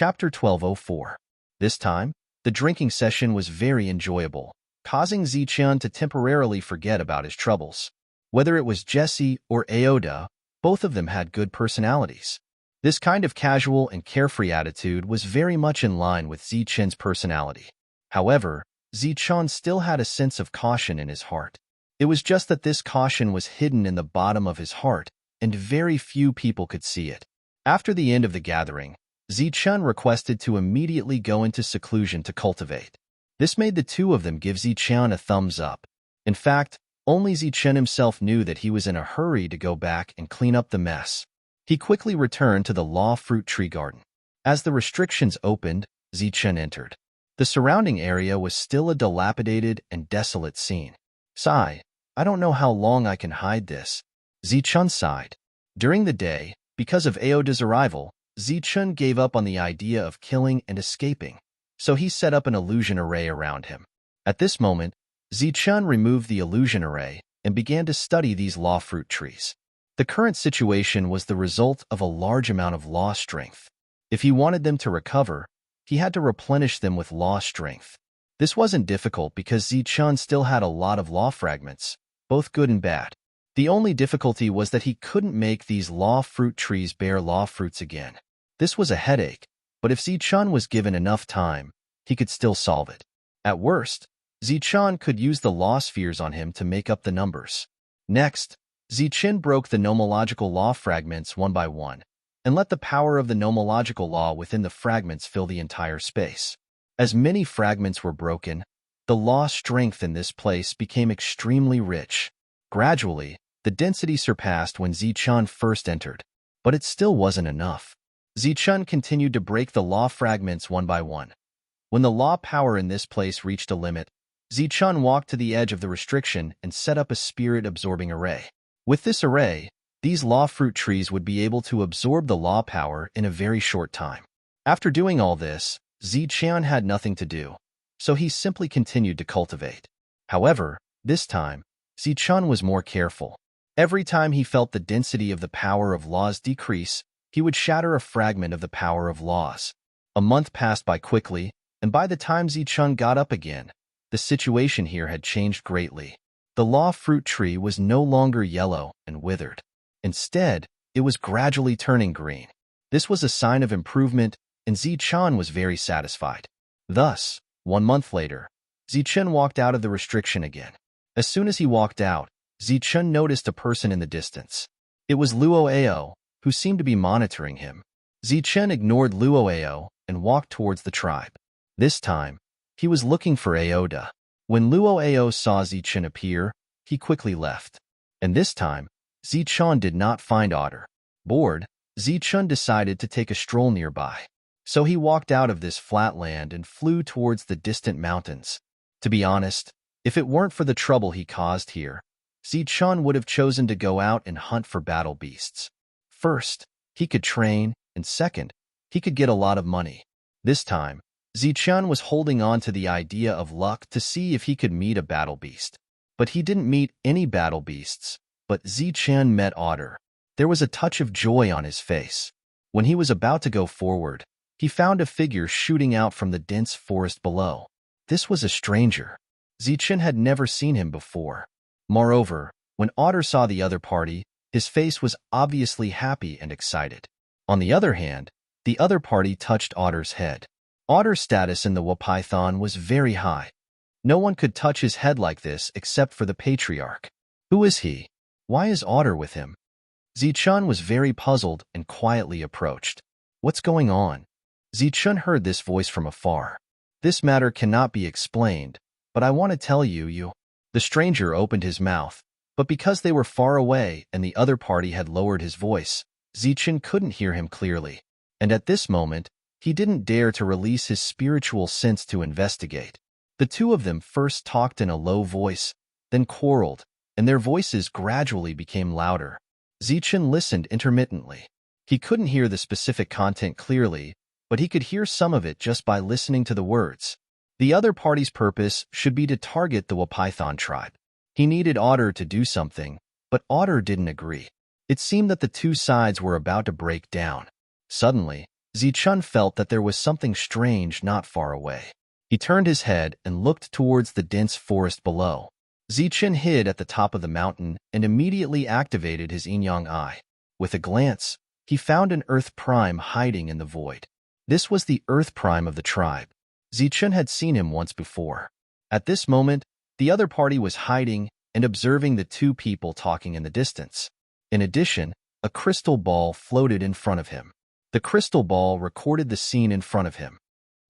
Chapter 1204. This time, the drinking session was very enjoyable, causing Zichun to temporarily forget about his troubles. Whether it was Jesse or Aoda, both of them had good personalities. This kind of casual and carefree attitude was very much in line with Zichun's personality. However, Zichun still had a sense of caution in his heart. It was just that this caution was hidden in the bottom of his heart, and very few people could see it. After the end of the gathering, Zichun requested to immediately go into seclusion to cultivate. This made the two of them give Zichun a thumbs up. In fact, only Zichun himself knew that he was in a hurry to go back and clean up the mess. He quickly returned to the law fruit tree garden. As the restrictions opened, Zichun entered. The surrounding area was still a dilapidated and desolate scene. Sigh, I don't know how long I can hide this. Zichun sighed. During the day, because of Aoda's arrival, Zichun gave up on the idea of killing and escaping, so he set up an illusion array around him. At this moment, Zichun removed the illusion array and began to study these law fruit trees. The current situation was the result of a large amount of law strength. If he wanted them to recover, he had to replenish them with law strength. This wasn't difficult because Zichun still had a lot of law fragments, both good and bad. The only difficulty was that he couldn't make these law fruit trees bear law fruits again. This was a headache, but if Zichun was given enough time, he could still solve it. At worst, Zichun could use the law spheres on him to make up the numbers. Next, Zichun broke the nomological law fragments one by one, and let the power of the nomological law within the fragments fill the entire space. As many fragments were broken, the law strength in this place became extremely rich. Gradually, the density surpassed when Zichun first entered, but it still wasn't enough. Zichun continued to break the law fragments one by one. When the law power in this place reached a limit, Zichun walked to the edge of the restriction and set up a spirit-absorbing array. With this array, these law fruit trees would be able to absorb the law power in a very short time. After doing all this, Zichun had nothing to do, so he simply continued to cultivate. However, this time, Zichun was more careful. Every time he felt the density of the power of laws decrease, he would shatter a fragment of the power of laws. A month passed by quickly, and by the time Zichun got up again, the situation here had changed greatly. The law fruit tree was no longer yellow and withered. Instead, it was gradually turning green. This was a sign of improvement, and Zichun was very satisfied. Thus, 1 month later, Zichun walked out of the restriction again. As soon as he walked out, Zichun noticed a person in the distance. It was Luoao, who seemed to be monitoring him. Zichun ignored Luoao and walked towards the tribe. This time, he was looking for Aoda. When Luoao saw Zichun appear, he quickly left. And this time, Zichun did not find Otter. Bored, Zichun decided to take a stroll nearby. So he walked out of this flat land and flew towards the distant mountains. To be honest, if it weren't for the trouble he caused here, Zichun would have chosen to go out and hunt for battle beasts. First, he could train, and second, he could get a lot of money. This time, Zichun was holding on to the idea of luck to see if he could meet a battle beast. But he didn't meet any battle beasts, but Zichun met Otter. There was a touch of joy on his face. When he was about to go forward, he found a figure shooting out from the dense forest below. This was a stranger. Zichun had never seen him before. Moreover, when Otter saw the other party, his face was obviously happy and excited. On the other hand, the other party touched Otter's head. Otter's status in the Wapython was very high. No one could touch his head like this except for the patriarch. Who is he? Why is Otter with him? Zichun was very puzzled and quietly approached. What's going on? Zichun heard this voice from afar. This matter cannot be explained, but I want to tell you. The stranger opened his mouth, but because they were far away and the other party had lowered his voice, Zichun couldn't hear him clearly. And at this moment, he didn't dare to release his spiritual sense to investigate. The two of them first talked in a low voice, then quarreled, and their voices gradually became louder. Zichun listened intermittently. He couldn't hear the specific content clearly, but he could hear some of it just by listening to the words. The other party's purpose should be to target the Wapython tribe. He needed Otter to do something, but Otter didn't agree. It seemed that the two sides were about to break down. Suddenly, Zichun felt that there was something strange not far away. He turned his head and looked towards the dense forest below. Zichun hid at the top of the mountain and immediately activated his yin-yang eye. With a glance, he found an Earth Prime hiding in the void. This was the Earth Prime of the tribe. Zichun had seen him once before. At this moment, the other party was hiding and observing the two people talking in the distance. In addition, a crystal ball floated in front of him. The crystal ball recorded the scene in front of him.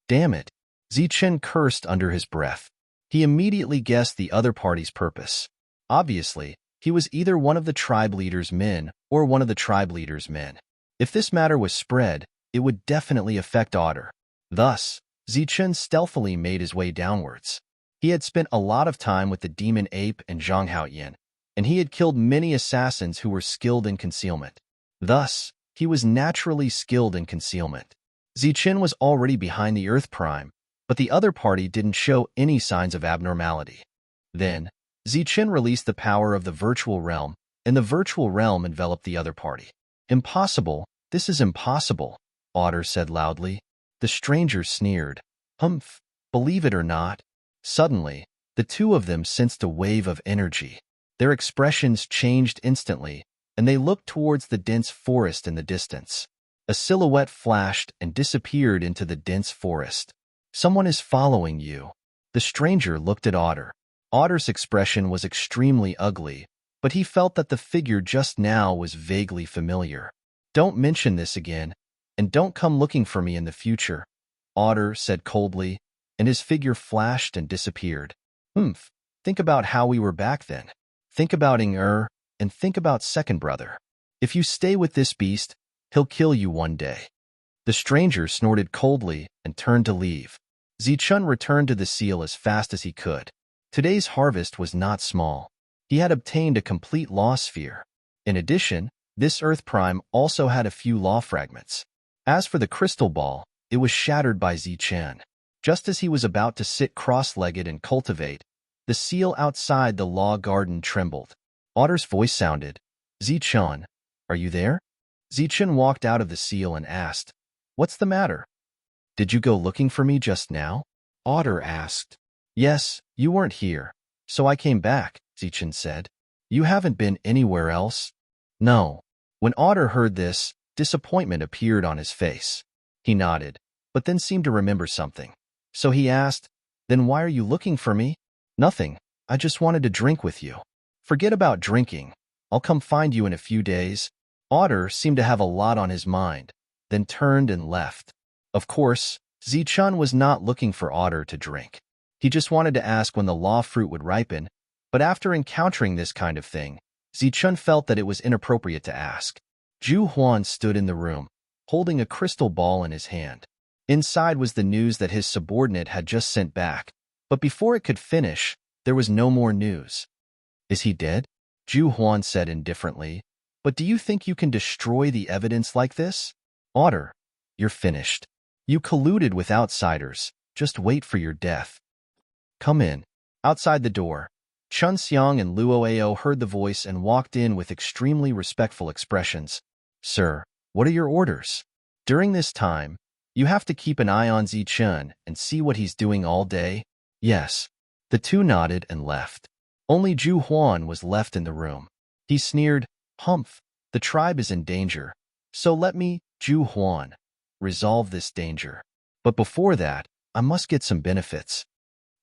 Damn it! Zichun cursed under his breath. He immediately guessed the other party's purpose. Obviously, he was either one of the tribe leader's men or one of the tribe leader's men. If this matter was spread, it would definitely affect Otter. Thus, Zichun stealthily made his way downwards. He had spent a lot of time with the demon ape and Zhang Haoyan, and he had killed many assassins who were skilled in concealment. Thus, he was naturally skilled in concealment. Zichun was already behind the Earth Prime, but the other party didn't show any signs of abnormality. Then, Zichun released the power of the virtual realm, and the virtual realm enveloped the other party. Impossible, this is impossible, Otter said loudly. The stranger sneered. Humph, believe it or not. Suddenly, the two of them sensed a wave of energy. Their expressions changed instantly, and they looked towards the dense forest in the distance. A silhouette flashed and disappeared into the dense forest. Someone is following you. The stranger looked at Otter. Otter's expression was extremely ugly, but he felt that the figure just now was vaguely familiar. Don't mention this again, and don't come looking for me in the future, Otter said coldly, and his figure flashed and disappeared. Think about how we were back then. Think about Ing-Er, and think about second brother. If you stay with this beast, he'll kill you one day. The stranger snorted coldly and turned to leave. Zichun returned to the seal as fast as he could. Today's harvest was not small. He had obtained a complete law sphere. In addition, this Earth Prime also had a few law fragments. As for the crystal ball, it was shattered by Zichun. Just as he was about to sit cross-legged and cultivate, the seal outside the law garden trembled. Otter's voice sounded, Zichun, are you there? Zichun walked out of the seal and asked, What's the matter? Did you go looking for me just now? Otter asked. Yes, you weren't here, so I came back, Zichun said. You haven't been anywhere else? No. When Otter heard this, disappointment appeared on his face. He nodded, but then seemed to remember something. So he asked, Then why are you looking for me? Nothing, I just wanted to drink with you. Forget about drinking. I'll come find you in a few days. Otter seemed to have a lot on his mind, then turned and left. Of course, Zichun was not looking for Otter to drink. He just wanted to ask when the law fruit would ripen, but after encountering this kind of thing, Zichun felt that it was inappropriate to ask. Zhu Huan stood in the room, holding a crystal ball in his hand. Inside was the news that his subordinate had just sent back, but before it could finish, there was no more news. Is he dead? Zhu Huan said indifferently, but do you think you can destroy the evidence like this? Otter, you're finished. You colluded with outsiders. Just wait for your death. Come in. Outside the door, Chun Xiang and Luo Ao heard the voice and walked in with extremely respectful expressions. Sir, what are your orders? During this time, you have to keep an eye on Zichun and see what he's doing all day. Yes. The two nodded and left. Only Zhu Huan was left in the room. He sneered, Humph, the tribe is in danger. So let me, Zhu Huan, resolve this danger. But before that, I must get some benefits.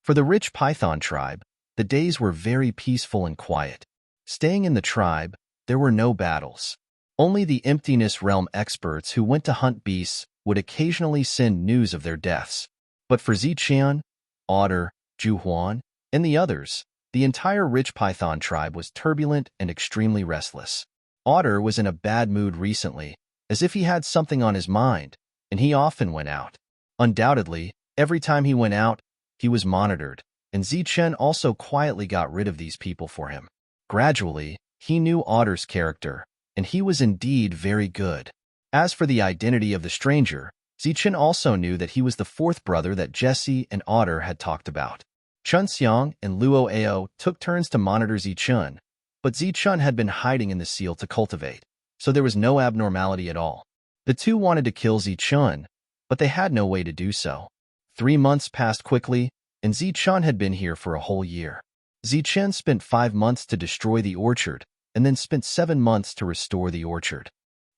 For the rich Python tribe, the days were very peaceful and quiet. Staying in the tribe, there were no battles. Only the emptiness realm experts who went to hunt beasts would occasionally send news of their deaths. But for Zichun, Otter, Zhu Huan, and the others, the entire rich Python tribe was turbulent and extremely restless. Otter was in a bad mood recently, as if he had something on his mind, and he often went out. Undoubtedly, every time he went out, he was monitored, and Zichun also quietly got rid of these people for him. Gradually, he knew Otter's character, and he was indeed very good. As for the identity of the stranger, Zichun also knew that he was the fourth brother that Jesse and Otter had talked about. Chun Xiang and Luo Ao took turns to monitor Zichun, but Zichun had been hiding in the seal to cultivate, so there was no abnormality at all. The two wanted to kill Zichun, but they had no way to do so. 3 months passed quickly, and Zichun had been here for a whole year. Zichun spent 5 months to destroy the orchard, and then spent 7 months to restore the orchard.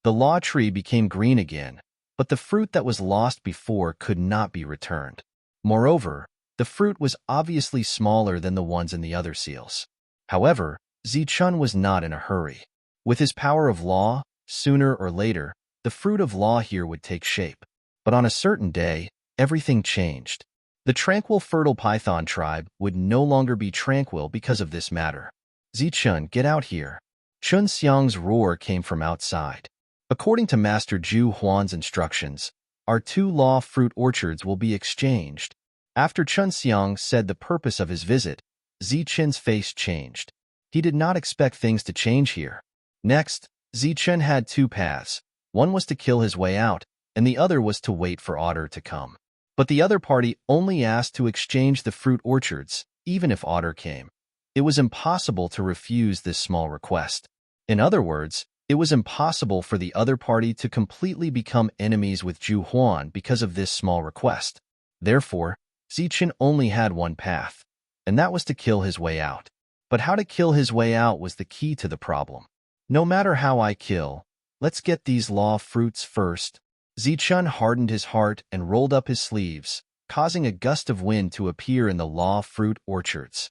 The law tree became green again, but the fruit that was lost before could not be returned. Moreover, the fruit was obviously smaller than the ones in the other seals. However, Zichun was not in a hurry. With his power of law, sooner or later, the fruit of law here would take shape. But on a certain day, everything changed. The tranquil fertile python tribe would no longer be tranquil because of this matter. Zichun, get out here. Chun Xiang's roar came from outside. According to Master Zhu Huan's instructions, our 2 law fruit orchards will be exchanged. After Chun Xiang said the purpose of his visit, Zichun's face changed. He did not expect things to change here. Next, Zichun had 2 paths. One was to kill his way out, and the other was to wait for Otter to come. But the other party only asked to exchange the fruit orchards, even if Otter came. It was impossible to refuse this small request. In other words, it was impossible for the other party to completely become enemies with Zhu Huan because of this small request. Therefore, Zichun only had one path, and that was to kill his way out. But how to kill his way out was the key to the problem. No matter how I kill, let's get these law fruits first. Zichun hardened his heart and rolled up his sleeves, causing a gust of wind to appear in the law fruit orchards.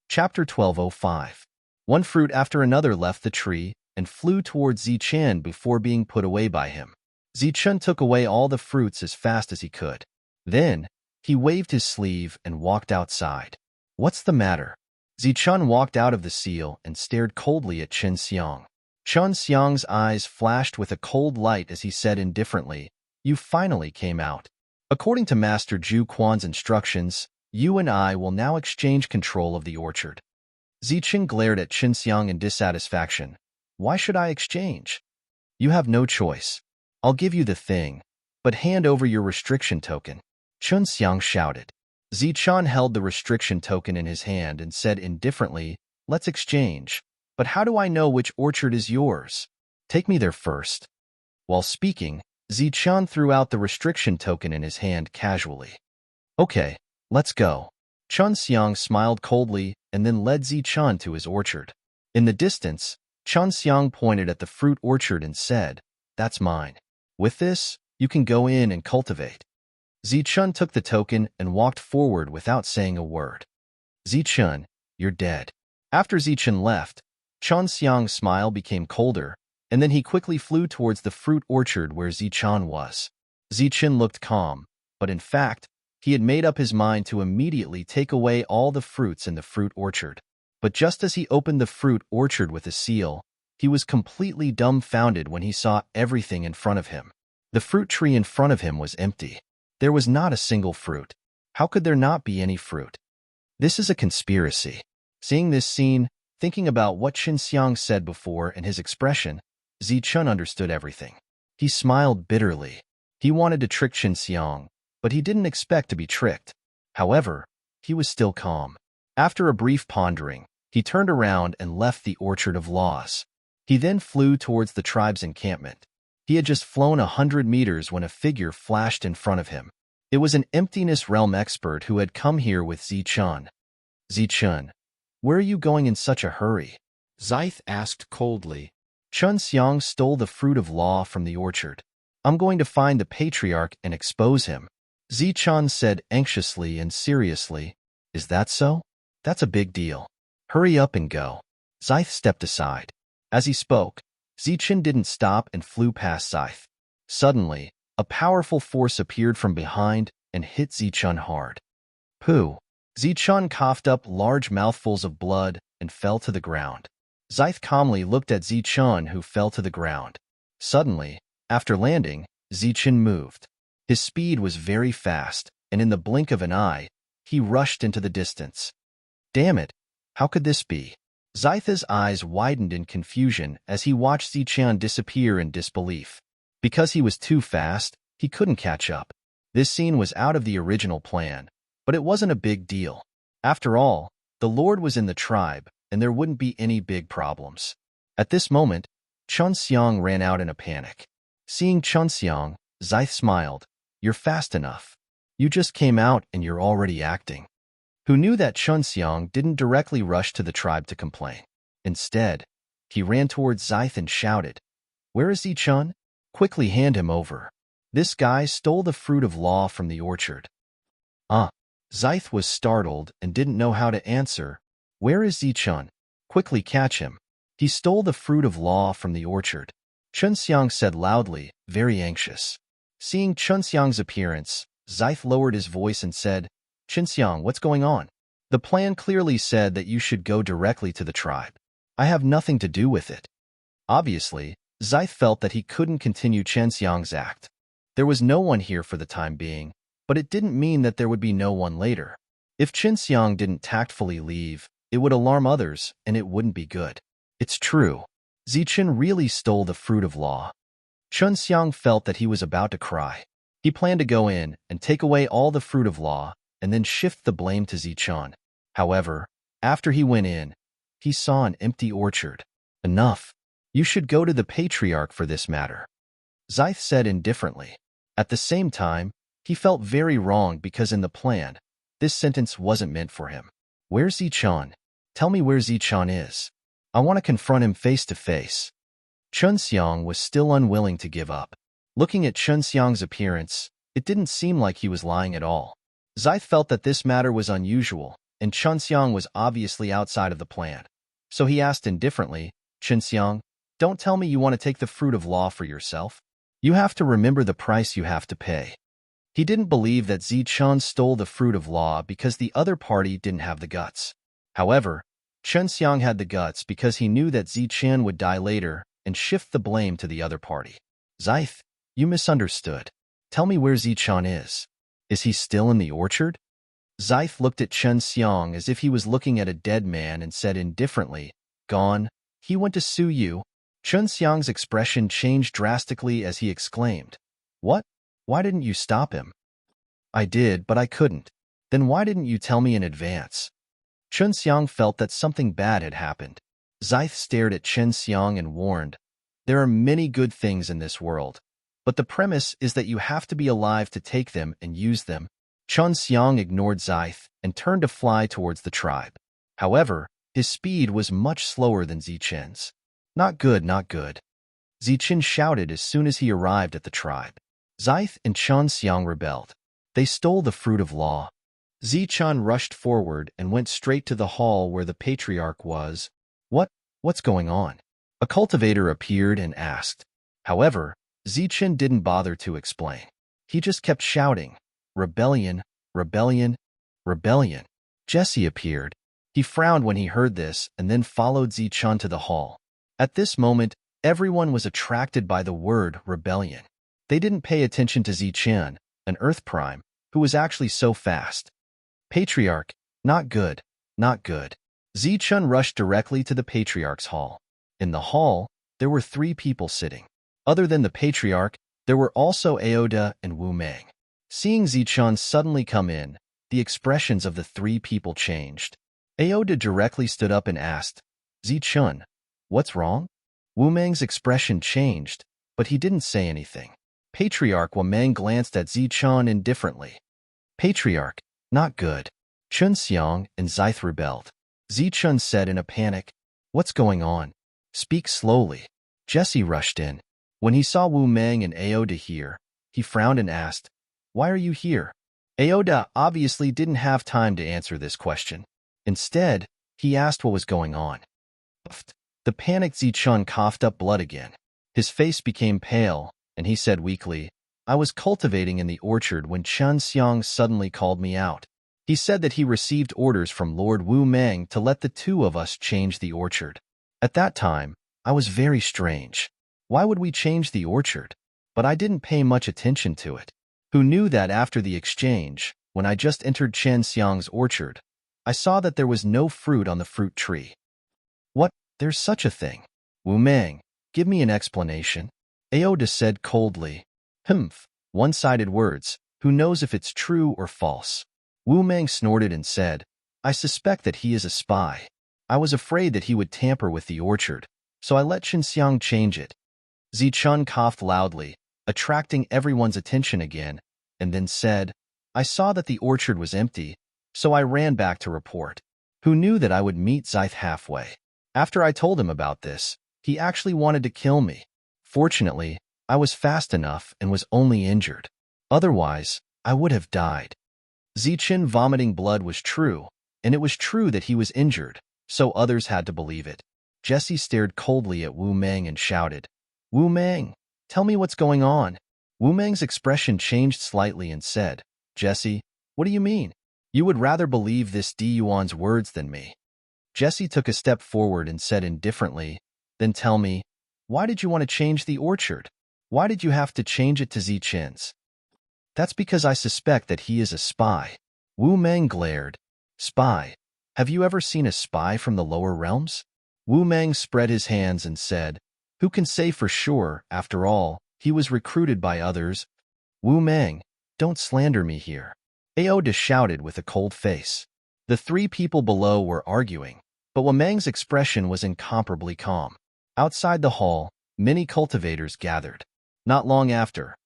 Chapter 1205. One fruit after another left the tree and flew towards Zichun before being put away by him. Zichun took away all the fruits as fast as he could. Then, he waved his sleeve and walked outside. What's the matter? Zichun walked out of the seal and stared coldly at Chun Xiang. Chun Xiang's eyes flashed with a cold light as he said indifferently, "You finally came out. According to Master Zhu Quan's instructions, you and I will now exchange control of the orchard." Zichun glared at Chun Xiang in dissatisfaction. "Why should I exchange? You have no choice. I'll give you the thing, but hand over your restriction token." Chun Xiang shouted. Zichun held the restriction token in his hand and said indifferently, "Let's exchange. But how do I know which orchard is yours? Take me there first." While speaking, Zichun threw out the restriction token in his hand casually. "Okay, let's go." Chun Xiang smiled coldly and then led Zichun to his orchard. In the distance, Chun Xiang pointed at the fruit orchard and said, "That's mine. With this, you can go in and cultivate." Zichun took the token and walked forward without saying a word. "Zichun, you're dead." After Zichun left, Chun Xiang's smile became colder, and then he quickly flew towards the fruit orchard where Zichun was. Zichun looked calm, but in fact, he had made up his mind to immediately take away all the fruits in the fruit orchard. But just as he opened the fruit orchard with a seal, he was completely dumbfounded when he saw everything in front of him. The fruit tree in front of him was empty. There was not a single fruit. How could there not be any fruit? This is a conspiracy. Seeing this scene, thinking about what Chun Xiang said before and his expression, Zichun understood everything. He smiled bitterly. He wanted to trick Chun Xiang, but he didn't expect to be tricked. However, he was still calm. After a brief pondering, he turned around and left the Orchard of Laws. He then flew towards the tribe's encampment. He had just flown 100 meters when a figure flashed in front of him. It was an emptiness realm expert who had come here with Zichun. "Zichun, where are you going in such a hurry?" Zyth asked coldly. Chun Xiang stole the fruit of law from the orchard. "I'm going to find the patriarch and expose him." Zichun said anxiously and seriously, "Is that so? That's a big deal. Hurry up and go." Zyth stepped aside. As he spoke, Zichun didn't stop and flew past Zyth. Suddenly, a powerful force appeared from behind and hit Zichun hard. Pooh! Zichun coughed up large mouthfuls of blood and fell to the ground. Zyth calmly looked at Zichun, who fell to the ground. Suddenly, after landing, Zichun moved. His speed was very fast, and in the blink of an eye, he rushed into the distance. Damn it! How could this be? Zyth's eyes widened in confusion as he watched Zichun disappear in disbelief. Because he was too fast, he couldn't catch up. This scene was out of the original plan, but it wasn't a big deal. After all, the Lord was in the tribe, and there wouldn't be any big problems. At this moment, Chun Xiang ran out in a panic. Seeing Chun Xiang, Xieth smiled. You're fast enough. You just came out and you're already acting. Who knew that Chun Xiang didn't directly rush to the tribe to complain. Instead, he ran towards Xieth and shouted, Where is Chun? Quickly hand him over. This guy stole the fruit of law from the orchard. Xieth was startled and didn't know how to answer. Where is Chun? Quickly catch him. He stole the fruit of law from the orchard. Chun Xiang said loudly, very anxious. Seeing Chun Xiang's appearance, Xieth lowered his voice and said, Chun Xiang, what's going on? The plan clearly said that you should go directly to the tribe. I have nothing to do with it. Obviously, Xieth felt that he couldn't continue Chun Xiang's act. There was no one here for the time being, but it didn't mean that there would be no one later. If Chun Xiang didn't tactfully leave, it would alarm others, and it wouldn't be good. It's true. Zichen really stole the fruit of law. Chun Xiang felt that he was about to cry. He planned to go in and take away all the fruit of law and then shift the blame to Zichen. However, after he went in, he saw an empty orchard. Enough. You should go to the patriarch for this matter. Xieth said indifferently. At the same time, he felt very wrong because in the plan, this sentence wasn't meant for him. Where's Zichen? Tell me where Zichen is. I want to confront him face to face. Chun Xiang was still unwilling to give up. Looking at Chun Xiang's appearance, it didn't seem like he was lying at all. Xieth felt that this matter was unusual, and Chun Xiang was obviously outside of the plan. So he asked indifferently, Chun Xiang, don't tell me you want to take the fruit of law for yourself. You have to remember the price you have to pay. He didn't believe that Zichen stole the fruit of law because the other party didn't have the guts. However, Chun Xiang had the guts because he knew that Zichen would die later and shift the blame to the other party. Xieth, you misunderstood. Tell me where Zichen is. Is he still in the orchard? Xieth looked at Chun Xiang as if he was looking at a dead man and said indifferently, Gone. He went to sue you. Chun Xiang's expression changed drastically as he exclaimed, What? Why didn't you stop him? I did, but I couldn't. Then why didn't you tell me in advance? Chun Xiang felt that something bad had happened. Xieth stared at Chun Xiang and warned, There are many good things in this world, but the premise is that you have to be alive to take them and use them. Chun Xiang ignored Xieth and turned to fly towards the tribe. However, his speed was much slower than Zichen's. Not good, not good. Zichen shouted as soon as he arrived at the tribe. Xieth and Chun Xiang rebelled. They stole the fruit of law. Zichen rushed forward and went straight to the hall where the patriarch was. What's going on? A cultivator appeared and asked. However, Zichen didn't bother to explain. He just kept shouting, Rebellion, rebellion, rebellion. Jesse appeared. He frowned when he heard this and then followed Zichen to the hall. At this moment, everyone was attracted by the word rebellion. They didn't pay attention to Zichen, an Earth Prime, who was actually so fast. Patriarch, not good, not good. Zichen rushed directly to the Patriarch's hall. In the hall, there were 3 people sitting. Other than the Patriarch, there were also Aoda and Wu Meng. Seeing Zichen suddenly come in, the expressions of the 3 people changed. Aoda directly stood up and asked, Zichen, what's wrong? Wu Meng's expression changed, but he didn't say anything. Patriarch Wu Meng glanced at Zichen indifferently. Patriarch, not good. Chun Xiang and Xieth rebelled. Zichen said in a panic, What's going on? Speak slowly. Jesse rushed in. When he saw Wu Meng and Aoda here, he frowned and asked, Why are you here? Aoda obviously didn't have time to answer this question. Instead, he asked what was going on. The panicked Zichen coughed up blood again. His face became pale, and he said weakly, I was cultivating in the orchard when Chun Xiang suddenly called me out. He said that he received orders from Lord Wu Meng to let the 2 of us change the orchard. At that time, I was very strange. Why would we change the orchard? But I didn't pay much attention to it. Who knew that after the exchange, when I just entered Chun Xiang's orchard, I saw that there was no fruit on the fruit tree. What? There's such a thing. Wu Meng, give me an explanation. Aoda said coldly. Humph, one-sided words. Who knows if it's true or false? Wu Meng snorted and said, I suspect that he is a spy. I was afraid that he would tamper with the orchard, so I let Qinxiang change it. Zichun coughed loudly, attracting everyone's attention again, and then said, I saw that the orchard was empty, so I ran back to report. Who knew that I would meet Zythe halfway? After I told him about this, he actually wanted to kill me. Fortunately, I was fast enough and was only injured. Otherwise, I would have died. Zichun vomiting blood was true, and it was true that he was injured, so others had to believe it. Jessie stared coldly at Wu Meng and shouted, Wu Meng, tell me what's going on. Wu Meng's expression changed slightly and said, Jessie, what do you mean? You would rather believe this Di Yuan's words than me. Jessie took a step forward and said indifferently, Then tell me, why did you want to change the orchard? Why did you have to change it to Zichun's? That's because I suspect that he is a spy. Wu Meng glared. Spy? Have you ever seen a spy from the lower realms? Wu Meng spread his hands and said, Who can say for sure, after all, he was recruited by others? Wu Meng, don't slander me here. Aoda shouted with a cold face. The three people below were arguing, but Wu Meng's expression was incomparably calm. Outside the hall, many cultivators gathered. Not long after,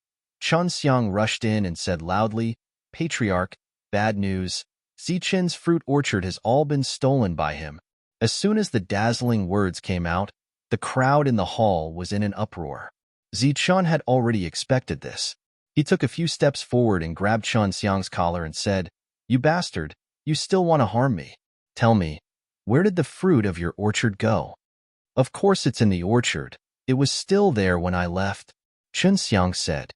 Chunxiang rushed in and said loudly, Patriarch, bad news. Zichun's fruit orchard has all been stolen by him. As soon as the dazzling words came out, the crowd in the hall was in an uproar. Zichun had already expected this. He took a few steps forward and grabbed Chunxiang's collar and said, You bastard, you still want to harm me. Tell me, where did the fruit of your orchard go? Of course it's in the orchard. It was still there when I left. Chunxiang said.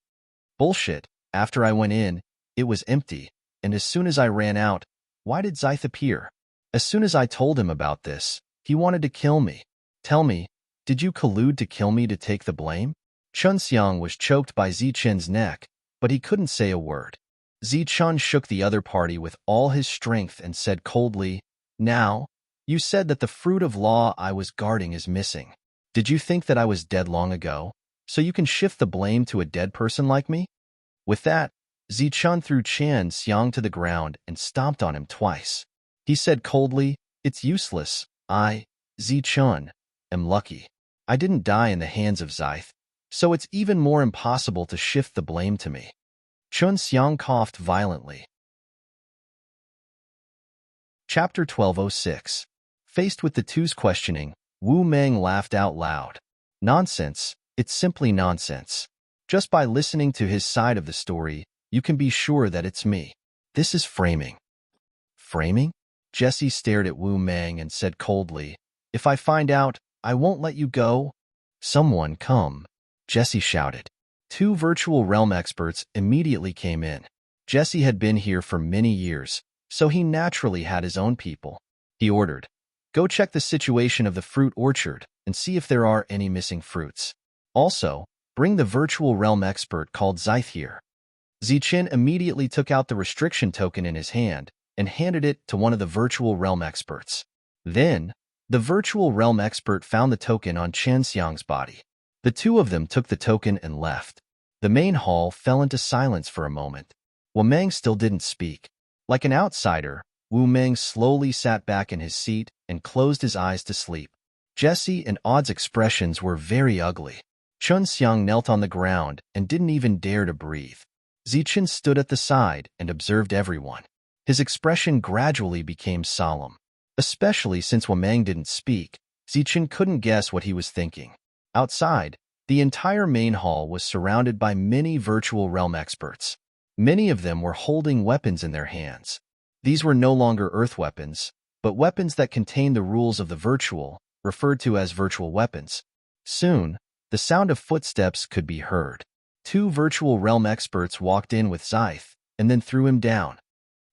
Bullshit. After I went in, it was empty, and as soon as I ran out, why did Zythe appear? As soon as I told him about this, he wanted to kill me. Tell me, did you collude to kill me to take the blame? Chunxiang was choked by Zichun's neck, but he couldn't say a word. Zichun shook the other party with all his strength and said coldly, Now, you said that the fruit of law I was guarding is missing. Did you think that I was dead long ago, so you can shift the blame to a dead person like me? With that, Zichun threw Xiang to the ground and stomped on him twice. He said coldly, It's useless. I, Zichun, am lucky. I didn't die in the hands of Zythe, so it's even more impossible to shift the blame to me. Chunxiang coughed violently. Chapter 1206. Faced with the two's questioning, Wu Meng laughed out loud. Nonsense. It's simply nonsense. Just by listening to his side of the story, you can be sure that it's me. This is framing. Framing? Jessie stared at Wu Meng and said coldly, If I find out, I won't let you go. Someone come. Jessie shouted. Two virtual realm experts immediately came in. Jessie had been here for many years, so he naturally had his own people. He ordered, Go check the situation of the fruit orchard and see if there are any missing fruits. Also, bring the virtual realm expert called Zythe here. Zichun immediately took out the restriction token in his hand and handed it to one of the virtual realm experts. Then, the virtual realm expert found the token on Chunxiang's body. The two of them took the token and left. The main hall fell into silence for a moment. Wu Meng still didn't speak. Like an outsider, Wu Meng slowly sat back in his seat and closed his eyes to sleep. Jessie and Aud's expressions were very ugly. Chunxiang knelt on the ground and didn't even dare to breathe. Zichun stood at the side and observed everyone. His expression gradually became solemn. Especially since Wu Meng didn't speak, Zichun couldn't guess what he was thinking. Outside, the entire main hall was surrounded by many virtual realm experts. Many of them were holding weapons in their hands. These were no longer earth weapons, but weapons that contained the rules of the virtual, referred to as virtual weapons. Soon, the sound of footsteps could be heard. Two virtual realm experts walked in with Zythe and then threw him down.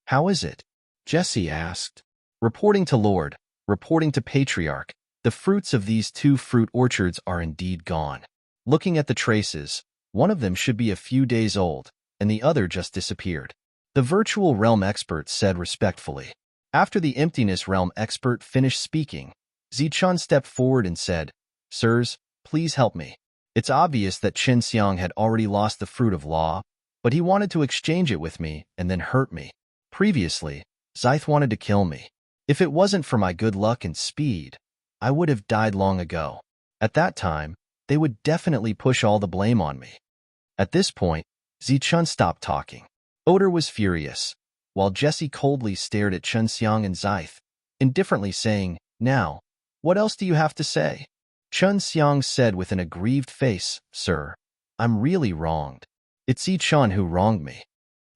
How is it? Jessie asked. Reporting to Lord, reporting to Patriarch, the fruits of these two fruit orchards are indeed gone. Looking at the traces, one of them should be a few days old, and the other just disappeared. The virtual realm expert said respectfully. After the emptiness realm expert finished speaking, Zichun stepped forward and said, Sirs, please help me. It's obvious that Qinxiang had already lost the fruit of law, but he wanted to exchange it with me and then hurt me. Previously, Zythe wanted to kill me. If it wasn't for my good luck and speed, I would have died long ago. At that time, they would definitely push all the blame on me. At this point, Zichun stopped talking. Oder was furious, while Jesse coldly stared at Chunxiang and Xieth, indifferently saying, "Now, what else do you have to say?" Chunxiang said with an aggrieved face, "Sir, I'm really wronged. It's Zichun who wronged me."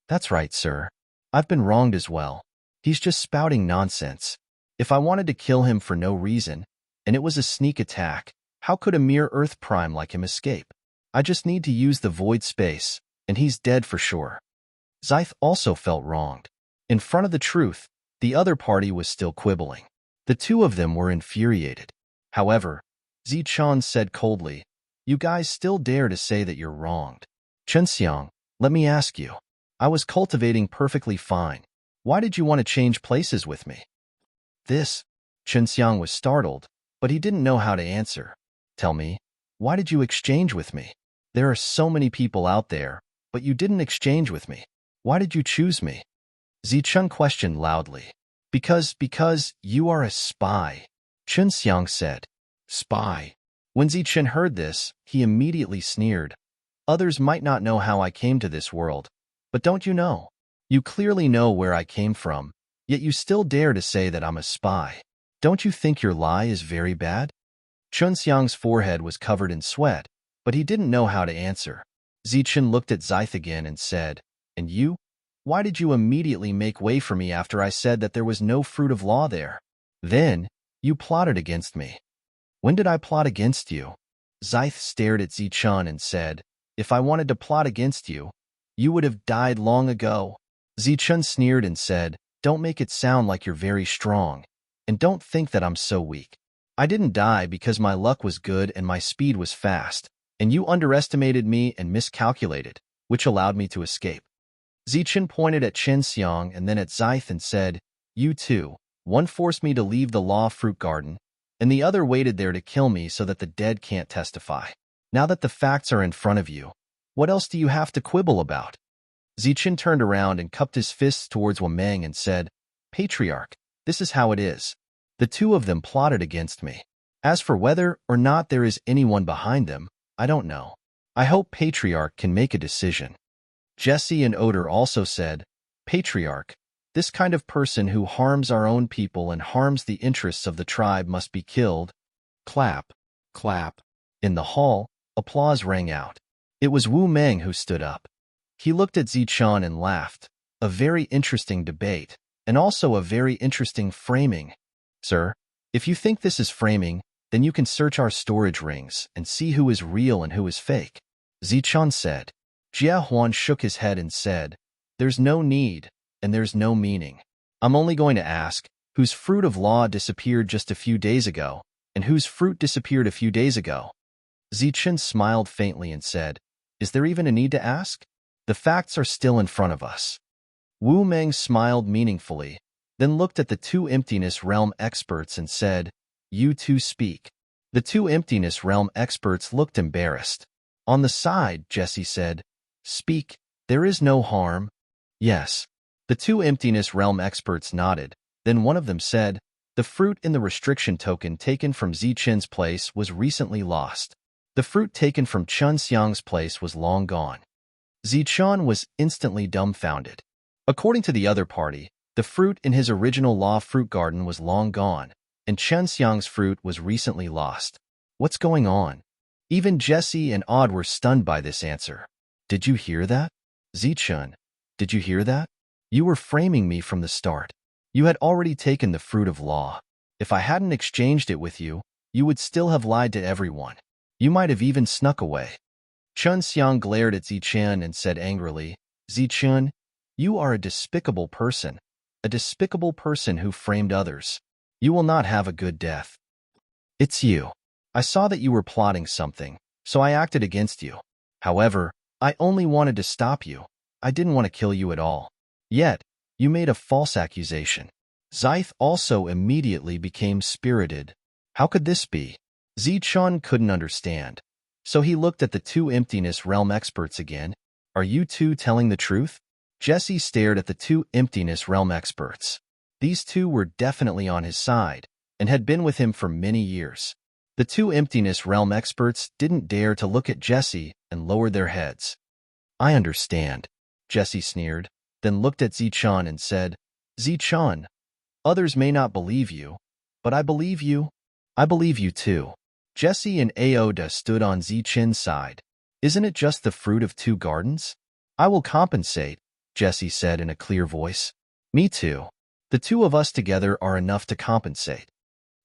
"That's right, sir. I've been wronged as well. He's just spouting nonsense. If I wanted to kill him for no reason, and it was a sneak attack, how could a mere Earth Prime like him escape? I just need to use the void space, and he's dead for sure." Xieth also felt wronged. In front of the truth, the other party was still quibbling. The two of them were infuriated. However, Zichun said coldly, "You guys still dare to say that you're wronged. Chunxiang, let me ask you. I was cultivating perfectly fine. Why did you want to change places with me?" This, Chunxiang was startled, but he didn't know how to answer. "Tell me, why did you exchange with me? There are so many people out there, but you didn't exchange with me. Why did you choose me?" Zichun questioned loudly. Because you are a spy," Chunxiang said. Spy. When Zichun heard this, he immediately sneered. "Others might not know how I came to this world, but don't you know? You clearly know where I came from, yet you still dare to say that I'm a spy. Don't you think your lie is very bad?" Chunxiang's forehead was covered in sweat, but he didn't know how to answer. Zichun looked at Xieth again and said, "And you? Why did you immediately make way for me after I said that there was no fruit of law there? Then, you plotted against me." "When did I plot against you?" Xieth stared at Zichun and said, "If I wanted to plot against you, you would have died long ago." Zichun sneered and said, "Don't make it sound like you're very strong, and don't think that I'm so weak. I didn't die because my luck was good and my speed was fast, and you underestimated me and miscalculated, which allowed me to escape." Zichun pointed at Chunxiang and then at Xieth and said, "You two, one forced me to leave the Law Fruit Garden, and the other waited there to kill me so that the dead can't testify. Now that the facts are in front of you, what else do you have to quibble about?" Zichun turned around and cupped his fists towards Wameng and said, "Patriarch, this is how it is. The two of them plotted against me. As for whether or not there is anyone behind them, I don't know. I hope Patriarch can make a decision." Jesse and Oder also said, "Patriarch, this kind of person who harms our own people and harms the interests of the tribe must be killed." Clap, clap. In the hall, applause rang out. It was Wu Meng who stood up. He looked at Zichun and laughed. "A very interesting debate, and also a very interesting framing. Sir, if you think this is framing, then you can search our storage rings and see who is real and who is fake," Zichun said. Jia Huan shook his head and said, "There's no need, and there's no meaning. I'm only going to ask, whose fruit of law disappeared just a few days ago, and whose fruit disappeared a few days ago?" Zichun smiled faintly and said, "Is there even a need to ask? The facts are still in front of us." Wu Meng smiled meaningfully, then looked at the two Emptiness Realm experts and said, "You two speak." The two Emptiness Realm experts looked embarrassed. On the side, Jesse said, "Speak, there is no harm." "Yes." The two Emptiness Realm experts nodded, then one of them said, "The fruit in the restriction token taken from Zichun's place was recently lost. The fruit taken from Chunxiang's place was long gone." Zichun was instantly dumbfounded. According to the other party, the fruit in his original Law Fruit Garden was long gone, and Chunxiang's fruit was recently lost. What's going on? Even Jesse and Odd were stunned by this answer. "Did you hear that? Zichun, did you hear that? You were framing me from the start. You had already taken the fruit of law. If I hadn't exchanged it with you, you would still have lied to everyone. You might have even snuck away." Chunxiang glared at Zichun and said angrily, "Zichun, you are a despicable person who framed others. You will not have a good death." "It's you. I saw that you were plotting something, so I acted against you. However, I only wanted to stop you. I didn't want to kill you at all. Yet, you made a false accusation." Xieth also immediately became spirited. How could this be? Zichun couldn't understand. So he looked at the two Emptiness Realm experts again. "Are you two telling the truth?" Jesse stared at the two Emptiness Realm experts. These two were definitely on his side, and had been with him for many years. The two Emptiness Realm experts didn't dare to look at Jessie and lowered their heads. I understand, Jessie sneered, then looked at Zichun and said, Zichun, others may not believe you, but I believe you. I believe you too. Jessie and Aoda stood on Zichun's side. Isn't it just the fruit of two gardens? I will compensate, Jessie said in a clear voice. Me too. The two of us together are enough to compensate.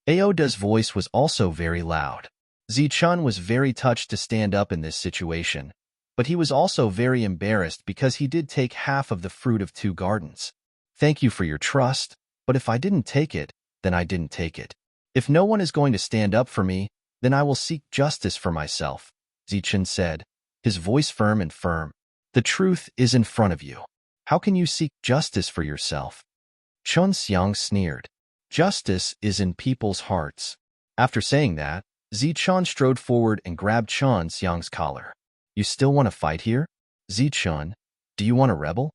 Aoda's voice was also very loud. Zichun was very touched to stand up in this situation, but he was also very embarrassed because he did take half of the fruit of two gardens. Thank you for your trust, but if I didn't take it, then I didn't take it. If no one is going to stand up for me, then I will seek justice for myself, Zichun said, his voice firm and firm. The truth is in front of you. How can you seek justice for yourself? Chun Xiang sneered. Justice is in people's hearts. After saying that, Zichun strode forward and grabbed Chun Xiang's collar. You still want to fight here? Zichun, do you want to rebel?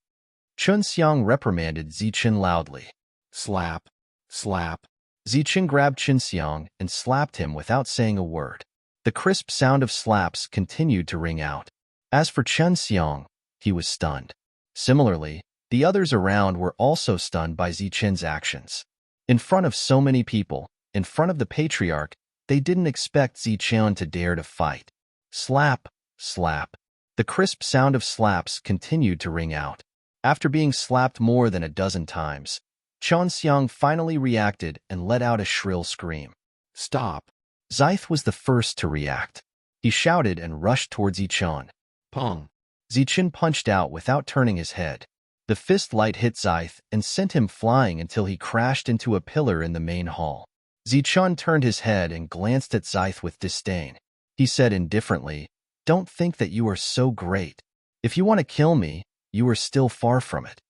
Chun Xiang reprimanded Zichun loudly. Slap, slap. Zichun grabbed Chun Xiang and slapped him without saying a word. The crisp sound of slaps continued to ring out. As for Chun Xiang, he was stunned. Similarly, the others around were also stunned by Zichun's actions. In front of so many people, in front of the patriarch, they didn't expect Zichun to dare to fight. Slap, slap. The crisp sound of slaps continued to ring out. After being slapped more than a dozen times, Chun Xiang finally reacted and let out a shrill scream. Stop. Zyth was the first to react. He shouted and rushed towards Zichun. Pong. Zichun punched out without turning his head. The fist light hit Zyth and sent him flying until he crashed into a pillar in the main hall. Zichun turned his head and glanced at Zyth with disdain. He said indifferently, Don't think that you are so great. If you want to kill me, you are still far from it.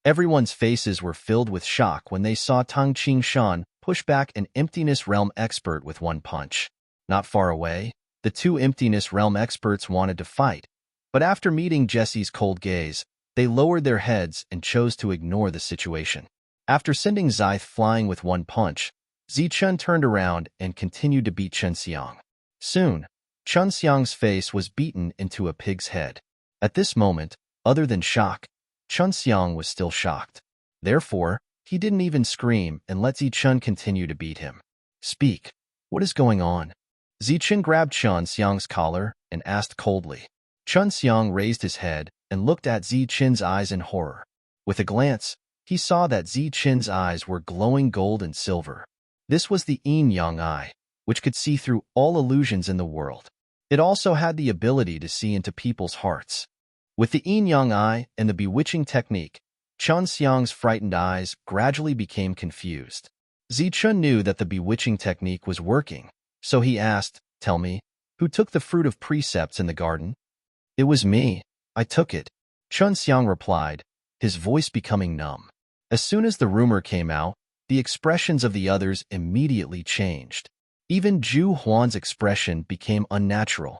Everyone's faces were filled with shock when they saw Tang Qingshan push back an Emptiness Realm expert with one punch. Not far away, the two Emptiness Realm experts wanted to fight, but after meeting Jessie's cold gaze, they lowered their heads and chose to ignore the situation. After sending Zyth flying with one punch, Zichun turned around and continued to beat Chun Xiang. Soon, Chun Xiang's face was beaten into a pig's head. At this moment, other than shock, Chun Xiang was still shocked. Therefore, he didn't even scream and let Zichun continue to beat him. Speak. What is going on? Zichun grabbed Chun Xiang's collar and asked coldly. Chun Xiang raised his head and looked at Zichun's eyes in horror. With a glance, he saw that Zichun's eyes were glowing gold and silver. This was the yin-yang eye, which could see through all illusions in the world. It also had the ability to see into people's hearts. With the yin-yang eye and the bewitching technique, Chun Xiang's frightened eyes gradually became confused. Zichun knew that the bewitching technique was working, so he asked, Tell me, who took the fruit of precepts in the garden? It was me. I took it. Chun Xiang replied, his voice becoming numb. As soon as the rumor came out, the expressions of the others immediately changed. Even Zhu Huan's expression became unnatural.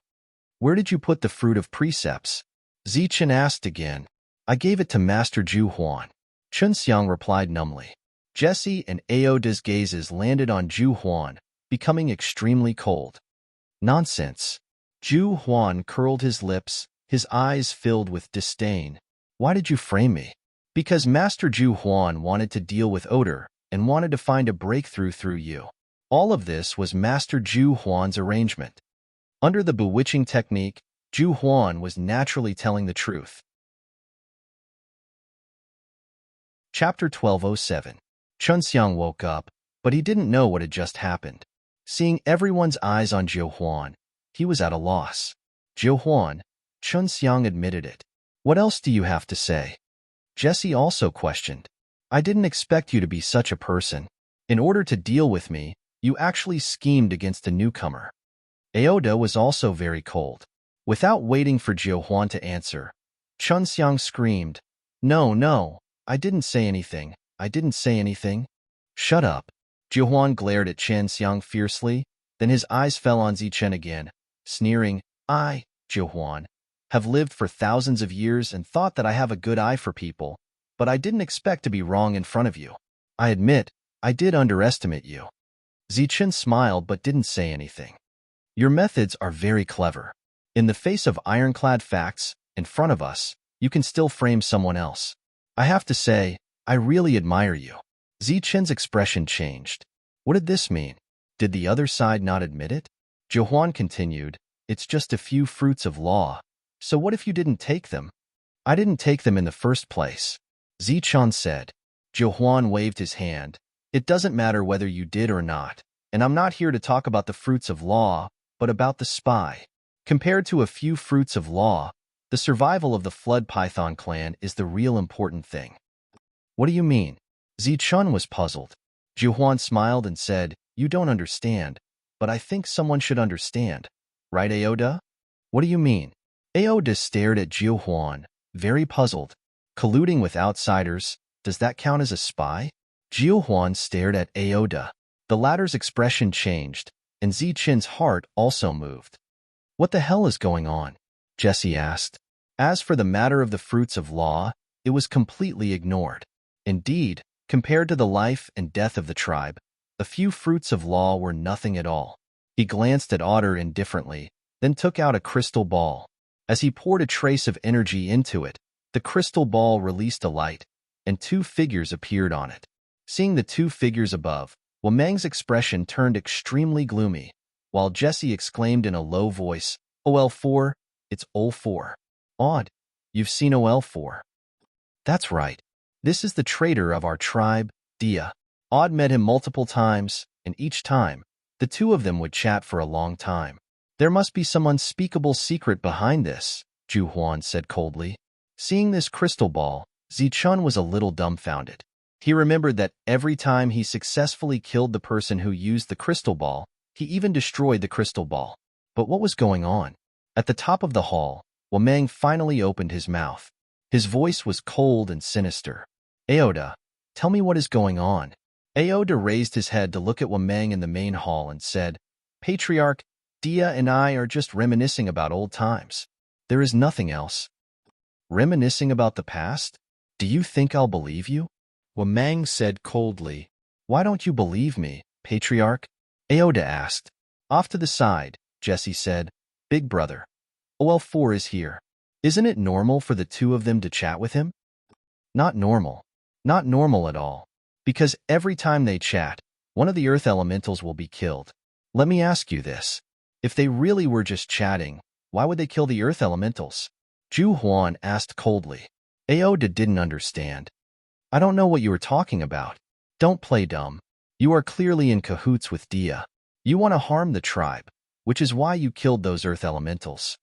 Where did you put the fruit of precepts? Zichun asked again. I gave it to Master Zhu Huan. Chun Xiang replied numbly. Jessie and Aoda's gazes landed on Zhu Huan, becoming extremely cold. Nonsense. Zhu Huan curled his lips, his eyes filled with disdain. Why did you frame me? Because Master Zhu Huan wanted to deal with odor and wanted to find a breakthrough through you. All of this was Master Zhu Huan's arrangement. Under the bewitching technique, Zhu Huan was naturally telling the truth. Chapter 1207. Chun Xiang woke up, but he didn't know what had just happened. Seeing everyone's eyes on Zhu Huan, he was at a loss. Zhu Huan, Chun Xiang admitted it. What else do you have to say? Jessie also questioned. I didn't expect you to be such a person. In order to deal with me, you actually schemed against a newcomer. Aoda was also very cold. Without waiting for Zhu Huan to answer, Chun Xiang screamed, No, I didn't say anything. I didn't say anything. Shut up. Zhu Huan glared at Chun Xiang fiercely, then his eyes fell on Zichun again, sneering, I, Zhu Huan, have lived for thousands of years and thought that I have a good eye for people, but I didn't expect to be wrong in front of you. I admit, I did underestimate you. Zichen smiled but didn't say anything. Your methods are very clever. In the face of ironclad facts in front of us, you can still frame someone else. I have to say, I really admire you. Zichen's expression changed. What did this mean? Did the other side not admit it? Johuan continued, it's just a few fruits of law. So what if you didn't take them? I didn't take them in the first place. Zichen said. Johuan waved his hand. It doesn't matter whether you did or not, and I'm not here to talk about the fruits of law, but about the spy. Compared to a few fruits of law, the survival of the Flood Python clan is the real important thing. What do you mean? Zichen was puzzled. Johuan smiled and said, you don't understand, but I think someone should understand. Right, Aoda? What do you mean? Aoda stared at Johuan, very puzzled. Colluding with outsiders, does that count as a spy? Johuan stared at Aoda. The latter's expression changed, and Zichen's heart also moved. What the hell is going on? Jesse asked. As for the matter of the fruits of law, it was completely ignored. Indeed, compared to the life and death of the tribe, a few fruits of law were nothing at all. He glanced at Otter indifferently, then took out a crystal ball. As he poured a trace of energy into it, the crystal ball released a light, and two figures appeared on it. Seeing the two figures above, Wamang's expression turned extremely gloomy, while Jesse exclaimed in a low voice, OL4, it's OL4. Odd, you've seen OL4. That's right. This is the traitor of our tribe, Dia. Odd met him multiple times, and each time, the two of them would chat for a long time. There must be some unspeakable secret behind this, Johuan said coldly. Seeing this crystal ball, Zichen was a little dumbfounded. He remembered that every time he successfully killed the person who used the crystal ball, he even destroyed the crystal ball. But what was going on? At the top of the hall, Wamang finally opened his mouth. His voice was cold and sinister. Aoda, tell me what is going on. Aoda raised his head to look at Wamang in the main hall and said, Patriarch, Dia and I are just reminiscing about old times. There is nothing else. Reminiscing about the past? Do you think I'll believe you? Wamang said coldly. Why don't you believe me, Patriarch? Aoda asked. Off to the side, Jesse said, Big brother. OL4 is here. Isn't it normal for the two of them to chat with him? Not normal. Not normal at all. Because every time they chat, one of the earth elementals will be killed. Let me ask you this. If they really were just chatting, why would they kill the earth elementals? Johuan asked coldly. Aoda didn't understand. I don't know what you are talking about. Don't play dumb. You are clearly in cahoots with Dia. You want to harm the tribe, which is why you killed those earth elementals.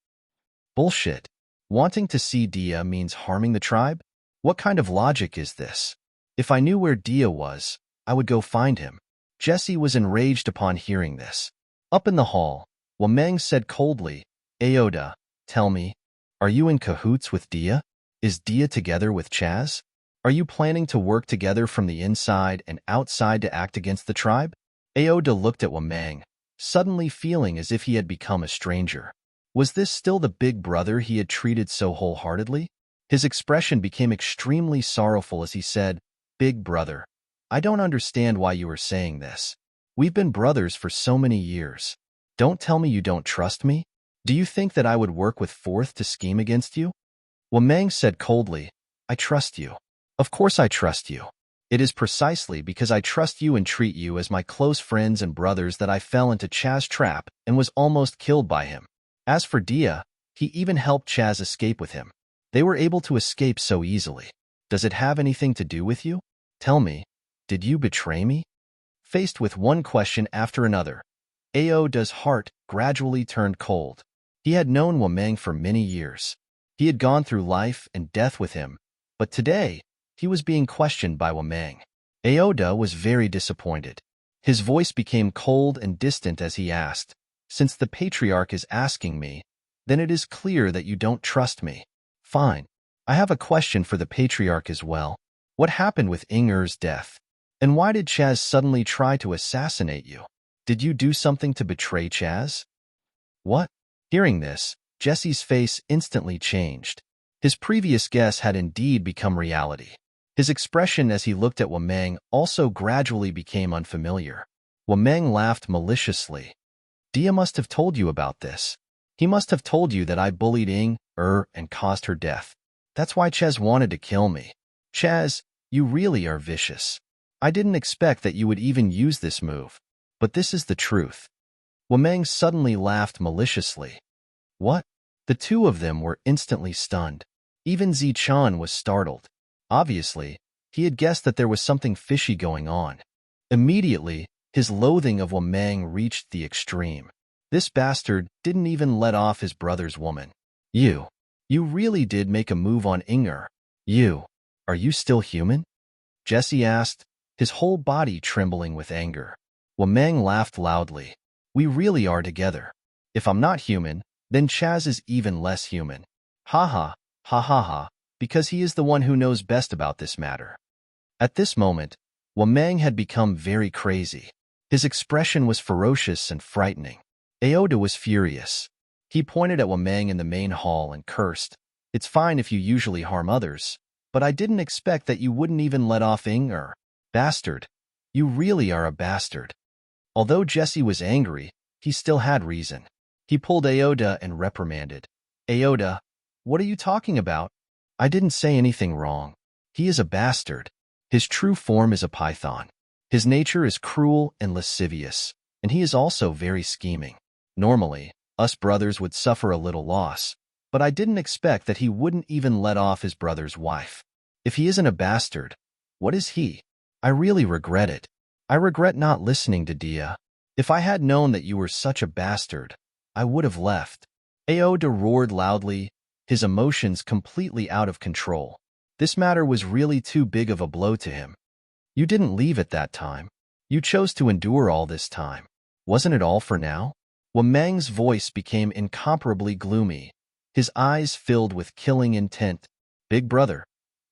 Bullshit. Wanting to see Dia means harming the tribe? What kind of logic is this? If I knew where Dia was, I would go find him. Jesse was enraged upon hearing this. Up in the hall, Wamang said coldly, Aoda, tell me, are you in cahoots with Dia? Is Dia together with Chaz? Are you planning to work together from the inside and outside to act against the tribe? Aoda looked at Wamang, suddenly feeling as if he had become a stranger. Was this still the big brother he had treated so wholeheartedly? His expression became extremely sorrowful as he said, Big brother, I don't understand why you are saying this. We've been brothers for so many years. Don't tell me you don't trust me? Do you think that I would work with Fourth to scheme against you? Wamang said coldly, I trust you. Of course I trust you. It is precisely because I trust you and treat you as my close friends and brothers that I fell into Chaz's trap and was almost killed by him. As for Dia, he even helped Chaz escape with him. They were able to escape so easily. Does it have anything to do with you? Tell me, did you betray me? Faced with one question after another, Aoda's heart gradually turned cold. He had known Wamang for many years. He had gone through life and death with him, but today, he was being questioned by Wamang. Aoda was very disappointed. His voice became cold and distant as he asked, Since the Patriarch is asking me, then it is clear that you don't trust me. Fine. I have a question for the Patriarch as well. What happened with Inger's death? And why did Chaz suddenly try to assassinate you? Did you do something to betray Chaz? What? Hearing this, Jesse's face instantly changed. His previous guess had indeed become reality. His expression as he looked at Wamang also gradually became unfamiliar. Wameng laughed maliciously. Dia must have told you about this. He must have told you that I bullied and caused her death. That's why Ches wanted to kill me. Ches, you really are vicious. I didn't expect that you would even use this move. But this is the truth. Wameng suddenly laughed maliciously. What? The two of them were instantly stunned. Even Zichan was startled. Obviously, he had guessed that there was something fishy going on. Immediately, his loathing of Wameng reached the extreme. This bastard didn't even let off his brother's woman. You really did make a move on Inger. Are you still human? Jesse asked, his whole body trembling with anger. Wameng laughed loudly. We really are together. If I'm not human, then Chaz is even less human. Ha ha, ha ha ha, because he is the one who knows best about this matter. At this moment, Wameng had become very crazy. His expression was ferocious and frightening. Aoda was furious. He pointed at Wameng in the main hall and cursed. It's fine if you usually harm others, but I didn't expect that you wouldn't even let off Inger. Bastard. You really are a bastard. Although Jesse was angry, he still had reason. He pulled Aoda and reprimanded. Aoda, what are you talking about? I didn't say anything wrong. He is a bastard. His true form is a python. His nature is cruel and lascivious, and he is also very scheming. Normally, us brothers would suffer a little loss, but I didn't expect that he wouldn't even let off his brother's wife. If he isn't a bastard, what is he? I really regret it. I regret not listening to Dia. If I had known that you were such a bastard, I would have left. Aoda roared loudly, his emotions completely out of control. This matter was really too big of a blow to him. You didn't leave at that time. You chose to endure all this time. Wasn't it all for now? Wameng's voice became incomparably gloomy, his eyes filled with killing intent. Big brother,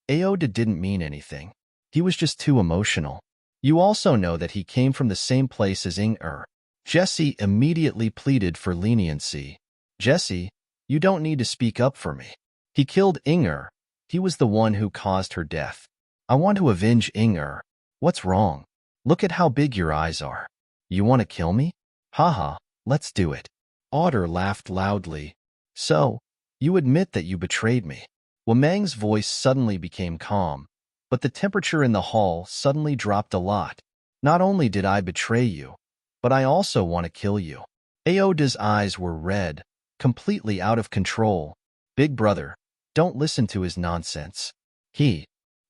Aoda didn't mean anything. He was just too emotional. You also know that he came from the same place as Inger. Jesse immediately pleaded for leniency. Jesse, you don't need to speak up for me. He killed Inger. He was the one who caused her death. I want to avenge Inger. What's wrong? Look at how big your eyes are. You want to kill me? Haha, let's do it. Otter laughed loudly. So, you admit that you betrayed me. Wameng's voice suddenly became calm, but the temperature in the hall suddenly dropped a lot. Not only did I betray you, but I also want to kill you. Aoda's eyes were red, completely out of control. Big brother, don't listen to his nonsense.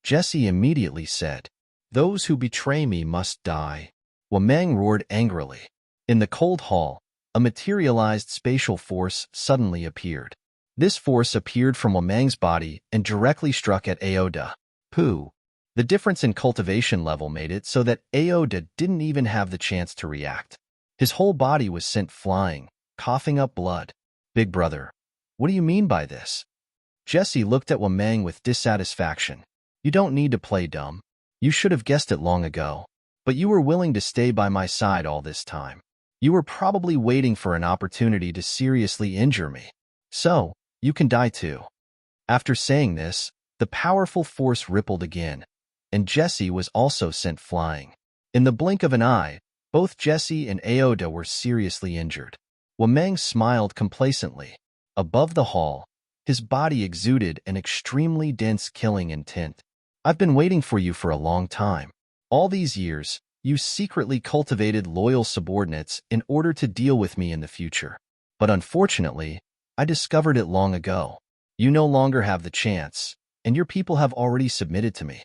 Jesse immediately said, those who betray me must die. Wameng roared angrily. In the cold hall, a materialized spatial force suddenly appeared. This force appeared from Wameng's body and directly struck at Aoda. Pooh. The difference in cultivation level made it so that Aoda didn't even have the chance to react. His whole body was sent flying, coughing up blood. Big brother, what do you mean by this? Jesse looked at Wameng with dissatisfaction. You don't need to play dumb. You should have guessed it long ago. But you were willing to stay by my side all this time. You were probably waiting for an opportunity to seriously injure me. So, you can die too. After saying this, the powerful force rippled again, and Jesse was also sent flying. In the blink of an eye, both Jesse and Aoda were seriously injured. Wameng smiled complacently. Above the hall, his body exuded an extremely dense killing intent. I've been waiting for you for a long time. All these years, you secretly cultivated loyal subordinates in order to deal with me in the future. But unfortunately, I discovered it long ago. You no longer have the chance, and your people have already submitted to me.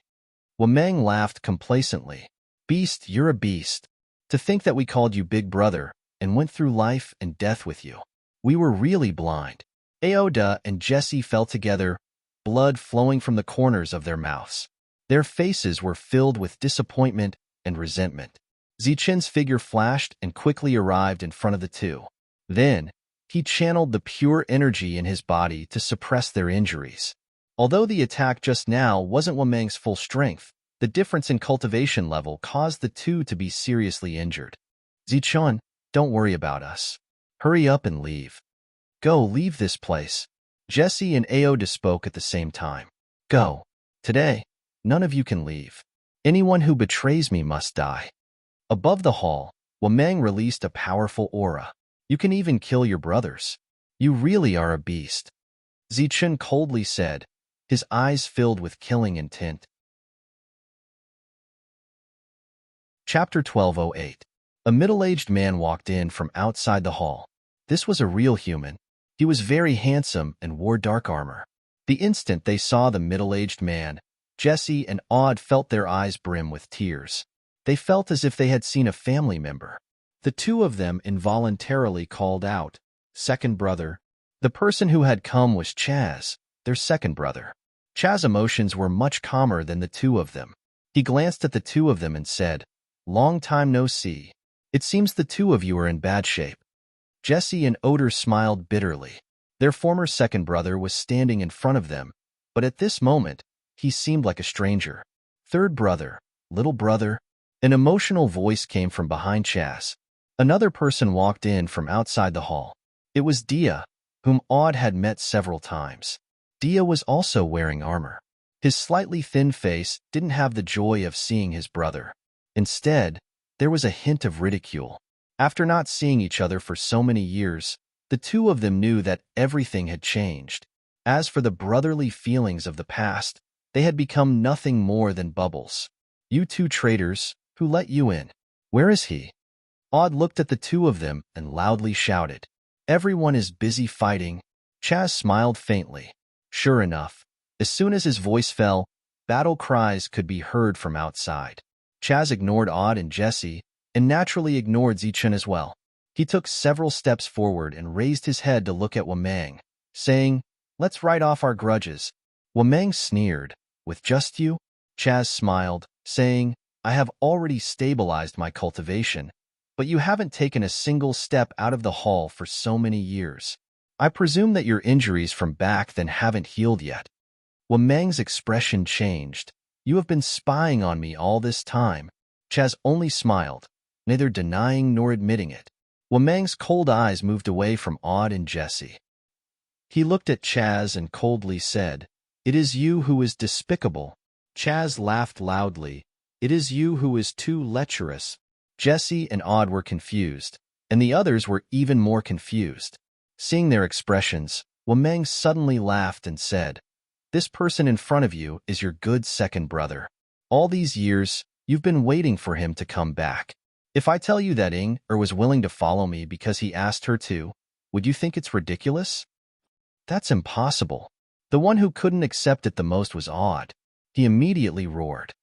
Wameng laughed complacently. Beast, you're a beast. To think that we called you Big Brother and went through life and death with you. We were really blind. Aoda and Jesse fell together, blood flowing from the corners of their mouths. Their faces were filled with disappointment and resentment. Zichen's figure flashed and quickly arrived in front of the two. Then, he channeled the pure energy in his body to suppress their injuries. Although the attack just now wasn't Wameng's full strength, the difference in cultivation level caused the two to be seriously injured. Zichen, don't worry about us. Hurry up and leave. Go, leave this place. Jesse and Aoda spoke at the same time. Go. Today, none of you can leave. Anyone who betrays me must die. Above the hall, Wameng released a powerful aura. You can even kill your brothers. You really are a beast. Zichun coldly said, his eyes filled with killing intent. Chapter 1208. A middle-aged man walked in from outside the hall. This was a real human. He was very handsome and wore dark armor. The instant they saw the middle-aged man, Jesse and Aud felt their eyes brim with tears. They felt as if they had seen a family member. The two of them involuntarily called out, "Second brother." The person who had come was Chaz, their second brother. Chaz's emotions were much calmer than the two of them. He glanced at the two of them and said, "Long time no see. It seems the two of you are in bad shape." Jesse and Oder smiled bitterly. Their former second brother was standing in front of them, but at this moment, he seemed like a stranger. "Third brother, little brother." An emotional voice came from behind Chaz. Another person walked in from outside the hall. It was Dia, whom Aud had met several times. Dia was also wearing armor. His slightly thin face didn't have the joy of seeing his brother. Instead, there was a hint of ridicule. After not seeing each other for so many years, the two of them knew that everything had changed. As for the brotherly feelings of the past, they had become nothing more than bubbles. "You two traitors, who let you in? Where is he?" Aud looked at the two of them and loudly shouted, "Everyone is busy fighting." Chaz smiled faintly. Sure enough, as soon as his voice fell, battle cries could be heard from outside. Chaz ignored Aud and Jesse, and naturally ignored Zichun as well. He took several steps forward and raised his head to look at Wameng, saying, "Let's write off our grudges." Wameng sneered, "With just you?" Chaz smiled, saying, "I have already stabilized my cultivation, but you haven't taken a single step out of the hall for so many years. I presume that your injuries from back then haven't healed yet." Wameng's expression changed. "You have been spying on me all this time." Chaz only smiled, neither denying nor admitting it. Wameng's cold eyes moved away from Aud and Jesse. He looked at Chaz and coldly said, "It is you who is despicable." Chaz laughed loudly. "It is you who is too lecherous." Jesse and Aud were confused, and the others were even more confused. Seeing their expressions, Wameng suddenly laughed and said, "This person in front of you is your good second brother. All these years, you've been waiting for him to come back. If I tell you that was willing to follow me because he asked her to, would you think it's ridiculous?" "That's impossible." The one who couldn't accept it the most was Aud. He immediately roared,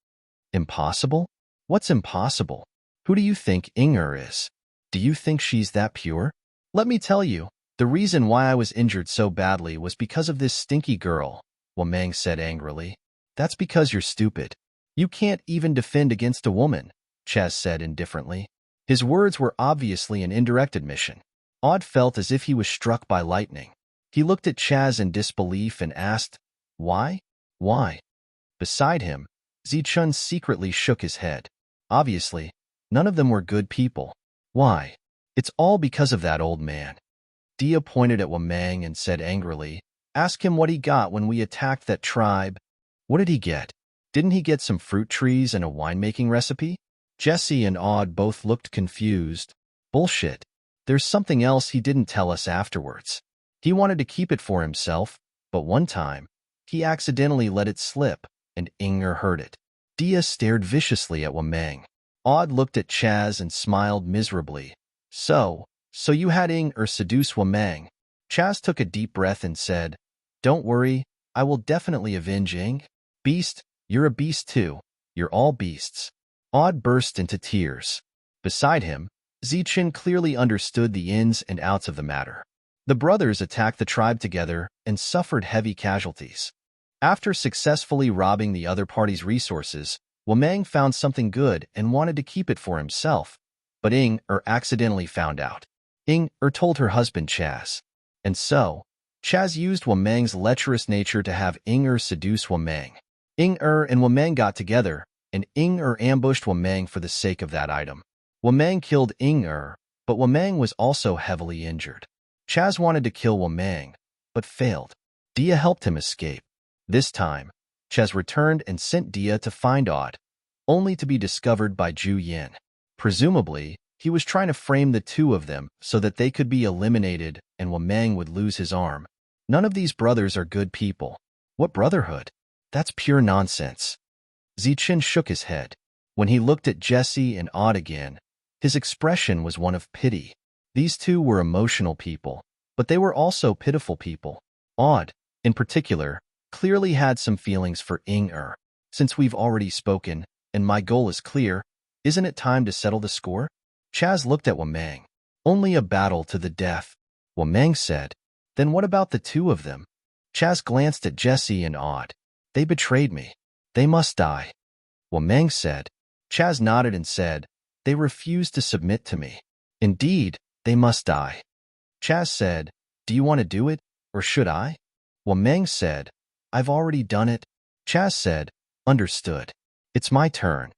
"Impossible? What's impossible? Who do you think is? Do you think she's that pure? Let me tell you, the reason why I was injured so badly was because of this stinky girl," Wameng said angrily. "That's because you're stupid. You can't even defend against a woman," Chaz said indifferently. His words were obviously an indirect admission. Aud felt as if he was struck by lightning. He looked at Chaz in disbelief and asked, "Why? Why?" Beside him, Zichun secretly shook his head. Obviously, none of them were good people. "Why? It's all because of that old man." Dia pointed at Wameng and said angrily, "Ask him what he got when we attacked that tribe." "What did he get? Didn't he get some fruit trees and a winemaking recipe?" Jesse and Aud both looked confused. "Bullshit. There's something else he didn't tell us afterwards. He wanted to keep it for himself, but one time, he accidentally let it slip, and heard it." Dia stared viciously at Wameng. Aud looked at Chaz and smiled miserably. So you had seduce Wameng." Chaz took a deep breath and said, "Don't worry, I will definitely avenge Beast, you're a beast too. You're all beasts." Aud burst into tears. Beside him, Zichun clearly understood the ins and outs of the matter. The brothers attacked the tribe together and suffered heavy casualties. After successfully robbing the other party's resources, Wameng found something good and wanted to keep it for himself, but accidentally found out. Told her husband Chaz. And so, Chaz used Wameng's lecherous nature to have seduce Wameng. and Wameng got together, and ambushed Wameng for the sake of that item. Wameng killed but Wameng was also heavily injured. Chaz wanted to kill Wameng, but failed. Dia helped him escape. This time, Chaz returned and sent Dia to find Aud, only to be discovered by Ju Yin. Presumably, He was trying to frame the two of them so that they could be eliminated and Wameng would lose his arm. None of these brothers are good people. What brotherhood? That's pure nonsense. Zichen shook his head. When he looked at Jesse and Odd again, his expression was one of pity. These two were emotional people, but they were also pitiful people. Odd, in particular, clearly had some feelings for Ing-Er. Since we've already spoken, and my goal is clear, isn't it time to settle the score? Chaz looked at Wameng. Only a battle to the death. Wameng said. Then what about the two of them? Chaz glanced at Jesse and Odd. They betrayed me. They must die. Wameng said. Chaz nodded and said, they refused to submit to me. Indeed, they must die. Chaz said, do you want to do it, or should I? Wameng said, I've already done it. Chaz said, understood. It's my turn.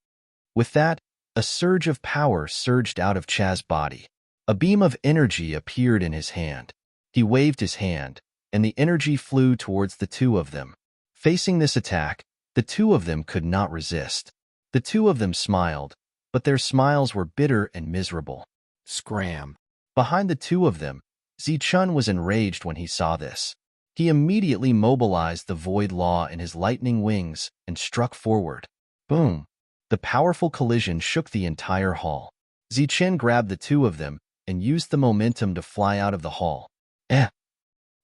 With that, a surge of power surged out of Chaz's body. A beam of energy appeared in his hand. He waved his hand, and the energy flew towards the two of them. Facing this attack, the two of them could not resist. The two of them smiled, but their smiles were bitter and miserable. Scram. Behind the two of them, Zichun was enraged when he saw this. He immediately mobilized the Void Law in his lightning wings and struck forward. Boom! The powerful collision shook the entire hall. Zichen grabbed the two of them and used the momentum to fly out of the hall.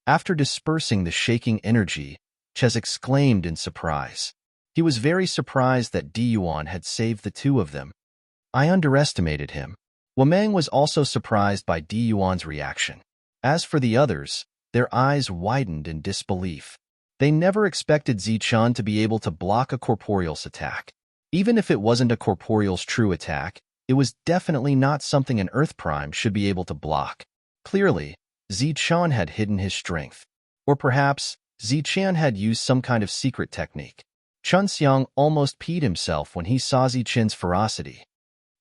After dispersing the shaking energy, Ches exclaimed in surprise. He was very surprised that Diyuan had saved the two of them. I underestimated him. Wameng was also surprised by Diyuan's reaction. As for the others, their eyes widened in disbelief. They never expected Zichun to be able to block a corporeal's attack. Even if it wasn't a corporeal's true attack, it was definitely not something an Earth Prime should be able to block. Clearly, Zichun had hidden his strength. Or perhaps, Zichen had used some kind of secret technique. Chunxiang almost peed himself when he saw Zichen's ferocity.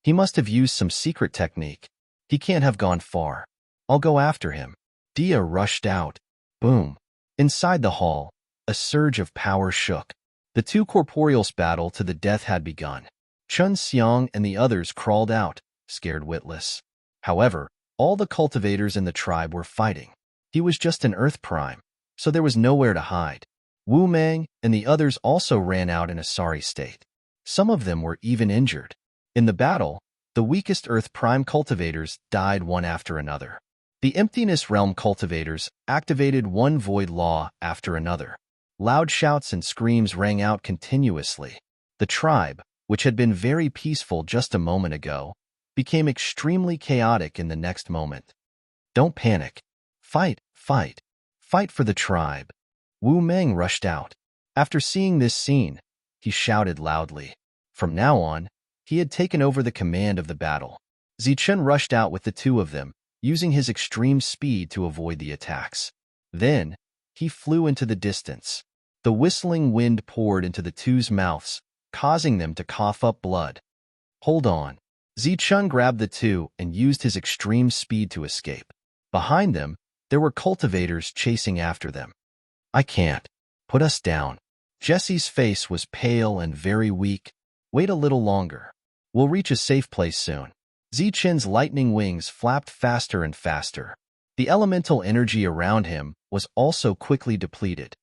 He must have used some secret technique. He can't have gone far. I'll go after him. Dia rushed out. Boom. Inside the hall, a surge of power shook. The two corporeals' battle to the death had begun. Chun Xiang and the others crawled out, scared witless. However, all the cultivators in the tribe were fighting. He was just an Earth Prime, so there was nowhere to hide. Wu Meng and the others also ran out in a sorry state. Some of them were even injured. In the battle, the weakest Earth Prime cultivators died one after another. The Emptiness Realm cultivators activated one void law after another. Loud shouts and screams rang out continuously. The tribe, which had been very peaceful just a moment ago, became extremely chaotic in the next moment. Don't panic. Fight, fight, fight for the tribe. Wu Meng rushed out. After seeing this scene, he shouted loudly. From now on, he had taken over the command of the battle. Zichen rushed out with the two of them, using his extreme speed to avoid the attacks. Then, he flew into the distance. The whistling wind poured into the two's mouths, causing them to cough up blood. Hold on. Zichun grabbed the two and used his extreme speed to escape. Behind them, there were cultivators chasing after them. I can't. Put us down. Jesse's face was pale and very weak. Wait a little longer. We'll reach a safe place soon. Zichen's lightning wings flapped faster and faster. The elemental energy around him was also quickly depleted.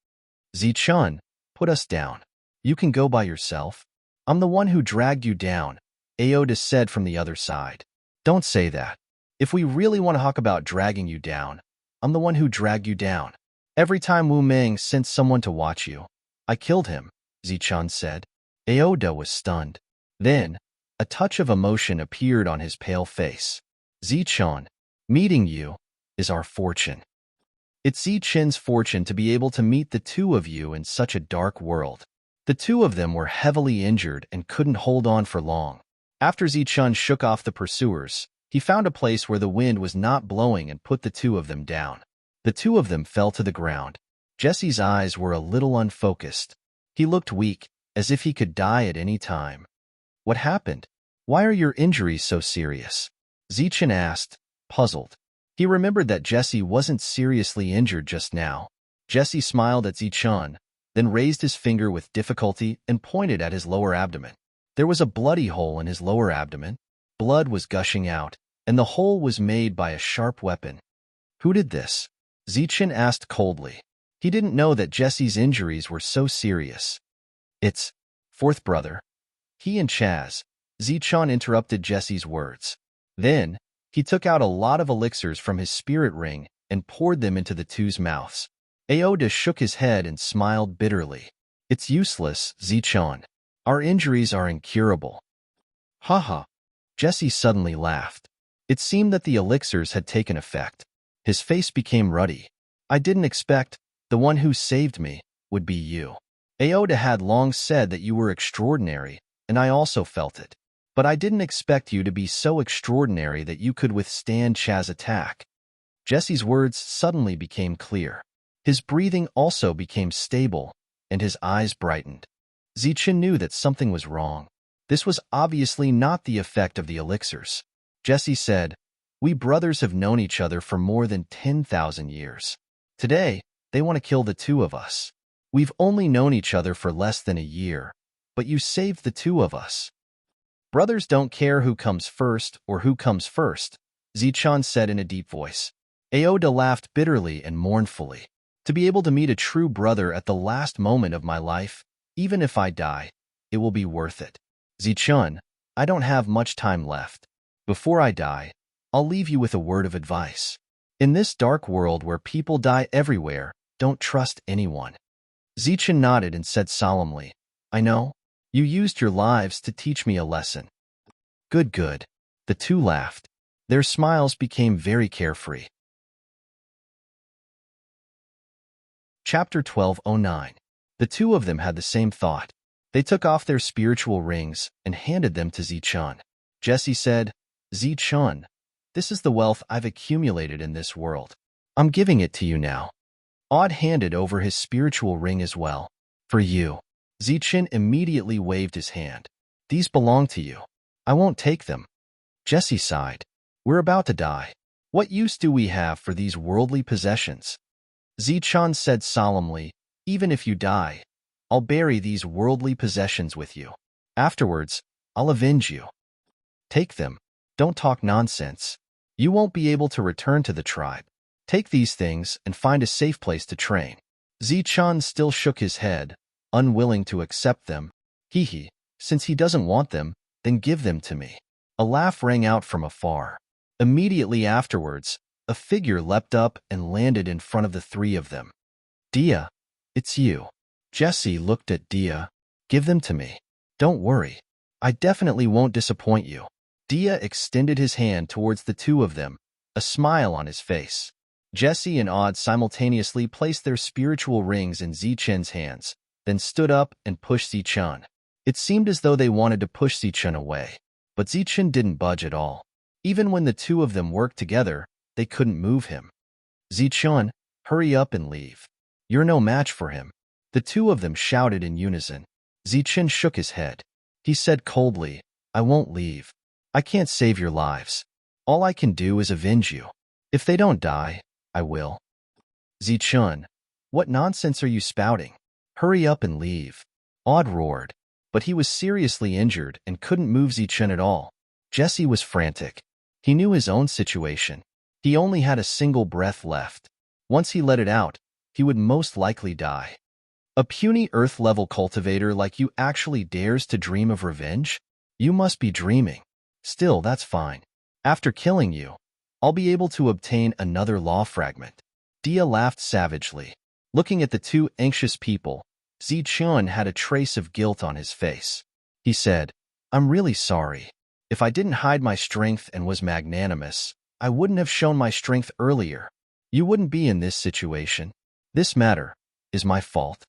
Zichun, put us down. You can go by yourself. I'm the one who dragged you down, Aoda said from the other side. Don't say that. If we really want to talk about dragging you down, I'm the one who dragged you down. Every time Wu Meng sent someone to watch you, I killed him, Zichun said. Aoda was stunned. Then, a touch of emotion appeared on his pale face. Zichun, meeting you is our fortune. It's Zichen's fortune to be able to meet the two of you in such a dark world. The two of them were heavily injured and couldn't hold on for long. After Zichun shook off the pursuers, he found a place where the wind was not blowing and put the two of them down. The two of them fell to the ground. Jesse's eyes were a little unfocused. He looked weak, as if he could die at any time. What happened? Why are your injuries so serious? Zichen asked, puzzled. He remembered that Jesse wasn't seriously injured just now. Jesse smiled at Zichun, then raised his finger with difficulty and pointed at his lower abdomen. There was a bloody hole in his lower abdomen. Blood was gushing out, and the hole was made by a sharp weapon. Who did this? Zichen asked coldly. He didn't know that Jesse's injuries were so serious. It's fourth brother. He and Chaz. Zichen interrupted Jesse's words. Then, he took out a lot of elixirs from his spirit ring and poured them into the two's mouths. Aoda shook his head and smiled bitterly. It's useless, Zichen. Our injuries are incurable. Haha. Jesse suddenly laughed. It seemed that the elixirs had taken effect. His face became ruddy. I didn't expect the one who saved me would be you. Aoda had long said that you were extraordinary, and I also felt it. But I didn't expect you to be so extraordinary that you could withstand Chaz's attack. Jesse's words suddenly became clear. His breathing also became stable, and his eyes brightened. Zichen knew that something was wrong. This was obviously not the effect of the elixirs. Jesse said, "We brothers have known each other for more than 10,000 years. Today, they want to kill the two of us. We've only known each other for less than a year, but you saved the two of us." Brothers don't care who comes first or who comes first, Zichen said in a deep voice. Aoda laughed bitterly and mournfully. To be able to meet a true brother at the last moment of my life, even if I die, it will be worth it. Zichen, I don't have much time left. Before I die, I'll leave you with a word of advice. In this dark world where people die everywhere, don't trust anyone. Zichen nodded and said solemnly, I know. You used your lives to teach me a lesson. Good, good. The two laughed. Their smiles became very carefree. Chapter 1209. The two of them had the same thought. They took off their spiritual rings and handed them to Zichen. Jesse said, Zichen, this is the wealth I've accumulated in this world. I'm giving it to you now. Aud handed over his spiritual ring as well. For you. Zichen immediately waved his hand. These belong to you. I won't take them. Jesse sighed. We're about to die. What use do we have for these worldly possessions? Zichen said solemnly, even if you die, I'll bury these worldly possessions with you. Afterwards, I'll avenge you. Take them. Don't talk nonsense. You won't be able to return to the tribe. Take these things and find a safe place to train. Zichen still shook his head, unwilling to accept them. Hee, since he doesn't want them, then give them to me. A laugh rang out from afar. Immediately afterwards, a figure leapt up and landed in front of the three of them. Dia, it's you. Jesse looked at Dia. Give them to me. Don't worry. I definitely won't disappoint you. Dia extended his hand towards the two of them, a smile on his face. Jesse and Aud simultaneously placed their spiritual rings in Zichen's hands, then stood up and pushed Zichen. It seemed as though they wanted to push Zichen away, but Zichen didn't budge at all. Even when the two of them worked together, they couldn't move him. Zichen, hurry up and leave. You're no match for him. The two of them shouted in unison. Zichen shook his head. He said coldly, I won't leave. I can't save your lives. All I can do is avenge you. If they don't die, I will. Zichen, what nonsense are you spouting? Hurry up and leave. Aud roared, but he was seriously injured and couldn't move Zichen at all. Jesse was frantic. He knew his own situation. He only had a single breath left. Once he let it out, he would most likely die. A puny Earth-level cultivator like you actually dares to dream of revenge? You must be dreaming. Still, that's fine. After killing you, I'll be able to obtain another law fragment. Dia laughed savagely. Looking at the two anxious people, Zichen had a trace of guilt on his face. He said, I'm really sorry. If I didn't hide my strength and was magnanimous, I wouldn't have shown my strength earlier. You wouldn't be in this situation. This matter is my fault.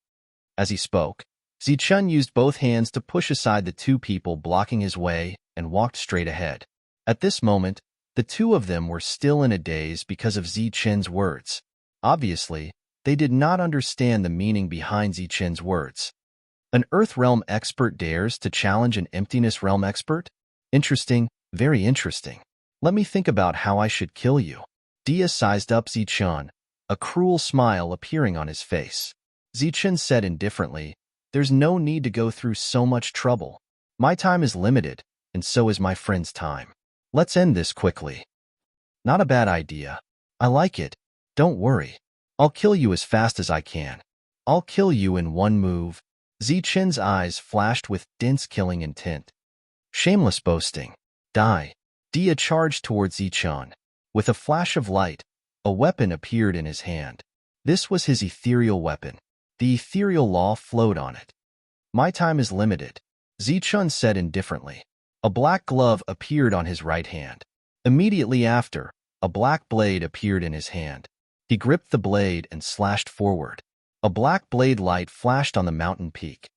As he spoke, Zichen used both hands to push aside the two people blocking his way and walked straight ahead. At this moment, the two of them were still in a daze because of Zichen's words. Obviously, they did not understand the meaning behind Zichen's words. An Earth Realm expert dares to challenge an Emptiness Realm expert? Interesting, very interesting. Let me think about how I should kill you. Dia sized up Zichen, a cruel smile appearing on his face. Zichen said indifferently, There's no need to go through so much trouble. My time is limited, and so is my friend's time. Let's end this quickly. Not a bad idea. I like it. Don't worry. I'll kill you as fast as I can. I'll kill you in one move. Zichen's eyes flashed with dense killing intent. Shameless boasting. Die. Dia charged towards Zichen. With a flash of light, a weapon appeared in his hand. This was his ethereal weapon. The ethereal law flowed on it. My time is limited, Zichen said indifferently. A black glove appeared on his right hand. Immediately after, a black blade appeared in his hand. He gripped the blade and slashed forward. A black blade light flashed on the mountain peak.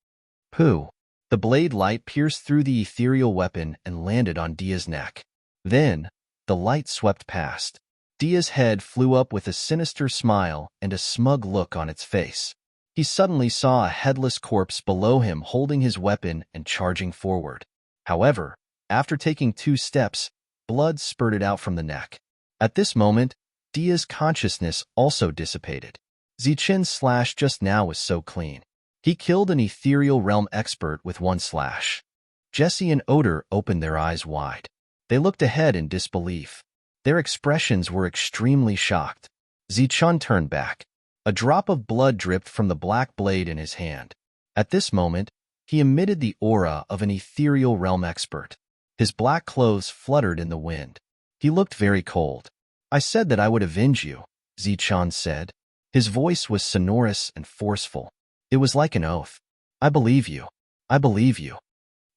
Pooh! The blade light pierced through the ethereal weapon and landed on Dia's neck. Then, the light swept past. Dia's head flew up with a sinister smile and a smug look on its face. He suddenly saw a headless corpse below him holding his weapon and charging forward. However, after taking 2 steps, blood spurted out from the neck. At this moment, Dia's consciousness also dissipated. Zichen's slash just now was so clean. He killed an ethereal realm expert with 1 slash. Jesse and Oder opened their eyes wide. They looked ahead in disbelief. Their expressions were extremely shocked. Zichen turned back. A drop of blood dripped from the black blade in his hand. At this moment, he emitted the aura of an ethereal realm expert. His black clothes fluttered in the wind. He looked very cold. I said that I would avenge you, Zichen said. His voice was sonorous and forceful. It was like an oath. I believe you. I believe you.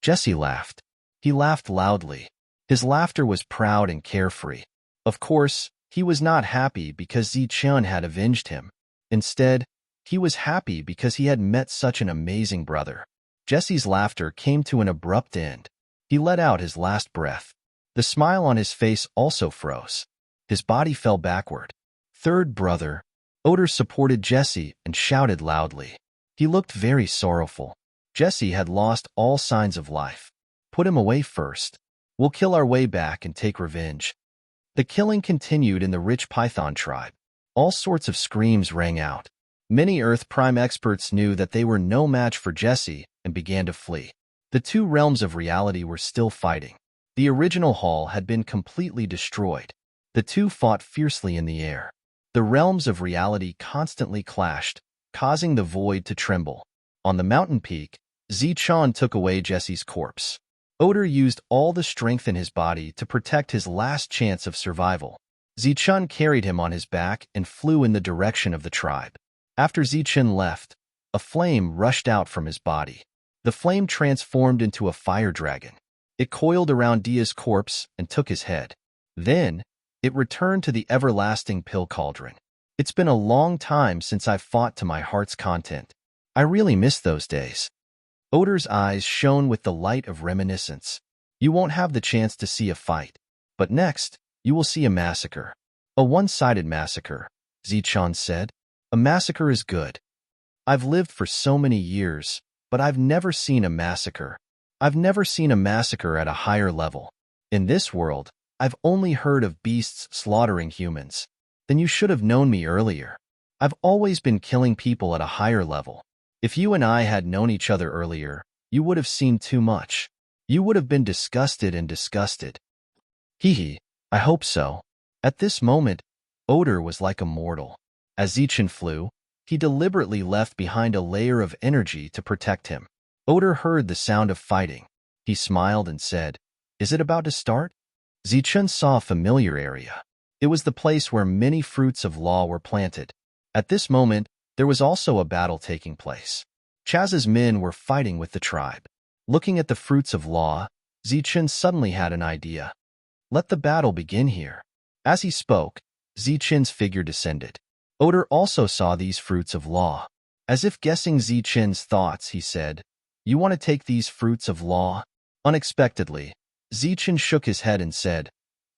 Jesse laughed. He laughed loudly. His laughter was proud and carefree. Of course, he was not happy because Zichen had avenged him. Instead, he was happy because he had met such an amazing brother. Jesse's laughter came to an abrupt end. He let out his last breath. The smile on his face also froze. His body fell backward. Third brother. Oder supported Jesse and shouted loudly. He looked very sorrowful. Jesse had lost all signs of life. Put him away first. We'll kill our way back and take revenge. The killing continued in the rich Python tribe. All sorts of screams rang out. Many Earth Prime experts knew that they were no match for Jesse and began to flee. The 2 realms of reality were still fighting. The original hall had been completely destroyed. The 2 fought fiercely in the air. The realms of reality constantly clashed, causing the void to tremble. On the mountain peak, Zichen took away Jesse's corpse. Oder used all the strength in his body to protect his last chance of survival. Zichen carried him on his back and flew in the direction of the tribe. After Zichen left, a flame rushed out from his body. The flame transformed into a fire dragon. It coiled around Dia's corpse and took his head. Then, it returned to the everlasting pill cauldron. It's been a long time since I've fought to my heart's content. I really miss those days. Oder's eyes shone with the light of reminiscence. You won't have the chance to see a fight. But next, you will see a massacre. A one-sided massacre, Zichen said. A massacre is good. I've lived for so many years, but I've never seen a massacre. I've never seen a massacre at a higher level. In this world, I've only heard of beasts slaughtering humans. Then you should have known me earlier. I've always been killing people at a higher level. If you and I had known each other earlier, you would have seen too much. You would have been disgusted and disgusted. Hee, I hope so. At this moment, Oder was like a mortal. As Zichen flew, he deliberately left behind a layer of energy to protect him. Oder heard the sound of fighting. He smiled and said, Is it about to start? Zichen saw a familiar area. It was the place where many fruits of law were planted. At this moment, there was also a battle taking place. Chaz's men were fighting with the tribe. Looking at the fruits of law, Zichen suddenly had an idea. Let the battle begin here. As he spoke, Zichen's figure descended. Oder also saw these fruits of law. As if guessing Zichen's thoughts, he said, You want to take these fruits of law? Unexpectedly, Zichen shook his head and said,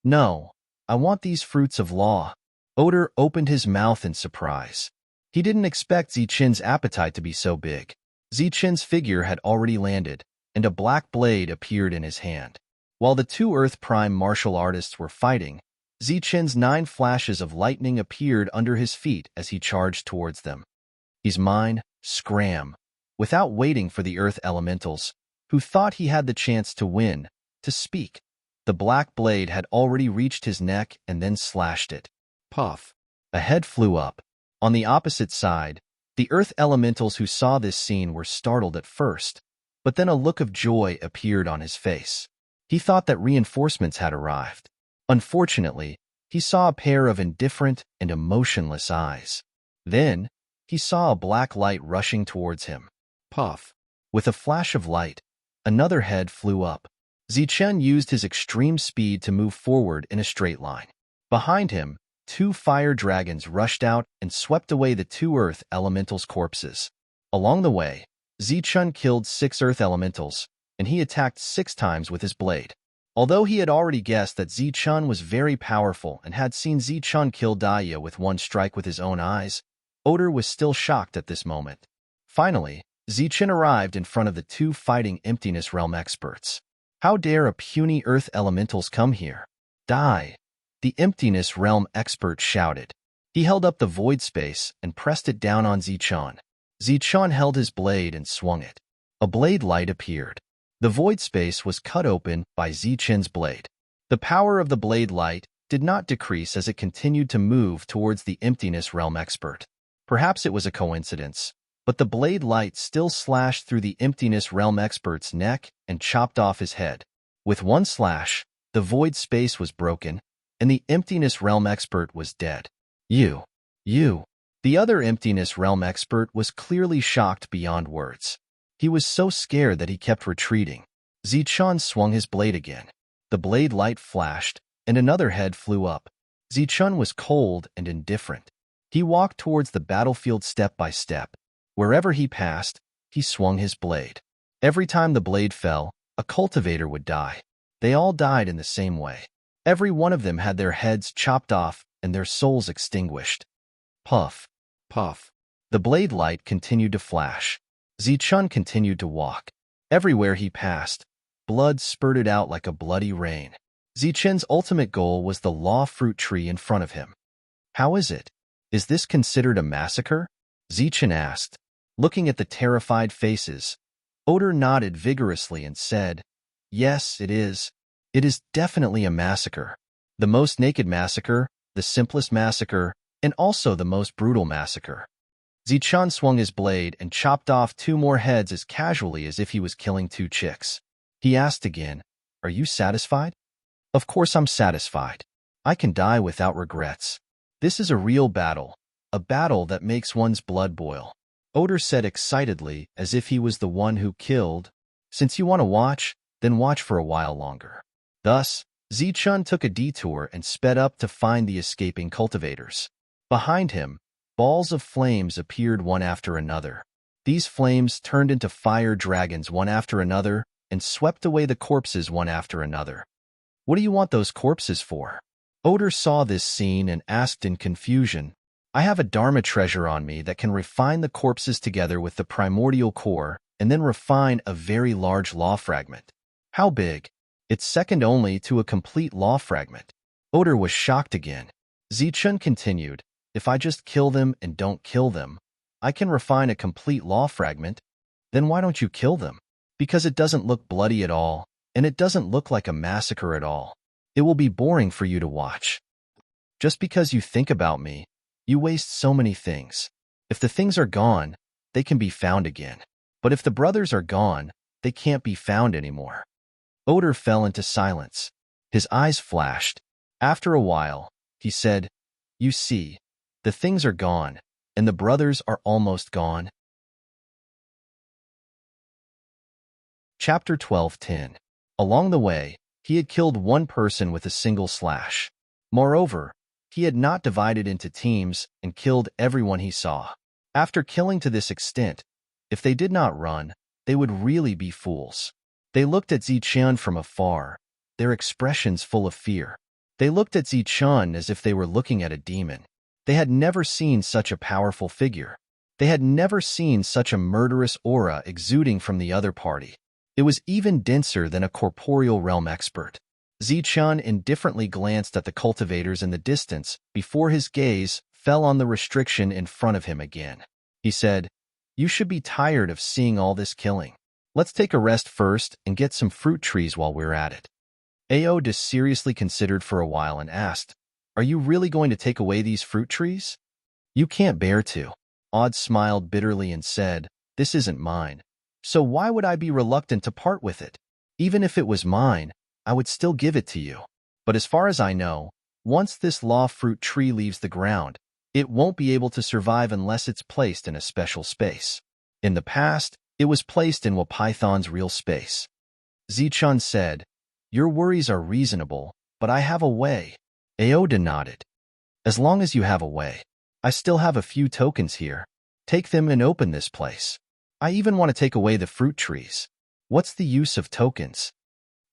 No, I want these fruits of law. Oder opened his mouth in surprise. He didn't expect Zichen's appetite to be so big. Zichen's figure had already landed, and a black blade appeared in his hand. While the 2 Earth Prime martial artists were fighting, Zichen's 9 flashes of lightning appeared under his feet as he charged towards them. He's mine, scram. Without waiting for the Earth Elementals, who thought he had the chance to win, to speak, The black blade had already reached his neck and then slashed it. Puff. A head flew up. On the opposite side, the earth elementals who saw this scene were startled at first, but then a look of joy appeared on his face. He thought that reinforcements had arrived. Unfortunately, he saw a pair of indifferent and emotionless eyes. Then, he saw a black light rushing towards him. Puff. With a flash of light, another head flew up. Zichen used his extreme speed to move forward in a straight line. Behind him, 2 fire dragons rushed out and swept away the 2 earth elementals' corpses. Along the way, Zichen killed 6 earth elementals, and he attacked 6 times with his blade. Although he had already guessed that Zichen was very powerful and had seen Zichen kill Daya with 1 strike with his own eyes, Oder was still shocked at this moment. Finally, Zichen arrived in front of the 2 fighting Emptiness Realm experts. How dare a puny earth elementals come here? Die! The Emptiness Realm expert shouted. He held up the void space and pressed it down on Zichen. Zichen held his blade and swung it. A blade light appeared. The void space was cut open by Zichen's blade. The power of the blade light did not decrease as it continued to move towards the Emptiness Realm expert. Perhaps it was a coincidence, but the blade light still slashed through the Emptiness Realm expert's neck and chopped off his head. With 1 slash, the void space was broken, and the Emptiness Realm expert was dead. You. The other Emptiness Realm expert was clearly shocked beyond words. He was so scared that he kept retreating. Zichen swung his blade again. The blade light flashed, and another head flew up. Zichen was cold and indifferent. He walked towards the battlefield step by step. Wherever he passed, he swung his blade. Every time the blade fell, a cultivator would die. They all died in the same way. Every one of them had their heads chopped off and their souls extinguished. Puff. Puff. The blade light continued to flash. Zichen continued to walk. Everywhere he passed, blood spurted out like a bloody rain. Zichen's ultimate goal was the law fruit tree in front of him. How is it? Is this considered a massacre? Zichen asked. Looking at the terrified faces, Oder nodded vigorously and said, Yes, it is. It is definitely a massacre. The most naked massacre, the simplest massacre, and also the most brutal massacre. Zichen swung his blade and chopped off 2 more heads as casually as if he was killing 2 chicks. He asked again, Are you satisfied? Of course I'm satisfied. I can die without regrets. This is a real battle, a battle that makes one's blood boil. Oder said excitedly, as if he was the one who killed. Since you want to watch, then watch for a while longer. Thus, Zichen took a detour and sped up to find the escaping cultivators. Behind him, balls of flames appeared one after another. These flames turned into fire dragons one after another and swept away the corpses one after another. What do you want those corpses for? Oder saw this scene and asked in confusion, I have a Dharma treasure on me that can refine the corpses together with the primordial core and then refine a very large law fragment. How big? It's second only to a complete law fragment. Oder was shocked again. Zichen continued, If I just kill them and don't kill them, I can refine a complete law fragment. Then why don't you kill them? Because it doesn't look bloody at all, and it doesn't look like a massacre at all. It will be boring for you to watch. Just because you think about me, you waste so many things. If the things are gone, they can be found again. But if the brothers are gone, they can't be found anymore. Oder fell into silence. His eyes flashed. After a while, he said, You see, the things are gone, and the brothers are almost gone. Chapter 12:10. Along the way, he had killed 1 person with a single slash. Moreover, he had not divided into teams and killed everyone he saw. After killing to this extent, if they did not run, they would really be fools. They looked at Zichen from afar, their expressions full of fear. They looked at Zichen as if they were looking at a demon. They had never seen such a powerful figure. They had never seen such a murderous aura exuding from the other party. It was even denser than a corporeal realm expert. Zichen indifferently glanced at the cultivators in the distance before his gaze fell on the restriction in front of him again. He said, You should be tired of seeing all this killing. Let's take a rest first and get some fruit trees while we're at it. Aoda seriously considered for a while and asked, "Are you really going to take away these fruit trees?" "You can't bear to." Odd smiled bitterly and said, "This isn't mine. So why would I be reluctant to part with it? Even if it was mine, I would still give it to you. But as far as I know, once this law fruit tree leaves the ground, it won't be able to survive unless it's placed in a special space. In the past, it was placed in Python's real space." Zichun said, "Your worries are reasonable, but I have a way." Aoda nodded. "As long as you have a way. I still have a few tokens here. Take them and open this place. I even want to take away the fruit trees. What's the use of tokens?"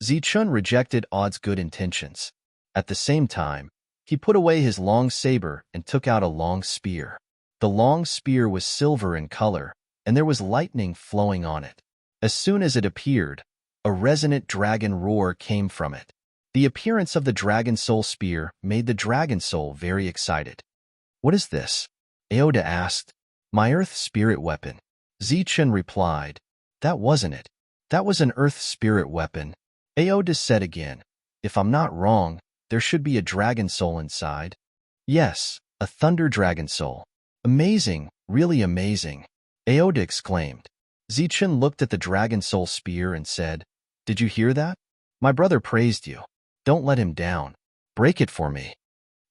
Zichun rejected Odd's good intentions. At the same time, he put away his long saber and took out a long spear. The long spear was silver in color, and there was lightning flowing on it. As soon as it appeared, a resonant dragon roar came from it. The appearance of the Dragon Soul Spear made the Dragon Soul very excited. "What is this?" Aoda asked. "My Earth Spirit weapon." Zichun replied, "That wasn't it. That was an Earth Spirit weapon." Aoda said again, "If I'm not wrong, there should be a Dragon Soul inside." "Yes, a Thunder Dragon Soul." "Amazing, really amazing," Aoda exclaimed. Zichun looked at the Dragon Soul Spear and said, "Did you hear that? My brother praised you. Don't let him down. Break it for me."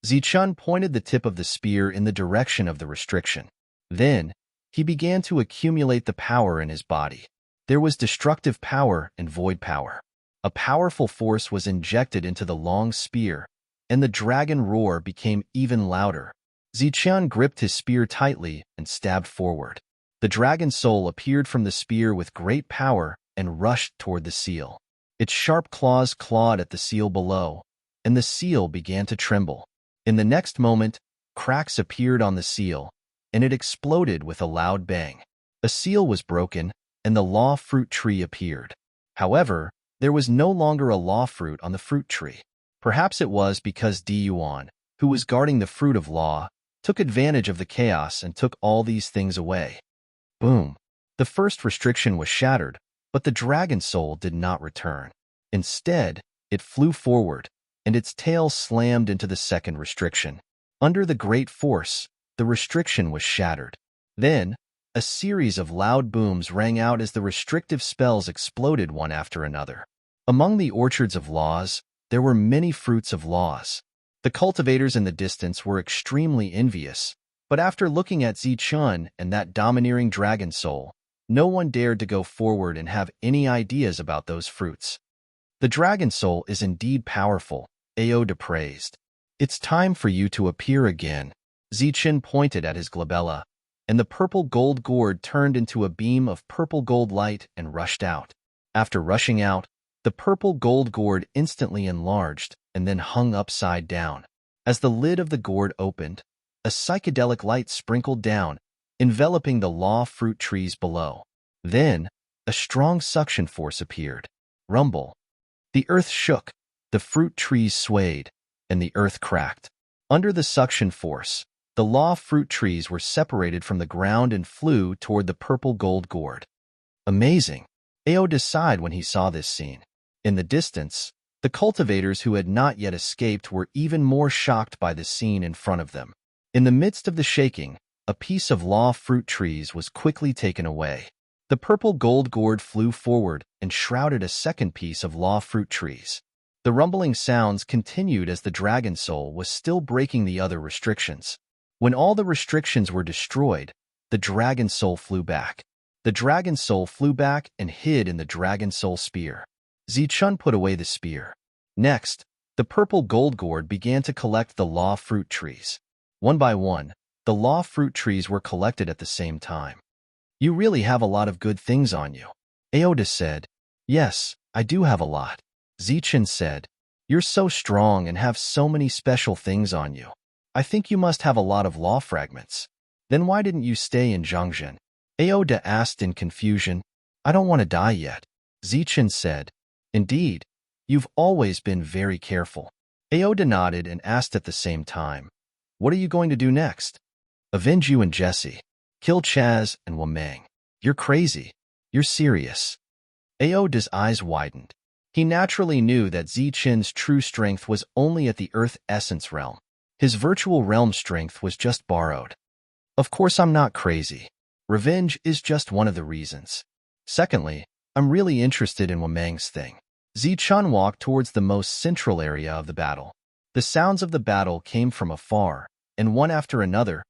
Zichun pointed the tip of the spear in the direction of the restriction. Then, he began to accumulate the power in his body. There was destructive power and void power. A powerful force was injected into the long spear, and the dragon roar became even louder. Zichun gripped his spear tightly and stabbed forward. The dragon soul appeared from the spear with great power and rushed toward the seal. Its sharp claws clawed at the seal below, and the seal began to tremble. In the next moment, cracks appeared on the seal, and it exploded with a loud bang. A seal was broken, and the law fruit tree appeared. However, there was no longer a law fruit on the fruit tree. Perhaps it was because Diyuan, who was guarding the fruit of law, took advantage of the chaos and took all these things away. Boom! The first restriction was shattered, but the dragon soul did not return. Instead, it flew forward, and its tail slammed into the second restriction. Under the great force, the restriction was shattered. Then, a series of loud booms rang out as the restrictive spells exploded one after another. Among the orchards of laws, there were many fruits of laws. The cultivators in the distance were extremely envious, but after looking at Zichun and that domineering dragon soul, no one dared to go forward and have any ideas about those fruits. "The dragon soul is indeed powerful," Aoda praised. "It's time for you to appear again." Zichun pointed at his glabella, and the purple gold gourd turned into a beam of purple gold light and rushed out. After rushing out, the purple gold gourd instantly enlarged and then hung upside down. As the lid of the gourd opened, a psychedelic light sprinkled down, enveloping the law fruit trees below. Then, a strong suction force appeared. Rumble. The earth shook, the fruit trees swayed, and the earth cracked. Under the suction force, the law fruit trees were separated from the ground and flew toward the purple gold gourd. Amazing, Aoda sighed when he saw this scene. In the distance, the cultivators who had not yet escaped were even more shocked by the scene in front of them. In the midst of the shaking, a piece of law fruit trees was quickly taken away. The purple gold gourd flew forward and shrouded a second piece of law fruit trees. The rumbling sounds continued as the dragon soul was still breaking the other restrictions. When all the restrictions were destroyed, the dragon soul flew back. The dragon soul flew back and hid in the dragon soul spear. Zichun put away the spear. Next, the purple gold gourd began to collect the law fruit trees. One by one, the law fruit trees were collected at the same time. "You really have a lot of good things on you," Aoda said. "Yes, I do have a lot," Zichun said. "You're so strong and have so many special things on you. I think you must have a lot of law fragments. Then why didn't you stay in Zhangzhen?" Aoda asked in confusion. "I don't want to die yet," Zichun said. "Indeed, you've always been very careful." Aoda nodded and asked at the same time, "What are you going to do next?" "Avenge you and Jesse. Kill Chaz and Wamang." "You're crazy. You're serious." Aoda's eyes widened. He naturally knew that Zichen's true strength was only at the Earth Essence realm. His virtual realm strength was just borrowed. Of course, I'm not crazy. Revenge is just one of the reasons. Secondly, I'm really interested in Wamang's thing. Zichen walked towards the most central area of the battle. The sounds of the battle came from afar, and one after another,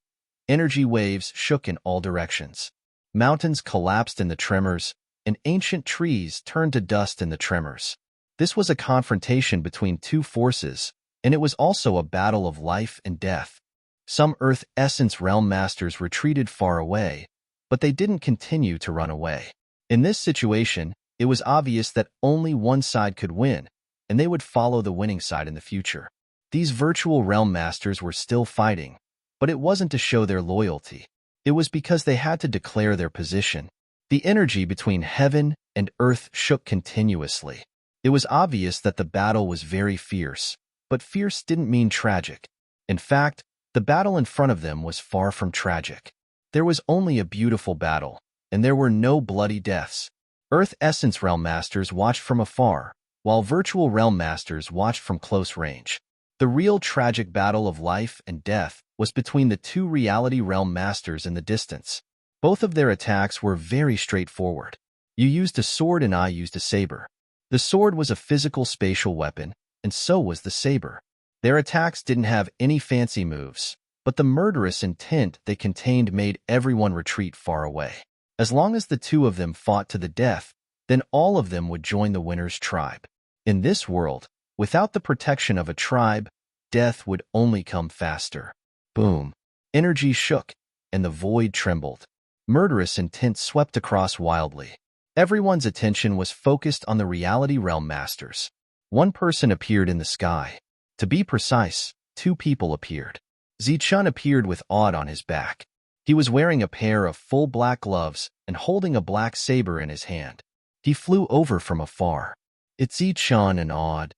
energy waves shook in all directions. Mountains collapsed in the tremors, and ancient trees turned to dust in the tremors. This was a confrontation between two forces, and it was also a battle of life and death. Some Earth Essence Realm Masters retreated far away, but they didn't continue to run away. In this situation, it was obvious that only one side could win, and they would follow the winning side in the future. These virtual Realm Masters were still fighting, but it wasn't to show their loyalty. It was because they had to declare their position. The energy between heaven and earth shook continuously. It was obvious that the battle was very fierce, but fierce didn't mean tragic. In fact, the battle in front of them was far from tragic. There was only a beautiful battle, and there were no bloody deaths. Earth Essence Realm Masters watched from afar, while Virtual Realm Masters watched from close range. The real tragic battle of life and death was between the two Reality Realm Masters in the distance. Both of their attacks were very straightforward. You used a sword and I used a saber. The sword was a physical spatial weapon, and so was the saber. Their attacks didn't have any fancy moves, but the murderous intent they contained made everyone retreat far away. As long as the two of them fought to the death, then all of them would join the winner's tribe. In this world, without the protection of a tribe, death would only come faster. Boom. Energy shook, and the void trembled. Murderous intent swept across wildly. Everyone's attention was focused on the Reality Realm Masters. One person appeared in the sky. To be precise, two people appeared. Zichen appeared with Odd on his back. He was wearing a pair of full black gloves and holding a black saber in his hand. He flew over from afar. It's Zichen and Odd.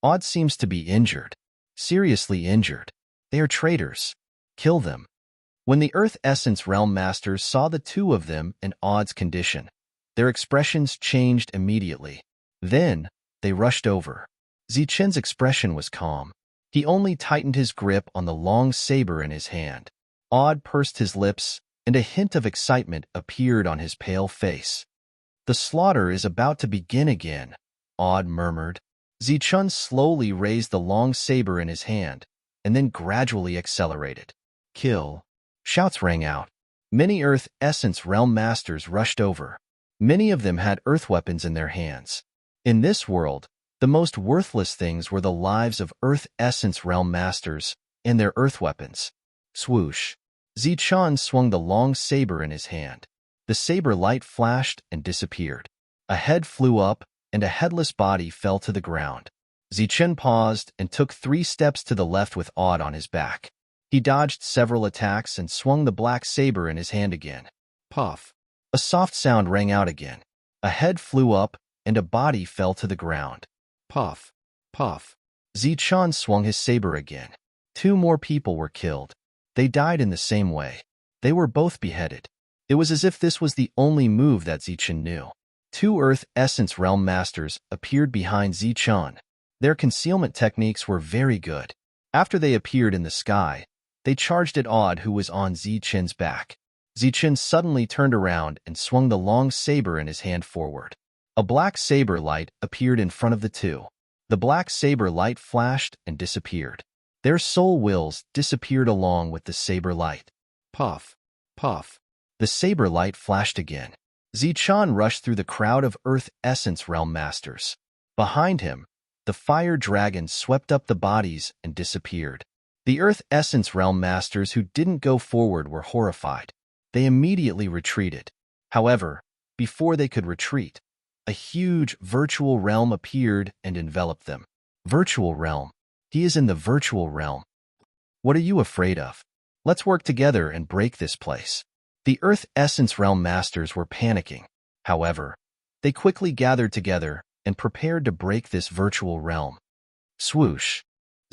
Odd seems to be injured. Seriously injured. They are traitors. Kill them. When the Earth Essence Realm Masters saw the two of them in Odd's condition, their expressions changed immediately. Then, they rushed over. Zichen's expression was calm. He only tightened his grip on the long saber in his hand. Odd pursed his lips, and a hint of excitement appeared on his pale face. The slaughter is about to begin again, Odd murmured. Zichen slowly raised the long saber in his hand, and then gradually accelerated. Kill. Shouts rang out. Many Earth Essence Realm Masters rushed over. Many of them had earth weapons in their hands. In this world, the most worthless things were the lives of Earth Essence Realm Masters and their earth weapons. Swoosh. Zichen swung the long saber in his hand. The saber light flashed and disappeared. A head flew up, and a headless body fell to the ground. Zichen paused and took 3 steps to the left with Odd on his back. He dodged several attacks and swung the black saber in his hand again. Puff. A soft sound rang out again. A head flew up, and a body fell to the ground. Puff. Puff. Zichen swung his saber again. 2 more people were killed. They died in the same way. They were both beheaded. It was as if this was the only move that Zichen knew. 2 Earth Essence Realm Masters appeared behind Zichen. Their concealment techniques were very good. After they appeared in the sky, they charged at Odd, who was on Zichen's back. Zichen suddenly turned around and swung the long saber in his hand forward. A black saber light appeared in front of the two. The black saber light flashed and disappeared. Their soul wills disappeared along with the saber light. Puff. Puff. The saber light flashed again. Zichen rushed through the crowd of Earth Essence Realm Masters. Behind him, the fire dragon swept up the bodies and disappeared. The Earth Essence Realm Masters who didn't go forward were horrified. They immediately retreated. However, before they could retreat, a huge virtual realm appeared and enveloped them. Virtual realm. He is in the virtual realm. What are you afraid of? Let's work together and break this place. The Earth Essence Realm Masters were panicking. However, they quickly gathered together and prepared to break this virtual realm. Swoosh.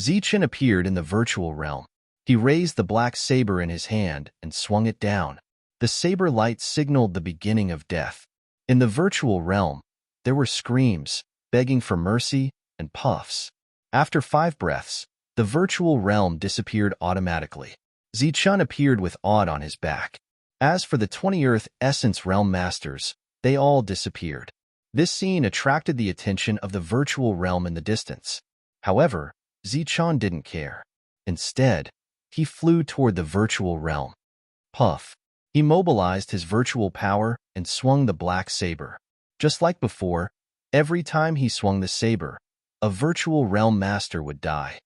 Zichen appeared in the virtual realm. He raised the black saber in his hand and swung it down. The saber light signaled the beginning of death. In the virtual realm, there were screams, begging for mercy, and puffs. After 5 breaths, the virtual realm disappeared automatically. Zichun appeared with Odd on his back. As for the 20 Earth Essence Realm Masters, they all disappeared. This scene attracted the attention of the virtual realm in the distance. However, Zichun didn't care. Instead, he flew toward the virtual realm. Puff. He mobilized his virtual power and swung the black saber. Just like before, every time he swung the saber, a virtual realm master would die.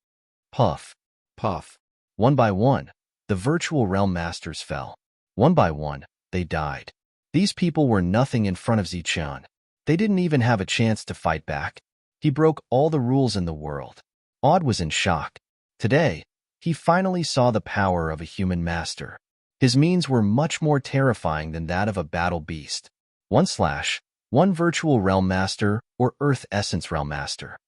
Puff. Puff. One by one, the virtual realm masters fell. One by one, they died. These people were nothing in front of Zichun. They didn't even have a chance to fight back. He broke all the rules in the world. Odd was in shock. Today, he finally saw the power of a human master. His means were much more terrifying than that of a battle beast. 1/1 Virtual Realm Master or Earth Essence Realm Master.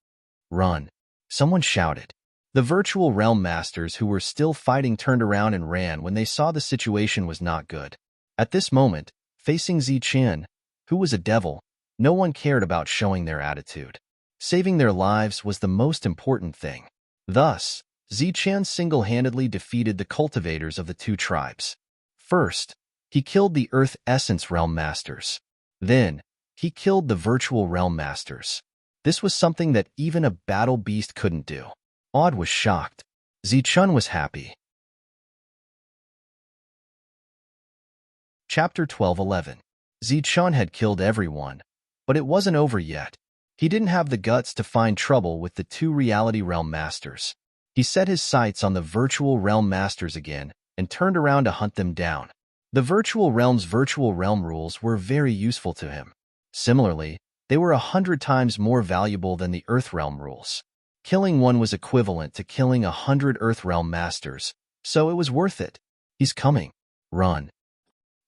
Run. Someone shouted. The Virtual Realm Masters who were still fighting turned around and ran when they saw the situation was not good. At this moment, facing Zichun, who was a devil, no one cared about showing their attitude. Saving their lives was the most important thing. Thus, Zichun single-handedly defeated the cultivators of the 2 tribes. First, he killed the Earth Essence Realm Masters. Then, he killed the Virtual Realm Masters. This was something that even a battle beast couldn't do. Odd was shocked. Zichun was happy. Chapter 12:11. Zichun had killed everyone, but it wasn't over yet. He didn't have the guts to find trouble with the 2 Reality Realm Masters. He set his sights on the Virtual Realm Masters again and turned around to hunt them down. The Virtual Realm's Virtual Realm rules were very useful to him. Similarly, they were 100 times more valuable than the Earth Realm rules. Killing one was equivalent to killing 100 Earth Realm Masters, so it was worth it. He's coming. Run.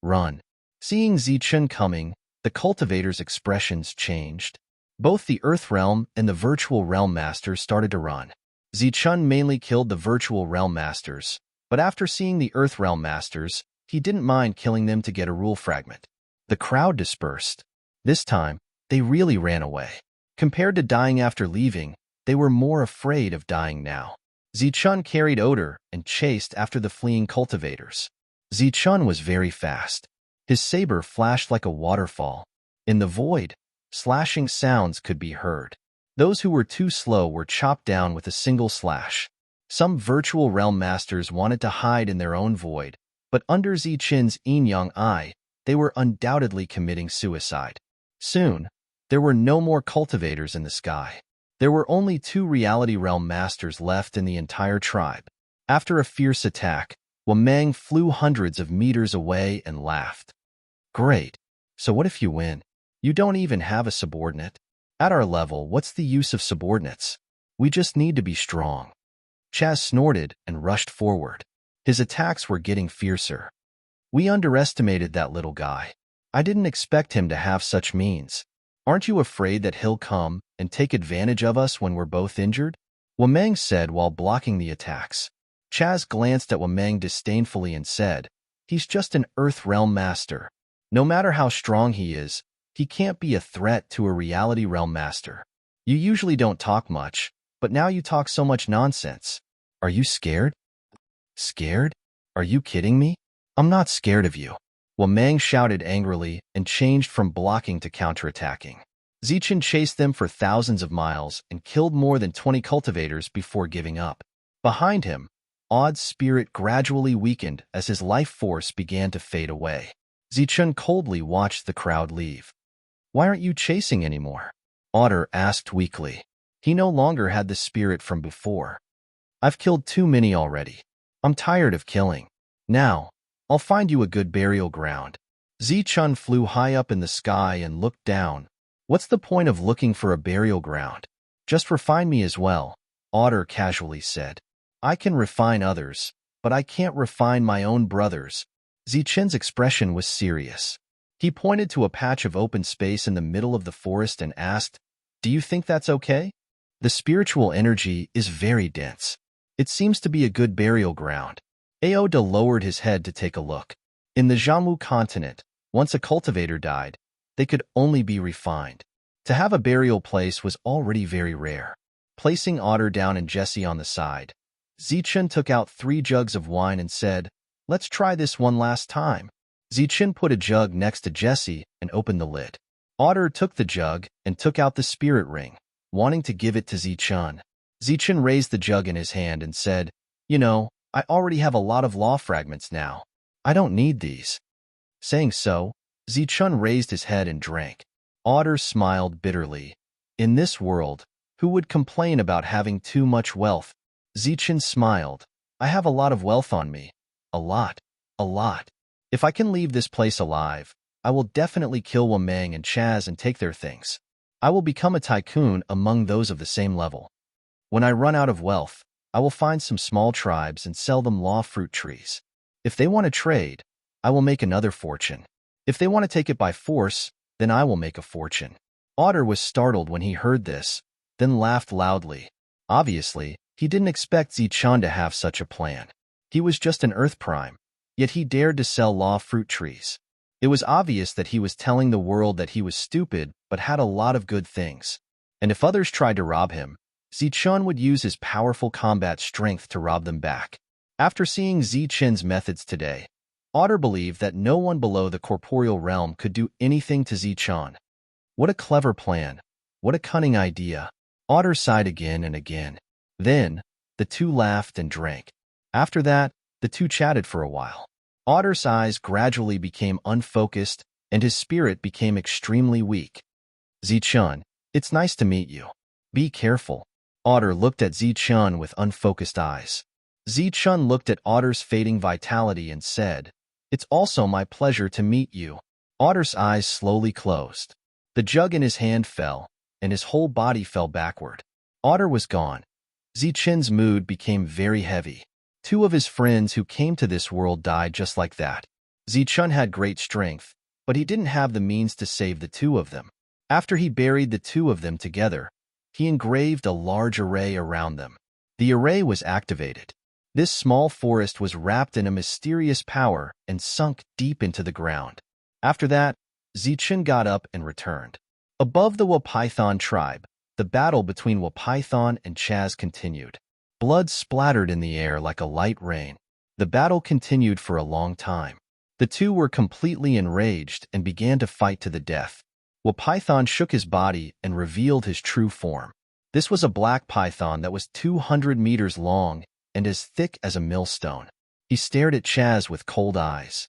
Run. Seeing Zichun coming, the cultivators' expressions changed. Both the Earth Realm and the Virtual Realm Masters started to run. Zichun mainly killed the Virtual Realm Masters, but after seeing the Earth Realm Masters, he didn't mind killing them to get a rule fragment. The crowd dispersed. This time, they really ran away. Compared to dying after leaving, they were more afraid of dying now. Zichun carried odor and chased after the fleeing cultivators. Zichun was very fast. His saber flashed like a waterfall. In the void, slashing sounds could be heard. Those who were too slow were chopped down with a single slash. Some Virtual Realm Masters wanted to hide in their own void, but under Zichun's yin-yang eye, they were undoubtedly committing suicide. Soon, there were no more cultivators in the sky. There were only 2 Reality Realm Masters left in the entire tribe. After a fierce attack, Wameng flew hundreds of meters away and laughed. Great. So what if you win? You don't even have a subordinate. At our level, what's the use of subordinates? We just need to be strong. Chaz snorted and rushed forward. His attacks were getting fiercer. We underestimated that little guy. I didn't expect him to have such means. Aren't you afraid that he'll come and take advantage of us when we're both injured? Wameng said while blocking the attacks. Chaz glanced at Wameng disdainfully and said, he's just an Earth Realm Master. No matter how strong he is, he can't be a threat to a Reality Realm Master. You usually don't talk much, but now you talk so much nonsense. Are you scared? Scared? Are you kidding me? I'm not scared of you. Wameng shouted angrily and changed from blocking to counterattacking. Zichun chased them for thousands of miles and killed more than 20 cultivators before giving up. Behind him, Odd's spirit gradually weakened as his life force began to fade away. Zichun coldly watched the crowd leave. Why aren't you chasing anymore? Otter asked weakly. He no longer had the spirit from before. I've killed too many already. I'm tired of killing. Now, I'll find you a good burial ground. Zichun flew high up in the sky and looked down. What's the point of looking for a burial ground? Just refine me as well, Otter casually said. I can refine others, but I can't refine my own brothers. Zichun's expression was serious. He pointed to a patch of open space in the middle of the forest and asked, Do you think that's okay? The spiritual energy is very dense. It seems to be a good burial ground. Aoda lowered his head to take a look. In the Jammu continent, once a cultivator died, they could only be refined. To have a burial place was already very rare. Placing Otter down and Jessie on the side, Zichun took out 3 jugs of wine and said, "Let's try this one last time." Zichun put a jug next to Jessie and opened the lid. Otter took the jug and took out the spirit ring, wanting to give it to Zichun. Zichun raised the jug in his hand and said, "You know, I already have a lot of law fragments now. I don't need these." Saying so, Zichun raised his head and drank. Otter smiled bitterly. In this world, who would complain about having too much wealth? Zichun smiled. "I have a lot of wealth on me. A lot. A lot. If I can leave this place alive, I will definitely kill Wameng and Chaz and take their things. I will become a tycoon among those of the same level. When I run out of wealth, I will find some small tribes and sell them law fruit trees. If they want to trade, I will make another fortune. If they want to take it by force, then I will make a fortune." Otter was startled when he heard this, then laughed loudly. Obviously, he didn't expect Zichun to have such a plan. He was just an Earth Prime, yet he dared to sell law fruit trees. It was obvious that he was telling the world that he was stupid but had a lot of good things. And if others tried to rob him, Zichun would use his powerful combat strength to rob them back. After seeing Zichun's methods today, Otter believed that no one below the corporeal realm could do anything to Zichun. What a clever plan. What a cunning idea. Otter sighed again and again. Then, the two laughed and drank. After that, the two chatted for a while. Otter's eyes gradually became unfocused, and his spirit became extremely weak. "Zichun, it's nice to meet you. Be careful." Otter looked at Zichun with unfocused eyes. Zichun looked at Otter's fading vitality and said, "It's also my pleasure to meet you." Otter's eyes slowly closed. The jug in his hand fell, and his whole body fell backward. Otter was gone. Zichun's mood became very heavy. 2 of his friends who came to this world died just like that. Zichun had great strength, but he didn't have the means to save the 2 of them. After he buried the 2 of them together, he engraved a large array around them. The array was activated. This small forest was wrapped in a mysterious power and sunk deep into the ground. After that, Zichun got up and returned. Above the Wapython tribe, the battle between Wapython and Chaz continued. Blood splattered in the air like a light rain. The battle continued for a long time. The 2 were completely enraged and began to fight to the death. Wapython shook his body and revealed his true form. This was a black python that was 200 meters long and as thick as a millstone. He stared at Chaz with cold eyes.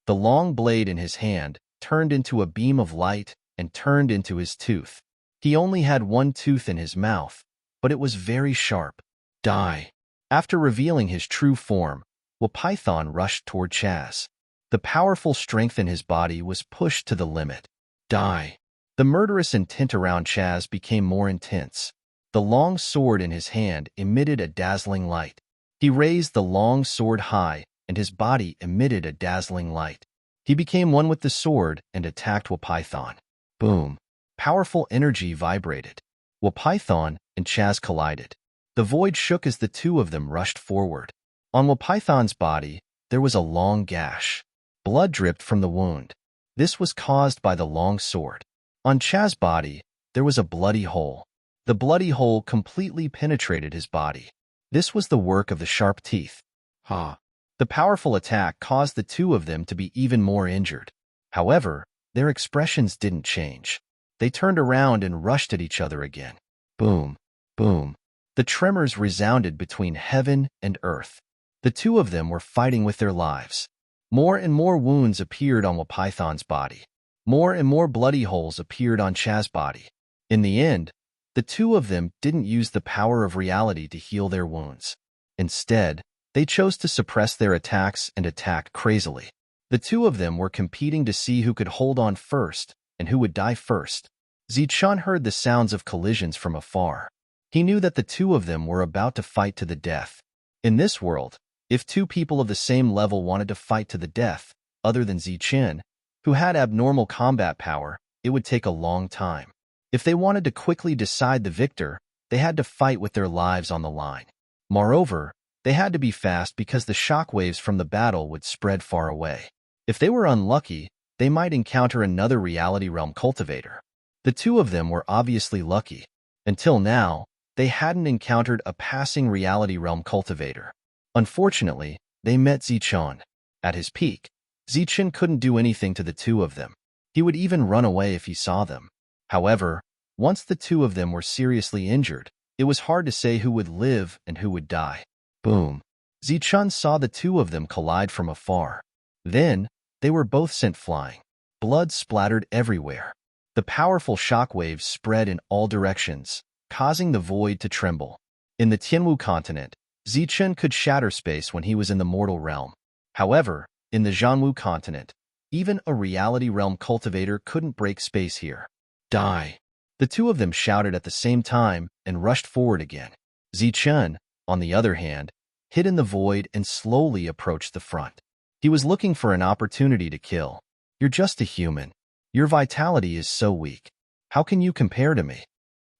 The long blade in his hand turned into a beam of light and turned into his tooth. He only had 1 tooth in his mouth, but it was very sharp. "Die." After revealing his true form, Wapython rushed toward Chaz. The powerful strength in his body was pushed to the limit. "Die." The murderous intent around Chaz became more intense. The long sword in his hand emitted a dazzling light. He raised the long sword high, and his body emitted a dazzling light. He became one with the sword and attacked Wapython. Boom. Powerful energy vibrated. Wapython and Chaz collided. The void shook as the 2 of them rushed forward. On Wapython's body, there was a long gash. Blood dripped from the wound. This was caused by the long sword. On Chaz's body, there was a bloody hole. The bloody hole completely penetrated his body. This was the work of the sharp teeth. Ha! The powerful attack caused the 2 of them to be even more injured. However, their expressions didn't change. They turned around and rushed at each other again. Boom! Boom! The tremors resounded between heaven and earth. The 2 of them were fighting with their lives. More and more wounds appeared on Wapython's body. More and more bloody holes appeared on Chaz's body. In the end, the 2 of them didn't use the power of reality to heal their wounds. Instead, they chose to suppress their attacks and attacked crazily. The 2 of them were competing to see who could hold on first and who would die first. Zichun heard the sounds of collisions from afar. He knew that the 2 of them were about to fight to the death. In this world, if 2 people of the same level wanted to fight to the death, other than Zichun, who had abnormal combat power, it would take a long time. If they wanted to quickly decide the victor, they had to fight with their lives on the line. Moreover, they had to be fast because the shockwaves from the battle would spread far away. If they were unlucky, they might encounter another reality realm cultivator. The two of them were obviously lucky. Until now, they hadn't encountered a passing reality realm cultivator. Unfortunately, they met Zichun. At his peak, Zichun couldn't do anything to the two of them. He would even run away if he saw them. However, once the two of them were seriously injured, it was hard to say who would live and who would die. Boom. Zichun saw the two of them collide from afar. Then, they were both sent flying. Blood splattered everywhere. The powerful shockwaves spread in all directions, causing the void to tremble. In the Tianwu continent, Zichun could shatter space when he was in the mortal realm. However, in the Zhanwu continent, even a reality realm cultivator couldn't break space here. Die! The two of them shouted at the same time and rushed forward again. Zichun, on the other hand, hid in the void and slowly approached the front. He was looking for an opportunity to kill. You're just a human. Your vitality is so weak. How can you compare to me?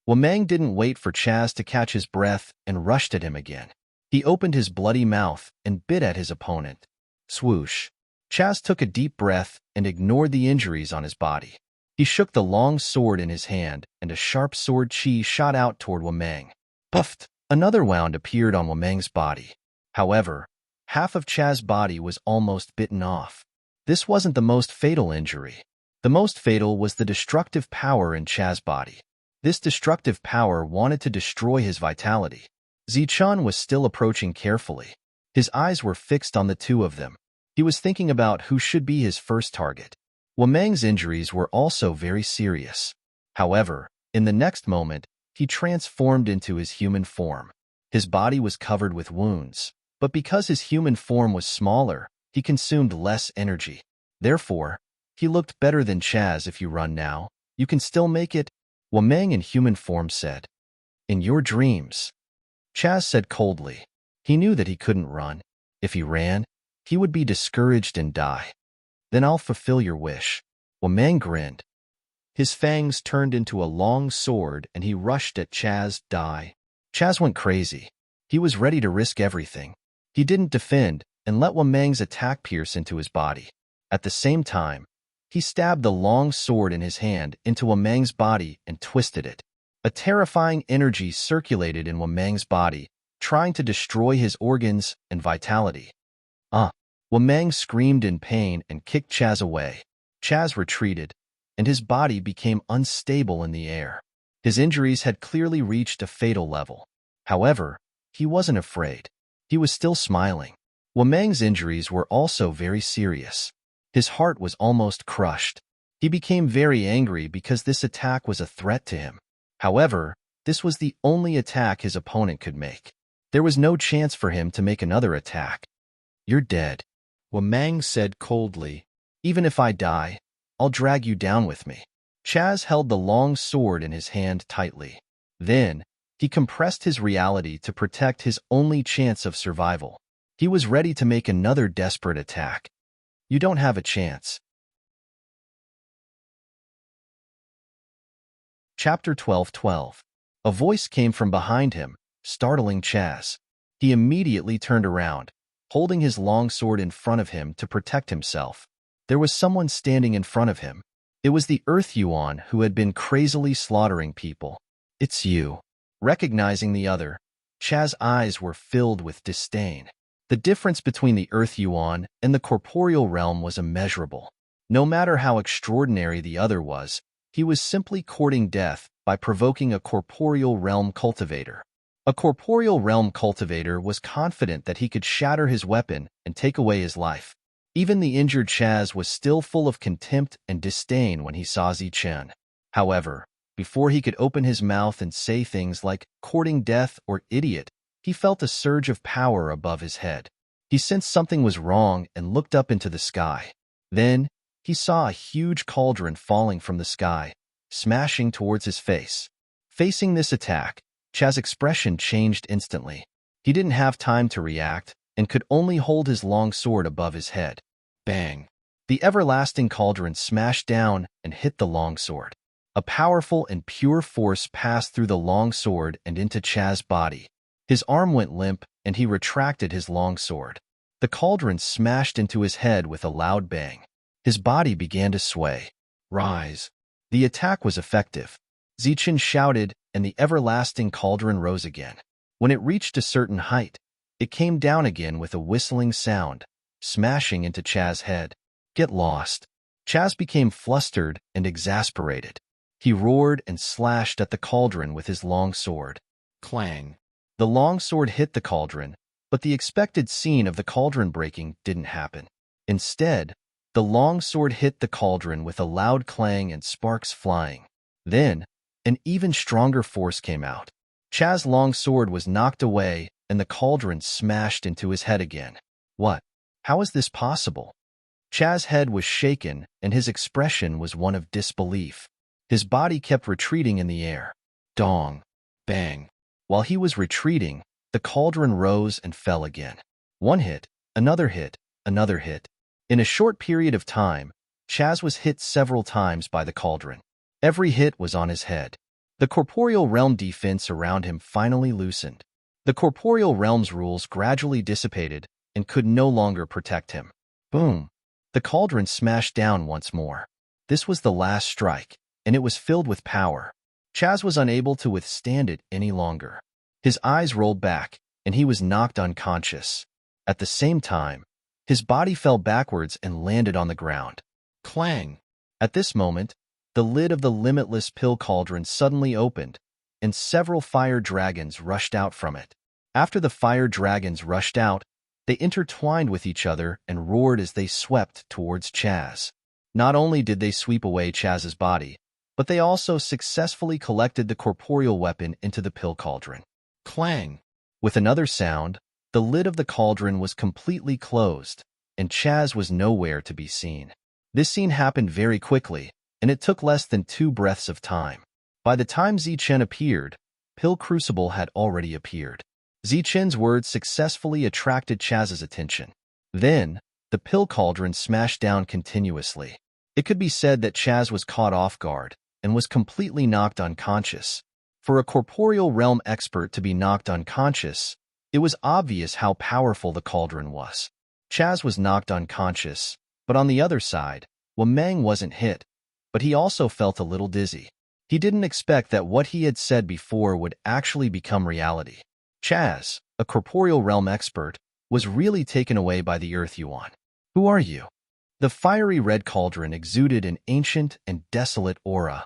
Wameng didn't wait for Chaz to catch his breath and rushed at him again. He opened his bloody mouth and bit at his opponent. Swoosh. Chaz took a deep breath and ignored the injuries on his body. He shook the long sword in his hand, and a sharp sword chi shot out toward Wameng. Puffed! Another wound appeared on Wameng's body. However, half of Chaz's body was almost bitten off. This wasn't the most fatal injury. The most fatal was the destructive power in Chaz's body. This destructive power wanted to destroy his vitality. Zichun was still approaching carefully. His eyes were fixed on the two of them. He was thinking about who should be his first target. Wameng's injuries were also very serious. However, in the next moment, he transformed into his human form. His body was covered with wounds, but because his human form was smaller, he consumed less energy. Therefore, he looked better than Chaz. If you run now, you can still make it, Wameng in human form said. In your dreams, Chaz said coldly. He knew that he couldn't run. If he ran, he would be discouraged and die. Then I'll fulfill your wish. Wameng grinned. His fangs turned into a long sword and he rushed at Chaz. Die. Chaz went crazy. He was ready to risk everything. He didn't defend and let Wameng's attack pierce into his body. At the same time, he stabbed the long sword in his hand into Wameng's body and twisted it. A terrifying energy circulated in Wameng's body, trying to destroy his organs and vitality. Wameng screamed in pain and kicked Chaz away. Chaz retreated, and his body became unstable in the air. His injuries had clearly reached a fatal level. However, he wasn't afraid. He was still smiling. Wameng's injuries were also very serious. His heart was almost crushed. He became very angry because this attack was a threat to him. However, this was the only attack his opponent could make. There was no chance for him to make another attack. You're dead, Wameng said coldly. Even if I die, I'll drag you down with me. Chaz held the long sword in his hand tightly. Then, he compressed his reality to protect his only chance of survival. He was ready to make another desperate attack. You don't have a chance. Chapter 12:12. A voice came from behind him, startling Chaz. He immediately turned around, holding his long sword in front of him to protect himself. There was someone standing in front of him. It was the Earth Yuan who had been crazily slaughtering people. It's you. Recognizing the other, Chaz's eyes were filled with disdain. The difference between the Earth Yuan and the corporeal realm was immeasurable. No matter how extraordinary the other was, he was simply courting death by provoking a corporeal realm cultivator. A corporeal realm cultivator was confident that he could shatter his weapon and take away his life. Even the injured Chaz was still full of contempt and disdain when he saw Zichun. However, before he could open his mouth and say things like courting death or idiot, he felt a surge of power above his head. He sensed something was wrong and looked up into the sky. Then, he saw a huge cauldron falling from the sky, smashing towards his face. Facing this attack, Chaz's expression changed instantly. He didn't have time to react and could only hold his long sword above his head. Bang! The everlasting cauldron smashed down and hit the longsword. A powerful and pure force passed through the longsword and into Chaz's body. His arm went limp and he retracted his longsword. The cauldron smashed into his head with a loud bang. His body began to sway. Rise! The attack was effective. Zichen shouted, and the everlasting cauldron rose again. When it reached a certain height, it came down again with a whistling sound, smashing into Chaz's head. Get lost. Chaz became flustered and exasperated. He roared and slashed at the cauldron with his long sword. Clang. The long sword hit the cauldron, but the expected scene of the cauldron breaking didn't happen. Instead, the long sword hit the cauldron with a loud clang and sparks flying. Then, an even stronger force came out. Chaz's long sword was knocked away, and the cauldron smashed into his head again. What? How is this possible? Chaz's head was shaken, and his expression was one of disbelief. His body kept retreating in the air. Dong! Bang. While he was retreating, the cauldron rose and fell again. One hit, another hit, another hit. In a short period of time, Chaz was hit several times by the cauldron. Every hit was on his head. The corporeal realm defense around him finally loosened. The corporeal realm's rules gradually dissipated and could no longer protect him. Boom! The cauldron smashed down once more. This was the last strike, and it was filled with power. Chaz was unable to withstand it any longer. His eyes rolled back, and he was knocked unconscious. At the same time, his body fell backwards and landed on the ground. Clang. At this moment, the lid of the limitless pill cauldron suddenly opened, and several fire dragons rushed out from it. After the fire dragons rushed out, they intertwined with each other and roared as they swept towards Chaz. Not only did they sweep away Chaz's body, but they also successfully collected the corporeal weapon into the pill cauldron. Clang. With another sound, the lid of the cauldron was completely closed, and Chaz was nowhere to be seen. This scene happened very quickly, and it took less than 2 breaths of time. By the time Zichen appeared, Pill Crucible had already appeared. Zichen's words successfully attracted Chaz's attention. Then, the pill cauldron smashed down continuously. It could be said that Chaz was caught off guard and was completely knocked unconscious. For a corporeal realm expert to be knocked unconscious, it was obvious how powerful the cauldron was. Chaz was knocked unconscious, but on the other side, Wameng wasn't hit, but he also felt a little dizzy. He didn't expect that what he had said before would actually become reality. Chaz, a corporeal realm expert, was really taken away by the Earth Yuan. Who are you? The fiery red cauldron exuded an ancient and desolate aura.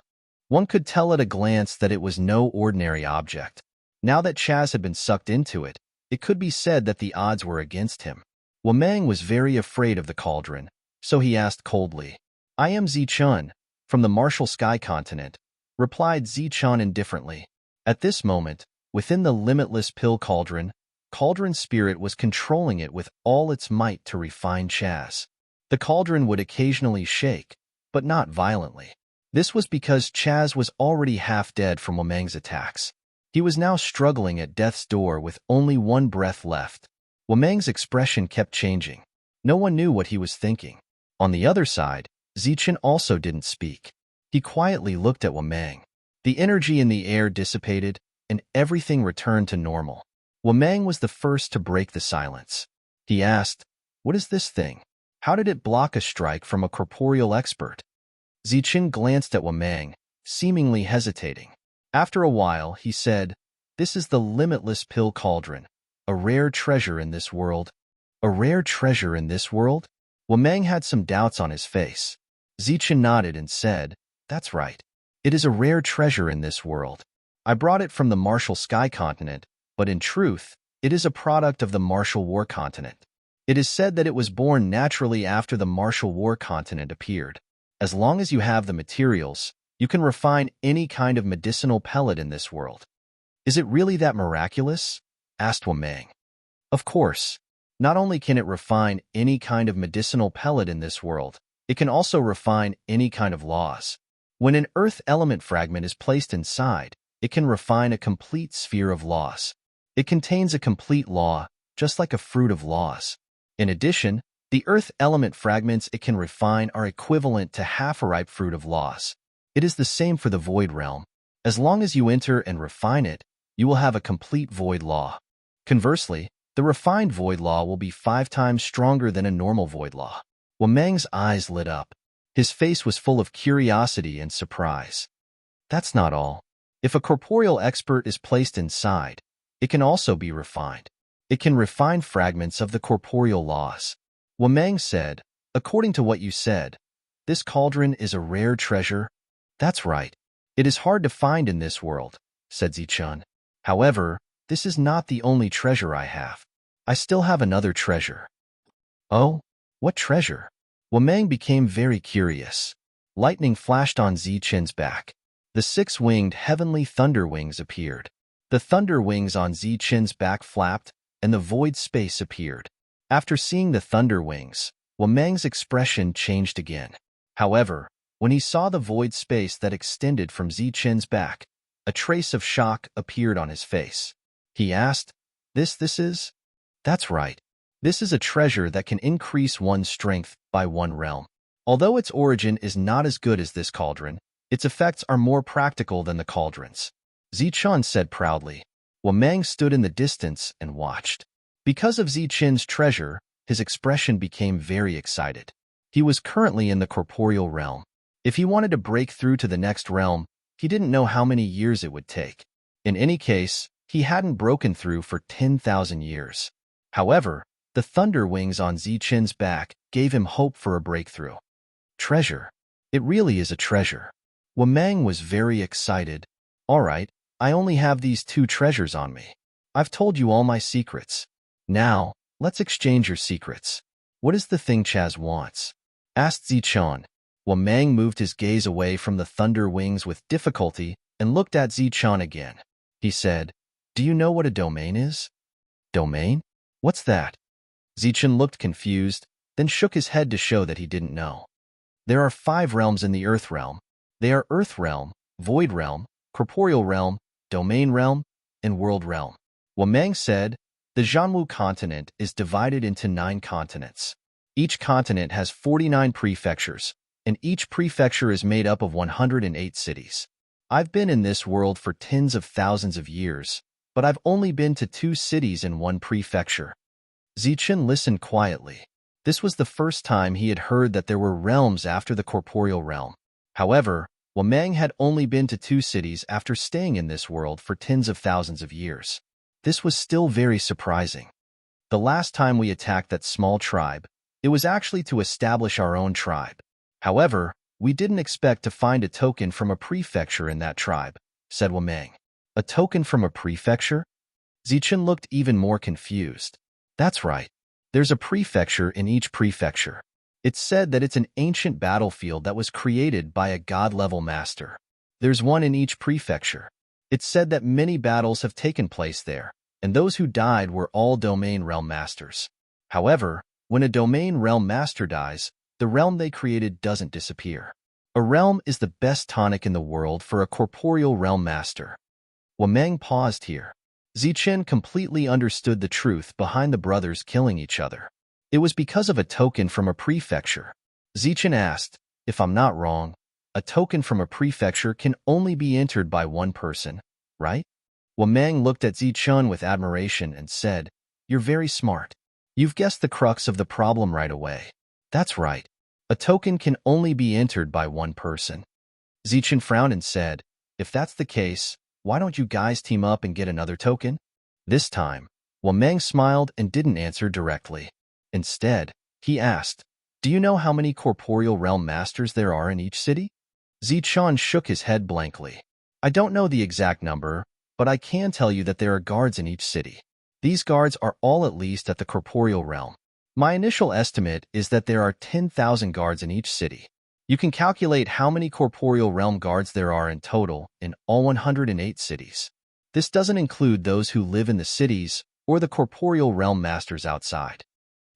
One could tell at a glance that it was no ordinary object. Now that Chaz had been sucked into it, it could be said that the odds were against him. Wameng was very afraid of the cauldron, so he asked coldly, "I am Zichun, from the Martial Sky Continent," replied Zichun indifferently. At this moment, within the limitless pill cauldron, Cauldron Spirit was controlling it with all its might to refine Chaz. The cauldron would occasionally shake, but not violently. This was because Chaz was already half dead from Wameng's attacks. He was now struggling at death's door with only 1 breath left. Wameng's expression kept changing. No one knew what he was thinking. On the other side, Zichen also didn't speak. He quietly looked at Wameng. The energy in the air dissipated, and everything returned to normal. Wameng was the first to break the silence. He asked, "What is this thing? How did it block a strike from a corporeal expert?" Zichen glanced at Wameng, seemingly hesitating. After a while, he said, "This is the limitless pill cauldron, a rare treasure in this world." "A rare treasure in this world?" Wameng had some doubts on his face. Zichen nodded and said, "That's right. It is a rare treasure in this world. I brought it from the Martial Sky Continent, but in truth, it is a product of the Martial War Continent. It is said that it was born naturally after the Martial War Continent appeared. As long as you have the materials, you can refine any kind of medicinal pellet in this world." "Is it really that miraculous?" asked Wameng. "Of course. Not only can it refine any kind of medicinal pellet in this world, it can also refine any kind of laws. When an earth element fragment is placed inside, it can refine a complete sphere of laws. It contains a complete law, just like a fruit of laws. In addition, the earth element fragments it can refine are equivalent to half a ripe fruit of laws. It is the same for the void realm. As long as you enter and refine it, you will have a complete void law. Conversely, the refined void law will be 5 times stronger than a normal void law." Wameng's eyes lit up. His face was full of curiosity and surprise. That's not all. If a corporeal expert is placed inside, it can also be refined. It can refine fragments of the corporeal laws. Wameng said, according to what you said, this cauldron is a rare treasure. That's right. It is hard to find in this world, said Zichun. However, this is not the only treasure I have. I still have another treasure. Oh, what treasure? Wameng became very curious. Lightning flashed on Zichun's back. The six-winged heavenly thunder wings appeared. The thunder wings on Zichun's back flapped, and the void space appeared. After seeing the thunder wings, Wameng's expression changed again. However, when he saw the void space that extended from Zichun's back, a trace of shock appeared on his face. He asked, This is? That's right. This is a treasure that can increase one's strength by one realm. Although its origin is not as good as this cauldron, its effects are more practical than the cauldron's. Zichun said proudly. Wameng stood in the distance and watched. Because of Zichun's treasure, his expression became very excited. He was currently in the corporeal realm. If he wanted to break through to the next realm, he didn't know how many years it would take. In any case, he hadn't broken through for 10,000 years. However, the thunder wings on Zichun's back gave him hope for a breakthrough. Treasure. It really is a treasure. Wameng was very excited. All right, I only have these two treasures on me. I've told you all my secrets. Now, let's exchange your secrets. What is the thing Chaz wants? Asked Zichun. Wameng moved his gaze away from the thunder wings with difficulty and looked at Zichun again. He said, Do you know what a domain is? Domain? What's that? Zichun looked confused, then shook his head to show that he didn't know. There are 5 realms in the Earth realm. They are Earth realm, Void realm, Corporeal realm, Domain realm, and World realm. Wameng said, The Zhanwu continent is divided into 9 continents. Each continent has 49 prefectures, and each prefecture is made up of 108 cities. I've been in this world for tens of thousands of years, but I've only been to 2 cities in 1 prefecture. Zichun listened quietly. This was the first time he had heard that there were realms after the corporeal realm. However, Wameng had only been to 2 cities after staying in this world for tens of thousands of years. This was still very surprising. The last time we attacked that small tribe, it was actually to establish our own tribe. However, we didn't expect to find a token from a prefecture in that tribe, said Wameng. A token from a prefecture? Zichun looked even more confused. That's right. There's a prefecture in each prefecture. It's said that it's an ancient battlefield that was created by a god-level master. There's one in each prefecture. It's said that many battles have taken place there, and those who died were all domain realm masters. However, when a domain realm master dies, the realm they created doesn't disappear. A realm is the best tonic in the world for a corporeal realm master. Wameng paused here. Zichun completely understood the truth behind the brothers killing each other. It was because of a token from a prefecture. Zichun asked, If I'm not wrong, a token from a prefecture can only be entered by one person, right? Wameng looked at Zichun with admiration and said, You're very smart. You've guessed the crux of the problem right away. That's right. A token can only be entered by one person. Zichun frowned and said, If that's the case, why don't you guys team up and get another token? This time, Wameng smiled and didn't answer directly. Instead, he asked, Do you know how many corporeal realm masters there are in each city? Zichun shook his head blankly. I don't know the exact number, but I can tell you that there are guards in each city. These guards are all at least at the corporeal realm. My initial estimate is that there are 10,000 guards in each city. You can calculate how many corporeal realm guards there are in total in all 108 cities. This doesn't include those who live in the cities or the corporeal realm masters outside.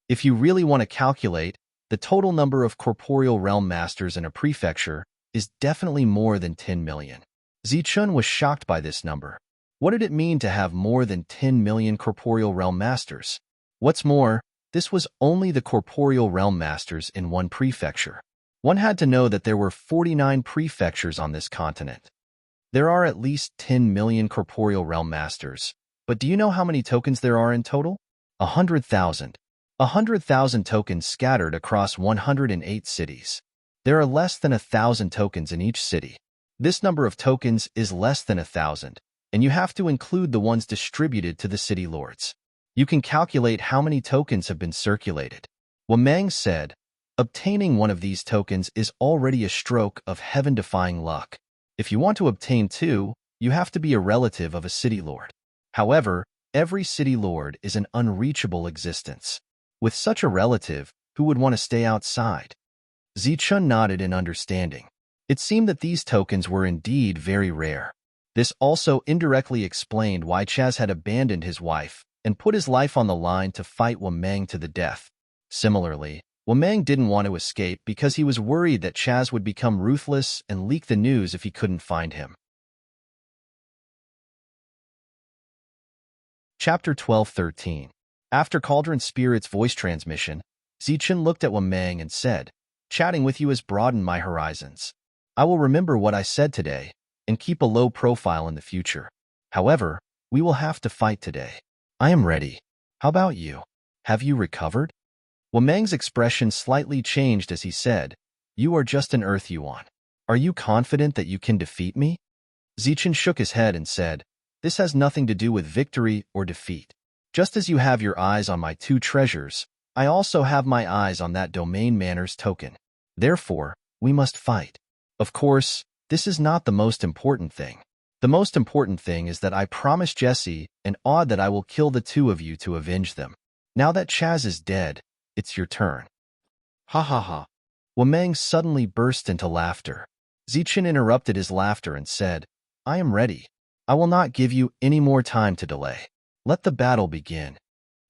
If you really want to calculate, the total number of corporeal realm masters in a prefecture is definitely more than 10 million. Zichun was shocked by this number. What did it mean to have more than 10 million corporeal realm masters? What's more, this was only the corporeal realm masters in one prefecture. One had to know that there were 49 prefectures on this continent. There are at least 10 million corporeal realm masters, but do you know how many tokens there are in total? 100,000. 100,000 tokens scattered across 108 cities. There are less than 1,000 tokens in each city. This number of tokens is less than 1,000, and you have to include the ones distributed to the city lords. You can calculate how many tokens have been circulated. Wameng said, obtaining one of these tokens is already a stroke of heaven-defying luck. If you want to obtain 2, you have to be a relative of a city lord. However, every city lord is an unreachable existence. With such a relative, who would want to stay outside? Zichun nodded in understanding. It seemed that these tokens were indeed very rare. This also indirectly explained why Chaz had abandoned his wife and put his life on the line to fight Wameng to the death. Similarly, Wameng didn't want to escape because he was worried that Chaz would become ruthless and leak the news if he couldn't find him. Chapter 12:13. After Cauldron Spirit's voice transmission, Zichun looked at Wameng and said, "Chatting with you has broadened my horizons. I will remember what I said today and keep a low profile in the future. However, we will have to fight today. I am ready. How about you? Have you recovered?" Wameng's expression slightly changed as he said, "You are just an Earth Yuan. Are you confident that you can defeat me?" Zichun shook his head and said, "This has nothing to do with victory or defeat. Just as you have your eyes on my 2 treasures, I also have my eyes on that domain manners token. Therefore, we must fight. Of course, this is not the most important thing. The most important thing is that I promise Jesse and Aud that I will kill the 2 of you to avenge them. Now that Chaz is dead, it's your turn." Ha ha ha. Wameng suddenly burst into laughter. Zichun interrupted his laughter and said, "I am ready. I will not give you any more time to delay. Let the battle begin."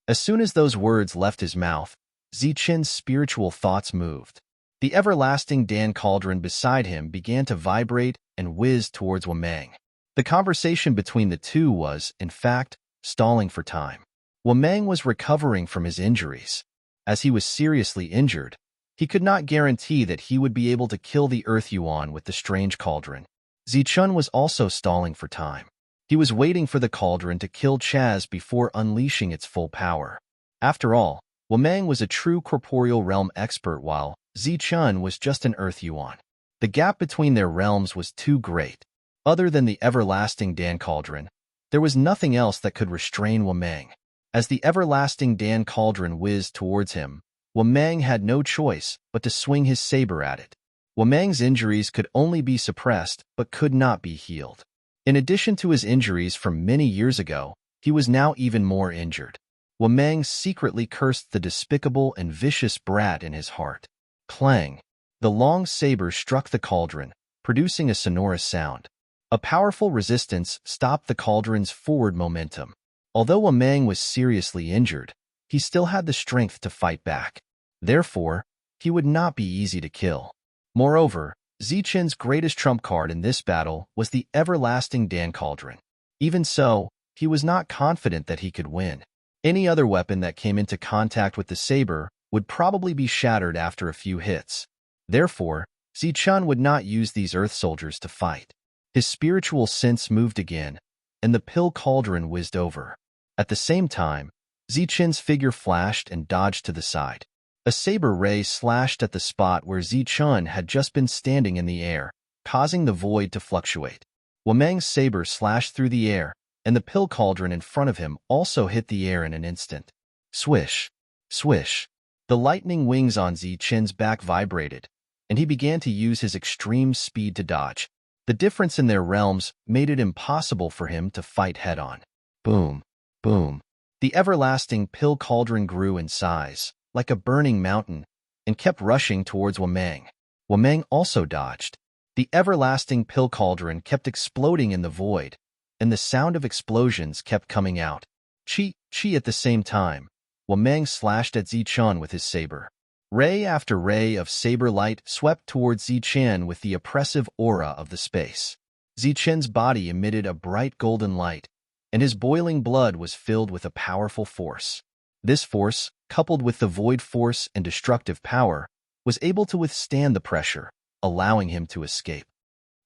As soon as those words left his mouth, Zichun's spiritual thoughts moved. The everlasting Dan cauldron beside him began to vibrate and whiz towards Wameng. The conversation between the 2 was, in fact, stalling for time. Wameng was recovering from his injuries. As he was seriously injured, he could not guarantee that he would be able to kill the Earth Yuan with the strange cauldron. Zichun was also stalling for time. He was waiting for the cauldron to kill Chaz before unleashing its full power. After all, Wameng was a true corporeal realm expert while Zichun was just an Earth Yuan. The gap between their realms was too great. Other than the everlasting Dan cauldron, there was nothing else that could restrain Wameng. As the everlasting Dan cauldron whizzed towards him, Wameng had no choice but to swing his saber at it. Wameng's injuries could only be suppressed but could not be healed. In addition to his injuries from many years ago, he was now even more injured. Wameng secretly cursed the despicable and vicious brat in his heart. Clang! The long saber struck the cauldron, producing a sonorous sound. A powerful resistance stopped the cauldron's forward momentum. Although Wameng was seriously injured, he still had the strength to fight back. Therefore, he would not be easy to kill. Moreover, Zichun's greatest trump card in this battle was the everlasting Dan cauldron. Even so, he was not confident that he could win. Any other weapon that came into contact with the saber would probably be shattered after a few hits. Therefore, Zichun would not use these earth soldiers to fight. His spiritual sense moved again, and the pill cauldron whizzed over. At the same time, Zichun's figure flashed and dodged to the side. A saber ray slashed at the spot where Zichun had just been standing in the air, causing the void to fluctuate. Wameng's saber slashed through the air, and the pill cauldron in front of him also hit the air in an instant. Swish! Swish! The lightning wings on Zichun's back vibrated, and he began to use his extreme speed to dodge. The difference in their realms made it impossible for him to fight head-on. Boom! Boom! The everlasting pill cauldron grew in size, like a burning mountain, and kept rushing towards Wameng. Wameng also dodged. The everlasting pill cauldron kept exploding in the void, and the sound of explosions kept coming out. Chi at the same time, Wameng slashed at Zichun with his saber. Ray after ray of saber light swept towards Zichun with the oppressive aura of the space. Zichun's body emitted a bright golden light, and his boiling blood was filled with a powerful force. This force, coupled with the void force and destructive power, was able to withstand the pressure, allowing him to escape.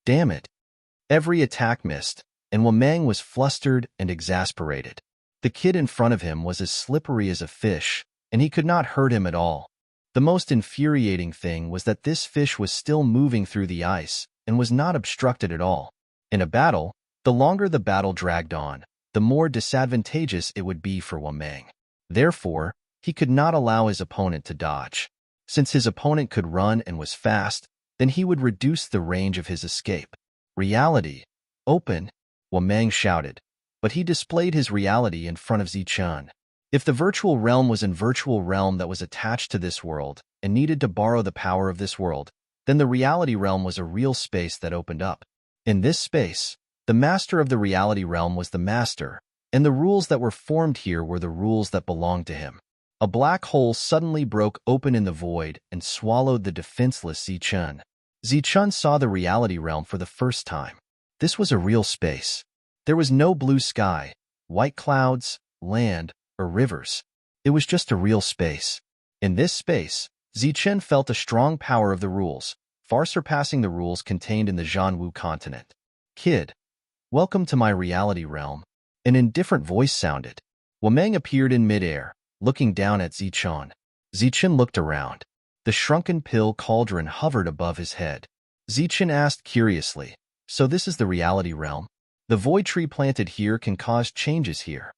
Damn it! Every attack missed, and Wameng was flustered and exasperated. The kid in front of him was as slippery as a fish, and he could not hurt him at all. The most infuriating thing was that this fish was still moving through the ice and was not obstructed at all. In a battle, the longer the battle dragged on, the more disadvantageous it would be for Wameng. Therefore, he could not allow his opponent to dodge. Since his opponent could run and was fast, then he would reduce the range of his escape. Reality. Open, Wameng shouted, but he displayed his reality in front of Zichun. If the virtual realm was a virtual realm that was attached to this world and needed to borrow the power of this world, then the reality realm was a real space that opened up. In this space, the master of the reality realm was the master, and the rules that were formed here were the rules that belonged to him. A black hole suddenly broke open in the void and swallowed the defenseless Zichun. Zichun saw the reality realm for the first time. This was a real space. There was no blue sky, white clouds, land, or rivers. It was just a real space. In this space, Zichun felt a strong power of the rules, far surpassing the rules contained in the Zhanwu continent. Kid, welcome to my reality realm. An indifferent voice sounded. Wameng appeared in midair, looking down at Zichun. Zichun looked around. The shrunken pill cauldron hovered above his head. Zichun asked curiously, so this is the reality realm? The void tree planted here can cause changes here.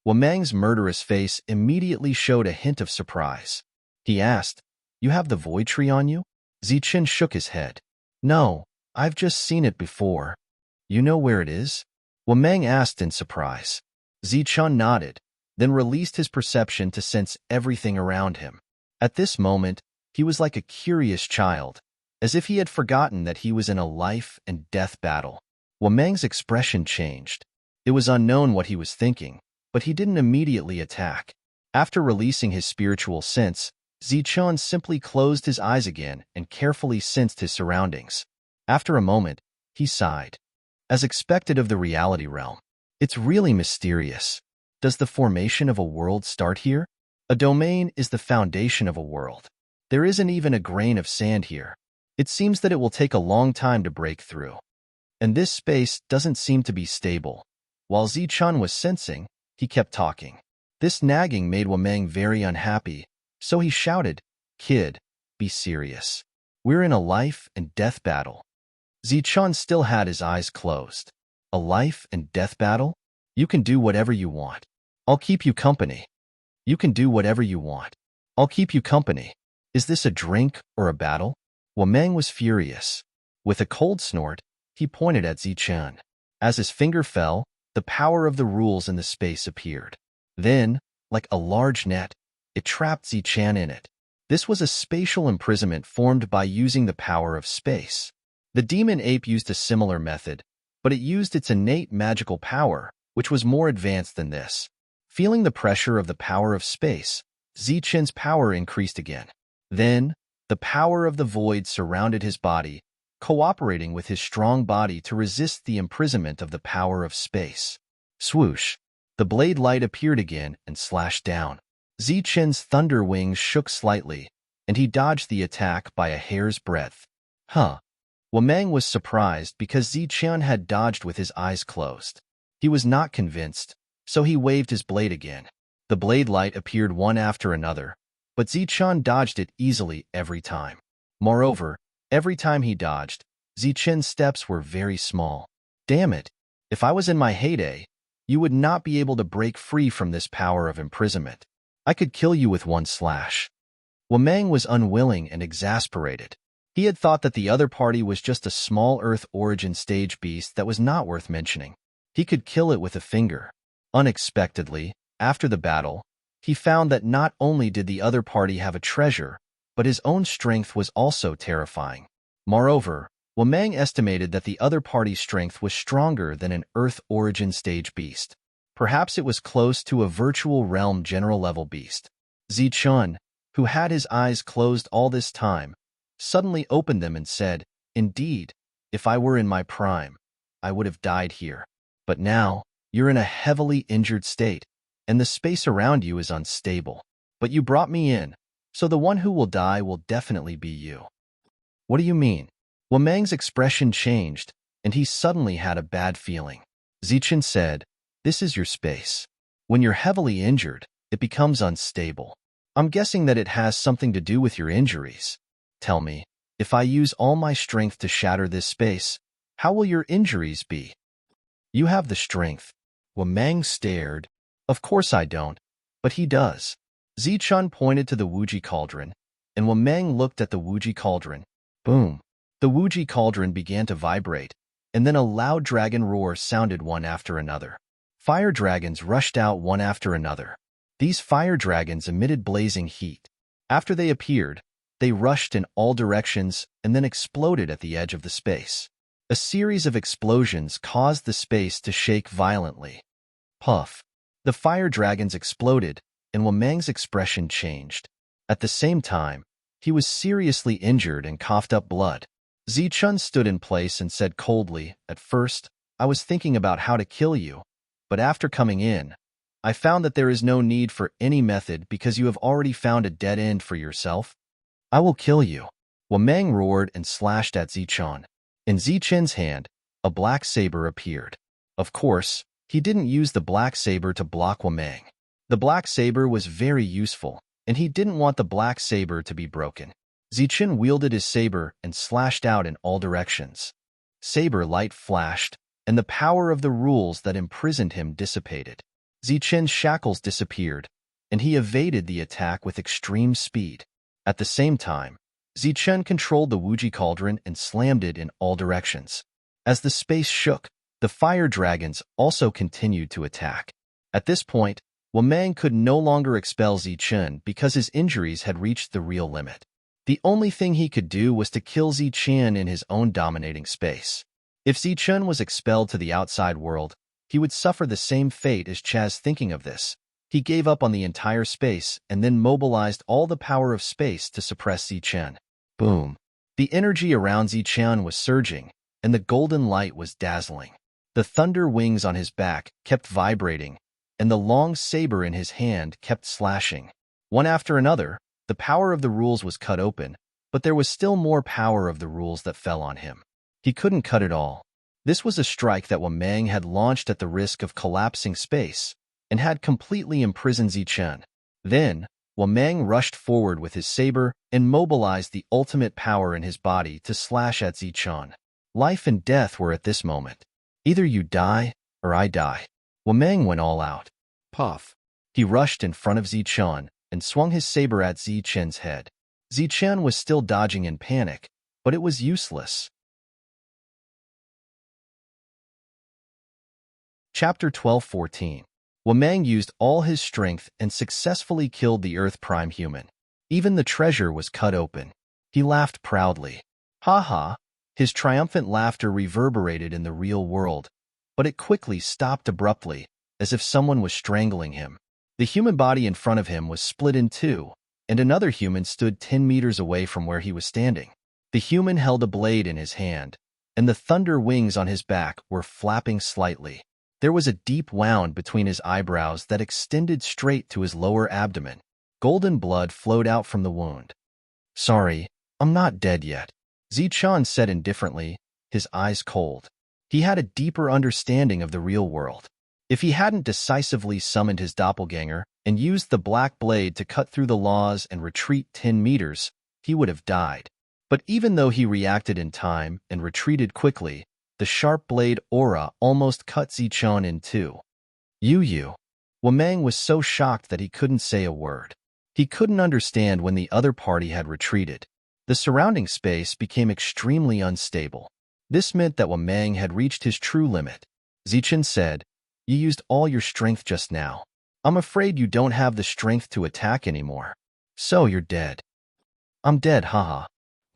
Wameng's murderous face immediately showed a hint of surprise. He asked, you have the void tree on you? Zichun shook his head. No, I've just seen it before. You know where it is? Wameng asked in surprise. Zichun nodded, then released his perception to sense everything around him. At this moment, he was like a curious child, as if he had forgotten that he was in a life and death battle. Wameng's expression changed. It was unknown what he was thinking, but he didn't immediately attack. After releasing his spiritual sense, Zichun simply closed his eyes again and carefully sensed his surroundings. After a moment, he sighed. As expected of the reality realm, it's really mysterious. Does the formation of a world start here? A domain is the foundation of a world. There isn't even a grain of sand here. It seems that it will take a long time to break through. And this space doesn't seem to be stable. While Zichun was sensing, he kept talking. This nagging made Wameng very unhappy, so he shouted, Kid, be serious. We're in a life and death battle. Zichun still had his eyes closed. A life and death battle? You can do whatever you want. I'll keep you company. You can do whatever you want. I'll keep you company. Is this a drink or a battle? Wameng was furious. With a cold snort, he pointed at Zichun. As his finger fell, the power of the rules in the space appeared. Then, like a large net, it trapped Zichun in it. This was a spatial imprisonment formed by using the power of space. The demon ape used a similar method, but it used its innate magical power, which was more advanced than this. Feeling the pressure of the power of space, Zichun's power increased again. Then, the power of the void surrounded his body, cooperating with his strong body to resist the imprisonment of the power of space. Swoosh! The blade light appeared again and slashed down. Zichun's thunder wings shook slightly, and he dodged the attack by a hair's breadth. Huh! Wameng was surprised because Zichun had dodged with his eyes closed. He was not convinced, so he waved his blade again. The blade light appeared one after another, but Zichun dodged it easily every time. Moreover, every time he dodged, Zichun's steps were very small. Damn it! If I was in my heyday, you would not be able to break free from this power of imprisonment. I could kill you with one slash. Wameng was unwilling and exasperated. He had thought that the other party was just a small Earth origin stage beast that was not worth mentioning. He could kill it with a finger. Unexpectedly, after the battle, he found that not only did the other party have a treasure, but his own strength was also terrifying. Moreover, Wameng estimated that the other party's strength was stronger than an Earth origin stage beast. Perhaps it was close to a virtual realm general-level beast. Zichun, who had his eyes closed all this time, suddenly opened them and said, Indeed, if I were in my prime, I would have died here. But now, you're in a heavily injured state, and the space around you is unstable. But you brought me in, so the one who will die will definitely be you. What do you mean? Wameng's expression changed, and he suddenly had a bad feeling. Zichun said, This is your space. When you're heavily injured, it becomes unstable. I'm guessing that it has something to do with your injuries. Tell me, if I use all my strength to shatter this space, how will your injuries be? You have the strength. Wameng stared. Of course I don't, but he does. Zichun pointed to the Wuji cauldron, and Wameng looked at the Wuji cauldron. Boom! The Wuji cauldron began to vibrate, and then a loud dragon roar sounded one after another. Fire dragons rushed out one after another. These fire dragons emitted blazing heat. After they appeared, they rushed in all directions and then exploded at the edge of the space. A series of explosions caused the space to shake violently. Puff! The fire dragons exploded, and Wameng's expression changed. At the same time, he was seriously injured and coughed up blood. Zichun stood in place and said coldly, "At first, I was thinking about how to kill you, but after coming in, I found that there is no need for any method because you have already found a dead end for yourself. I will kill you." Wameng roared and slashed at Zichun. In Zichun's hand, a black saber appeared. Of course, he didn't use the black saber to block Wameng. The black saber was very useful, and he didn't want the black saber to be broken. Zichun wielded his saber and slashed out in all directions. Saber light flashed, and the power of the rules that imprisoned him dissipated. Zichun's shackles disappeared, and he evaded the attack with extreme speed. At the same time, Zichun controlled the Wuji cauldron and slammed it in all directions. As the space shook, the fire dragons also continued to attack. At this point, Wameng could no longer expel Zichun because his injuries had reached the real limit. The only thing he could do was to kill Zichun in his own dominating space. If Zichun was expelled to the outside world, he would suffer the same fate as Chaz. Thinking of this, he gave up on the entire space and then mobilized all the power of space to suppress Zichun. Boom! The energy around Zichun was surging, and the golden light was dazzling. The thunder wings on his back kept vibrating, and the long saber in his hand kept slashing. One after another, the power of the rules was cut open, but there was still more power of the rules that fell on him. He couldn't cut it all. This was a strike that Wameng had launched at the risk of collapsing space and had completely imprisoned Zichun. Then, Wameng rushed forward with his saber and mobilized the ultimate power in his body to slash at Zichun. Life and death were at this moment. Either you die, or I die. Wameng went all out. Puff! He rushed in front of Zichun and swung his saber at Zichun's head. Zichun was still dodging in panic, but it was useless. Chapter 12:14. Wameng used all his strength and successfully killed the Earth Prime Human. Even the treasure was cut open. He laughed proudly. Ha ha! His triumphant laughter reverberated in the real world, but it quickly stopped abruptly, as if someone was strangling him. The human body in front of him was split in two, and another human stood 10 meters away from where he was standing. The human held a blade in his hand, and the thunder wings on his back were flapping slightly. There was a deep wound between his eyebrows that extended straight to his lower abdomen. Golden blood flowed out from the wound. "Sorry, I'm not dead yet," Zichun said indifferently, his eyes cold. He had a deeper understanding of the real world. If he hadn't decisively summoned his doppelganger and used the black blade to cut through the laws and retreat 10 meters, he would have died. But even though he reacted in time and retreated quickly, the sharp blade aura almost cut Zichun in two. You. Wameng was so shocked that he couldn't say a word. He couldn't understand when the other party had retreated. The surrounding space became extremely unstable. This meant that Wameng had reached his true limit. Zichun said, "You used all your strength just now. I'm afraid you don't have the strength to attack anymore. So you're dead." "I'm dead, haha."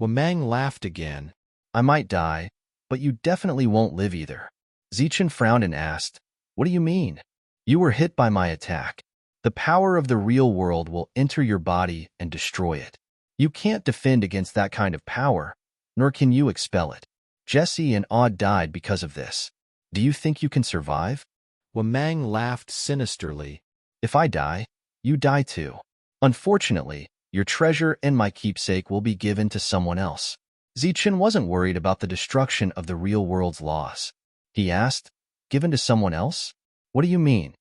Wameng laughed again. "I might die, but you definitely won't live either." Zichun frowned and asked, "What do you mean?" "You were hit by my attack. The power of the real world will enter your body and destroy it. You can't defend against that kind of power, nor can you expel it. Jesse and Aud died because of this. Do you think you can survive?" Wameng laughed sinisterly. "If I die, you die too. Unfortunately, your treasure and my keepsake will be given to someone else." Zichun wasn't worried about the destruction of the real world's laws. He asked, "Given to someone else? What do you mean?"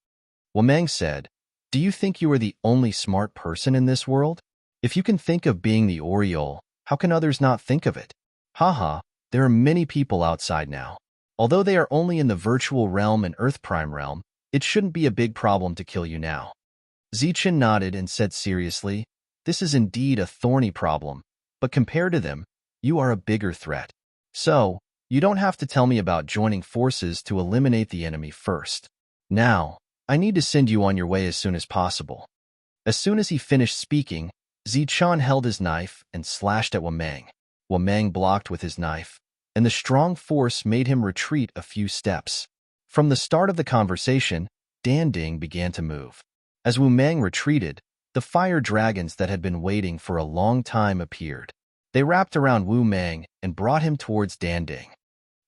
Wameng said, Do you think you are the only smart person in this world? If you can think of being the Oriole, how can others not think of it? Haha, there are many people outside now. Although they are only in the virtual realm and Earth Prime realm, it shouldn't be a big problem to kill you now. Zichen nodded and said seriously, this is indeed a thorny problem, but compared to them, you are a bigger threat. So, you don't have to tell me about joining forces to eliminate the enemy first. Now, I need to send you on your way as soon as possible. As soon as he finished speaking, Zichen held his knife and slashed at Wamang. Wamang blocked with his knife, and the strong force made him retreat a few steps. From the start of the conversation, Danding began to move. As Wamang retreated, the fire dragons that had been waiting for a long time appeared. They wrapped around Wu Mang and brought him towards Danding.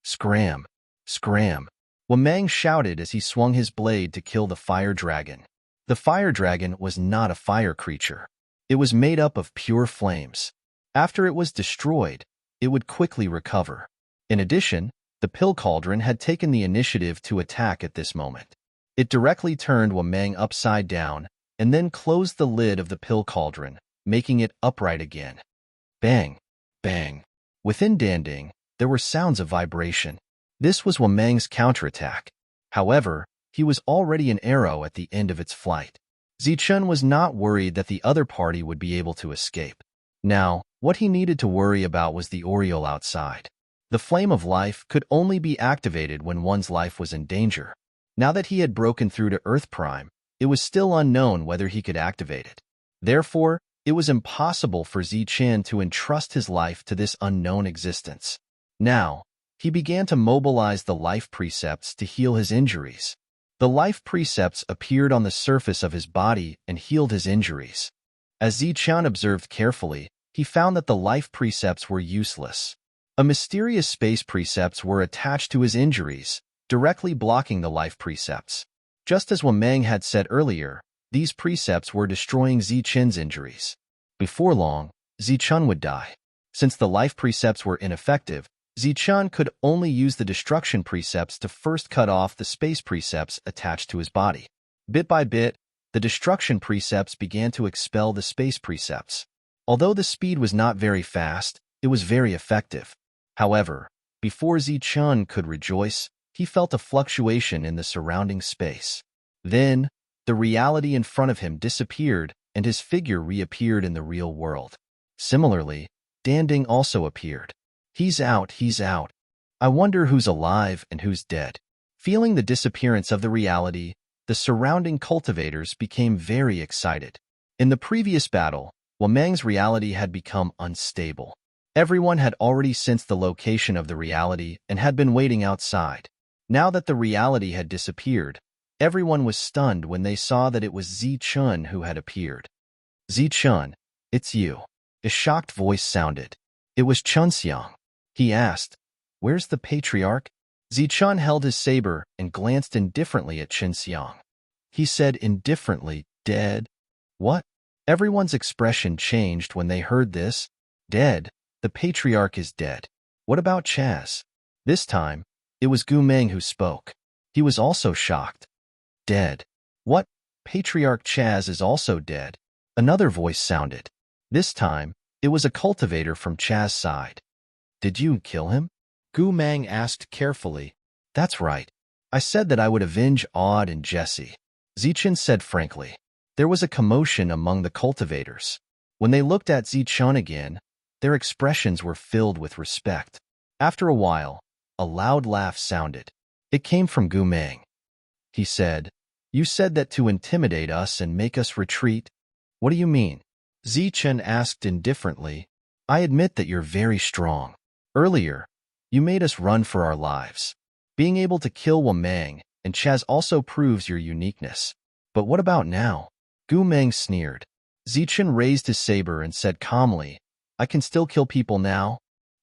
Scram! Scram! Wamang shouted as he swung his blade to kill the fire dragon. The fire dragon was not a fire creature. It was made up of pure flames. After it was destroyed, it would quickly recover. In addition, the pill cauldron had taken the initiative to attack at this moment. It directly turned Wamang upside down and then closed the lid of the pill cauldron, making it upright again. Bang! Bang! Within Danding, there were sounds of vibration. This was Wamang's counterattack. However, he was already an arrow at the end of its flight. Zichen was not worried that the other party would be able to escape. Now, what he needed to worry about was the Oriole outside. The flame of life could only be activated when one's life was in danger. Now that he had broken through to Earth Prime, it was still unknown whether he could activate it. Therefore, it was impossible for Zichen to entrust his life to this unknown existence. Now, he began to mobilize the life precepts to heal his injuries. The life precepts appeared on the surface of his body and healed his injuries. As Zichen observed carefully, he found that the life precepts were useless. A mysterious space precepts were attached to his injuries, directly blocking the life precepts. Just as Wamang had said earlier, these precepts were destroying Zichen's injuries. Before long, Zichen would die. Since the life precepts were ineffective, Zichen could only use the destruction precepts to first cut off the space precepts attached to his body. Bit by bit, the destruction precepts began to expel the space precepts. Although the speed was not very fast, it was very effective. However, before Zichen could rejoice, he felt a fluctuation in the surrounding space. Then, the reality in front of him disappeared and his figure reappeared in the real world. Similarly, Danding also appeared. He's out, he's out. I wonder who's alive and who's dead. Feeling the disappearance of the reality, the surrounding cultivators became very excited. In the previous battle, Wamang's reality had become unstable. Everyone had already sensed the location of the reality and had been waiting outside. Now that the reality had disappeared, everyone was stunned when they saw that it was Zichen who had appeared. Zichen, it's you. A shocked voice sounded. It was Chunxiang. He asked, where's the patriarch? Zichen held his saber and glanced indifferently at Chunxiang. He said indifferently, dead? What? Everyone's expression changed when they heard this. Dead? The patriarch is dead. What about Chaz? This time, it was Gu Meng who spoke. He was also shocked. Dead. What? Patriarch Chaz is also dead. Another voice sounded. This time, it was a cultivator from Chaz's side. Did you kill him? Gu Mang asked carefully. That's right. I said that I would avenge Aud and Jesse. Zichen said frankly. There was a commotion among the cultivators. When they looked at Zichen again, their expressions were filled with respect. After a while, a loud laugh sounded. It came from Gu Mang. He said, you said that to intimidate us and make us retreat? What do you mean? Zichen asked indifferently. I admit that you're very strong. Earlier, you made us run for our lives. Being able to kill Wamang and Chaz also proves your uniqueness. But what about now? Gu Mang sneered. Zichen raised his saber and said calmly, I can still kill people now?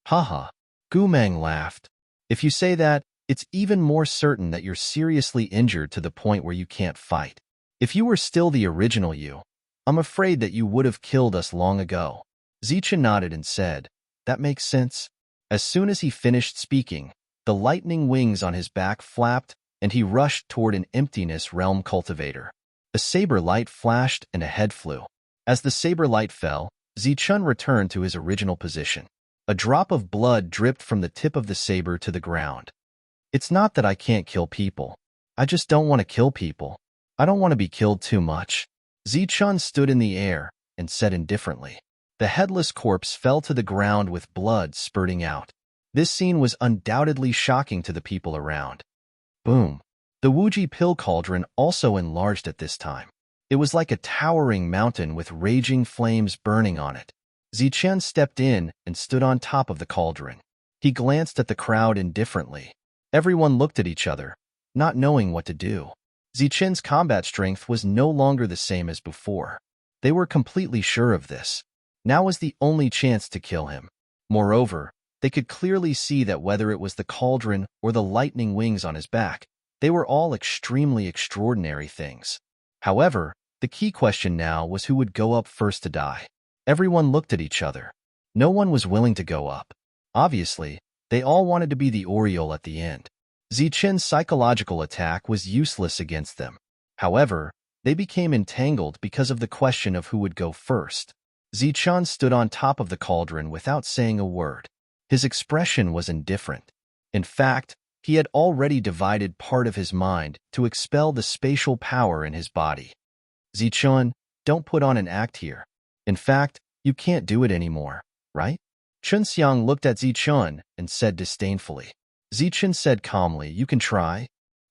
Haha. Gu Mang laughed. If you say that, it's even more certain that you're seriously injured to the point where you can't fight. If you were still the original you, I'm afraid that you would have killed us long ago. Zichen nodded and said, that makes sense. As soon as he finished speaking, the lightning wings on his back flapped, and he rushed toward an emptiness realm cultivator. A saber light flashed and a head flew. As the saber light fell, Zichun returned to his original position. A drop of blood dripped from the tip of the saber to the ground. It's not that I can't kill people. I just don't want to kill people. I don't want to be killed too much. Zichun stood in the air and said indifferently. The headless corpse fell to the ground with blood spurting out. This scene was undoubtedly shocking to the people around. Boom. The Wuji pill cauldron also enlarged at this time. It was like a towering mountain with raging flames burning on it. Zichun stepped in and stood on top of the cauldron. He glanced at the crowd indifferently. Everyone looked at each other, not knowing what to do. Zichun's combat strength was no longer the same as before. They were completely sure of this. Now was the only chance to kill him. Moreover, they could clearly see that whether it was the cauldron or the lightning wings on his back, they were all extremely extraordinary things. However, the key question now was who would go up first to die. Everyone looked at each other. No one was willing to go up. Obviously, they all wanted to be the Oriole at the end. Zichun's psychological attack was useless against them. However, they became entangled because of the question of who would go first. Zichun stood on top of the cauldron without saying a word. His expression was indifferent. In fact, he had already divided part of his mind to expel the spatial power in his body. Zichun, don't put on an act here. In fact, you can't do it anymore, right? Chunxiang looked at Zichun and said disdainfully. Zichun said calmly, you can try.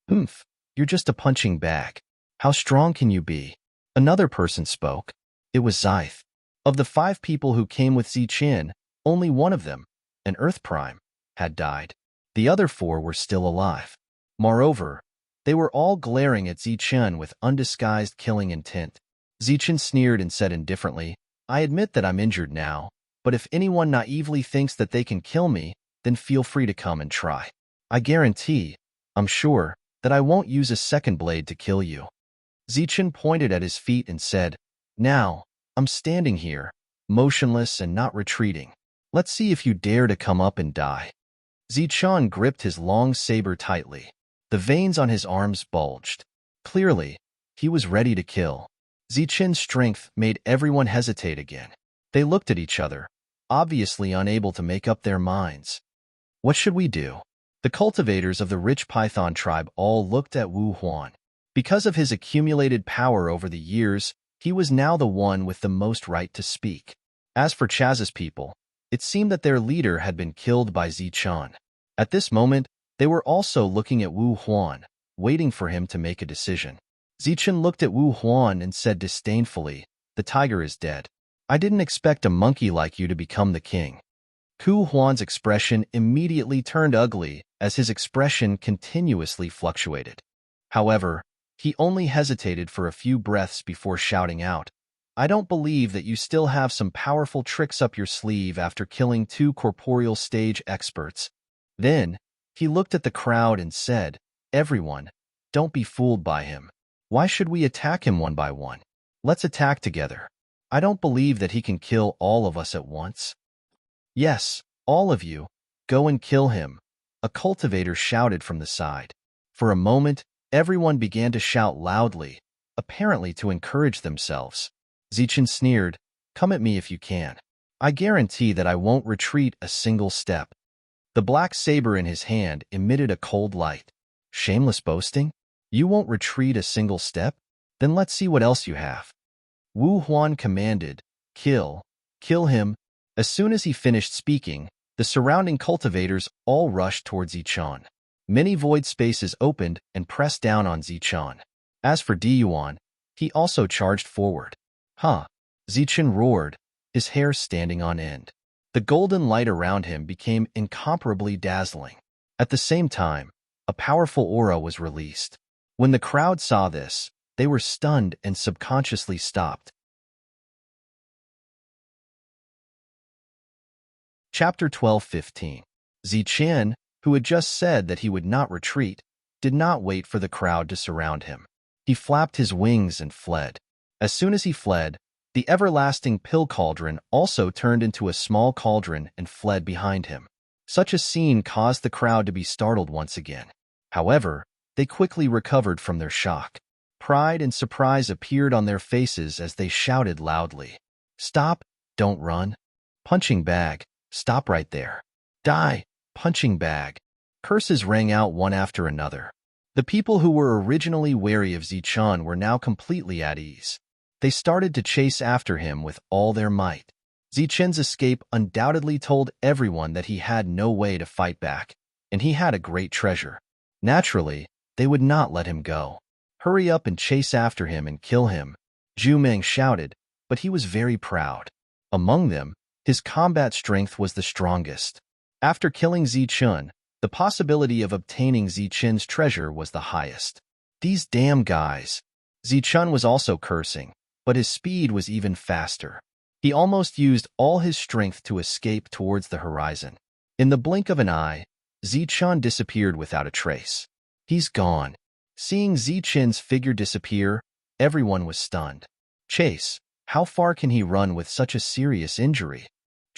Humph, you're just a punching bag. How strong can you be? Another person spoke. It was Zyth. Of the 5 people who came with Zichun, only one of them, an Earth Prime, had died. The other 4 were still alive. Moreover, they were all glaring at Zichun with undisguised killing intent. Zichun sneered and said indifferently, I admit that I'm injured now, but if anyone naively thinks that they can kill me, then feel free to come and try. I guarantee, I'm sure, that I won't use a second blade to kill you. Zichun pointed at his feet and said, now, I'm standing here, motionless and not retreating. Let's see if you dare to come up and die. Zichun gripped his long saber tightly. The veins on his arms bulged. Clearly, he was ready to kill. Zichun's strength made everyone hesitate again. They looked at each other, obviously unable to make up their minds. What should we do? The cultivators of the rich python tribe all looked at Wu Huan. Because of his accumulated power over the years, he was now the one with the most right to speak. As for Chaz's people, it seemed that their leader had been killed by Zichun. At this moment, they were also looking at Wu Huan, waiting for him to make a decision. Zichun looked at Wu Huan and said disdainfully, the tiger is dead. I didn't expect a monkey like you to become the king. Ku Huan's expression immediately turned ugly as his expression continuously fluctuated. However, he only hesitated for a few breaths before shouting out, I don't believe that you still have some powerful tricks up your sleeve after killing 2 corporeal stage experts. Then, he looked at the crowd and said, everyone, don't be fooled by him. Why should we attack him one by one? Let's attack together. I don't believe that he can kill all of us at once. Yes, all of you, go and kill him, a cultivator shouted from the side. For a moment, everyone began to shout loudly, apparently to encourage themselves. Zichun sneered, come at me if you can. I guarantee that I won't retreat a single step. The black saber in his hand emitted a cold light. Shameless boasting? You won't retreat a single step? Then let's see what else you have. Wu Huan commanded, kill him. As soon as he finished speaking, the surrounding cultivators all rushed towards Zichun. Many void spaces opened and pressed down on Zichun. As for Diyuan, he also charged forward. Huh! Zichun roared, his hair standing on end. The golden light around him became incomparably dazzling. At the same time, a powerful aura was released. When the crowd saw this, they were stunned and subconsciously stopped. Chapter 12:15. Zichun, who had just said that he would not retreat, did not wait for the crowd to surround him. He flapped his wings and fled. As soon as he fled, the everlasting pill cauldron also turned into a small cauldron and fled behind him. Such a scene caused the crowd to be startled once again. However, they quickly recovered from their shock. Pride and surprise appeared on their faces as they shouted loudly. Stop, don't run. Punching bag, stop right there. Die, punching bag. Curses rang out one after another. The people who were originally wary of Zichun were now completely at ease. They started to chase after him with all their might. Zichun's escape undoubtedly told everyone that he had no way to fight back, and he had a great treasure. Naturally, they would not let him go. Hurry up and chase after him and kill him, Zhu Meng shouted, but he was very proud. Among them, his combat strength was the strongest. After killing Zichun, the possibility of obtaining Zichun's treasure was the highest. These damn guys. Zichun was also cursing, but his speed was even faster. He almost used all his strength to escape towards the horizon. In the blink of an eye, Zichun disappeared without a trace. He's gone. Seeing Zichun's figure disappear, everyone was stunned. Chase, how far can he run with such a serious injury?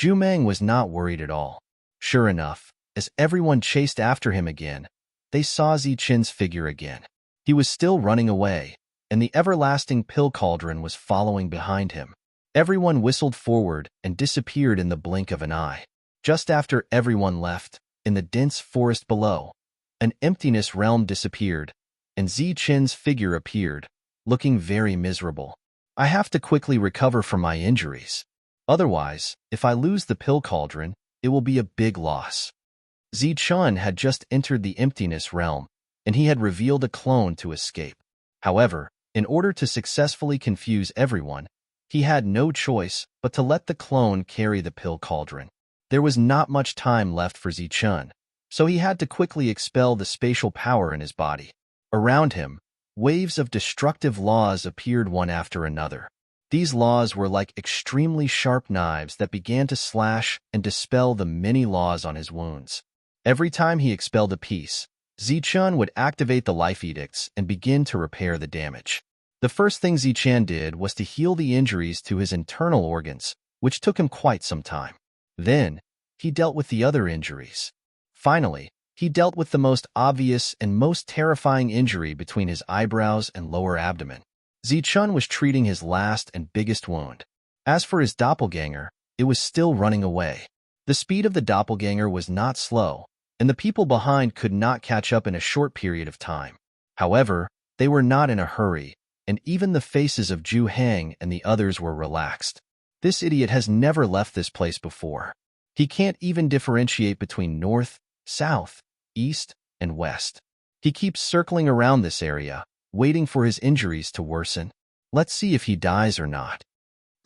Zhu Meng was not worried at all. Sure enough, as everyone chased after him again, they saw Zichun's figure again. He was still running away, and the everlasting pill cauldron was following behind him. Everyone whistled forward and disappeared in the blink of an eye. Just after everyone left, in the dense forest below, an emptiness realm disappeared, and Zichun's figure appeared, looking very miserable. I have to quickly recover from my injuries. Otherwise, if I lose the pill cauldron, it will be a big loss. Zichun had just entered the emptiness realm, and he had revealed a clone to escape. However, in order to successfully confuse everyone, he had no choice but to let the clone carry the pill cauldron. There was not much time left for Zichun, so he had to quickly expel the spatial power in his body. Around him, waves of destructive laws appeared one after another. These laws were like extremely sharp knives that began to slash and dispel the many laws on his wounds. Every time he expelled a piece, Zichun would activate the life edicts and begin to repair the damage. The first thing Zichun did was to heal the injuries to his internal organs, which took him quite some time. Then, he dealt with the other injuries. Finally, he dealt with the most obvious and most terrifying injury between his eyebrows and lower abdomen. Zichun was treating his last and biggest wound. As for his doppelganger, it was still running away. The speed of the doppelganger was not slow, and the people behind could not catch up in a short period of time. However, they were not in a hurry, and even the faces of Zhu Heng and the others were relaxed. This idiot has never left this place before. He can't even differentiate between north, south, east, and west. He keeps circling around this area, waiting for his injuries to worsen. Let's see if he dies or not.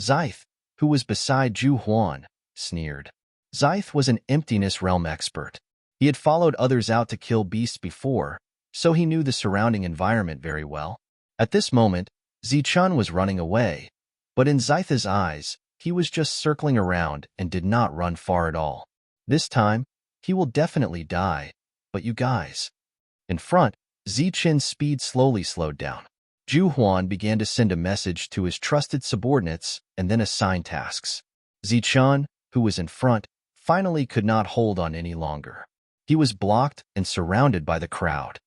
Zyth, who was beside Zhu Huan, sneered. Zyth was an emptiness realm expert. He had followed others out to kill beasts before, so he knew the surrounding environment very well. At this moment, Zichun was running away, but in Zyth's eyes, he was just circling around and did not run far at all. This time, he will definitely die, but you guys. In front, Zichun's speed slowly slowed down. Zhu Huan began to send a message to his trusted subordinates and then assign tasks. Zichun, who was in front, finally could not hold on any longer. He was blocked and surrounded by the crowd.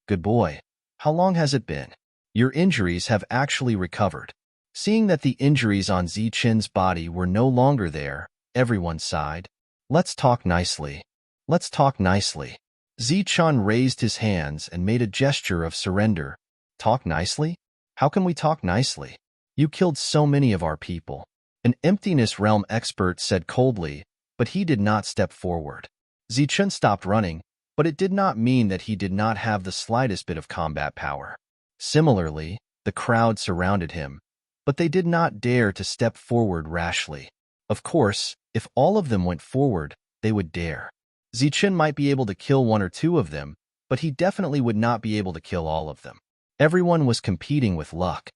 Good boy. How long has it been? Your injuries have actually recovered. Seeing that the injuries on Zichun's body were no longer there, everyone sighed. Let's talk nicely. Let's talk nicely. Zichun raised his hands and made a gesture of surrender. Talk nicely? How can we talk nicely? You killed so many of our people. An emptiness realm expert said coldly, but he did not step forward. Zichun stopped running, but it did not mean that he did not have the slightest bit of combat power. Similarly, the crowd surrounded him, but they did not dare to step forward rashly. Of course, if all of them went forward, they would dare. Zichun might be able to kill one or two of them, but he definitely would not be able to kill all of them. Everyone was competing with luck.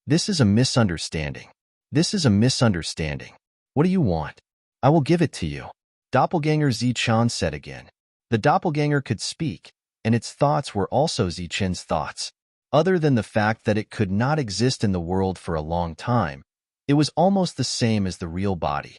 This is a misunderstanding. This is a misunderstanding. What do you want? I will give it to you. Doppelganger Zichun said again. The doppelganger could speak, and its thoughts were also Zichun's thoughts. Other than the fact that it could not exist in the world for a long time, it was almost the same as the real body.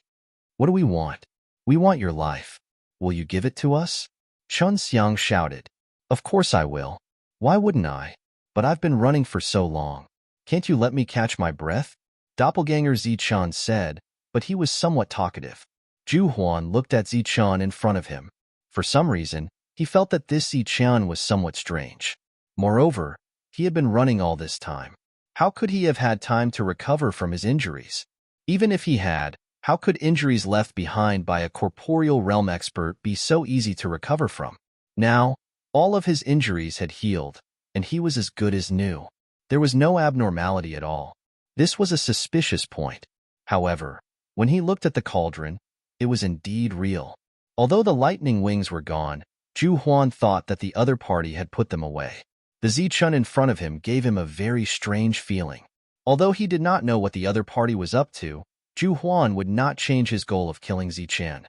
What do we want? We want your life. Will you give it to us? Chun Xiang shouted. Of course I will. Why wouldn't I? but I've been running for so long. Can't you let me catch my breath? Doppelganger Zichun said, but he was somewhat talkative. Ju Huan looked at Zichun in front of him. For some reason, he felt that this Zichun was somewhat strange. Moreover, he had been running all this time. How could he have had time to recover from his injuries? Even if he had, how could injuries left behind by a corporeal realm expert be so easy to recover from? Now, all of his injuries had healed, and he was as good as new. There was no abnormality at all. This was a suspicious point. However, when he looked at the cauldron, it was indeed real. Although the lightning wings were gone, Ju Huan thought that the other party had put them away. The Zichun in front of him gave him a very strange feeling. Although he did not know what the other party was up to, Ju Huan would not change his goal of killing Zichun.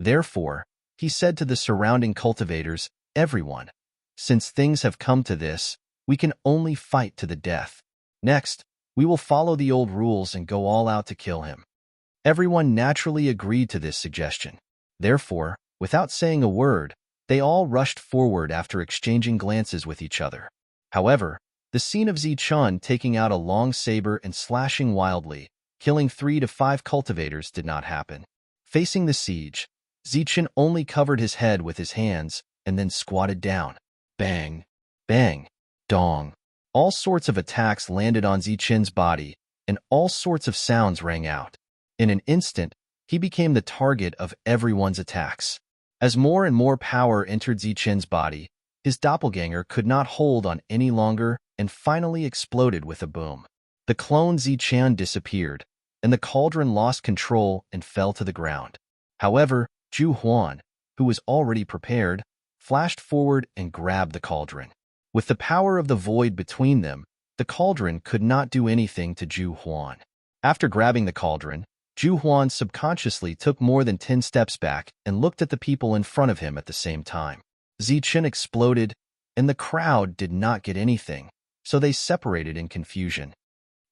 Therefore, he said to the surrounding cultivators, "Everyone, since things have come to this, we can only fight to the death. Next, we will follow the old rules and go all out to kill him." Everyone naturally agreed to this suggestion. Therefore, without saying a word, they all rushed forward after exchanging glances with each other. However, the scene of Zichun taking out a long saber and slashing wildly, killing 3 to 5 cultivators did not happen. Facing the siege, Zichun only covered his head with his hands and then squatted down. Bang, bang, dong. All sorts of attacks landed on Zichun's body, and all sorts of sounds rang out. In an instant, he became the target of everyone's attacks. As more and more power entered Zichun's body, his doppelganger could not hold on any longer and finally exploded with a boom. The clone Zichun disappeared, and the cauldron lost control and fell to the ground. However, Ju Huan, who was already prepared, flashed forward and grabbed the cauldron. With the power of the void between them, the cauldron could not do anything to Ju Huan. After grabbing the cauldron, Ju Huan subconsciously took more than 10 steps back and looked at the people in front of him at the same time. Zichun exploded, and the crowd did not get anything, so they separated in confusion.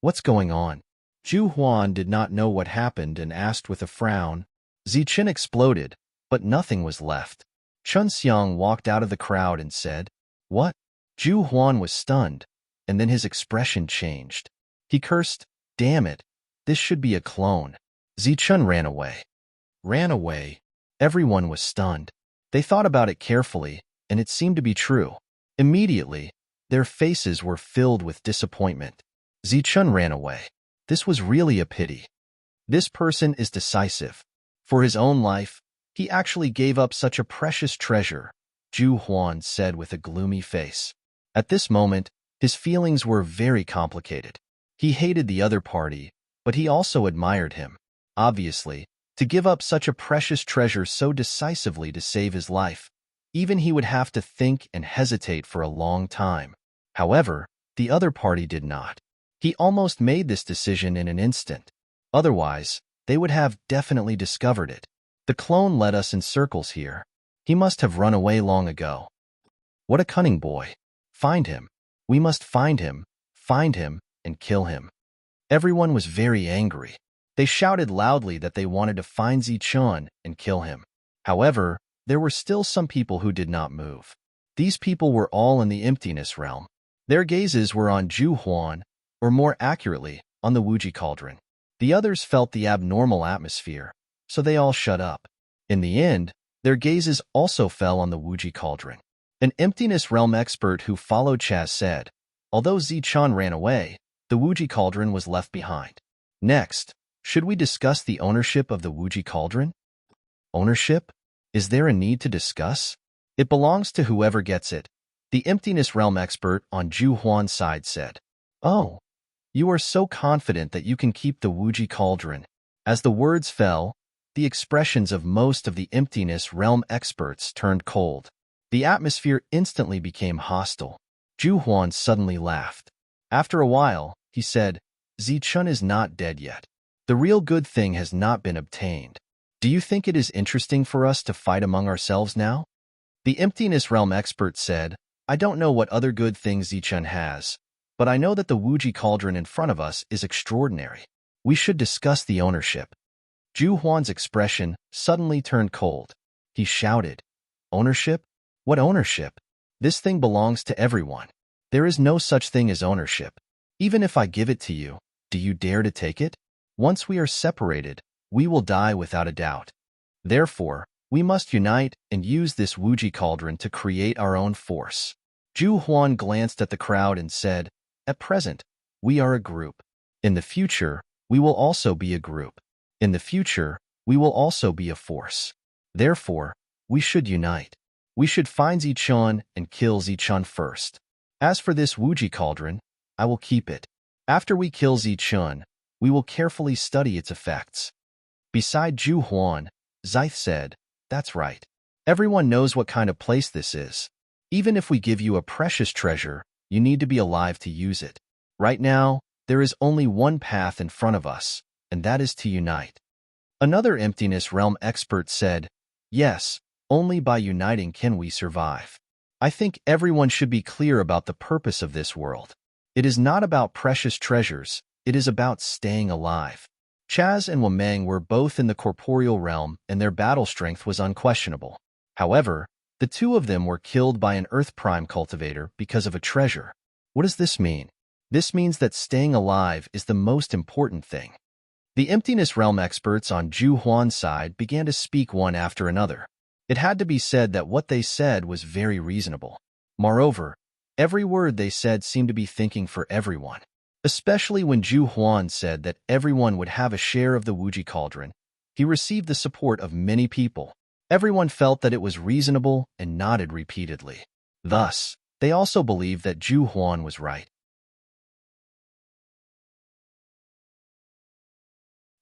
What's going on? Ju Huan did not know what happened and asked with a frown. Zichun exploded, but nothing was left. Chun Xiang walked out of the crowd and said, "What?" Ju Huan was stunned, and then his expression changed. He cursed, "Damn it, this should be a clone." Zichun ran away. Ran away. Everyone was stunned. They thought about it carefully, and it seemed to be true. Immediately, their faces were filled with disappointment. Zichun ran away. This was really a pity. This person is decisive. For his own life, he actually gave up such a precious treasure, Ju Huan said with a gloomy face. At this moment, his feelings were very complicated. He hated the other party, but he also admired him. Obviously, to give up such a precious treasure so decisively to save his life, even he would have to think and hesitate for a long time. However, the other party did not. He almost made this decision in an instant. Otherwise, they would have definitely discovered it. The clone led us in circles here. He must have run away long ago. What a cunning boy. Find him. We must find him, and kill him. Everyone was very angry. They shouted loudly that they wanted to find Zichun and kill him. However, there were still some people who did not move. These people were all in the emptiness realm. Their gazes were on Ju Huan, or more accurately, on the Wuji cauldron. The others felt the abnormal atmosphere, so they all shut up. In the end, their gazes also fell on the Wuji cauldron. An emptiness realm expert who followed Chaz said, although Zichun ran away, the Wuji cauldron was left behind. Next, should we discuss the ownership of the Wuji cauldron? Ownership? Is there a need to discuss? It belongs to whoever gets it, the emptiness realm expert on Ju Huan's side said. Oh, you are so confident that you can keep the Wuji cauldron. As the words fell, the expressions of most of the emptiness realm experts turned cold. The atmosphere instantly became hostile. Ju Huan suddenly laughed. After a while, he said, Zichun is not dead yet. The real good thing has not been obtained. Do you think it is interesting for us to fight among ourselves now? The emptiness realm expert said, I don't know what other good things Zichun has, but I know that the Wuji cauldron in front of us is extraordinary. We should discuss the ownership. Ju Huan's expression suddenly turned cold. He shouted, Ownership? What ownership? This thing belongs to everyone. There is no such thing as ownership. Even if I give it to you, do you dare to take it? Once we are separated, we will die without a doubt. Therefore, we must unite and use this Wuji cauldron to create our own force. Zhu Huan glanced at the crowd and said, "At present, we are a group. In the future, we will also be a group. In the future, we will also be a force. Therefore, we should unite. We should find Zichun and kill Zichun first. As for this Wuji cauldron, I will keep it. After we kill Zichun, we will carefully study its effects." Beside Zhu Huan, Xieth said, "That's right. Everyone knows what kind of place this is. Even if we give you a precious treasure, you need to be alive to use it. Right now, there is only one path in front of us, and that is to unite." Another emptiness realm expert said, "Yes, only by uniting can we survive. I think everyone should be clear about the purpose of this world. It is not about precious treasures, it is about staying alive." Chaz and Wameng were both in the corporeal realm and their battle strength was unquestionable. However, the two of them were killed by an Earth Prime cultivator because of a treasure. What does this mean? This means that staying alive is the most important thing. The emptiness realm experts on Zhu Huan's side began to speak one after another. It had to be said that what they said was very reasonable. Moreover, every word they said seemed to be thinking for everyone. Especially when Zhu Huan said that everyone would have a share of the Wuji cauldron, he received the support of many people. Everyone felt that it was reasonable and nodded repeatedly. Thus, they also believed that Zhu Huan was right.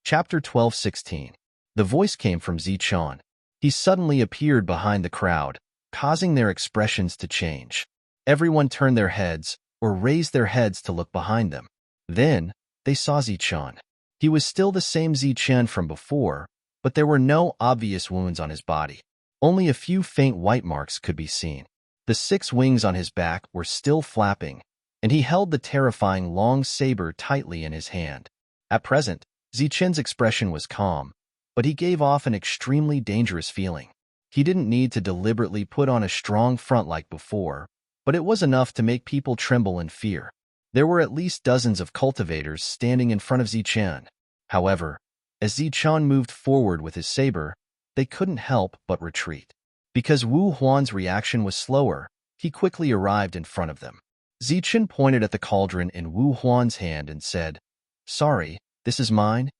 Chapter 12:16. The voice came from Zichun. He suddenly appeared behind the crowd, causing their expressions to change. Everyone turned their heads or raised their heads to look behind them. Then, they saw Zichun. He was still the same Zichun from before, but there were no obvious wounds on his body. Only a few faint white marks could be seen. The 6 wings on his back were still flapping, and he held the terrifying long saber tightly in his hand. At present, Zichun's expression was calm, but he gave off an extremely dangerous feeling. He didn't need to deliberately put on a strong front like before, but it was enough to make people tremble in fear. There were at least dozens of cultivators standing in front of Zichun. However, as Zichun moved forward with his saber, they couldn't help but retreat. Because Wu Huan's reaction was slower, he quickly arrived in front of them. Zichun pointed at the cauldron in Wu Huan's hand and said, "Sorry, this is mine?"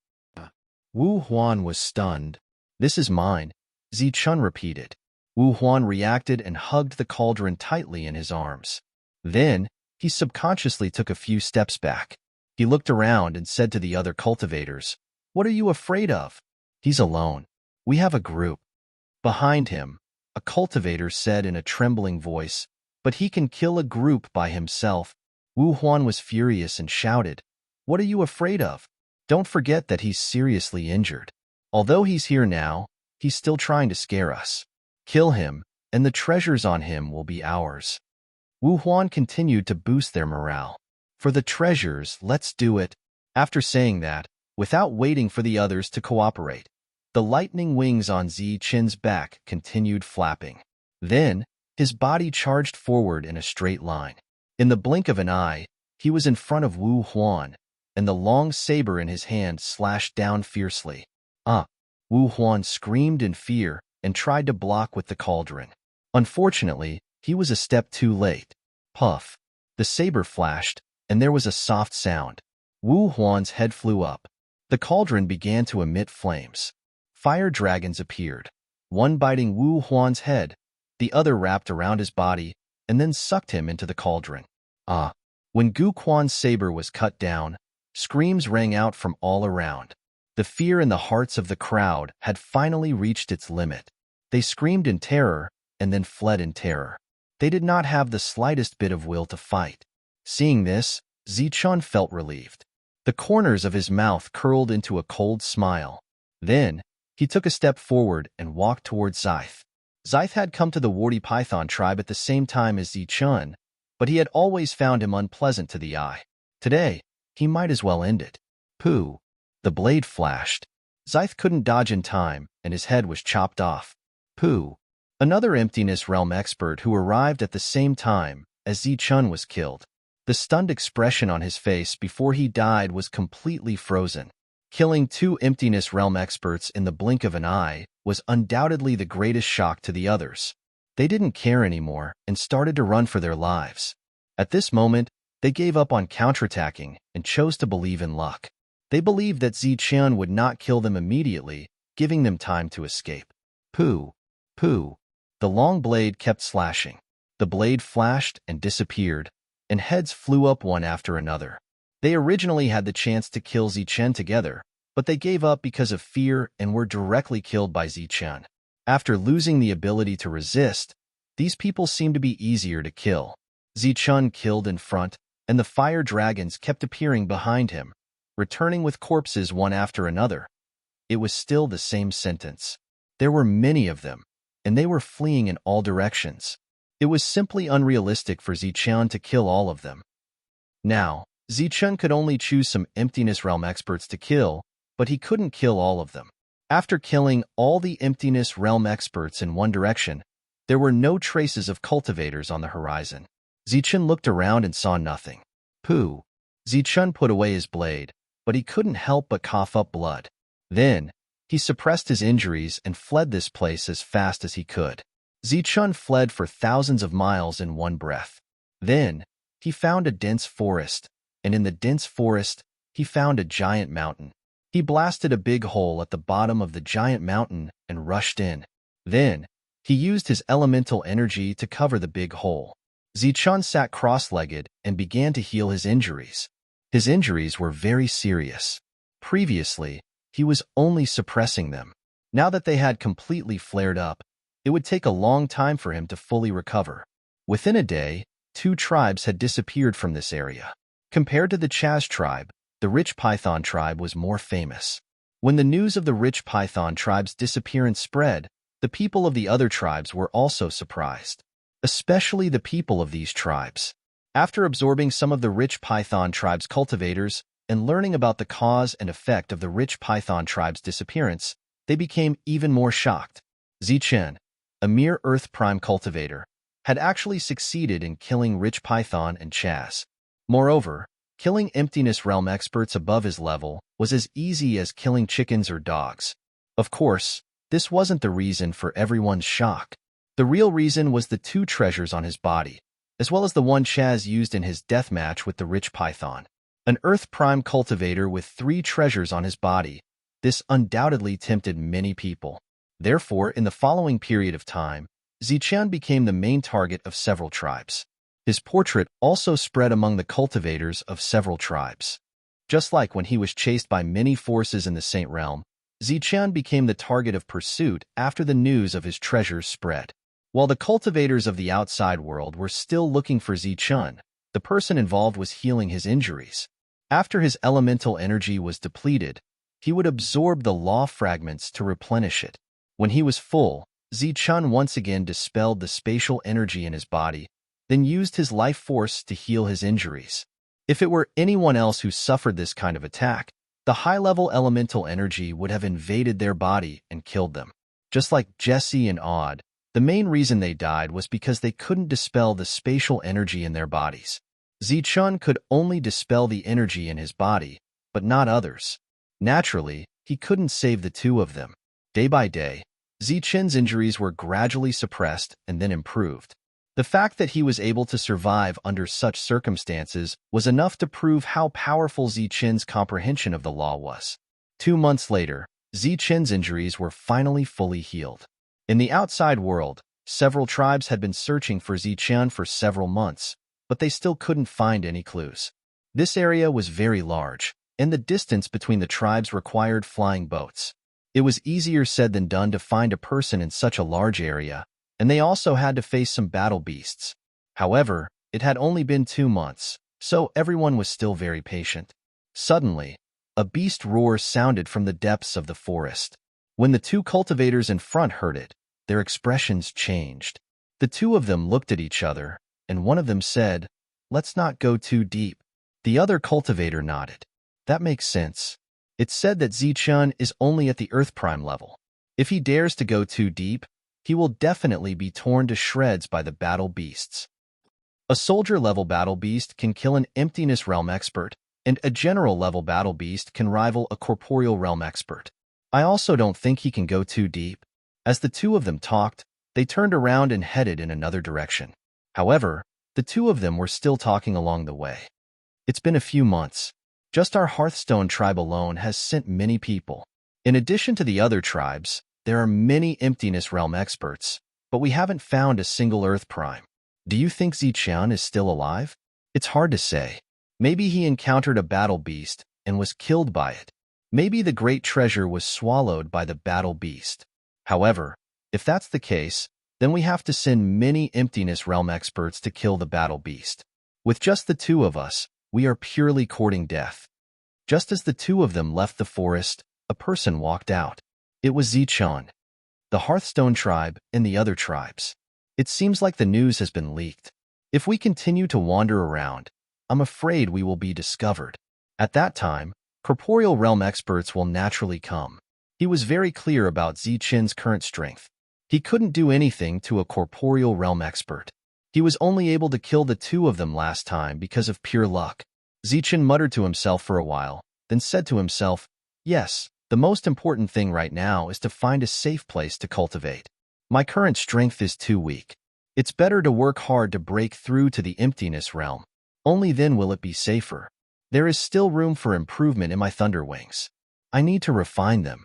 Wu Huan was stunned. "This is mine," Zichun repeated. Wu Huan reacted and hugged the cauldron tightly in his arms. Then, he subconsciously took a few steps back. He looked around and said to the other cultivators, "What are you afraid of? He's alone. We have a group." Behind him, a cultivator said in a trembling voice, "But he can kill a group by himself." Wu Huan was furious and shouted, "What are you afraid of? Don't forget that he's seriously injured. Although he's here now, he's still trying to scare us. Kill him, and the treasures on him will be ours." Wu Huan continued to boost their morale. "For the treasures, let's do it." After saying that, without waiting for the others to cooperate, the lightning wings on Zichun's back continued flapping. Then, his body charged forward in a straight line. In the blink of an eye, he was in front of Wu Huan, and the long saber in his hand slashed down fiercely. Wu Huan screamed in fear and tried to block with the cauldron. Unfortunately, he was a step too late. Puff! The saber flashed, and there was a soft sound. Wu Huan's head flew up. The cauldron began to emit flames. Fire dragons appeared, one biting Wu Huan's head, the other wrapped around his body, and then sucked him into the cauldron. When Gu Quan's saber was cut down, screams rang out from all around. The fear in the hearts of the crowd had finally reached its limit. They screamed in terror and then fled in terror. They did not have the slightest bit of will to fight. Seeing this, Zichun felt relieved. The corners of his mouth curled into a cold smile. Then, he took a step forward and walked towards Xieth. Xieth had come to the warty python tribe at the same time as Zichun, but he had always found him unpleasant to the eye. Today, he might as well end it. Pooh! The blade flashed. Xieth couldn't dodge in time, and his head was chopped off. Pooh! Another emptiness realm expert who arrived at the same time as Zichun was killed. The stunned expression on his face before he died was completely frozen. Killing two emptiness realm experts in the blink of an eye was undoubtedly the greatest shock to the others. They didn't care anymore and started to run for their lives. At this moment, they gave up on counterattacking and chose to believe in luck. They believed that Zichun would not kill them immediately, giving them time to escape. Pooh! Pooh! The long blade kept slashing. The blade flashed and disappeared, and heads flew up one after another. They originally had the chance to kill Zichun together, but they gave up because of fear and were directly killed by Zichun. After losing the ability to resist, these people seemed to be easier to kill. Zichun killed in front, and the fire dragons kept appearing behind him, returning with corpses one after another. It was still the same sentence. There were many of them, and they were fleeing in all directions. It was simply unrealistic for Zichun to kill all of them. Now, Zichun could only choose some Emptiness Realm experts to kill, but he couldn't kill all of them. After killing all the Emptiness Realm experts in one direction, there were no traces of cultivators on the horizon. Zichun looked around and saw nothing. Pooh! Zichun put away his blade, but he couldn't help but cough up blood. Then, he suppressed his injuries and fled this place as fast as he could. Zichun fled for thousands of miles in one breath. Then, he found a dense forest, and in the dense forest, he found a giant mountain. He blasted a big hole at the bottom of the giant mountain and rushed in. Then, he used his elemental energy to cover the big hole. Zichun sat cross-legged and began to heal his injuries. His injuries were very serious. Previously, he was only suppressing them. Now that they had completely flared up, it would take a long time for him to fully recover. Within a day, 2 tribes had disappeared from this area. Compared to the Chaz tribe, the Rich Python tribe was more famous. When the news of the Rich Python tribe's disappearance spread, the people of the other tribes were also surprised, especially the people of these tribes. After absorbing some of the Rich Python tribe's cultivators and learning about the cause and effect of the Rich Python tribe's disappearance, they became even more shocked. Zichun, a mere Earth Prime cultivator, had actually succeeded in killing Rich Python and Chaz. Moreover, killing Emptiness Realm experts above his level was as easy as killing chickens or dogs. Of course, this wasn't the reason for everyone's shock. The real reason was the 2 treasures on his body, as well as the one Chaz used in his death match with the Rich Python. An Earth Prime cultivator with 3 treasures on his body, this undoubtedly tempted many people. Therefore, in the following period of time, Zichun became the main target of several tribes. His portrait also spread among the cultivators of several tribes. Just like when he was chased by many forces in the Saint Realm, Zichun became the target of pursuit after the news of his treasures spread. While the cultivators of the outside world were still looking for Zichun, the person involved was healing his injuries. After his elemental energy was depleted, he would absorb the law fragments to replenish it. When he was full, Zichun once again dispelled the spatial energy in his body, then used his life force to heal his injuries. If it were anyone else who suffered this kind of attack, the high-level elemental energy would have invaded their body and killed them. Just like Jesse and Aud, the main reason they died was because they couldn't dispel the spatial energy in their bodies. Zichun could only dispel the energy in his body, but not others. Naturally, he couldn't save the 2 of them. Day by day, Zichun's injuries were gradually suppressed and then improved. The fact that he was able to survive under such circumstances was enough to prove how powerful Zichun's comprehension of the law was. 2 months later, Zichun's injuries were finally fully healed. In the outside world, several tribes had been searching for Zichun for several months, but they still couldn't find any clues. This area was very large, and the distance between the tribes required flying boats. It was easier said than done to find a person in such a large area, and they also had to face some battle beasts. However, it had only been 2 months, so everyone was still very patient. Suddenly, a beast roar sounded from the depths of the forest. When the 2 cultivators in front heard it, their expressions changed. The 2 of them looked at each other, and one of them said, "Let's not go too deep." The other cultivator nodded. That makes sense. It's said that Zichun is only at the Earth Prime level. If he dares to go too deep, he will definitely be torn to shreds by the battle beasts. A soldier-level battle beast can kill an emptiness realm expert, and a general-level battle beast can rival a corporeal realm expert. I also don't think he can go too deep. As the two of them talked, they turned around and headed in another direction. However, the two of them were still talking along the way. It's been a few months. Just our Hearthstone tribe alone has sent many people. In addition to the other tribes, there are many emptiness realm experts, but we haven't found a single Earth Prime. Do you think Ziqian is still alive? It's hard to say. Maybe he encountered a battle beast and was killed by it. Maybe the great treasure was swallowed by the battle beast. However, if that's the case, then we have to send many emptiness realm experts to kill the battle beast. With just the two of us, we are purely courting death. Just as the two of them left the forest, a person walked out. It was Ziqian, the Hearthstone tribe, and the other tribes. It seems like the news has been leaked. If we continue to wander around, I'm afraid we will be discovered. At that time, corporeal realm experts will naturally come. He was very clear about Ziqian's current strength. He couldn't do anything to a corporeal realm expert. He was only able to kill the two of them last time because of pure luck. Ziqian muttered to himself for a while, then said to himself, "Yes, the most important thing right now is to find a safe place to cultivate. My current strength is too weak. It's better to work hard to break through to the emptiness realm. Only then will it be safer. There is still room for improvement in my thunder wings. I need to refine them."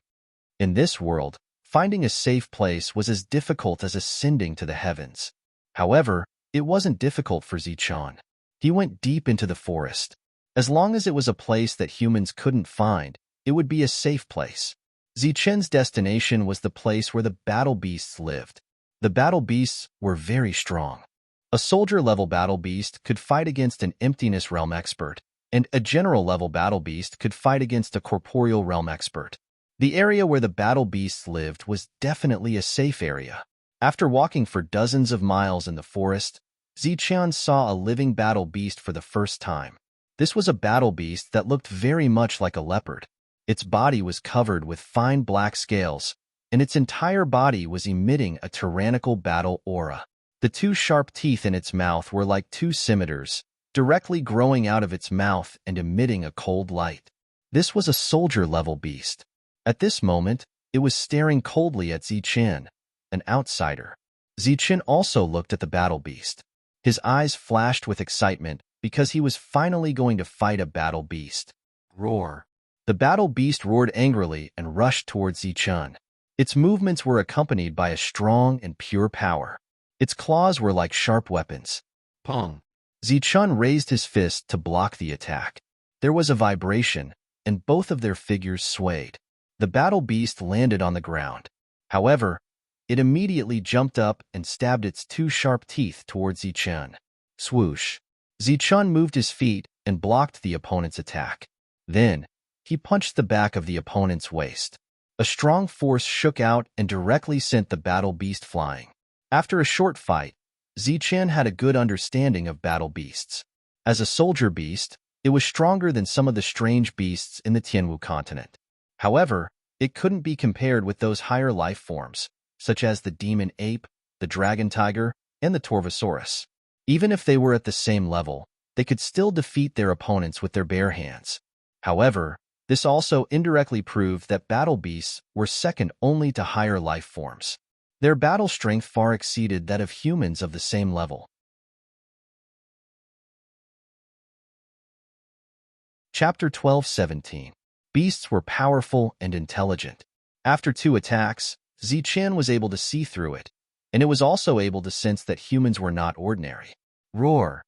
In this world, finding a safe place was as difficult as ascending to the heavens. However, it wasn't difficult for Ziqian. He went deep into the forest. As long as it was a place that humans couldn't find, it would be a safe place. Ziqian's destination was the place where the battle beasts lived. The battle beasts were very strong. A soldier-level battle beast could fight against an emptiness realm expert, and a general-level battle beast could fight against a corporeal realm expert. The area where the battle beasts lived was definitely a safe area. After walking for dozens of miles in the forest, Ziqian saw a living battle beast for the first time. This was a battle beast that looked very much like a leopard. Its body was covered with fine black scales, and its entire body was emitting a tyrannical battle aura. The two sharp teeth in its mouth were like two scimitars, directly growing out of its mouth and emitting a cold light. This was a soldier-level beast. At this moment, it was staring coldly at Ziqian, an outsider. Ziqian also looked at the battle beast. His eyes flashed with excitement because he was finally going to fight a battle beast. Roar. The battle beast roared angrily and rushed towards Ziqian. Its movements were accompanied by a strong and pure power. Its claws were like sharp weapons. Pong. Ziqian raised his fist to block the attack. There was a vibration, and both of their figures swayed. The battle beast landed on the ground. However, it immediately jumped up and stabbed its two sharp teeth towards Ziqian. Swoosh. Ziqian moved his feet and blocked the opponent's attack. Then, he punched the back of the opponent's waist. A strong force shook out and directly sent the battle beast flying. After a short fight, Ziqian had a good understanding of battle beasts. As a soldier beast, it was stronger than some of the strange beasts in the Tianwu continent. However, it couldn't be compared with those higher life forms, such as the demon ape, the dragon tiger, and the Torvosaurus. Even if they were at the same level, they could still defeat their opponents with their bare hands. However, this also indirectly proved that battle beasts were second only to higher life forms. Their battle strength far exceeded that of humans of the same level. Chapter 12:17. Beasts were powerful and intelligent. After two attacks, Ziqian was able to see through it, and it was also able to sense that humans were not ordinary. Roar.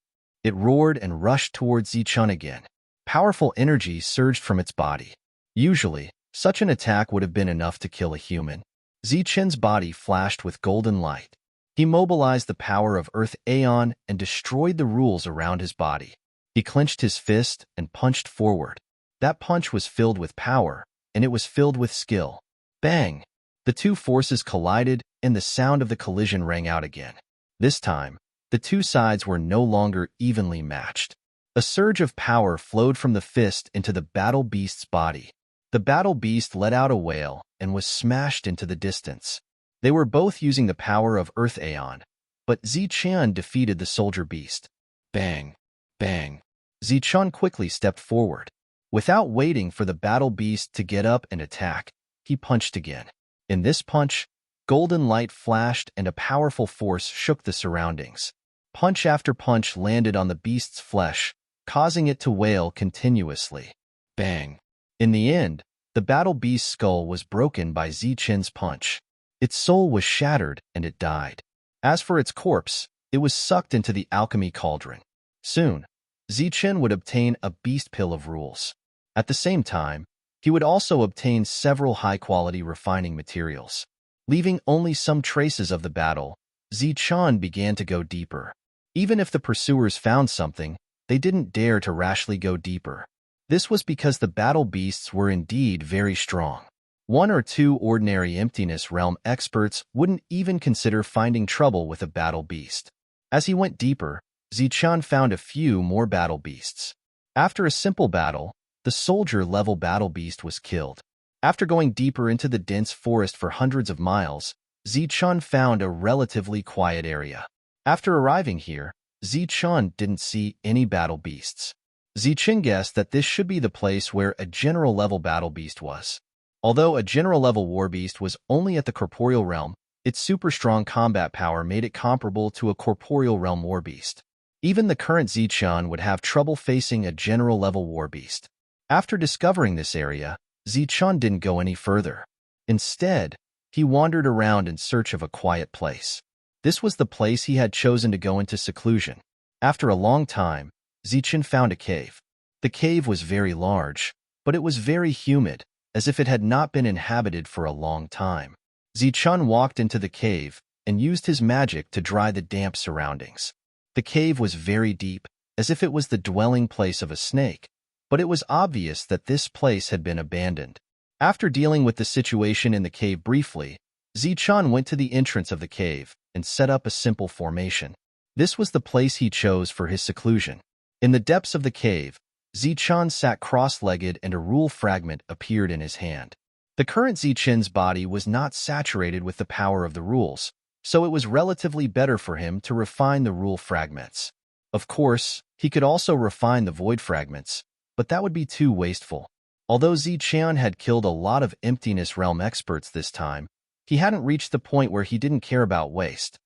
It roared and rushed towards Ziqian again. Powerful energy surged from its body. Usually, such an attack would have been enough to kill a human. Ziqian's body flashed with golden light. He mobilized the power of Earth Aeon and destroyed the rules around his body. He clenched his fist and punched forward. That punch was filled with power, and it was filled with skill. Bang! The two forces collided, and the sound of the collision rang out again. This time, the two sides were no longer evenly matched. A surge of power flowed from the fist into the battle beast's body. The battle beast let out a wail and was smashed into the distance. They were both using the power of Earth Aeon, but Ziqian defeated the soldier beast. Bang, bang. Zichun quickly stepped forward. Without waiting for the battle beast to get up and attack, he punched again. In this punch, golden light flashed and a powerful force shook the surroundings. Punch after punch landed on the beast's flesh, causing it to wail continuously. Bang. In the end, the battle beast's skull was broken by Zichun's punch. Its soul was shattered and it died. As for its corpse, it was sucked into the alchemy cauldron. Soon, Zichun would obtain a beast pill of rules. At the same time, he would also obtain several high-quality refining materials. Leaving only some traces of the battle, Zichun began to go deeper. Even if the pursuers found something, they didn't dare to rashly go deeper. This was because the battle beasts were indeed very strong. One or two ordinary emptiness realm experts wouldn't even consider finding trouble with a battle beast. As he went deeper, Zichun found a few more battle beasts. After a simple battle, the soldier-level battle beast was killed. After going deeper into the dense forest for hundreds of miles, Zichun found a relatively quiet area. After arriving here, Zichun didn't see any battle beasts. Zichun guessed that this should be the place where a general-level battle beast was. Although a general-level war beast was only at the corporeal realm, its super-strong combat power made it comparable to a corporeal realm war beast. Even the current Zichun would have trouble facing a general-level war beast. After discovering this area, Zichun didn't go any further. Instead, he wandered around in search of a quiet place. This was the place he had chosen to go into seclusion. After a long time, Zichun found a cave. The cave was very large, but it was very humid, as if it had not been inhabited for a long time. Zichun walked into the cave and used his magic to dry the damp surroundings. The cave was very deep, as if it was the dwelling place of a snake, but it was obvious that this place had been abandoned. After dealing with the situation in the cave briefly, Zichun went to the entrance of the cave and set up a simple formation. This was the place he chose for his seclusion. In the depths of the cave, Zichun sat cross-legged and a rule fragment appeared in his hand. The current Zichun's body was not saturated with the power of the rules, so it was relatively better for him to refine the rule fragments. Of course, he could also refine the void fragments, but that would be too wasteful. Although Zichun had killed a lot of emptiness realm experts this time, he hadn't reached the point where he didn't care about waste.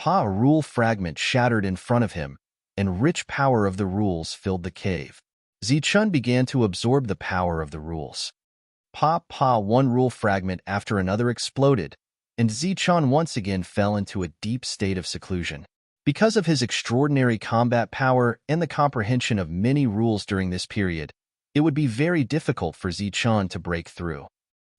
A rule fragment shattered in front of him, and rich power of the rules filled the cave. Zichun began to absorb the power of the rules. One rule fragment after another exploded, and Zichun once again fell into a deep state of seclusion. Because of his extraordinary combat power and the comprehension of many rules during this period, it would be very difficult for Zichun to break through.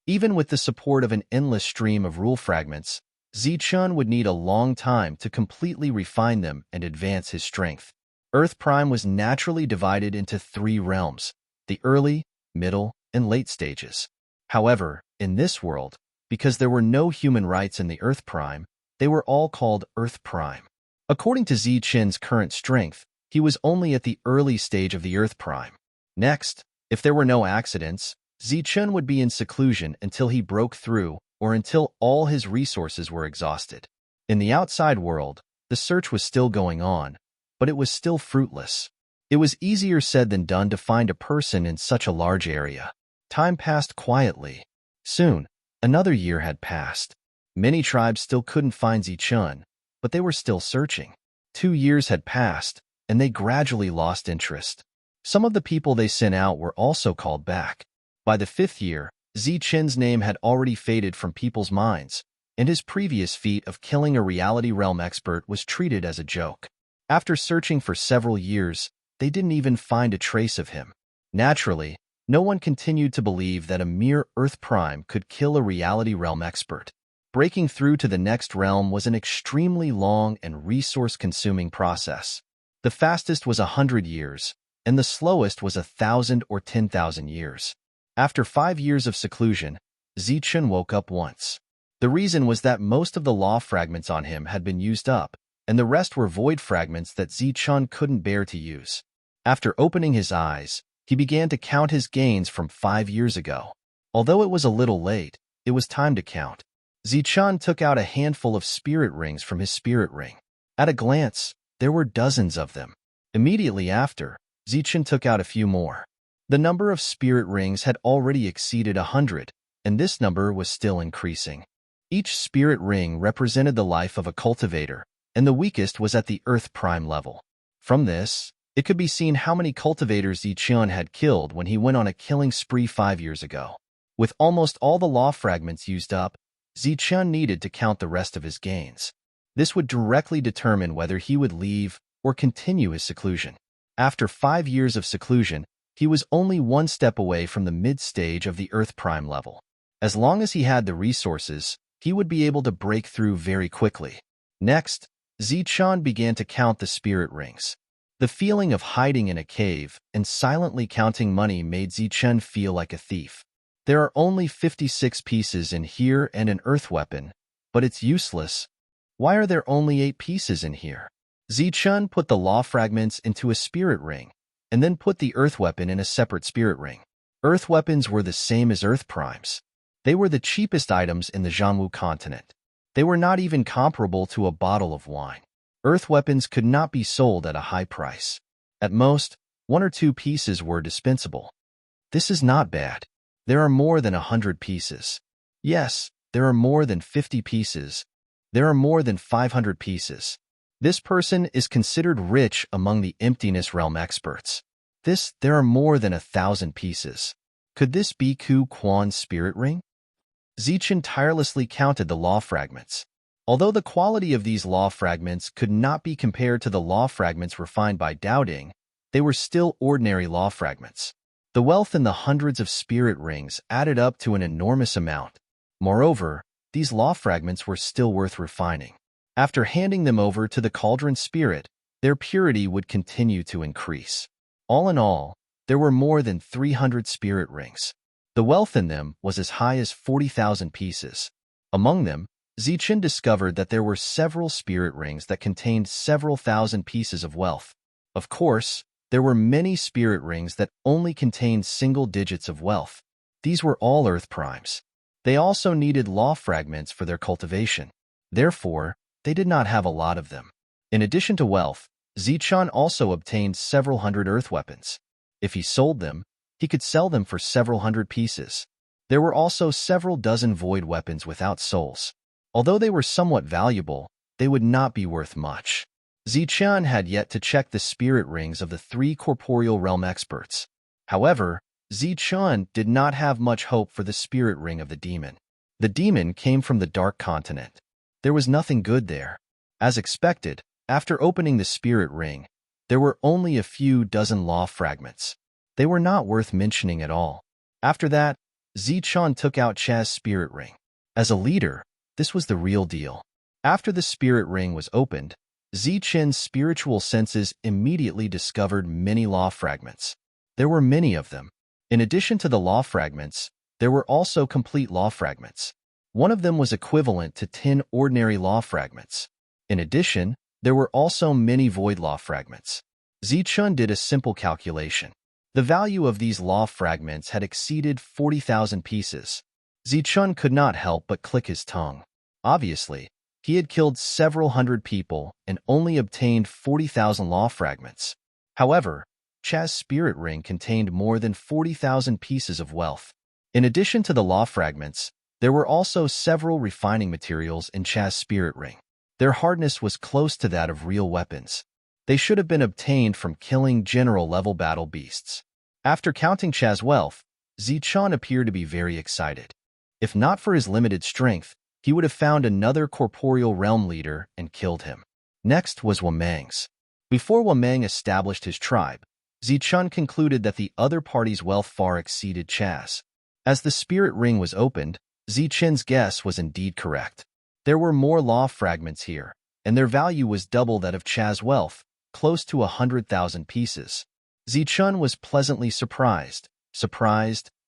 Even with the support of an endless stream of rule fragments, Zichun would need a long time to completely refine them and advance his strength. Earth Prime was naturally divided into 3 realms, the early, middle, and late stages. However, in this world, because there were no human rights in the Earth Prime, they were all called Earth Prime. According to Zichun's current strength, he was only at the early stage of the Earth Prime. Next, if there were no accidents, Zichun would be in seclusion until he broke through or until all his resources were exhausted. In the outside world, the search was still going on, but it was still fruitless. It was easier said than done to find a person in such a large area. Time passed quietly. Soon, another year had passed. Many tribes still couldn't find Zichun, but they were still searching. 2 years had passed, and they gradually lost interest. Some of the people they sent out were also called back. By the 5th year, Zichun's name had already faded from people's minds, and his previous feat of killing a reality realm expert was treated as a joke. After searching for several years, they didn't even find a trace of him. Naturally, no one continued to believe that a mere Earth Prime could kill a reality realm expert. Breaking through to the next realm was an extremely long and resource-consuming process. The fastest was 100 years, and the slowest was 1,000 or 10,000 years. After 5 years of seclusion, Zichun woke up once. The reason was that most of the law fragments on him had been used up, and the rest were void fragments that Zichun couldn't bear to use. After opening his eyes, he began to count his gains from 5 years ago. Although it was a little late, it was time to count. Zichun took out a handful of spirit rings from his spirit ring. At a glance, there were dozens of them. Immediately after, Zichen took out a few more. The number of spirit rings had already exceeded 100, and this number was still increasing. Each spirit ring represented the life of a cultivator, and the weakest was at the Earth Prime level. From this, it could be seen how many cultivators Zichen had killed when he went on a killing spree 5 years ago. With almost all the law fragments used up, Zichen needed to count the rest of his gains. This would directly determine whether he would leave or continue his seclusion. After 5 years of seclusion, he was only one step away from the mid-stage of the Earth Prime level. As long as he had the resources, he would be able to break through very quickly. Next, Zichen began to count the spirit rings. The feeling of hiding in a cave and silently counting money made Zichen feel like a thief. There are only 56 pieces in here and an earth weapon, but it's useless. Why are there only 8 pieces in here? Zichen put the law fragments into a spirit ring, and then put the earth weapon in a separate spirit ring. Earth weapons were the same as earth primes. They were the cheapest items in the Jianwu continent. They were not even comparable to a bottle of wine. Earth weapons could not be sold at a high price. At most, 1 or 2 pieces were dispensable. This is not bad. There are more than 100 pieces. Yes, there are more than 50 pieces. There are more than 500 pieces. This person is considered rich among the emptiness realm experts. There are more than 1,000 pieces. Could this be Ku Quan's spirit ring? Zichen tirelessly counted the law fragments. Although the quality of these law fragments could not be compared to the law fragments refined by doubting, they were still ordinary law fragments. The wealth in the hundreds of spirit rings added up to an enormous amount. Moreover, these law fragments were still worth refining. After handing them over to the cauldron spirit, their purity would continue to increase. All in all, there were more than 300 spirit rings. The wealth in them was as high as 40,000 pieces. Among them, Zichen discovered that there were several spirit rings that contained several thousand pieces of wealth. Of course, there were many spirit rings that only contained single digits of wealth. These were all earth primes. They also needed law fragments for their cultivation. Therefore, they did not have a lot of them. In addition to wealth, Zichen also obtained several hundred earth weapons. If he sold them, he could sell them for several hundred pieces. There were also several dozen void weapons without souls. Although they were somewhat valuable, they would not be worth much. Zichen had yet to check the spirit rings of the 3 corporeal realm experts. However, Zichen did not have much hope for the spirit ring of the demon. The demon came from the dark continent. There was nothing good there. As expected, after opening the spirit ring, there were only a few dozen law fragments. They were not worth mentioning at all. After that, Zichen took out Chaz's spirit ring. As a leader, this was the real deal. After the spirit ring was opened, Zichen's spiritual senses immediately discovered many law fragments. There were many of them. In addition to the law fragments, there were also complete law fragments. One of them was equivalent to 10 ordinary law fragments. In addition, there were also many void law fragments. Zichen did a simple calculation. The value of these law fragments had exceeded 40,000 pieces. Zichen could not help but click his tongue. Obviously, he had killed several hundred people and only obtained 40,000 law fragments. However, Chaz's spirit ring contained more than 40,000 pieces of wealth. In addition to the law fragments, there were also several refining materials in Chaz's spirit ring. Their hardness was close to that of real weapons. They should have been obtained from killing general-level battle beasts. After counting Chaz's wealth, Zichen appeared to be very excited. If not for his limited strength, he would have found another corporeal realm leader and killed him. Next was Wamang's. Before Wamang established his tribe, Zichen concluded that the other party's wealth far exceeded Chaz. As the spirit ring was opened, Zichen's guess was indeed correct. There were more law fragments here, and their value was double that of Chaz's wealth, close to 100,000 pieces. Zichen was pleasantly surprised,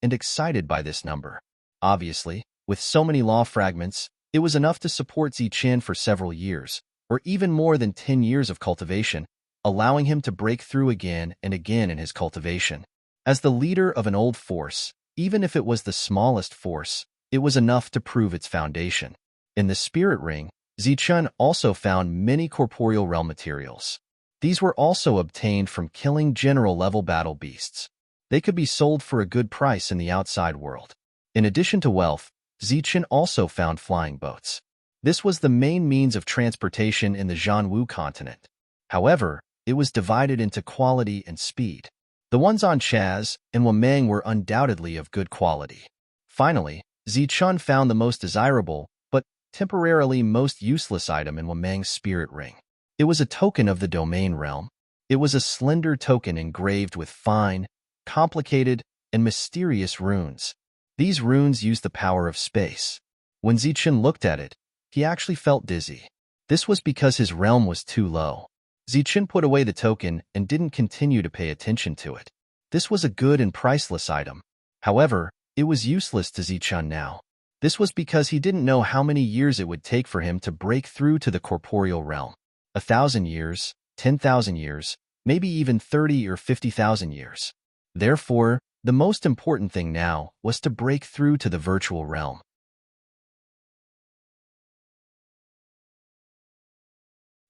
and excited by this number. Obviously, with so many law fragments, it was enough to support Zichen for several years, or even more than 10 years of cultivation, allowing him to break through again and again in his cultivation. As the leader of an old force, even if it was the smallest force, it was enough to prove its foundation. In the spirit ring, Zichen also found many corporeal realm materials. These were also obtained from killing general-level battle beasts. They could be sold for a good price in the outside world. In addition to wealth, Zichen also found flying boats. This was the main means of transportation in the Zhanwu continent. However, it was divided into quality and speed. The ones on Chaz and Wameng were undoubtedly of good quality. Finally, Zichun found the most desirable, but temporarily most useless item in Wameng's spirit ring. It was a token of the domain realm. It was a slender token engraved with fine, complicated, and mysterious runes. These runes used the power of space. When Zichen looked at it, he actually felt dizzy. This was because his realm was too low. Zichen put away the token and didn't continue to pay attention to it. This was a good and priceless item. However, it was useless to Zichen now. This was because he didn't know how many years it would take for him to break through to the corporeal realm. 1,000 years, 10,000 years, maybe even 30 or 50,000 years. Therefore, the most important thing now was to break through to the virtual realm.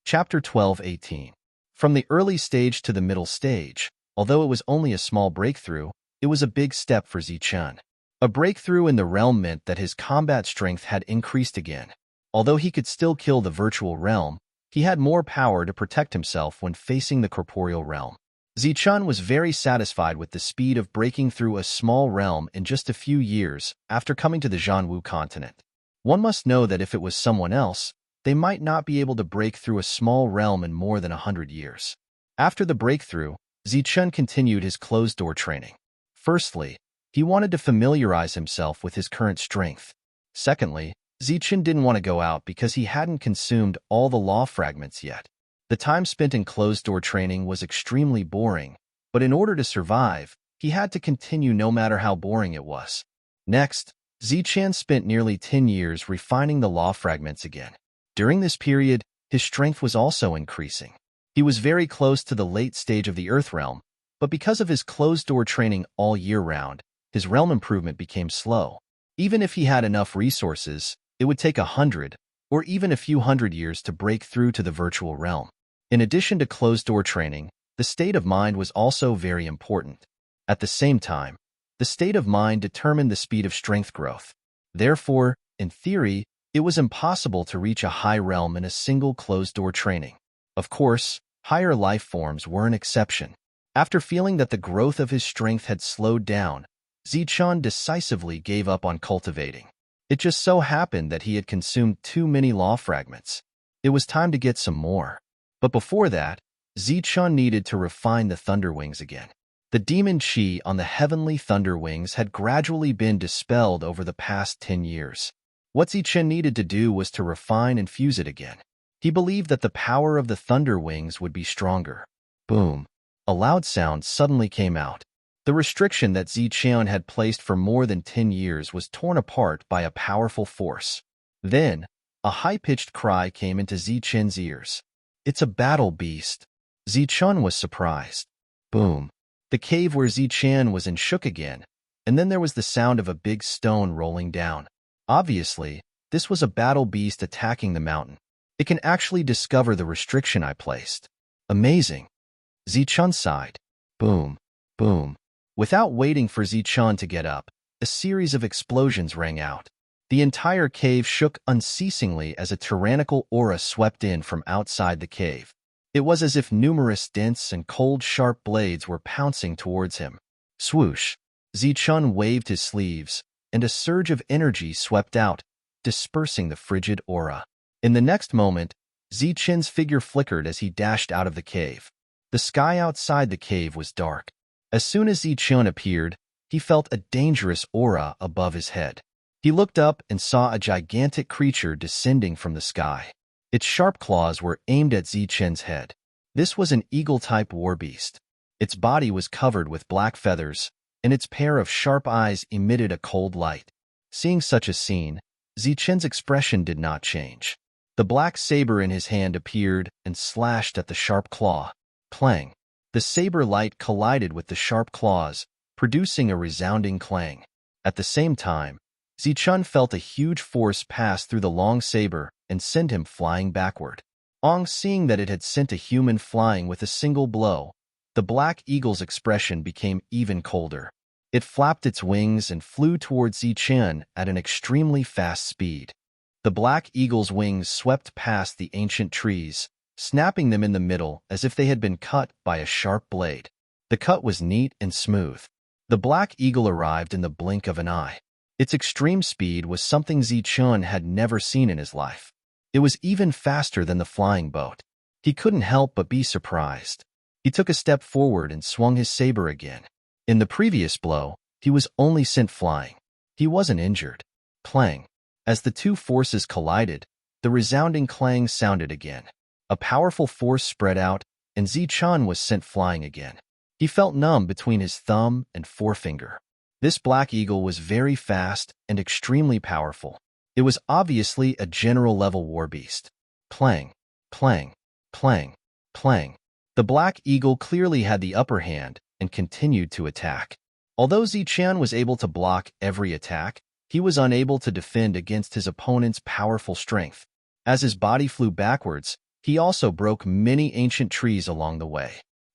Chapter 12:18. From the early stage to the middle stage, although it was only a small breakthrough, it was a big step for Zichen. A breakthrough in the realm meant that his combat strength had increased again. Although he could still kill the virtual realm, he had more power to protect himself when facing the corporeal realm. Zichen was very satisfied with the speed of breaking through a small realm in just a few years after coming to the Zhanwu continent. One must know that if it was someone else, they might not be able to break through a small realm in more than 100 years. After the breakthrough, Zichen continued his closed-door training. Firstly, he wanted to familiarize himself with his current strength. Secondly, Zichen didn't want to go out because he hadn't consumed all the law fragments yet. The time spent in closed-door training was extremely boring, but in order to survive, he had to continue no matter how boring it was. Next, Zichen spent nearly 10 years refining the law fragments again. During this period, his strength was also increasing. He was very close to the late stage of the Earth realm, but because of his closed-door training all year round, his realm improvement became slow. Even if he had enough resources, it would take 100 or even a few hundred years to break through to the virtual realm. In addition to closed-door training, the state of mind was also very important. At the same time, the state of mind determined the speed of strength growth. Therefore, in theory, it was impossible to reach a high realm in a single closed-door training. Of course, higher life forms were an exception. After feeling that the growth of his strength had slowed down, Zichen decisively gave up on cultivating. It just so happened that he had consumed too many law fragments. It was time to get some more. But before that, Zichen needed to refine the Thunder Wings again. The demon chi on the heavenly Thunder Wings had gradually been dispelled over the past 10 years. What Zichen needed to do was to refine and fuse it again. He believed that the power of the Thunder Wings would be stronger. Boom! A loud sound suddenly came out. The restriction that Zichen had placed for more than 10 years was torn apart by a powerful force. Then, a high-pitched cry came into Zichen's ears. "It's a battle beast." Zichen was surprised. Boom! The cave where Zichen was in shook again, and then there was the sound of a big stone rolling down. Obviously, this was a battle beast attacking the mountain. It can actually discover the restriction I placed. Amazing. Zichen sighed. Boom, boom. Without waiting for Zichen to get up, a series of explosions rang out. The entire cave shook unceasingly as a tyrannical aura swept in from outside the cave. It was as if numerous dense and cold sharp blades were pouncing towards him. Swoosh! Zichen waved his sleeves, and a surge of energy swept out, dispersing the frigid aura. In the next moment, Zichen's figure flickered as he dashed out of the cave. The sky outside the cave was dark. As soon as Zichen appeared, he felt a dangerous aura above his head. He looked up and saw a gigantic creature descending from the sky. Its sharp claws were aimed at Zichen's head. This was an eagle-type warbeast. Its body was covered with black feathers, and its pair of sharp eyes emitted a cold light. Seeing such a scene, Zichen's expression did not change. The black saber in his hand appeared and slashed at the sharp claw. Clang! The saber light collided with the sharp claws, producing a resounding clang. At the same time, Zichen felt a huge force pass through the long saber and send him flying backward. On seeing that it had sent a human flying with a single blow, the black eagle's expression became even colder. It flapped its wings and flew towards Zichen at an extremely fast speed. The black eagle's wings swept past the ancient trees, snapping them in the middle as if they had been cut by a sharp blade. The cut was neat and smooth. The black eagle arrived in the blink of an eye. Its extreme speed was something Zichen had never seen in his life. It was even faster than the flying boat. He couldn't help but be surprised. He took a step forward and swung his saber again. In the previous blow, he was only sent flying. He wasn't injured. Clang. As the two forces collided, the resounding clang sounded again. A powerful force spread out, and Zichen was sent flying again. He felt numb between his thumb and forefinger. This black eagle was very fast and extremely powerful. It was obviously a general-level war beast. Clang, clang, clang, clang. The black eagle clearly had the upper hand and continued to attack. Although Zichen was able to block every attack, he was unable to defend against his opponent's powerful strength. As his body flew backwards, he also broke many ancient trees along the way.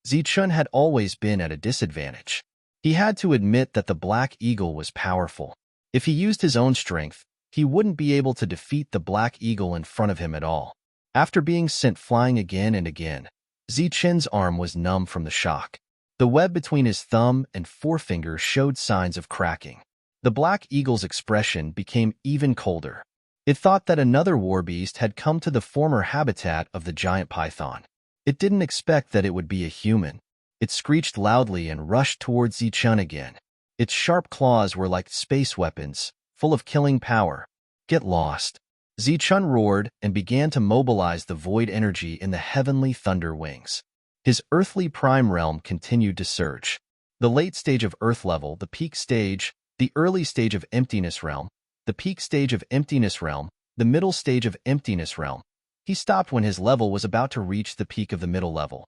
Zichen had always been at a disadvantage. He had to admit that the black eagle was powerful. If he used his own strength, he wouldn't be able to defeat the black eagle in front of him at all. After being sent flying again and again, Zichen's arm was numb from the shock. The web between his thumb and forefinger showed signs of cracking. The black eagle's expression became even colder. It thought that another war beast had come to the former habitat of the giant python. It didn't expect that it would be a human. It screeched loudly and rushed towards Zichen again. Its sharp claws were like space weapons, full of killing power. Get lost. Zichen roared and began to mobilize the void energy in the heavenly thunder wings. His earthly prime realm continued to surge. The late stage of Earth level, the peak stage, the early stage of emptiness realm, the peak stage of emptiness realm, the middle stage of emptiness realm. He stopped when his level was about to reach the peak of the middle level.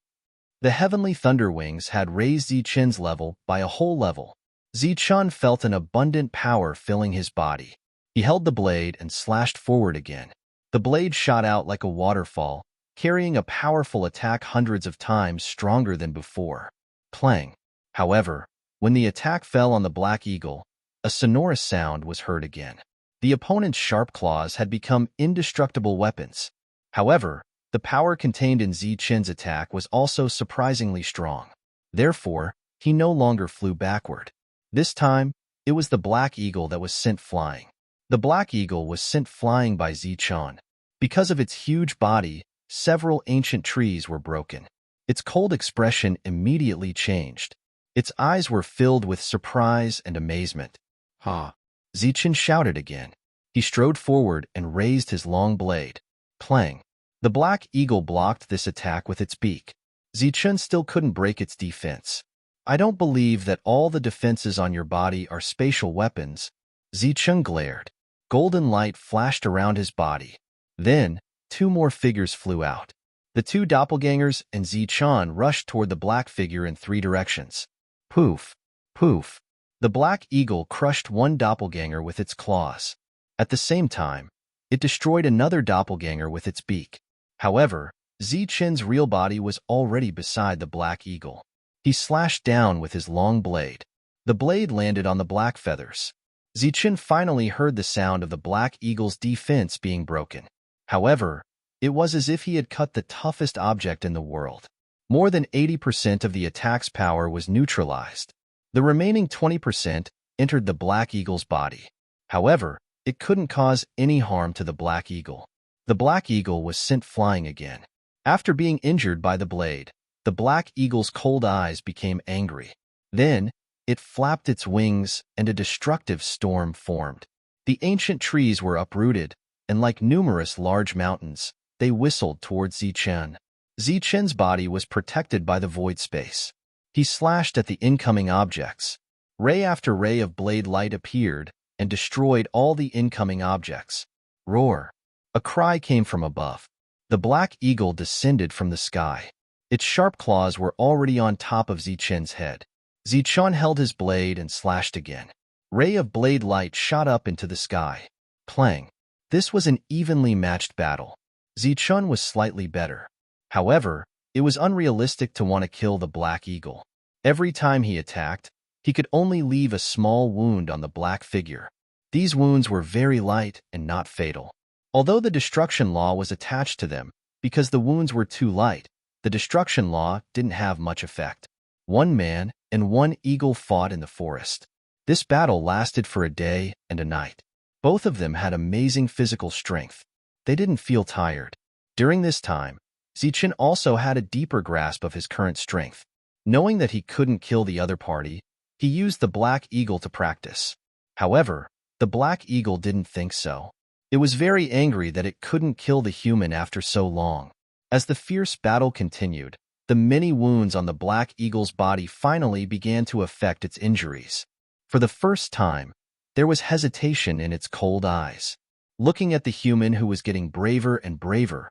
The heavenly thunder wings had raised Zichen's level by a whole level. Zichen felt an abundant power filling his body. He held the blade and slashed forward again. The blade shot out like a waterfall, carrying a powerful attack hundreds of times stronger than before. Clang. However, when the attack fell on the black eagle, a sonorous sound was heard again. The opponent's sharp claws had become indestructible weapons. However, the power contained in Zichen's attack was also surprisingly strong. Therefore, he no longer flew backward. This time, it was the black eagle that was sent flying. The black eagle was sent flying by Zichen. Because of its huge body, several ancient trees were broken. Its cold expression immediately changed. Its eyes were filled with surprise and amazement. Ha! Zichen shouted again. He strode forward and raised his long blade. Clang. The black eagle blocked this attack with its beak. Zichen still couldn't break its defense. I don't believe that all the defenses on your body are spatial weapons. Zichen glared. Golden light flashed around his body. Then, two more figures flew out. The two doppelgangers and Zichen rushed toward the black figure in three directions. Poof! Poof! The black eagle crushed one doppelganger with its claws. At the same time, it destroyed another doppelganger with its beak. However, Zichen's real body was already beside the black eagle. He slashed down with his long blade. The blade landed on the black feathers. Zichen finally heard the sound of the black eagle's defense being broken. However, it was as if he had cut the toughest object in the world. More than 80% of the attack's power was neutralized. The remaining 20% entered the black eagle's body. However, it couldn't cause any harm to the black eagle. The black eagle was sent flying again. After being injured by the blade, the black eagle's cold eyes became angry. Then, it flapped its wings and a destructive storm formed. The ancient trees were uprooted, and like numerous large mountains, they whistled towards Zichen. Zichen's body was protected by the void space. He slashed at the incoming objects. Ray after ray of blade light appeared and destroyed all the incoming objects. Roar! A cry came from above. The black eagle descended from the sky. Its sharp claws were already on top of Zichen's head. Zichen held his blade and slashed again. Ray of blade light shot up into the sky. Clang! This was an evenly matched battle. Zichun was slightly better. However, it was unrealistic to want to kill the black eagle. Every time he attacked, he could only leave a small wound on the black figure. These wounds were very light and not fatal. Although the destruction law was attached to them, because the wounds were too light, the destruction law didn't have much effect. One man and one eagle fought in the forest. This battle lasted for a day and a night. Both of them had amazing physical strength. They didn't feel tired. During this time, Zichun also had a deeper grasp of his current strength. Knowing that he couldn't kill the other party, he used the black eagle to practice. However, the black eagle didn't think so. It was very angry that it couldn't kill the human after so long. As the fierce battle continued, the many wounds on the black eagle's body finally began to affect its injuries. For the first time, there was hesitation in its cold eyes. Looking at the human who was getting braver and braver,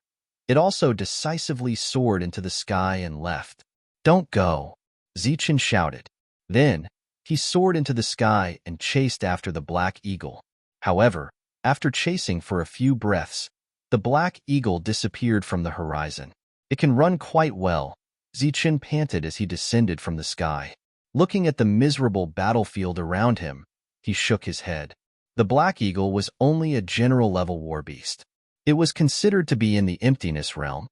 it also decisively soared into the sky and left. "Don't go," Zichun shouted. Then, he soared into the sky and chased after the black eagle. However, after chasing for a few breaths, the black eagle disappeared from the horizon. "It can run quite well," Zichun panted as he descended from the sky. Looking at the miserable battlefield around him, he shook his head. The black eagle was only a general-level war beast. It was considered to be in the emptiness realm.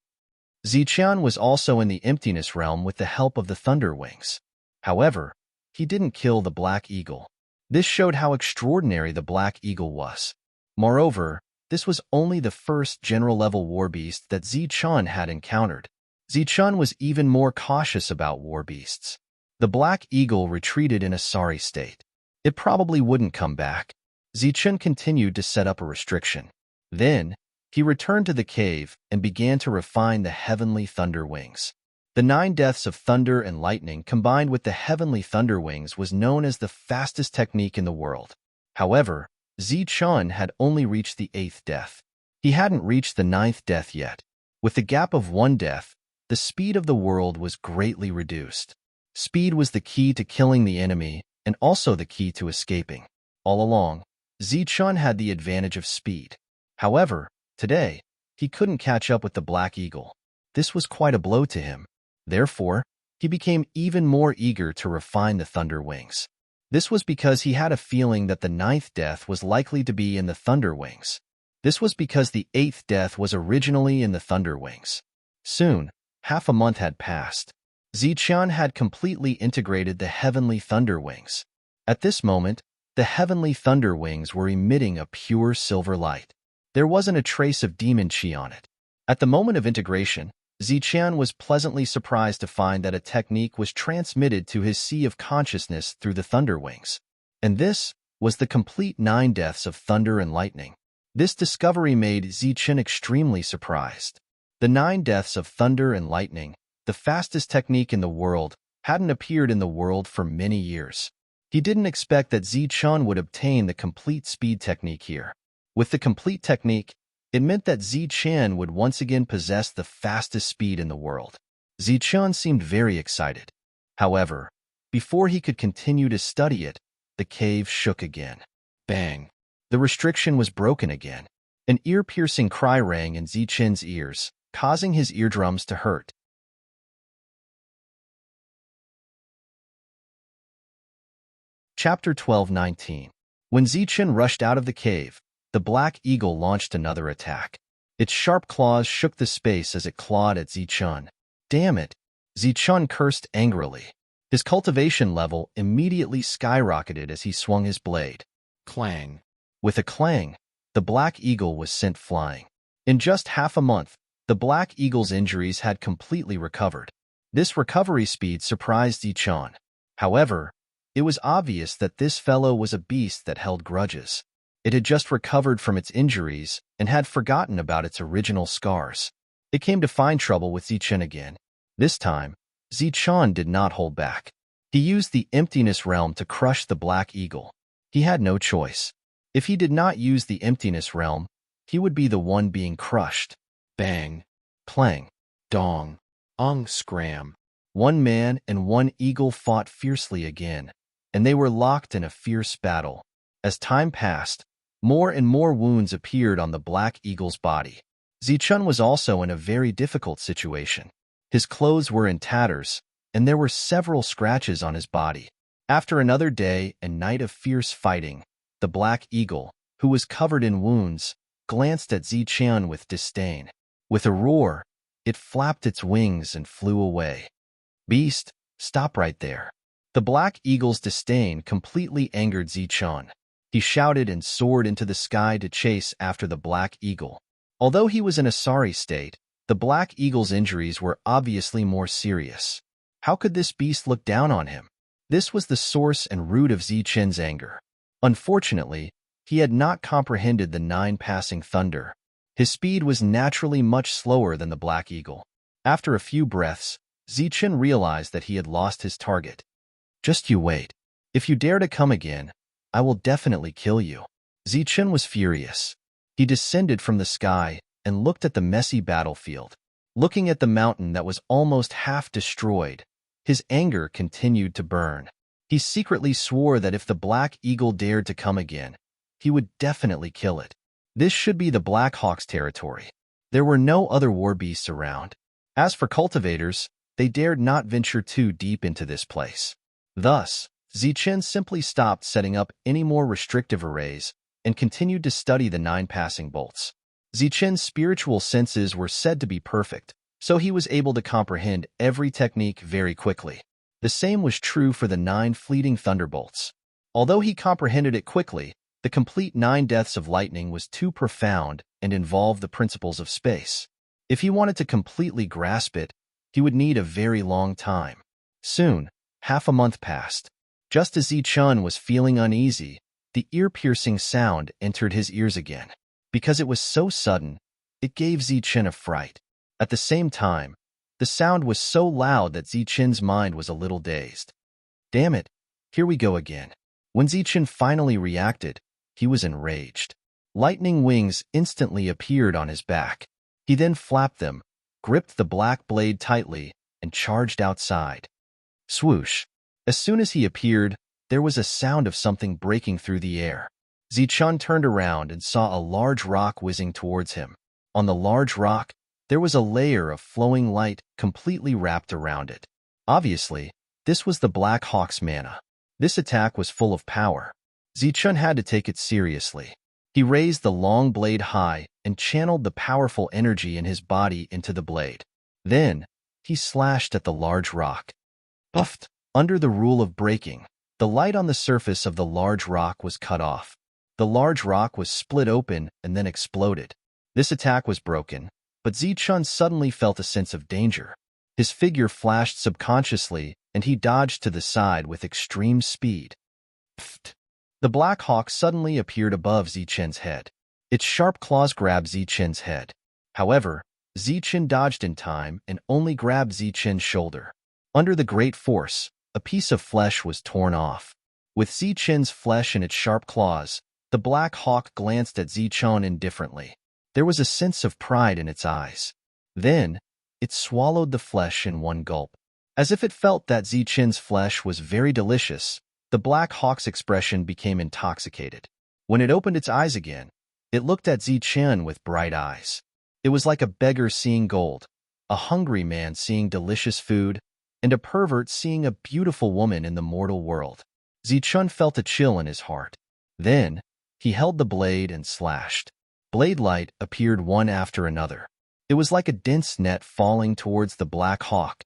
Zichun was also in the emptiness realm with the help of the Thunder Wings. However, he didn't kill the black eagle. This showed how extraordinary the black eagle was. Moreover, this was only the first general-level war beast that Zichun had encountered. Zichun was even more cautious about war beasts. The black eagle retreated in a sorry state. It probably wouldn't come back. Zichun continued to set up a restriction. Then, he returned to the cave and began to refine the heavenly thunder wings. The 9 deaths of thunder and lightning combined with the heavenly thunder wings was known as the fastest technique in the world. However, Zichun had only reached the 8th death. He hadn't reached the 9th death yet. With the gap of 1 death, the speed of the world was greatly reduced. Speed was the key to killing the enemy and also the key to escaping. All along, Zichun had the advantage of speed. However, today, he couldn't catch up with the black eagle. This was quite a blow to him. Therefore, he became even more eager to refine the thunder wings. This was because he had a feeling that the 9th death was likely to be in the thunder wings. This was because the 8th death was originally in the thunder wings. Soon, half a month had passed. Zichun had completely integrated the heavenly thunder wings. At this moment, the heavenly thunder wings were emitting a pure silver light. There wasn't a trace of demon chi on it. At the moment of integration, Zichun was pleasantly surprised to find that a technique was transmitted to his sea of consciousness through the thunder wings. And this was the complete 9 deaths of thunder and lightning. This discovery made Zichun extremely surprised. The 9 deaths of thunder and lightning, the fastest technique in the world, hadn't appeared in the world for many years. He didn't expect that Zichun would obtain the complete speed technique here. With the complete technique, it meant that Zichun would once again possess the fastest speed in the world. Zichun seemed very excited. However, before he could continue to study it, the cave shook again. Bang. The restriction was broken again. An ear-piercing cry rang in Zichun's ears, causing his eardrums to hurt. Chapter 12:19. When Zichun rushed out of the cave, the black eagle launched another attack. Its sharp claws shook the space as it clawed at Zichun. "Damn it!" Zichun cursed angrily. His cultivation level immediately skyrocketed as he swung his blade. Clang. With a clang, the black eagle was sent flying. In just half a month, the black eagle's injuries had completely recovered. This recovery speed surprised Zichun. However, it was obvious that this fellow was a beast that held grudges. It had just recovered from its injuries and had forgotten about its original scars. It came to find trouble with Zichun again. This time, Zichun did not hold back. He used the emptiness realm to crush the black eagle. He had no choice. If he did not use the emptiness realm, he would be the one being crushed. Bang. Clang. Dong. Ong scram. One man and one eagle fought fiercely again, and they were locked in a fierce battle. As time passed, more and more wounds appeared on the black eagle's body. Zichun was also in a very difficult situation. His clothes were in tatters, and there were several scratches on his body. After another day and night of fierce fighting, the black eagle, who was covered in wounds, glanced at Zichun with disdain. With a roar, it flapped its wings and flew away. "Beast, stop right there." The black eagle's disdain completely angered Zichun. He shouted and soared into the sky to chase after the black eagle. Although he was in a sorry state, the black eagle's injuries were obviously more serious. How could this beast look down on him? This was the source and root of Zichun's anger. Unfortunately, he had not comprehended the 9 passing thunder. His speed was naturally much slower than the black eagle. After a few breaths, Zichun realized that he had lost his target. "Just you wait. If you dare to come again, I will definitely kill you." Zichun was furious. He descended from the sky and looked at the messy battlefield. Looking at the mountain that was almost half destroyed, his anger continued to burn. He secretly swore that if the black eagle dared to come again, he would definitely kill it. This should be the Black Hawk's territory. There were no other war beasts around. As for cultivators, they dared not venture too deep into this place. Thus, Zichun simply stopped setting up any more restrictive arrays and continued to study the 9 passing bolts. Zichun's spiritual senses were said to be perfect, so he was able to comprehend every technique very quickly. The same was true for the 9 fleeting thunderbolts. Although he comprehended it quickly, the complete 9 deaths of lightning was too profound and involved the principles of space. If he wanted to completely grasp it, he would need a very long time. Soon, half a month passed. Just as Zichun was feeling uneasy, the ear-piercing sound entered his ears again. Because it was so sudden, it gave Zichun a fright. At the same time, the sound was so loud that Zichun's mind was a little dazed. "Damn it, here we go again." When Zichun finally reacted, he was enraged. Lightning wings instantly appeared on his back. He then flapped them, gripped the black blade tightly, and charged outside. Swoosh! As soon as he appeared, there was a sound of something breaking through the air. Zichun turned around and saw a large rock whizzing towards him. On the large rock, there was a layer of flowing light completely wrapped around it. Obviously, this was the Black Hawk's mana. This attack was full of power. Zichun had to take it seriously. He raised the long blade high and channeled the powerful energy in his body into the blade. Then, he slashed at the large rock. Puffed! Under the rule of breaking, the light on the surface of the large rock was cut off. The large rock was split open and then exploded. This attack was broken, but Zichun suddenly felt a sense of danger. His figure flashed subconsciously, and he dodged to the side with extreme speed. Pfft! The Black Hawk suddenly appeared above Zichun's head. Its sharp claws grabbed Zichun's head. However, Zichun dodged in time and only grabbed Zichun's shoulder. Under the great force, a piece of flesh was torn off. With Zichun's flesh in its sharp claws, the Black Hawk glanced at Zichun indifferently. There was a sense of pride in its eyes. Then, it swallowed the flesh in one gulp. As if it felt that Zichun's flesh was very delicious, the Black Hawk's expression became intoxicated. When it opened its eyes again, it looked at Zichun with bright eyes. It was like a beggar seeing gold, a hungry man seeing delicious food, and a pervert seeing a beautiful woman in the mortal world. Zichun felt a chill in his heart. Then, he held the blade and slashed. Blade light appeared one after another. It was like a dense net falling towards the Black Hawk.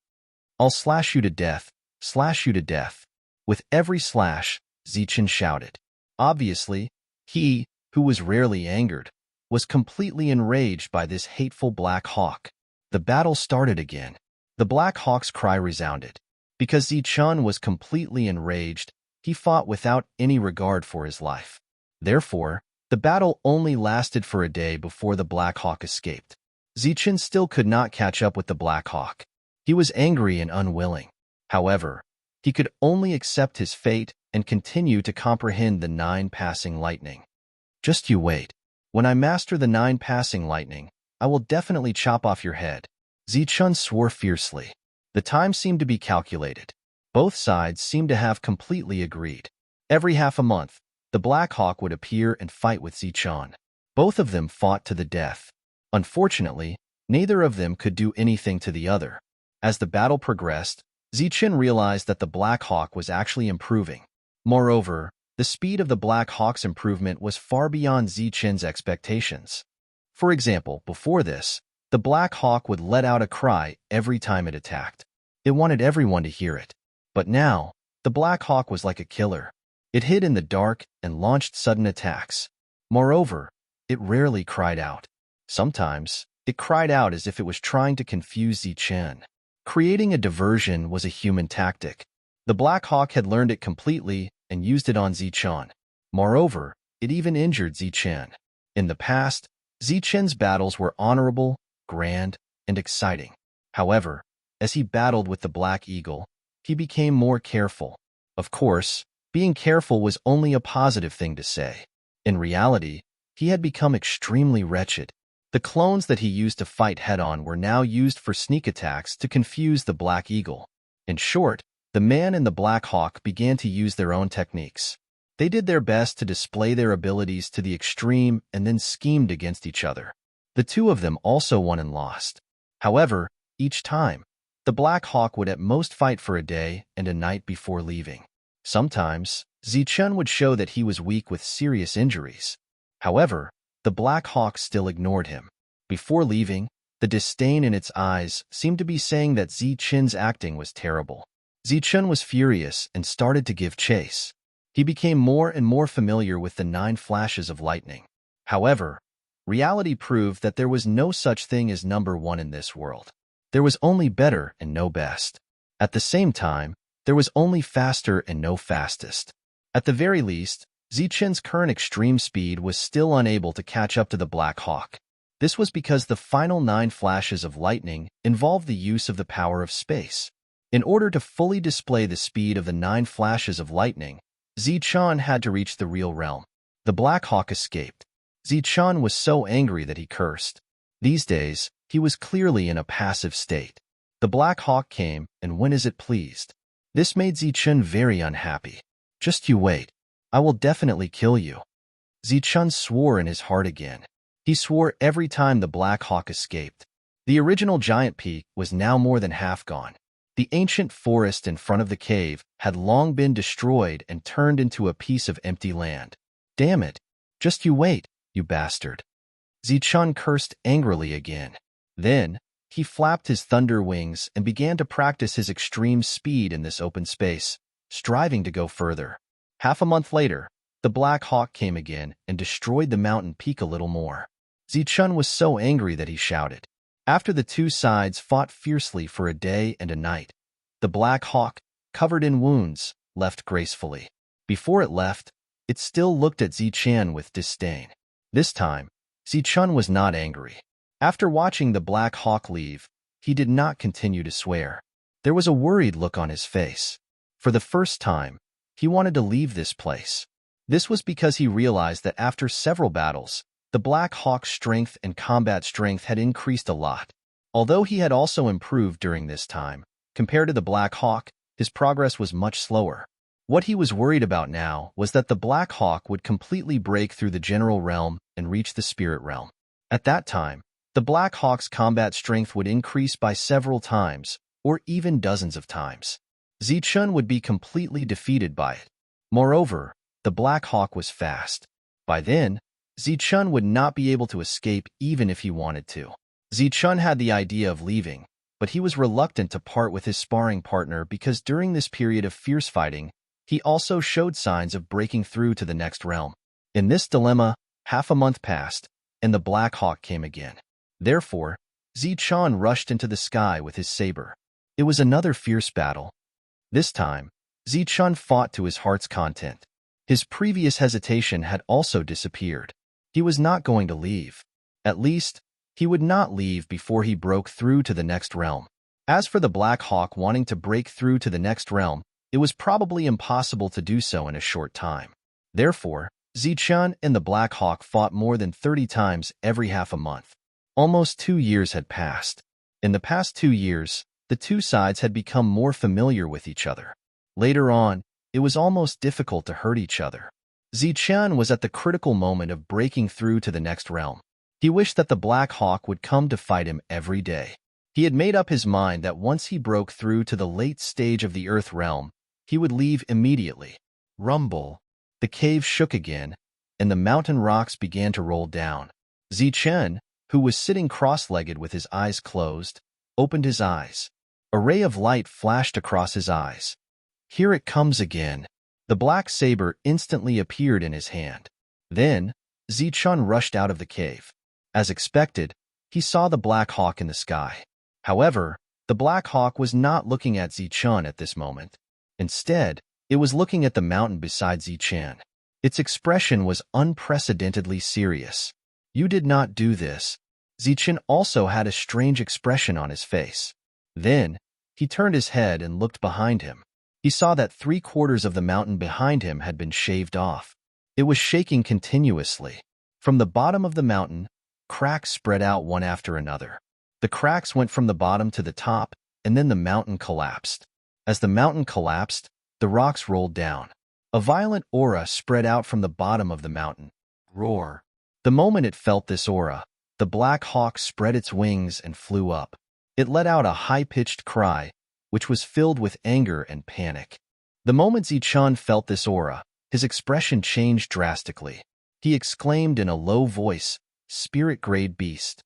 "I'll slash you to death, slash you to death." With every slash, Zichun shouted. Obviously, he, who was rarely angered, was completely enraged by this hateful Black Hawk. The battle started again. The Black Hawk's cry resounded. Because Zichun was completely enraged, he fought without any regard for his life. Therefore, the battle only lasted for a day before the Black Hawk escaped. Zichun still could not catch up with the Black Hawk. He was angry and unwilling. However, he could only accept his fate and continue to comprehend the 9 passing lightning. "Just you wait. When I master the 9 passing lightning, I will definitely chop off your head." Zichun swore fiercely. The time seemed to be calculated. Both sides seemed to have completely agreed. Every half a month, the Black Hawk would appear and fight with Zichun. Both of them fought to the death. Unfortunately, neither of them could do anything to the other. As the battle progressed, Zichen realized that the Black Hawk was actually improving. Moreover, the speed of the Black Hawk's improvement was far beyond Zichen's expectations. For example, before this, the Black Hawk would let out a cry every time it attacked. It wanted everyone to hear it. But now, the Black Hawk was like a killer. It hid in the dark and launched sudden attacks. Moreover, it rarely cried out. Sometimes, it cried out as if it was trying to confuse Zichen. Creating a diversion was a human tactic. The Black Hawk had learned it completely and used it on Zichen. Moreover, it even injured Zichen. In the past, Zichen's battles were honorable, grand, and exciting. However, as he battled with the Black Eagle, he became more careful. Of course, being careful was only a positive thing to say. In reality, he had become extremely wretched. The clones that he used to fight head-on were now used for sneak attacks to confuse the Black Eagle. In short, the man and the Black Hawk began to use their own techniques. They did their best to display their abilities to the extreme and then schemed against each other. The two of them also won and lost. However, each time, the Black Hawk would at most fight for a day and a night before leaving. Sometimes, Zichen would show that he was weak with serious injuries. However, the Black Hawk still ignored him. Before leaving, the disdain in its eyes seemed to be saying that Zichen's acting was terrible. Zichen was furious and started to give chase. He became more and more familiar with the 9 flashes of lightning. However, reality proved that there was no such thing as number 1 in this world. There was only better and no best. At the same time, there was only faster and no fastest. At the very least, Zichen's current extreme speed was still unable to catch up to the Black Hawk. This was because the final 9 flashes of lightning involved the use of the power of space. In order to fully display the speed of the 9 flashes of lightning, Zichen had to reach the real realm. The Black Hawk escaped. Zichen was so angry that he cursed. These days, he was clearly in a passive state. The Black Hawk came and went as it pleased. This made Zichen very unhappy. "Just you wait. I will definitely kill you." Zichen swore in his heart again. He swore every time the Black Hawk escaped. The original giant peak was now more than half gone. The ancient forest in front of the cave had long been destroyed and turned into a piece of empty land. "Damn it! Just you wait, you bastard." Zichen cursed angrily again. Then, he flapped his thunder wings and began to practice his extreme speed in this open space, striving to go further. Half a month later, the Black Hawk came again and destroyed the mountain peak a little more. Zichen was so angry that he shouted. After the two sides fought fiercely for a day and a night, the Black Hawk, covered in wounds, left gracefully. Before it left, it still looked at Zichen with disdain. This time, Zichen was not angry. After watching the Black Hawk leave, he did not continue to swear. There was a worried look on his face. For the first time, he wanted to leave this place. This was because he realized that after several battles, the Black Hawk's strength and combat strength had increased a lot. Although he had also improved during this time, compared to the Black Hawk, his progress was much slower. What he was worried about now was that the Black Hawk would completely break through the general realm and reach the spirit realm. At that time, the Black Hawk's combat strength would increase by several times, or even dozens of times. Zichen would be completely defeated by it. Moreover, the Black Hawk was fast. By then, Zichen would not be able to escape even if he wanted to. Zichen had the idea of leaving, but he was reluctant to part with his sparring partner because during this period of fierce fighting, he also showed signs of breaking through to the next realm. In this dilemma, half a month passed, and the Black Hawk came again. Therefore, Zichen rushed into the sky with his saber. It was another fierce battle. This time, Zichen fought to his heart's content. His previous hesitation had also disappeared. He was not going to leave. At least, he would not leave before he broke through to the next realm. As for the Black Hawk wanting to break through to the next realm, it was probably impossible to do so in a short time. Therefore, Zichen and the Black Hawk fought more than 30 times every half a month. Almost 2 years had passed. In the past 2 years, the two sides had become more familiar with each other. Later on, it was almost difficult to hurt each other. Zichen was at the critical moment of breaking through to the next realm. He wished that the Black Hawk would come to fight him every day. He had made up his mind that once he broke through to the late stage of the Earth realm, he would leave immediately. Rumble. The cave shook again, and the mountain rocks began to roll down. Zichen, who was sitting cross-legged with his eyes closed, opened his eyes. A ray of light flashed across his eyes. Here it comes again. The black saber instantly appeared in his hand. Then, Zichen rushed out of the cave. As expected, he saw the Black Hawk in the sky. However, the Black Hawk was not looking at Zichen at this moment. Instead, it was looking at the mountain beside Zichen. Its expression was unprecedentedly serious. You did not do this. Zichen also had a strange expression on his face. Then, he turned his head and looked behind him. He saw that 3/4 of the mountain behind him had been shaved off. It was shaking continuously. From the bottom of the mountain, cracks spread out one after another. The cracks went from the bottom to the top, and then the mountain collapsed. As the mountain collapsed, the rocks rolled down. A violent aura spread out from the bottom of the mountain. Roar. The moment it felt this aura, the Black Hawk spread its wings and flew up. It let out a high-pitched cry, which was filled with anger and panic. The moment Zichen felt this aura, his expression changed drastically. He exclaimed in a low voice, "Spirit-grade beast."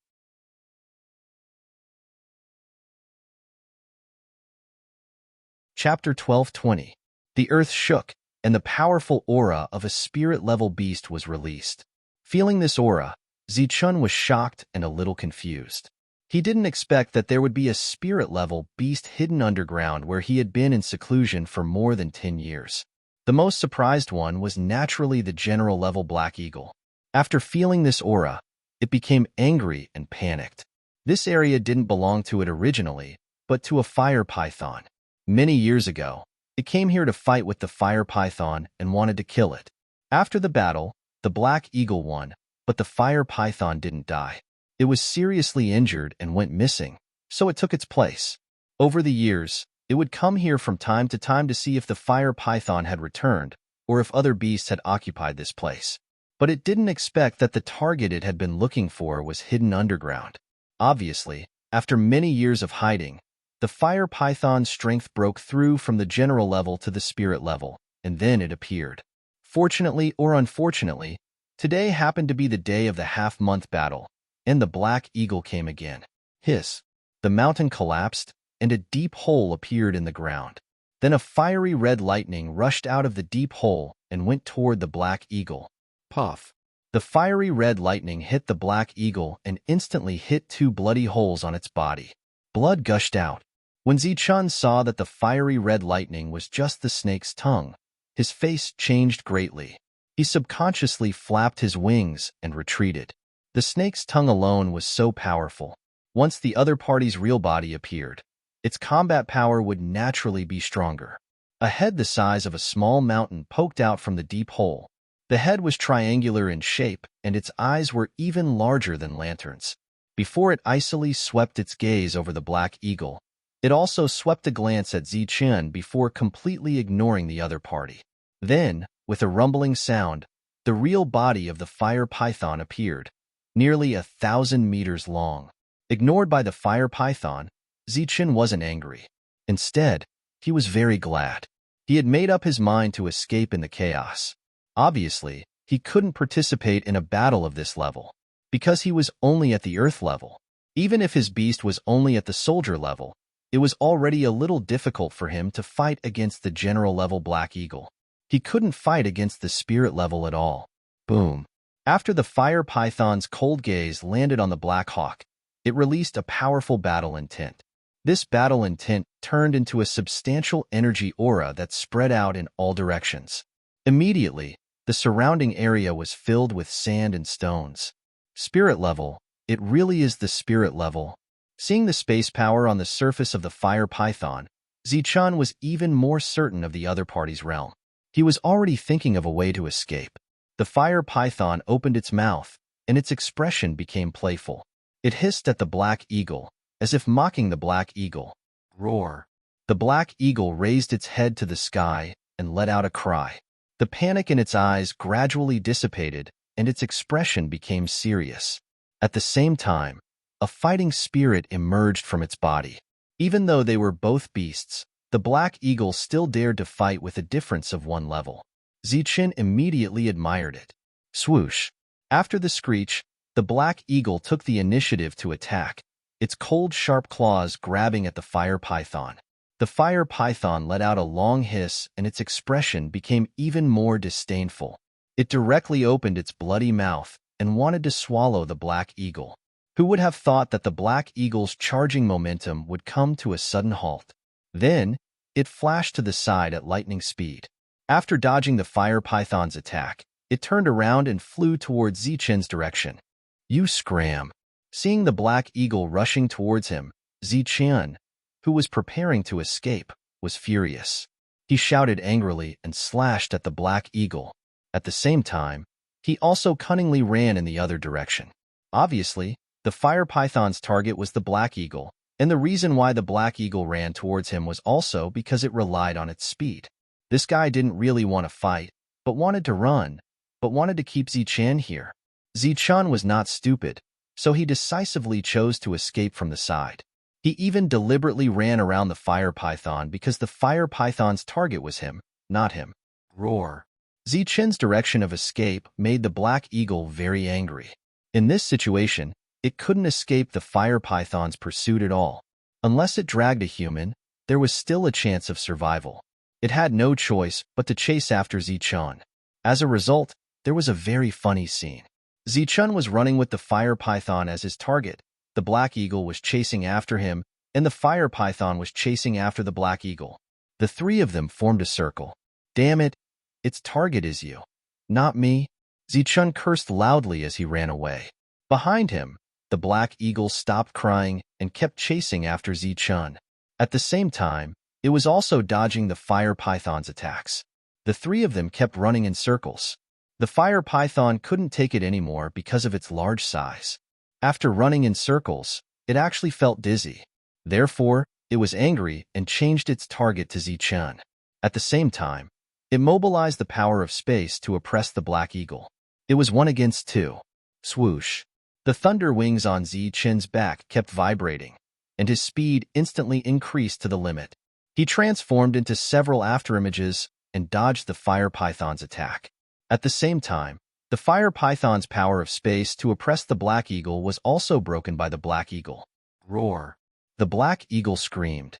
Chapter 12:20. The earth shook, and the powerful aura of a spirit-level beast was released. Feeling this aura, Zichen was shocked and a little confused. He didn't expect that there would be a spirit-level beast hidden underground where he had been in seclusion for more than 10 years. The most surprised one was naturally the general-level Black Eagle. After feeling this aura, it became angry and panicked. This area didn't belong to it originally, but to a fire python. Many years ago, it came here to fight with the fire python and wanted to kill it. After the battle, the Black Eagle won, but the fire python didn't die. It was seriously injured and went missing, so it took its place. Over the years, it would come here from time to time to see if the fire python had returned, or if other beasts had occupied this place. But it didn't expect that the target it had been looking for was hidden underground. Obviously, after many years of hiding, the fire python's strength broke through from the general level to the spirit level, and then it appeared. Fortunately or unfortunately, today happened to be the day of the half-month battle, and the Black Eagle came again. Hiss! The mountain collapsed, and a deep hole appeared in the ground. Then a fiery red lightning rushed out of the deep hole and went toward the Black Eagle. Puff! The fiery red lightning hit the Black Eagle and instantly hit 2 bloody holes on its body. Blood gushed out. When Zichen saw that the fiery red lightning was just the snake's tongue, his face changed greatly. He subconsciously flapped his wings and retreated. The snake's tongue alone was so powerful. Once the other party's real body appeared, its combat power would naturally be stronger. A head the size of a small mountain poked out from the deep hole. The head was triangular in shape, and its eyes were even larger than lanterns. Before it icily swept its gaze over the Black Eagle, it also swept a glance at Zichen before completely ignoring the other party. Then, with a rumbling sound, the real body of the fire python appeared, nearly 1,000 meters long. Ignored by the fire python, Zichen wasn't angry. Instead, he was very glad. He had made up his mind to escape in the chaos. Obviously, he couldn't participate in a battle of this level, because he was only at the earth level. Even if his beast was only at the soldier level, it was already a little difficult for him to fight against the general-level Black Eagle. He couldn't fight against the spirit level at all. Boom! After the fire python's cold gaze landed on the Black Hawk, it released a powerful battle intent. This battle intent turned into a substantial energy aura that spread out in all directions. Immediately, the surrounding area was filled with sand and stones. Spirit level, it really is the spirit level. Seeing the space power on the surface of the fire python, Zichen was even more certain of the other party's realm. He was already thinking of a way to escape. The fire python opened its mouth, and its expression became playful. It hissed at the Black Eagle, as if mocking the Black Eagle. Roar! The Black Eagle raised its head to the sky and let out a cry. The panic in its eyes gradually dissipated, and its expression became serious. At the same time, a fighting spirit emerged from its body. Even though they were both beasts, the Black Eagle still dared to fight with a difference of 1 level. Zichen immediately admired it. Swoosh! After the screech, the Black Eagle took the initiative to attack, its cold, sharp claws grabbing at the fire python. The fire python let out a long hiss, and its expression became even more disdainful. It directly opened its bloody mouth and wanted to swallow the Black Eagle. Who would have thought that the Black Eagle's charging momentum would come to a sudden halt? Then, it flashed to the side at lightning speed. After dodging the fire python's attack, it turned around and flew towards Zichen's direction. You scram! Seeing the Black Eagle rushing towards him, Zichen, who was preparing to escape, was furious. He shouted angrily and slashed at the Black Eagle. At the same time, he also cunningly ran in the other direction. Obviously, the fire python's target was the Black Eagle, and the reason why the Black Eagle ran towards him was also because it relied on its speed. This guy didn't really want to fight, but wanted to run, but wanted to keep Zichen here. Zichen was not stupid, so he decisively chose to escape from the side. He even deliberately ran around the fire python because the fire python's target was him, not him. Roar. Zichen's direction of escape made the Black Eagle very angry. In this situation, it couldn't escape the fire python's pursuit at all. Unless it dragged a human, there was still a chance of survival. It had no choice but to chase after Zichen. As a result, there was a very funny scene. Zichen was running with the fire python as his target, the Black Eagle was chasing after him, and the fire python was chasing after the Black Eagle. The 3 of them formed a circle. Damn it, its target is you, not me. Zichen cursed loudly as he ran away. Behind him, the Black Eagle stopped crying and kept chasing after Zichen. At the same time, it was also dodging the fire python's attacks. The 3 of them kept running in circles. The fire python couldn't take it anymore because of its large size. After running in circles, it actually felt dizzy. Therefore, it was angry and changed its target to Zichen. At the same time, it mobilized the power of space to oppress the Black Eagle. It was 1 against 2. Swoosh! The thunder wings on Zichen's back kept vibrating, and his speed instantly increased to the limit. He transformed into several afterimages and dodged the fire python's attack. At the same time, the fire python's power of space to oppress the Black Eagle was also broken by the Black Eagle. Roar. The Black Eagle screamed.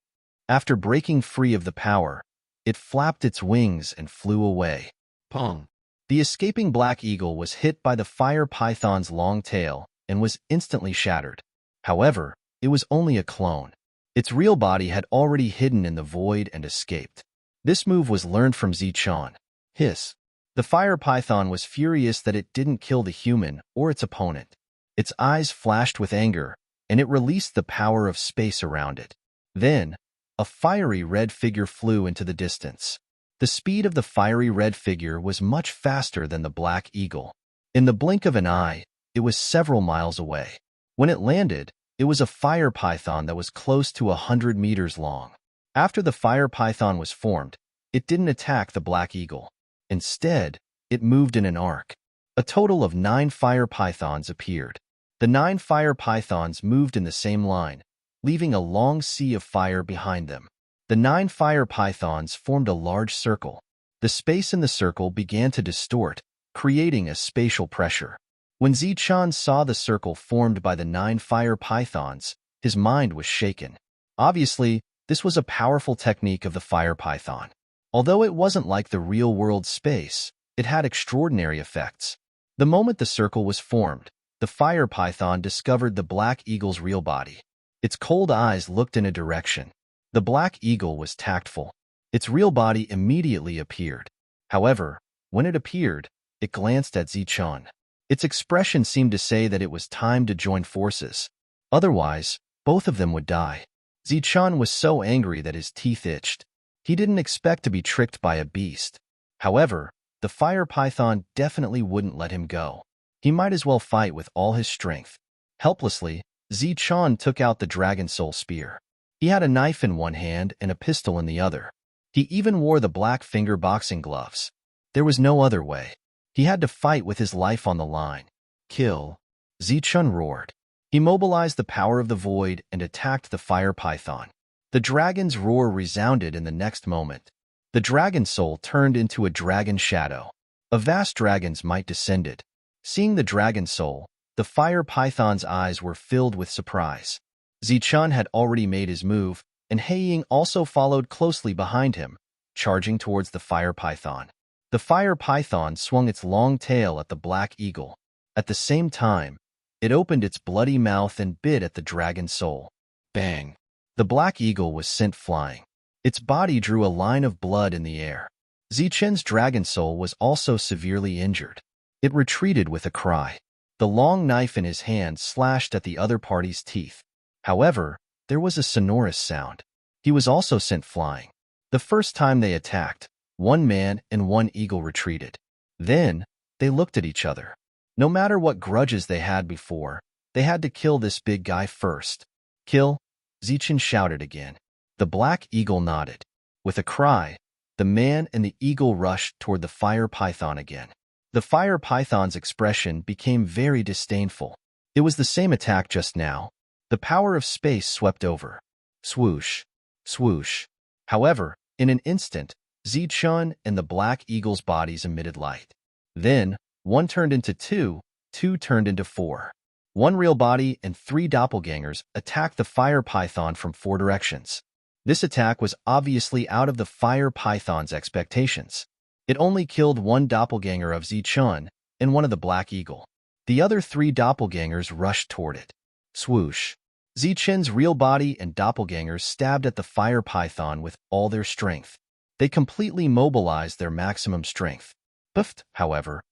After breaking free of the power, it flapped its wings and flew away. Pong. The escaping Black Eagle was hit by the fire python's long tail and was instantly shattered. However, it was only a clone. Its real body had already hidden in the void and escaped. This move was learned from Zichen. Hiss. The fire python was furious that it didn't kill the human or its opponent. Its eyes flashed with anger, and it released the power of space around it. Then, a fiery red figure flew into the distance. The speed of the fiery red figure was much faster than the Black Eagle. In the blink of an eye, it was several miles away. When it landed, it was a fire python that was close to 100 meters long. After the fire python was formed, it didn't attack the Black Eagle. Instead, it moved in an arc. A total of 9 fire pythons appeared. The 9 fire pythons moved in the same line, leaving a long sea of fire behind them. The 9 fire pythons formed a large circle. The space in the circle began to distort, creating a spatial pressure. When Zichen saw the circle formed by the 9 fire pythons, his mind was shaken. Obviously, this was a powerful technique of the fire python. Although it wasn't like the real-world space, it had extraordinary effects. The moment the circle was formed, the fire python discovered the Black Eagle's real body. Its cold eyes looked in a direction. The Black Eagle was tactful. Its real body immediately appeared. However, when it appeared, it glanced at Zichen. Its expression seemed to say that it was time to join forces. Otherwise, both of them would die. Zichen was so angry that his teeth itched. He didn't expect to be tricked by a beast. However, the fire python definitely wouldn't let him go. He might as well fight with all his strength. Helplessly, Zichen took out the Dragon Soul Spear. He had a knife in one hand and a pistol in the other. He even wore the black finger boxing gloves. There was no other way. He had to fight with his life on the line. Kill. Zichun roared. He mobilized the power of the void and attacked the fire python. The dragon's roar resounded in the next moment. The dragon soul turned into a dragon shadow. A vast dragon's might descended. Seeing the dragon soul, the fire python's eyes were filled with surprise. Zichun had already made his move, and Heiying also followed closely behind him, charging towards the fire python. The fire python swung its long tail at the black eagle. At the same time, it opened its bloody mouth and bit at the dragon soul. Bang! The black eagle was sent flying. Its body drew a line of blood in the air. Zichun's dragon soul was also severely injured. It retreated with a cry. The long knife in his hand slashed at the other party's teeth. However, there was a sonorous sound. He was also sent flying. The first time they attacked, one man and one eagle retreated. Then, they looked at each other. No matter what grudges they had before, they had to kill this big guy first. Kill, Zichun shouted again. The black eagle nodded. With a cry, the man and the eagle rushed toward the fire python again. The fire python's expression became very disdainful. It was the same attack just now. The power of space swept over. Swoosh, swoosh. However, in an instant, Zichun and the black eagle's bodies emitted light. Then, one turned into two, two turned into four. One real body and three doppelgangers attacked the fire python from four directions. This attack was obviously out of the fire python's expectations. It only killed one doppelganger of Zichun and one of the black eagle. The other three doppelgangers rushed toward it. Swoosh. Zichun's real body and doppelgangers stabbed at the fire python with all their strength. They completely mobilized their maximum strength. Buffed, however,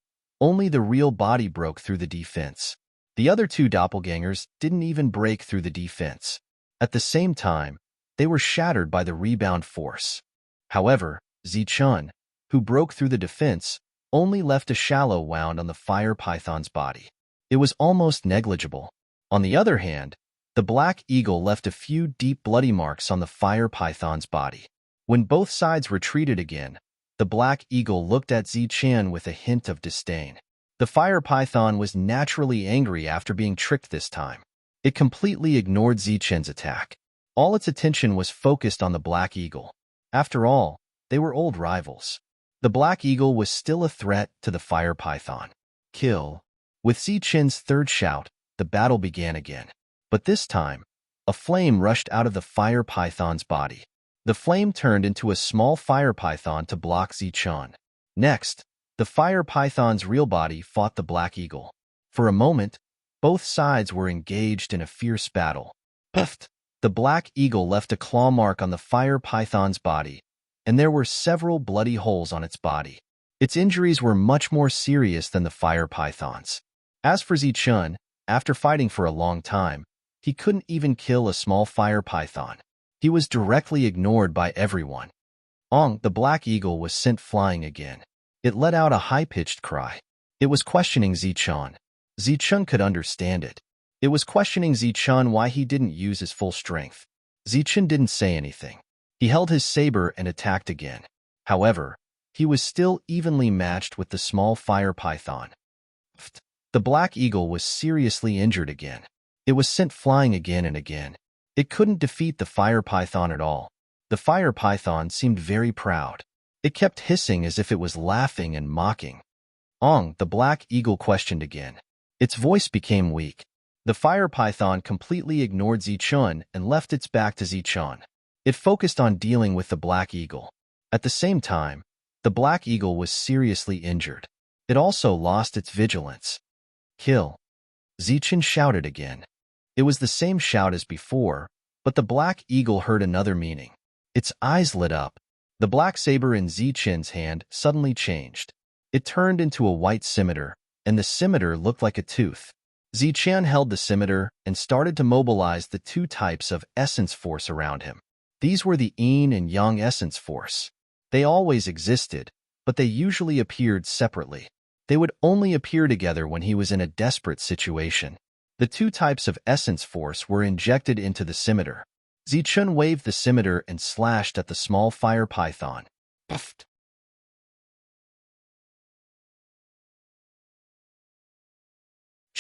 only the real body broke through the defense. The other two doppelgangers didn't even break through the defense. At the same time, they were shattered by the rebound force. However, Zichun, who broke through the defense, only left a shallow wound on the fire python's body. It was almost negligible. On the other hand, the black eagle left a few deep bloody marks on the fire python's body. When both sides retreated again, the black eagle looked at Zichun with a hint of disdain. The fire python was naturally angry after being tricked this time. It completely ignored Zichun's attack. All its attention was focused on the black eagle. After all, they were old rivals. The black eagle was still a threat to the fire python. Kill. With Zichun's third shout, the battle began again. But this time, a flame rushed out of the fire python's body. The flame turned into a small fire python to block Zichun. Next, the fire python's real body fought the black eagle. For a moment, both sides were engaged in a fierce battle. Puffed! The black eagle left a claw mark on the fire python's body, and there were several bloody holes on its body. Its injuries were much more serious than the fire python's. As for Zichun, after fighting for a long time, he couldn't even kill a small fire python. He was directly ignored by everyone. The black eagle was sent flying again. It let out a high-pitched cry. It was questioning Zichun. Zichun could understand it. It was questioning Zichun why he didn't use his full strength. Zichun didn't say anything. He held his saber and attacked again. However, he was still evenly matched with the small fire python. The black eagle was seriously injured again. It was sent flying again and again. It couldn't defeat the fire python at all. The fire python seemed very proud. It kept hissing as if it was laughing and mocking. The black eagle questioned again. Its voice became weak. The fire python completely ignored Zichun and left its back to Zichun. It focused on dealing with the black eagle. At the same time, the black eagle was seriously injured. It also lost its vigilance. Kill. Zichun shouted again. It was the same shout as before, but the black eagle heard another meaning. Its eyes lit up. The black saber in Zichun's hand suddenly changed. It turned into a white scimitar, and the scimitar looked like a tooth. Zichun held the scimitar and started to mobilize the two types of essence force around him. These were the yin and yang essence force. They always existed, but they usually appeared separately. They would only appear together when he was in a desperate situation. The two types of essence force were injected into the scimitar. Zichun waved the scimitar and slashed at the small fire python. Puffed.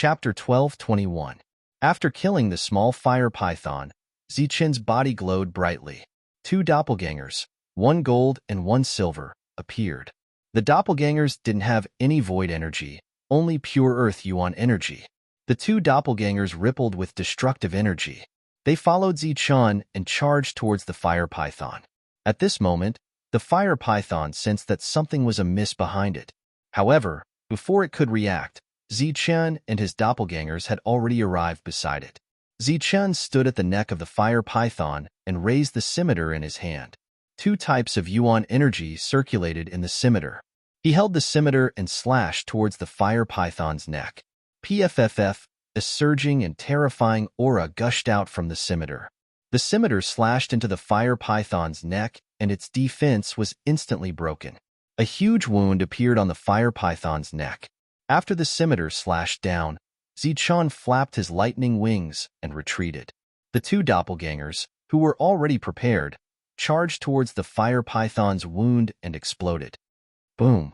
Chapter 12:21. After killing the small fire python, Zichen's body glowed brightly. Two doppelgangers, one gold and one silver, appeared. The doppelgangers didn't have any void energy, only pure earth yuan energy. The two doppelgangers rippled with destructive energy. They followed Zichen and charged towards the fire python. At this moment, the fire python sensed that something was amiss behind it. However, before it could react, Zichen and his doppelgangers had already arrived beside it. Zichen stood at the neck of the fire python and raised the scimitar in his hand. Two types of yuan energy circulated in the scimitar. He held the scimitar and slashed towards the fire python's neck. Pfff, a surging and terrifying aura gushed out from the scimitar. The scimitar slashed into the fire python's neck, and its defense was instantly broken. A huge wound appeared on the fire python's neck. After the scimitar slashed down, Zichen flapped his lightning wings and retreated. The two doppelgangers, who were already prepared, charged towards the fire python's wound and exploded. Boom!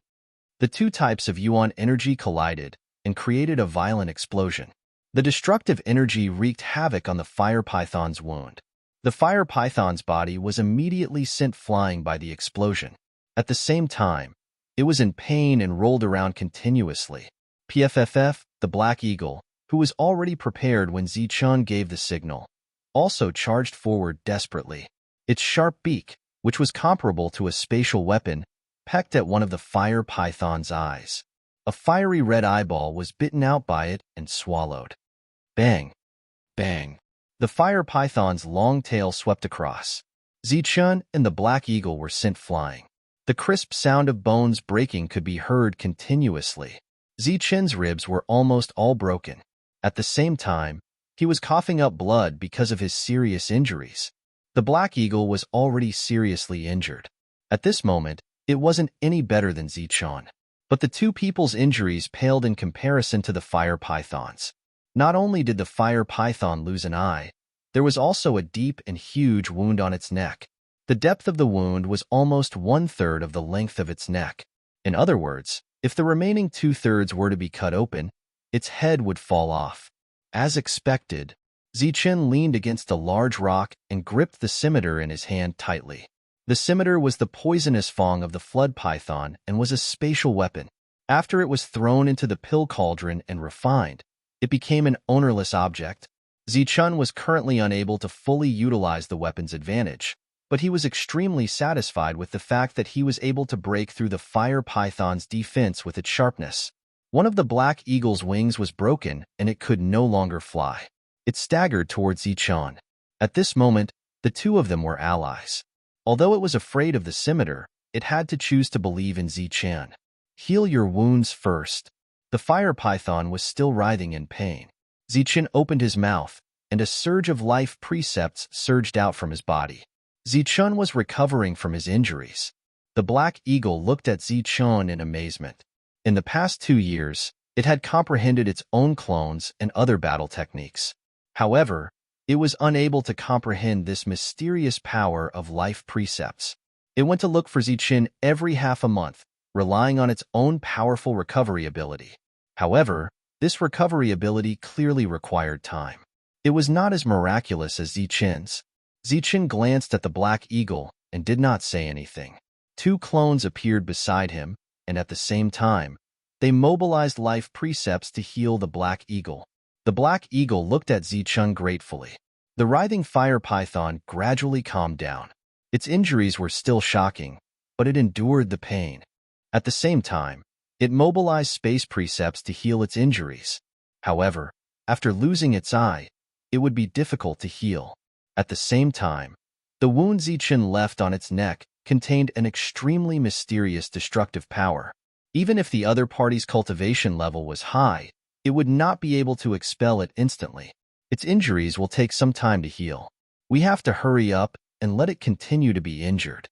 The two types of yuan energy collided and created a violent explosion. The destructive energy wreaked havoc on the fire python's wound. The fire python's body was immediately sent flying by the explosion. At the same time, it was in pain and rolled around continuously. Pfff, the black eagle, who was already prepared when Zichen gave the signal, also charged forward desperately. Its sharp beak, which was comparable to a spatial weapon, pecked at one of the fire python's eyes. A fiery red eyeball was bitten out by it and swallowed. Bang! Bang! The fire python's long tail swept across. Zichen and the black eagle were sent flying. The crisp sound of bones breaking could be heard continuously. Zichen's ribs were almost all broken. At the same time, he was coughing up blood because of his serious injuries. The black eagle was already seriously injured. At this moment, it wasn't any better than Zichen. But the two people's injuries paled in comparison to the fire python's. Not only did the fire python lose an eye, there was also a deep and huge wound on its neck. The depth of the wound was almost 1/3 of the length of its neck. In other words, if the remaining 2/3 were to be cut open, its head would fall off. As expected, Zichen leaned against a large rock and gripped the scimitar in his hand tightly. The scimitar was the poisonous fang of the flood python and was a spatial weapon. After it was thrown into the pill cauldron and refined, it became an ownerless object. Zichen was currently unable to fully utilize the weapon's advantage, but he was extremely satisfied with the fact that he was able to break through the fire python's defense with its sharpness. One of the black eagle's wings was broken, and it could no longer fly. It staggered towards Zichen. At this moment, the two of them were allies. Although it was afraid of the scimitar, it had to choose to believe in Zichen. Heal your wounds first. The fire python was still writhing in pain. Zichen opened his mouth, and a surge of life precepts surged out from his body. Zichen was recovering from his injuries. The black eagle looked at Zichen in amazement. In the past 2 years, it had comprehended its own clones and other battle techniques. However, it was unable to comprehend this mysterious power of life precepts. It went to look for Zichen every half a month, relying on its own powerful recovery ability. However, this recovery ability clearly required time. It was not as miraculous as Zichen's. Zichen glanced at the black eagle and did not say anything. Two clones appeared beside him, and at the same time, they mobilized life precepts to heal the black eagle. The black eagle looked at Zichen gratefully. The writhing fire python gradually calmed down. Its injuries were still shocking, but it endured the pain. At the same time, it mobilized space precepts to heal its injuries. However, after losing its eye, it would be difficult to heal. At the same time, the wound Zichen left on its neck contained an extremely mysterious destructive power. Even if the other party's cultivation level was high, it would not be able to expel it instantly. Its injuries will take some time to heal. We have to hurry up and let it continue to be injured.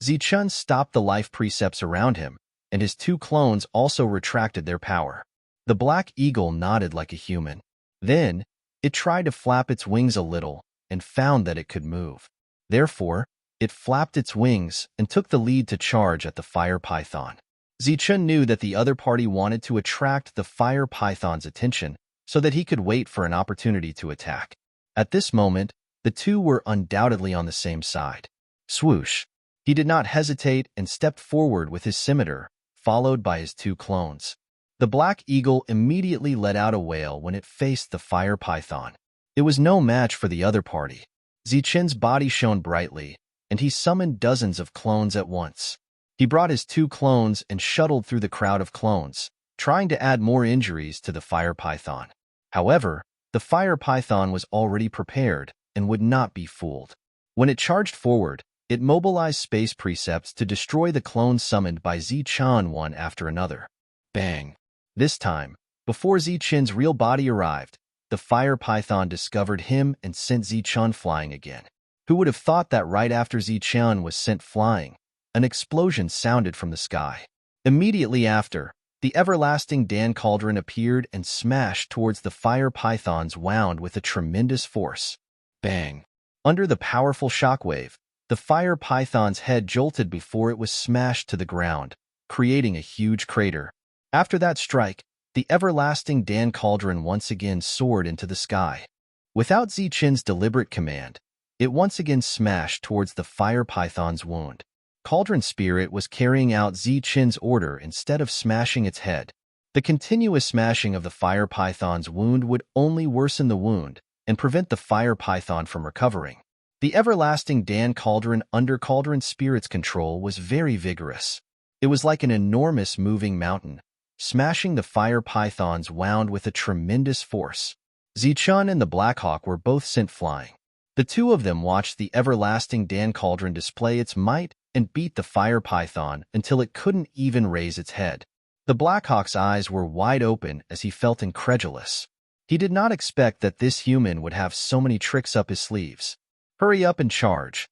Zichen stopped the life precepts around him, and his two clones also retracted their power. The black eagle nodded like a human. Then, it tried to flap its wings a little and found that it could move. Therefore, it flapped its wings and took the lead to charge at the fire python. Zichen knew that the other party wanted to attract the fire python's attention, so that he could wait for an opportunity to attack. At this moment, the two were undoubtedly on the same side. Swoosh! He did not hesitate and stepped forward with his scimitar, followed by his two clones. The black eagle immediately let out a wail when it faced the fire python. It was no match for the other party. Zichen's body shone brightly, and he summoned dozens of clones at once. He brought his two clones and shuttled through the crowd of clones, trying to add more injuries to the fire python. However, the fire python was already prepared and would not be fooled. When it charged forward, it mobilized space precepts to destroy the clones summoned by Zichen one after another. Bang! This time, before Zichen's real body arrived, the fire python discovered him and sent Zichen flying again. Who would have thought that right after Zichen was sent flying, an explosion sounded from the sky. Immediately after, the everlasting Dan cauldron appeared and smashed towards the fire python's wound with a tremendous force. Bang! Under the powerful shockwave, the fire python's head jolted before it was smashed to the ground, creating a huge crater. After that strike, the everlasting Dan cauldron once again soared into the sky. Without Zichen's deliberate command, it once again smashed towards the fire python's wound. Cauldron Spirit was carrying out Zichen's order instead of smashing its head. The continuous smashing of the fire python's wound would only worsen the wound and prevent the fire python from recovering. The everlasting Dan cauldron under Cauldron Spirit's control was very vigorous. It was like an enormous moving mountain, smashing the fire python's wound with a tremendous force. Zichen and the Blackhawk were both sent flying. The two of them watched the everlasting Dan cauldron display its might and beat the fire python until it couldn't even raise its head. The Blackhawk's eyes were wide open as he felt incredulous. He did not expect that this human would have so many tricks up his sleeves. Hurry up and charge.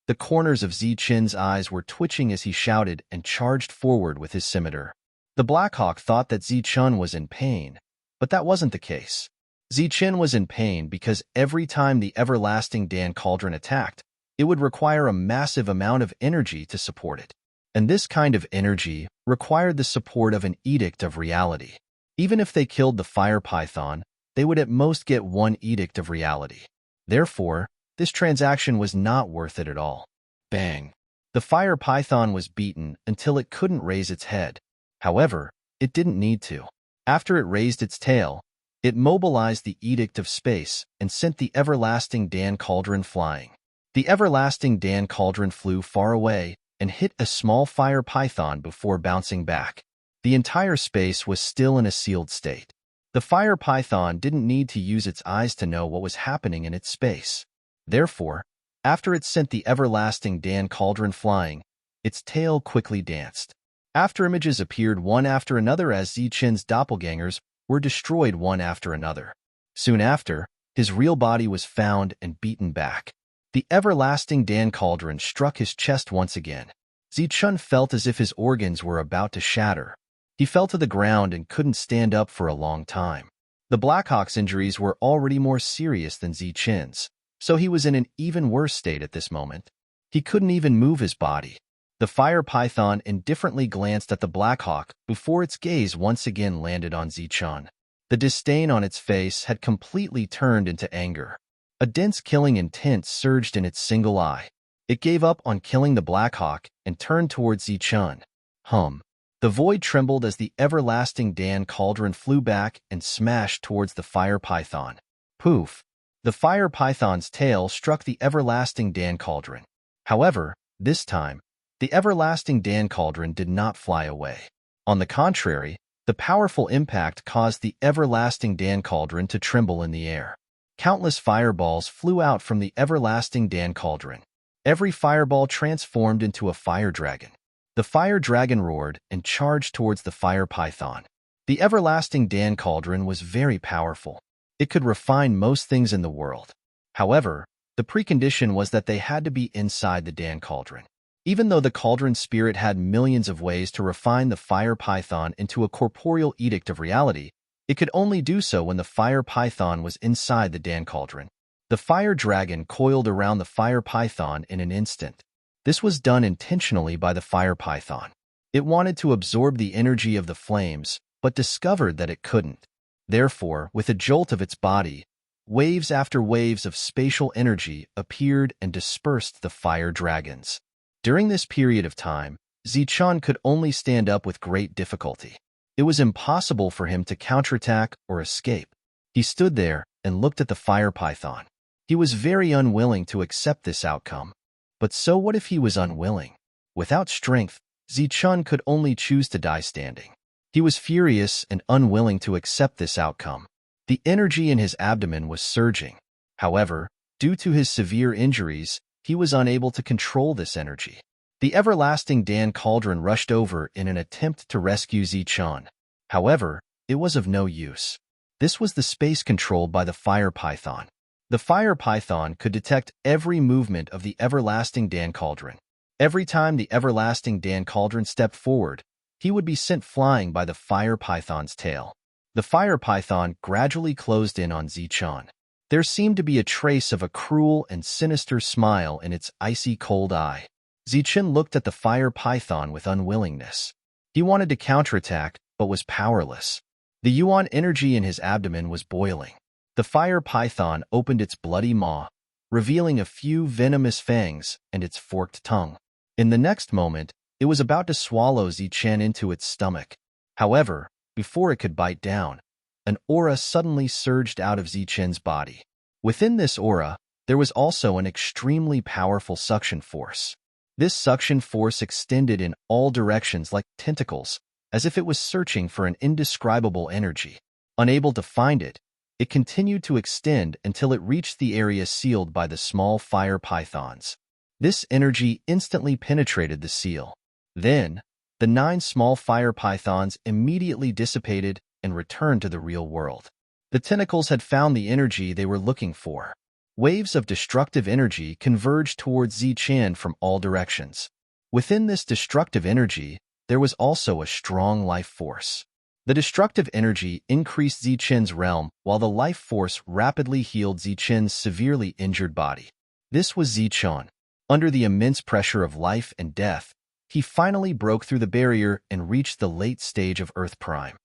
The corners of Zichen's eyes were twitching as he shouted and charged forward with his scimitar. The Blackhawk thought that Zichen was in pain, but that wasn't the case. Zichen was in pain because every time the everlasting Dan cauldron attacked, it would require a massive amount of energy to support it. And this kind of energy required the support of an edict of reality. Even if they killed the fire python, they would at most get one edict of reality. Therefore, this transaction was not worth it at all. Bang! The fire python was beaten until it couldn't raise its head. However, it didn't need to. After it raised its tail, it mobilized the Edict of Space and sent the everlasting Dan cauldron flying. The everlasting Dan cauldron flew far away and hit a small fire python before bouncing back. The entire space was still in a sealed state. The fire python didn't need to use its eyes to know what was happening in its space. Therefore, after it sent the everlasting Dan cauldron flying, its tail quickly danced. After images appeared one after another as Zichen's doppelgangers were destroyed one after another. Soon after, his real body was found and beaten back. The everlasting Dan cauldron struck his chest once again. Zichen felt as if his organs were about to shatter. He fell to the ground and couldn't stand up for a long time. The Blackhawk's injuries were already more serious than Zichen's, so he was in an even worse state at this moment. He couldn't even move his body. The fire python indifferently glanced at the Blackhawk before its gaze once again landed on Zichen. The disdain on its face had completely turned into anger. A dense killing intent surged in its single eye. It gave up on killing the Blackhawk and turned towards Zichen. The void trembled as the everlasting Dan cauldron flew back and smashed towards the fire python. Poof! The fire python's tail struck the everlasting Dan cauldron. However, this time, the everlasting Dan cauldron did not fly away. On the contrary, the powerful impact caused the everlasting Dan cauldron to tremble in the air. Countless fireballs flew out from the everlasting Dan cauldron. Every fireball transformed into a fire dragon. The fire dragon roared and charged towards the fire python. The everlasting Dan cauldron was very powerful. It could refine most things in the world. However, the precondition was that they had to be inside the Dan cauldron. Even though the Cauldron Spirit had millions of ways to refine the fire python into a corporeal edict of reality, it could only do so when the fire python was inside the Dan cauldron. The fire dragon coiled around the fire python in an instant. This was done intentionally by the fire python. It wanted to absorb the energy of the flames, but discovered that it couldn't. Therefore, with a jolt of its body, waves after waves of spatial energy appeared and dispersed the fire dragons. During this period of time, Zichun could only stand up with great difficulty. It was impossible for him to counterattack or escape. He stood there and looked at the fire python. He was very unwilling to accept this outcome. But so what if he was unwilling? Without strength, Zichun could only choose to die standing. He was furious and unwilling to accept this outcome. The energy in his abdomen was surging. However, due to his severe injuries, he was unable to control this energy. The everlasting Dan Cauldron rushed over in an attempt to rescue Zichun. However, it was of no use. This was the space controlled by the fire python. The fire python could detect every movement of the everlasting Dan Cauldron. Every time the everlasting Dan Cauldron stepped forward, he would be sent flying by the fire python's tail. The fire python gradually closed in on Zichun. There seemed to be a trace of a cruel and sinister smile in its icy cold eye. Zichun looked at the fire python with unwillingness. He wanted to counterattack, but was powerless. The yuan energy in his abdomen was boiling. The fire python opened its bloody maw, revealing a few venomous fangs and its forked tongue. In the next moment, it was about to swallow Zichun into its stomach. However, before it could bite down, an aura suddenly surged out of Zichun's body. Within this aura, there was also an extremely powerful suction force. This suction force extended in all directions like tentacles, as if it was searching for an indescribable energy. Unable to find it, it continued to extend until it reached the area sealed by the small fire pythons. This energy instantly penetrated the seal. Then, the 9 small fire pythons immediately dissipated and returned to the real world. The tentacles had found the energy they were looking for. Waves of destructive energy converged towards Zichun from all directions. Within this destructive energy, there was also a strong life force. The destructive energy increased Zichun's realm while the life force rapidly healed Zichun's severely injured body. This was Zichun. Under the immense pressure of life and death, he finally broke through the barrier and reached the late stage of Earth Prime.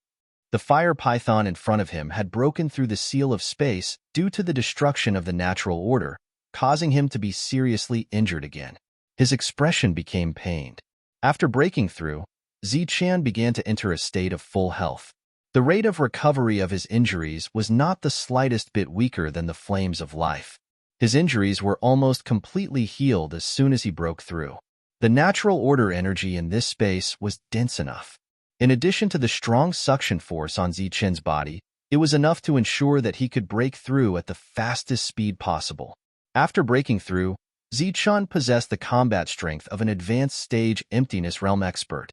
The fire python in front of him had broken through the seal of space due to the destruction of the natural order, causing him to be seriously injured again. His expression became pained. After breaking through, Zichun began to enter a state of full health. The rate of recovery of his injuries was not the slightest bit weaker than the flames of life. His injuries were almost completely healed as soon as he broke through. The natural order energy in this space was dense enough. In addition to the strong suction force on Zichun's body, it was enough to ensure that he could break through at the fastest speed possible. After breaking through, Zichun possessed the combat strength of an advanced stage emptiness realm expert.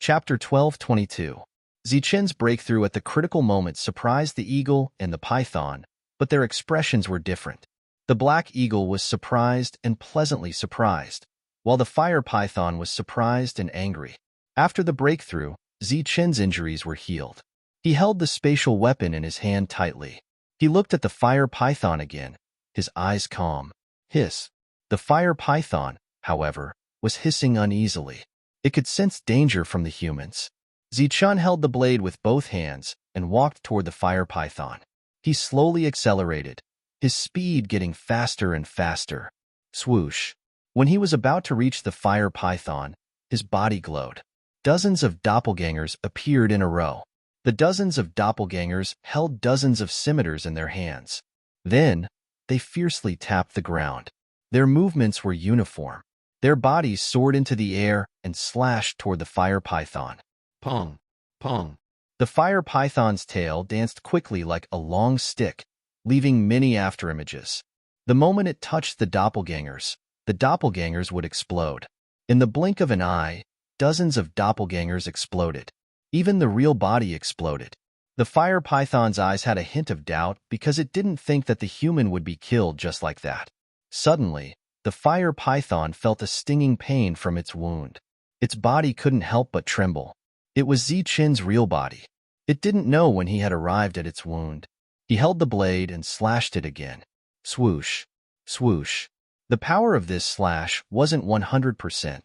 Chapter 12:22. Zichun's breakthrough at the critical moment surprised the eagle and the python, but their expressions were different. The black eagle was surprised and pleasantly surprised, while the fire python was surprised and angry. After the breakthrough, Zichun's injuries were healed. He held the spatial weapon in his hand tightly. He looked at the fire python again, his eyes calm. Hiss. The fire python, however, was hissing uneasily. It could sense danger from the humans. Zichun held the blade with both hands and walked toward the fire python. He slowly accelerated, his speed getting faster and faster. Swoosh. When he was about to reach the fire python, his body glowed. Dozens of doppelgangers appeared in a row. The dozens of doppelgangers held dozens of scimitars in their hands. Then, they fiercely tapped the ground. Their movements were uniform. Their bodies soared into the air and slashed toward the fire python. Pong, pong. The fire python's tail danced quickly like a long stick, leaving many afterimages. The moment it touched the doppelgangers would explode. In the blink of an eye, dozens of doppelgangers exploded. Even the real body exploded. The fire python's eyes had a hint of doubt because it didn't think that the human would be killed just like that. Suddenly, the fire python felt a stinging pain from its wound. Its body couldn't help but tremble. It was Zichun's real body. It didn't know when he had arrived at its wound. He held the blade and slashed it again. Swoosh, swoosh. The power of this slash wasn't 100%.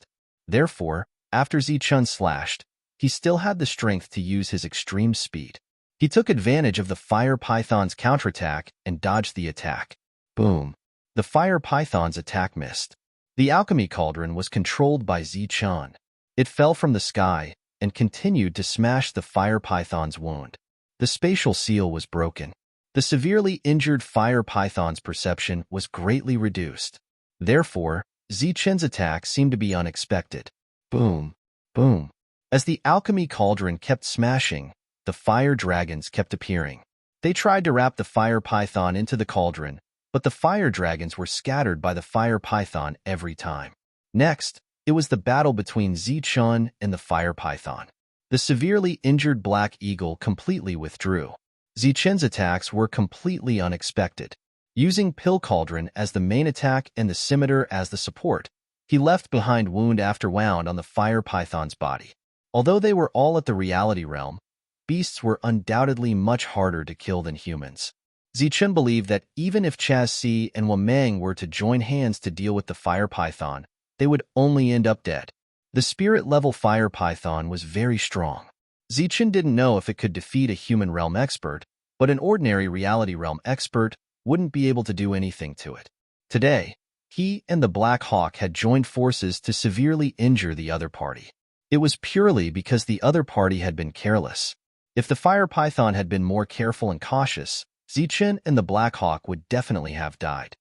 Therefore, After Zichun slashed, he still had the strength to use his extreme speed. He took advantage of the fire python's counterattack and dodged the attack. Boom. The fire python's attack missed. The alchemy cauldron was controlled by Zichun. It fell from the sky and continued to smash the fire python's wound. The spatial seal was broken. The severely injured fire python's perception was greatly reduced. Therefore, Zichun's attack seemed to be unexpected. Boom. Boom. As the alchemy cauldron kept smashing, the fire dragons kept appearing. They tried to wrap the fire python into the cauldron, but the fire dragons were scattered by the fire python every time. Next, it was the battle between Zichun and the fire python. The severely injured Black Eagle completely withdrew. Zichun's attacks were completely unexpected. Using Pill Cauldron as the main attack and the scimitar as the support, he left behind wound after wound on the fire python's body. Although they were all at the reality realm, beasts were undoubtedly much harder to kill than humans. Zichun believed that even if Chaz and Wameng were to join hands to deal with the fire python, they would only end up dead. The spirit-level fire python was very strong. Zichun didn't know if it could defeat a human realm expert, but an ordinary reality realm expert wouldn't be able to do anything to it. Today, he and the Black Hawk had joined forces to severely injure the other party. It was purely because the other party had been careless. If the fire python had been more careful and cautious, Zichun and the Black Hawk would definitely have died.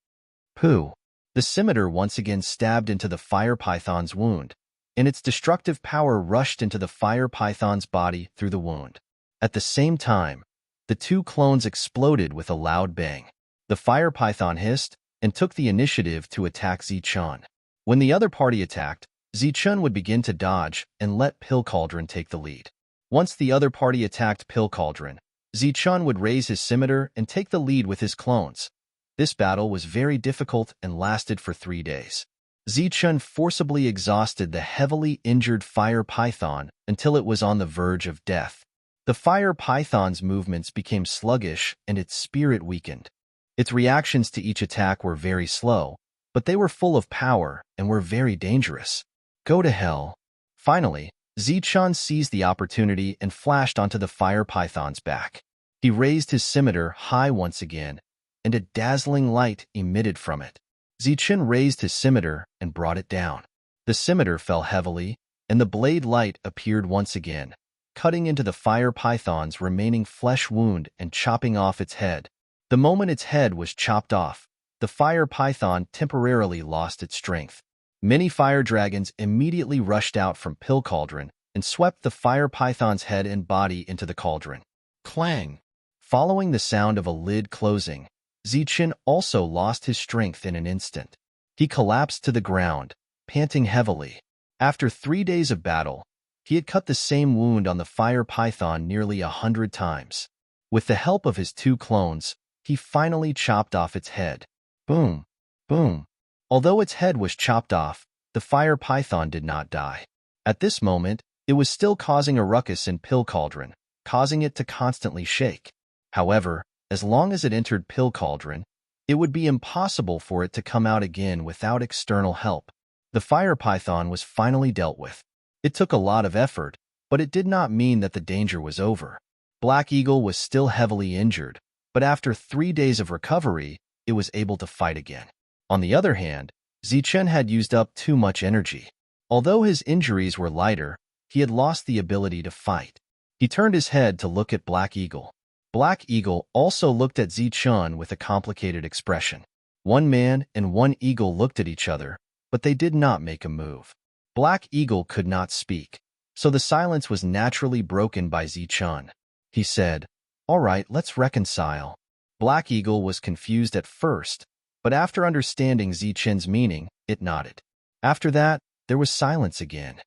Pooh! The scimitar once again stabbed into the fire python's wound, and its destructive power rushed into the fire python's body through the wound. At the same time, the two clones exploded with a loud bang. The fire python hissed and took the initiative to attack Zichun. When the other party attacked, Zichun would begin to dodge and let Pill Cauldron take the lead. Once the other party attacked Pill Cauldron, Zichun would raise his scimitar and take the lead with his clones. This battle was very difficult and lasted for 3 days. Zichun forcibly exhausted the heavily injured fire python until it was on the verge of death. The fire python's movements became sluggish and its spirit weakened. Its reactions to each attack were very slow, but they were full of power and were very dangerous. Go to hell. Finally, Zichun seized the opportunity and flashed onto the fire python's back. He raised his scimitar high once again, and a dazzling light emitted from it. Zichun raised his scimitar and brought it down. The scimitar fell heavily, and the blade light appeared once again, cutting into the fire python's remaining flesh wound and chopping off its head. The moment its head was chopped off, the fire python temporarily lost its strength. Many fire dragons immediately rushed out from Pill Cauldron and swept the fire python's head and body into the cauldron. Clang! Following the sound of a lid closing, Zichun also lost his strength in an instant. He collapsed to the ground, panting heavily. After 3 days of battle, he had cut the same wound on the fire python nearly 100 times. With the help of his two clones, he finally chopped off its head. Boom! Boom! Although its head was chopped off, the fire python did not die. At this moment, it was still causing a ruckus in Pill Cauldron, causing it to constantly shake. However, as long as it entered Pill Cauldron, it would be impossible for it to come out again without external help. The fire python was finally dealt with. It took a lot of effort, but it did not mean that the danger was over. Black Eagle was still heavily injured, but after 3 days of recovery, it was able to fight again. On the other hand, Zichun had used up too much energy. Although his injuries were lighter, he had lost the ability to fight. He turned his head to look at Black Eagle. Black Eagle also looked at Zichun with a complicated expression. One man and one eagle looked at each other, but they did not make a move. Black Eagle could not speak, so the silence was naturally broken by Zichun. He said, "All right, let's reconcile." Black Eagle was confused at first, but after understanding Zichun's meaning, it nodded. After that, there was silence again.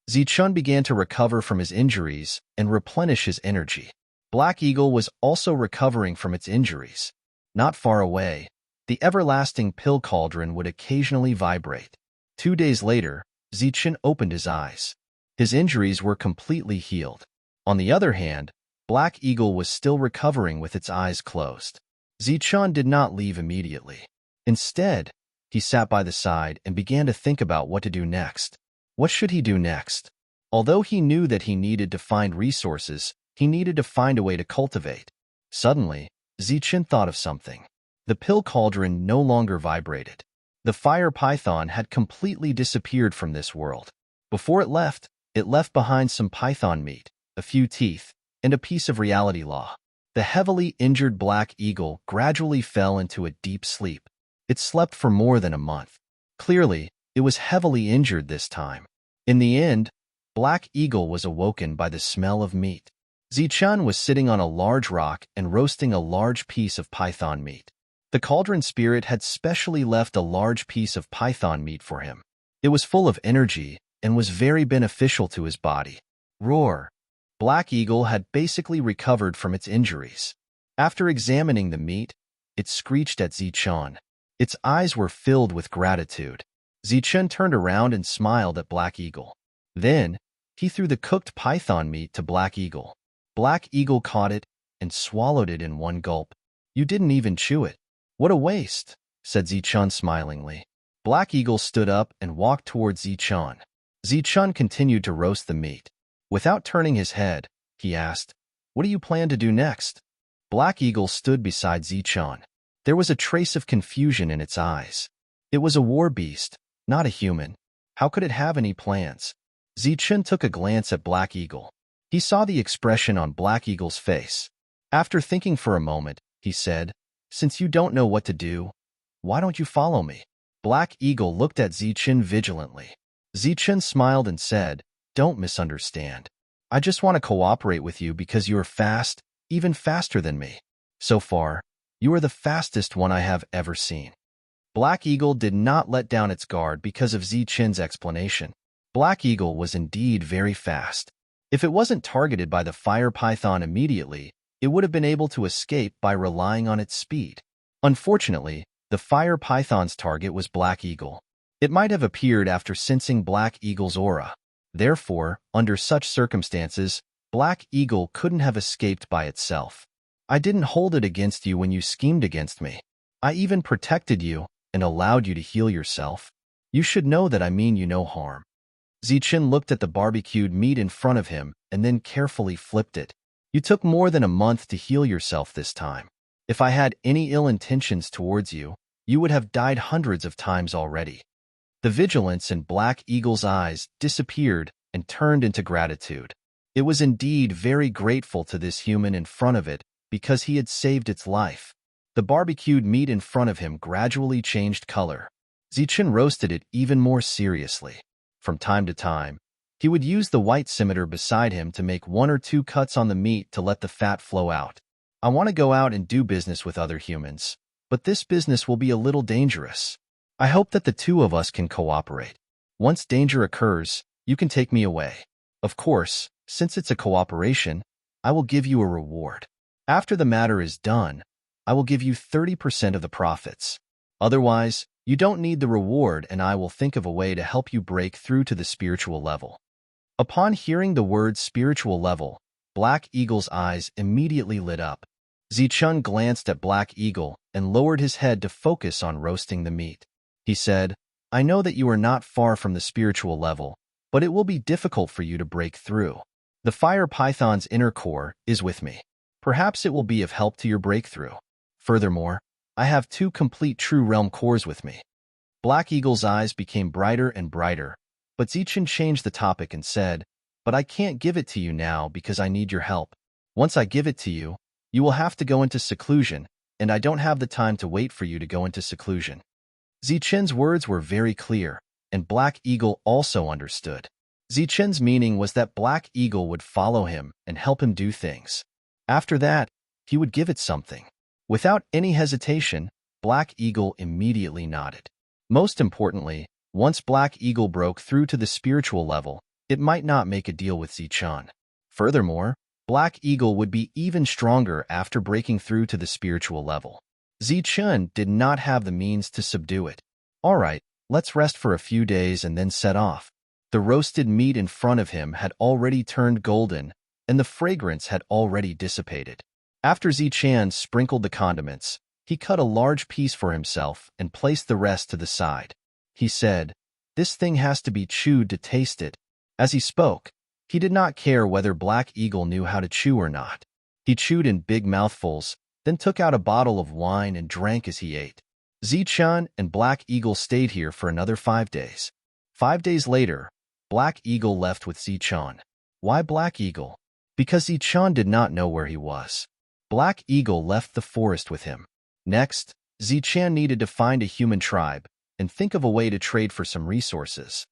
Zichun began to recover from his injuries and replenish his energy. Black Eagle was also recovering from its injuries. Not far away, the everlasting Pill Cauldron would occasionally vibrate. 2 days later, Zichun opened his eyes. His injuries were completely healed. On the other hand, Black Eagle was still recovering with its eyes closed. Zichun did not leave immediately. Instead, he sat by the side and began to think about what to do next. What should he do next? Although he knew that he needed to find resources, he needed to find a way to cultivate. Suddenly, Zichen thought of something. The pill cauldron no longer vibrated. The fire python had completely disappeared from this world. Before it left behind some python meat, a few teeth, and a piece of reality law. The heavily injured black eagle gradually fell into a deep sleep. It slept for more than a month. Clearly, it was heavily injured this time. In the end, Black Eagle was awoken by the smell of meat. Zichun was sitting on a large rock and roasting a large piece of python meat. The cauldron spirit had specially left a large piece of python meat for him. It was full of energy and was very beneficial to his body. Roar! Black Eagle had basically recovered from its injuries. After examining the meat, it screeched at Zichun. Its eyes were filled with gratitude. Zichun turned around and smiled at Black Eagle. Then, he threw the cooked python meat to Black Eagle. Black Eagle caught it and swallowed it in one gulp. You didn't even chew it. What a waste, said Zichun smilingly. Black Eagle stood up and walked towards Zichun. Zichun continued to roast the meat. Without turning his head, he asked, "What do you plan to do next?" Black Eagle stood beside Zichun. There was a trace of confusion in its eyes. It was a war beast, not a human. How could it have any plans? Zichun took a glance at Black Eagle. He saw the expression on Black Eagle's face. After thinking for a moment, he said, "Since you don't know what to do, why don't you follow me?" Black Eagle looked at Zichun vigilantly. Zichun smiled and said, "Don't misunderstand. I just want to cooperate with you because you are fast, even faster than me. So far, you are the fastest one I have ever seen." Black Eagle did not let down its guard because of Zichun's explanation. Black Eagle was indeed very fast. If it wasn't targeted by the fire python immediately, it would have been able to escape by relying on its speed. Unfortunately, the fire python's target was Black Eagle. It might have appeared after sensing Black Eagle's aura. Therefore, under such circumstances, Black Eagle couldn't have escaped by itself. I didn't hold it against you when you schemed against me. I even protected you and allowed you to heal yourself. You should know that I mean you no harm. Zichun looked at the barbecued meat in front of him and then carefully flipped it. You took more than a month to heal yourself this time. If I had any ill intentions towards you, you would have died hundreds of times already. The vigilance in Black Eagle's eyes disappeared and turned into gratitude. It was indeed very grateful to this human in front of it because he had saved its life. The barbecued meat in front of him gradually changed color. Zichun roasted it even more seriously. From time to time, he would use the white scimitar beside him to make 1 or 2 cuts on the meat to let the fat flow out. I want to go out and do business with other humans, but this business will be a little dangerous. I hope that the two of us can cooperate. Once danger occurs, you can take me away. Of course, since it's a cooperation, I will give you a reward. After the matter is done, I will give you 30% of the profits. Otherwise, you don't need the reward and I will think of a way to help you break through to the spiritual level. Upon hearing the word spiritual level, Black Eagle's eyes immediately lit up. Zichun glanced at Black Eagle and lowered his head to focus on roasting the meat. He said, "I know that you are not far from the spiritual level, but it will be difficult for you to break through. The fire python's inner core is with me. Perhaps it will be of help to your breakthrough. Furthermore, I have 2 complete true realm cores with me." Black Eagle's eyes became brighter and brighter, but Zichun changed the topic and said, "But I can't give it to you now because I need your help. Once I give it to you, you will have to go into seclusion, and I don't have the time to wait for you to go into seclusion." Zichun's words were very clear, and Black Eagle also understood. Zichun's meaning was that Black Eagle would follow him and help him do things. After that, he would give it something. Without any hesitation, Black Eagle immediately nodded. Most importantly, once Black Eagle broke through to the spiritual level, it might not make a deal with Zichun. Furthermore, Black Eagle would be even stronger after breaking through to the spiritual level. Zichun did not have the means to subdue it. All right, let's rest for a few days and then set off. The roasted meat in front of him had already turned golden, and the fragrance had already dissipated. After Zichun sprinkled the condiments, he cut a large piece for himself and placed the rest to the side. He said, "This thing has to be chewed to taste it." As he spoke, He did not care whether Black Eagle knew how to chew or not. He chewed in big mouthfuls, then took out a bottle of wine and drank as he ate. Zichun and Black Eagle stayed here for another 5 days. 5 days later, Black Eagle left with Zichun. Why Black Eagle? Because Zichun did not know where he was. Black Eagle left the forest with him. Next, Zichun needed to find a human tribe and think of a way to trade for some resources.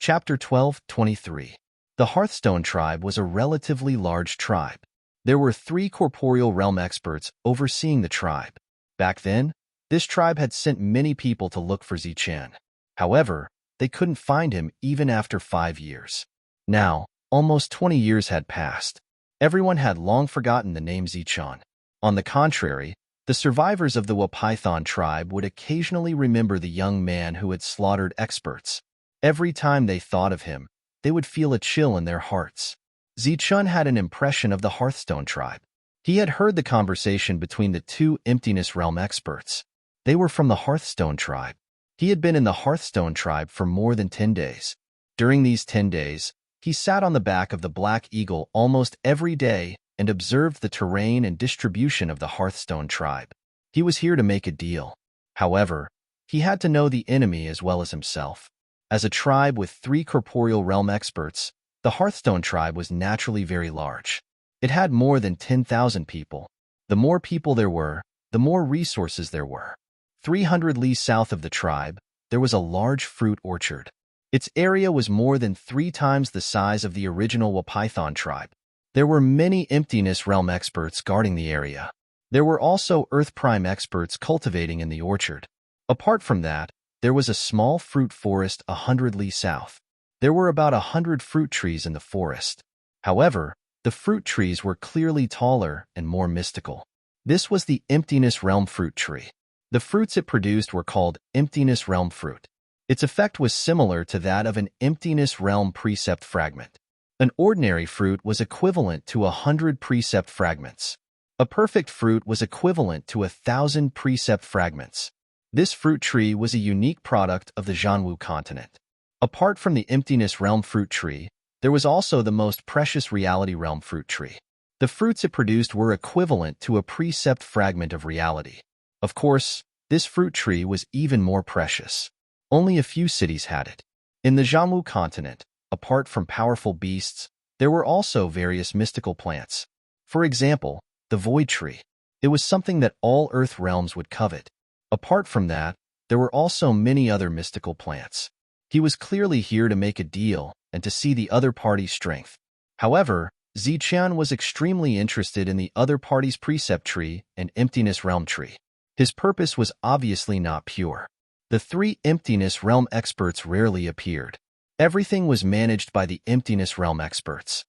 Chapter 12:23. The Hearthstone tribe was a relatively large tribe. There were 3 corporeal realm experts overseeing the tribe. Back then, this tribe had sent many people to look for Zichun. However, they couldn't find him even after 5 years. Now, almost 20 years had passed. Everyone had long forgotten the name Zichun. On the contrary, the survivors of the Wapython tribe would occasionally remember the young man who had slaughtered experts. Every time they thought of him, they would feel a chill in their hearts. Zichun had an impression of the Hearthstone tribe. He had heard the conversation between the 2 Emptiness Realm experts. They were from the Hearthstone tribe. He had been in the Hearthstone tribe for more than 10 days. During these 10 days, he sat on the back of the Black Eagle almost every day and observed the terrain and distribution of the Hearthstone tribe. He was here to make a deal. However, he had to know the enemy as well as himself. As a tribe with 3 corporeal realm experts, the Hearthstone tribe was naturally very large. It had more than 10,000 people. The more people there were, the more resources there were. 300 li south of the tribe, there was a large fruit orchard. Its area was more than 3 times the size of the original Wapython tribe. There were many Emptiness Realm experts guarding the area. There were also Earth Prime experts cultivating in the orchard. Apart from that, there was a small fruit forest 100 li south. There were about 100 fruit trees in the forest. However, the fruit trees were clearly taller and more mystical. This was the Emptiness Realm fruit tree. The fruits it produced were called Emptiness Realm fruit. Its effect was similar to that of an Emptiness Realm precept fragment. An ordinary fruit was equivalent to 100 precept fragments. A perfect fruit was equivalent to 1,000 precept fragments. This fruit tree was a unique product of the Zhanwu continent. Apart from the Emptiness Realm fruit tree, there was also the most precious Reality Realm fruit tree. The fruits it produced were equivalent to a precept fragment of reality. Of course, this fruit tree was even more precious. Only a few cities had it. In the Zhanwu continent, apart from powerful beasts, there were also various mystical plants. For example, the Void Tree. It was something that all Earth realms would covet. Apart from that, there were also many other mystical plants. He was clearly here to make a deal and to see the other party's strength. However, Zichun was extremely interested in the other party's precept tree and Emptiness Realm tree. His purpose was obviously not pure. The 3 Emptiness Realm experts rarely appeared. Everything was managed by the Emptiness Realm experts.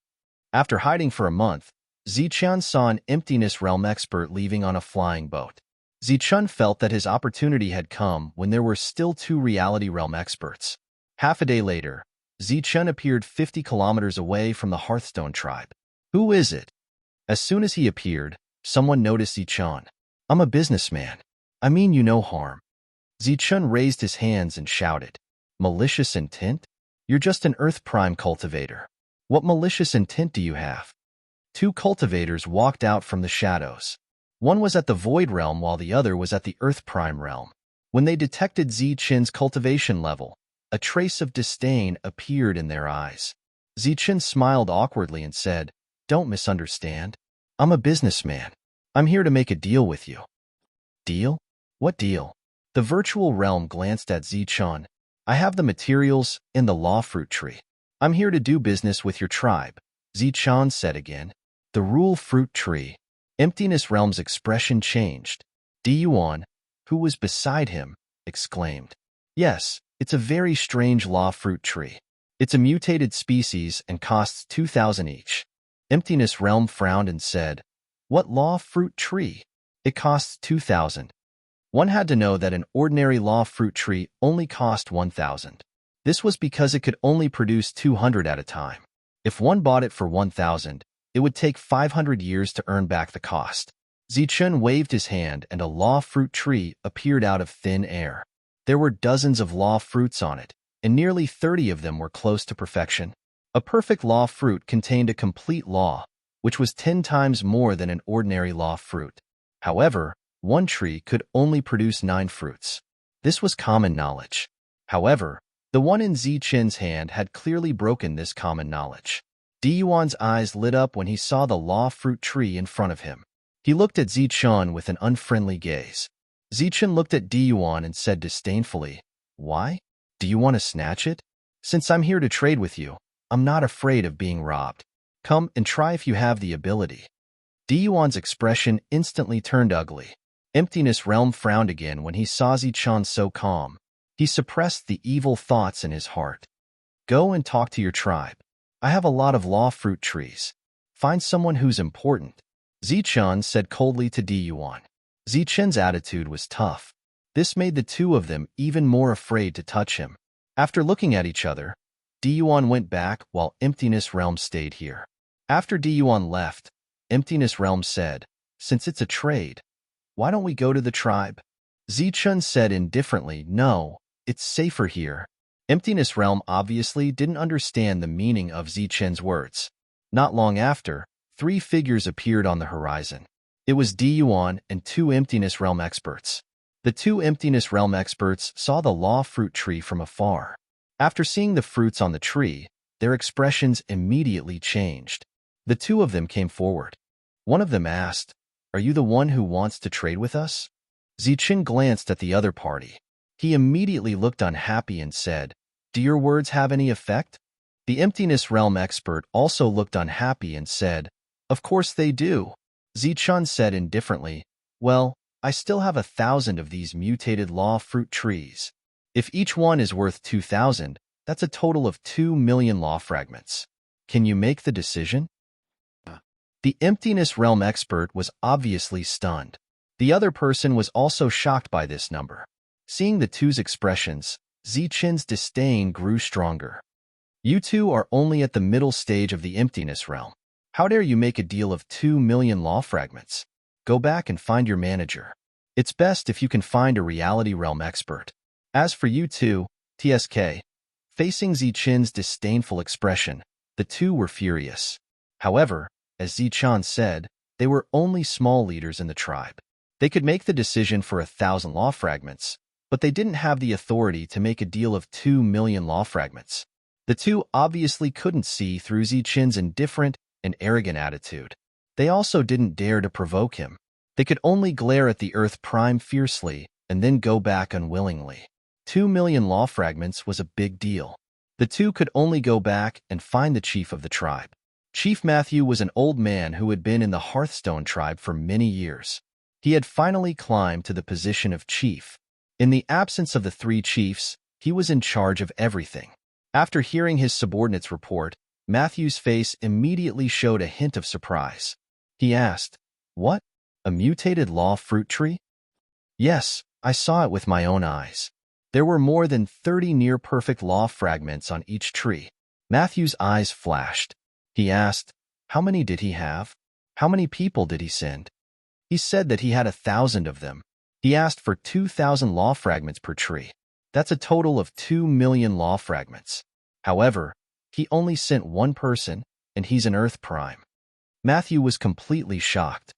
After hiding for a month, Zichun saw an Emptiness Realm expert leaving on a flying boat. Zichun felt that his opportunity had come when there were still 2 Reality Realm experts. Half a day later, Zichun appeared 50 kilometers away from the Hearthstone tribe. Who is it? As soon as he appeared, someone noticed Zichun. I'm a businessman. I mean you no harm. Zichun raised his hands and shouted. Malicious intent? You're just an Earth Prime cultivator. What malicious intent do you have? 2 cultivators walked out from the shadows. One was at the Void Realm while the other was at the Earth Prime Realm. When they detected Zichun's cultivation level, a trace of disdain appeared in their eyes. Zichun smiled awkwardly and said, Don't misunderstand. I'm a businessman. I'm here to make a deal with you. Deal? What deal? The virtual realm glanced at Zichun. I have the materials in the law fruit tree. I'm here to do business with your tribe, Zichun said again. The rule fruit tree. Emptiness Realm's expression changed. Diyuan, who was beside him, exclaimed. Yes, it's a very strange law fruit tree. It's a mutated species and costs 2,000 each. Emptiness Realm frowned and said, What law fruit tree? It costs 2,000. One had to know that an ordinary law fruit tree only cost 1,000. This was because it could only produce 200 at a time. If one bought it for 1,000, it would take 500 years to earn back the cost. Zichun waved his hand and a law fruit tree appeared out of thin air. There were dozens of law fruits on it, and nearly 30 of them were close to perfection. A perfect law fruit contained a complete law, which was 10 times more than an ordinary law fruit. However, one tree could only produce 9 fruits. This was common knowledge. However, the one in Zichen's hand had clearly broken this common knowledge. Diyuan's eyes lit up when he saw the law fruit tree in front of him. He looked at Zichen with an unfriendly gaze. Zichen looked at Diyuan and said disdainfully, "Why? Do you want to snatch it? Since I'm here to trade with you, I'm not afraid of being robbed. Come and try if you have the ability." Diyuan's expression instantly turned ugly. Emptiness Realm frowned again when he saw Zichen so calm. He suppressed the evil thoughts in his heart. "Go and talk to your tribe. I have a lot of law fruit trees. Find someone who's important," Zichen said coldly to Diyuan. Zichen's attitude was tough. This made the two of them even more afraid to touch him. After looking at each other, Diyuan went back while Emptiness Realm stayed here. After Diyuan left, Emptiness Realm said, "Since it's a trade, why don't we go to the tribe?" Zichen said indifferently, "No, it's safer here." Emptiness Realm obviously didn't understand the meaning of Zichen's words. Not long after, 3 figures appeared on the horizon. It was Diyuan and 2 Emptiness Realm experts. The 2 Emptiness Realm experts saw the law fruit tree from afar. After seeing the fruits on the tree, their expressions immediately changed. The 2 of them came forward. One of them asked, "Are you the one who wants to trade with us?" Zichen glanced at the other party. He immediately looked unhappy and said, "Do your words have any effect?" The Emptiness Realm expert also looked unhappy and said, "Of course they do." Zichen said indifferently, "Well, I still have 1,000 of these mutated law fruit trees. If each one is worth 2,000, that's a total of 2 million law fragments. Can you make the decision?" The Emptiness Realm expert was obviously stunned. The other person was also shocked by this number. Seeing the two's expressions, Zichen's disdain grew stronger. "You two are only at the middle stage of the Emptiness Realm. How dare you make a deal of 2 million law fragments? Go back and find your manager. It's best if you can find a Reality Realm expert. As for you two, TSK." Facing Zichen's disdainful expression, the two were furious. However, as Zichen said, they were only small leaders in the tribe. They could make the decision for 1,000 law fragments, but they didn't have the authority to make a deal of 2 million law fragments. The two obviously couldn't see through Zichen's indifferent and arrogant attitude. They also didn't dare to provoke him. They could only glare at the Earth Prime fiercely and then go back unwillingly. 2 million law fragments was a big deal. The two could only go back and find the chief of the tribe. Chief Matthew was an old man who had been in the Hearthstone tribe for many years. He had finally climbed to the position of chief. In the absence of the 3 chiefs, he was in charge of everything. After hearing his subordinate's report, Matthew's face immediately showed a hint of surprise. He asked, "What? A mutated law fruit tree?" "Yes, I saw it with my own eyes. There were more than 30 near-perfect law fragments on each tree." Matthew's eyes flashed. He asked, "How many did he have? How many people did he send?" He said that he had 1,000 of them. He asked for 2,000 law fragments per tree. That's a total of 2 million law fragments. However, he only sent one person, and he's an Earth Prime. Matthew was completely shocked.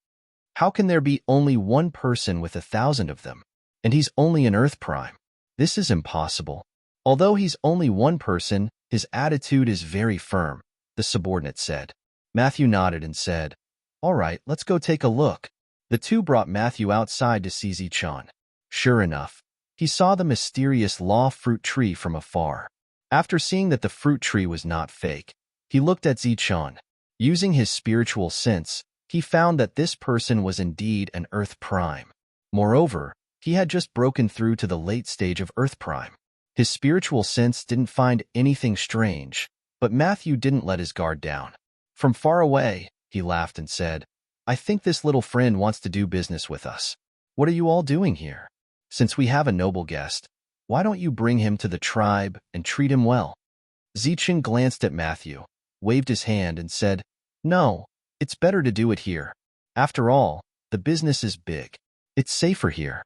How can there be only one person with 1,000 of them? And he's only an Earth Prime. This is impossible. Although he's only one person, his attitude is very firm, the subordinate said. Matthew nodded and said, "All right, let's go take a look." The two brought Matthew outside to see Zichen. Sure enough, he saw the mysterious law fruit tree from afar. After seeing that the fruit tree was not fake, he looked at Zichen. Using his spiritual sense, he found that this person was indeed an Earth Prime. Moreover, he had just broken through to the late stage of Earth Prime. His spiritual sense didn't find anything strange, but Matthew didn't let his guard down. From far away, he laughed and said, "I think this little friend wants to do business with us. What are you all doing here? Since we have a noble guest, why don't you bring him to the tribe and treat him well?" Zichen glanced at Matthew, waved his hand and said, "No, it's better to do it here. After all, the business is big. It's safer here."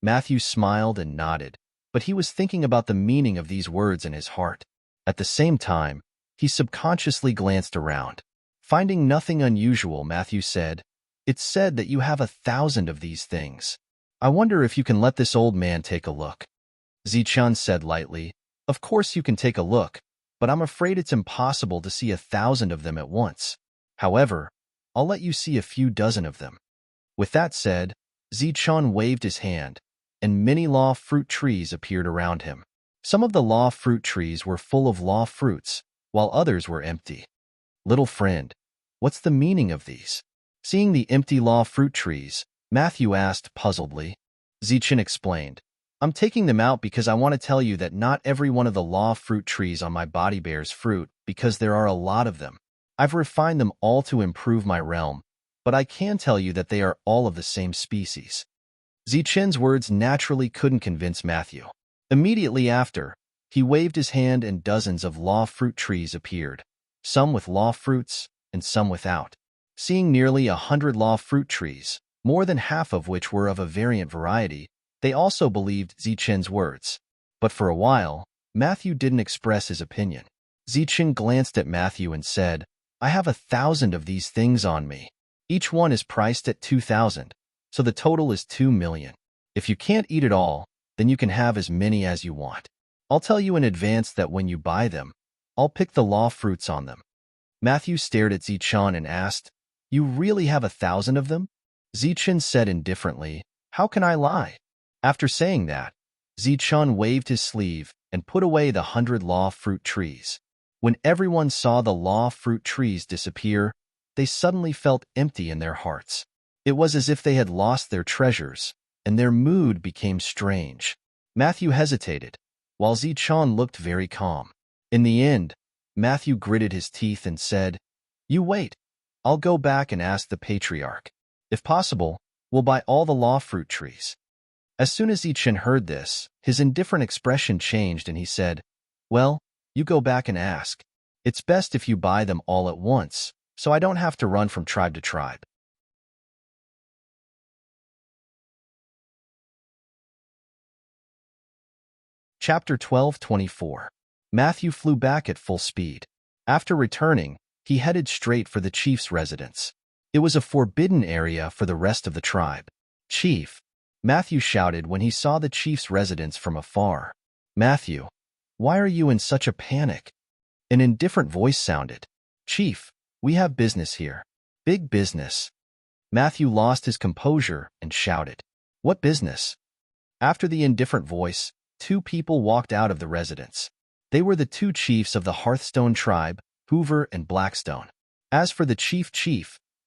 Matthew smiled and nodded. but he was thinking about the meaning of these words in his heart. At the same time, he subconsciously glanced around. Finding nothing unusual, Matthew said, "It's said that you have 1,000 of these things. I wonder if you can let this old man take a look." Zichun said lightly, "Of course you can take a look, but I'm afraid it's impossible to see 1,000 of them at once. However, I'll let you see a few dozen of them." With that said, Zichun waved his hand, and many law fruit trees appeared around him. Some of the law fruit trees were full of law fruits, while others were empty. "Little friend, what's the meaning of these?" Seeing the empty law fruit trees, Matthew asked puzzledly. Zichun explained, "I'm taking them out because I want to tell you that not every one of the law fruit trees on my body bears fruit, because there are a lot of them. I've refined them all to improve my realm, but I can tell you that they are all of the same species." Zichun's words naturally couldn't convince Matthew. Immediately after, he waved his hand and dozens of law fruit trees appeared, some with law fruits and some without. Seeing nearly 100 law fruit trees, more than half of which were of a variant variety, they also believed Zichun's words. But for a while, Matthew didn't express his opinion. Zichun glanced at Matthew and said, "I have 1,000 of these things on me. Each one is priced at 2,000, so the total is 2 million. If you can't eat it all, then you can have as many as you want. I'll tell you in advance that when you buy them, I'll pick the law fruits on them." Matthew stared at Zichun and asked, "You really have 1,000 of them?" Zichun said indifferently, "How can I lie?" After saying that, Zichun waved his sleeve and put away the 100 law fruit trees. When everyone saw the law fruit trees disappear, they suddenly felt empty in their hearts. It was as if they had lost their treasures, and their mood became strange. Matthew hesitated, while Zichun looked very calm. In the end, Matthew gritted his teeth and said, "You wait. I'll go back and ask the patriarch. If possible, we'll buy all the law fruit trees." As soon as Zichun heard this, his indifferent expression changed and he said, "Well, you go back and ask. It's best if you buy them all at once, so I don't have to run from tribe to tribe." Chapter 12:24. Matthew flew back at full speed. After returning, he headed straight for the chief's residence. It was a forbidden area for the rest of the tribe. "Chief," Matthew shouted when he saw the chief's residence from afar. "Matthew, why are you in such a panic?" An indifferent voice sounded. "Chief, we have business here." "Big business." Matthew lost his composure and shouted, "What business?" After the indifferent voice, two people walked out of the residence. They were the two chiefs of the Hearthstone tribe, Hoover and Blackstone. As for the chief,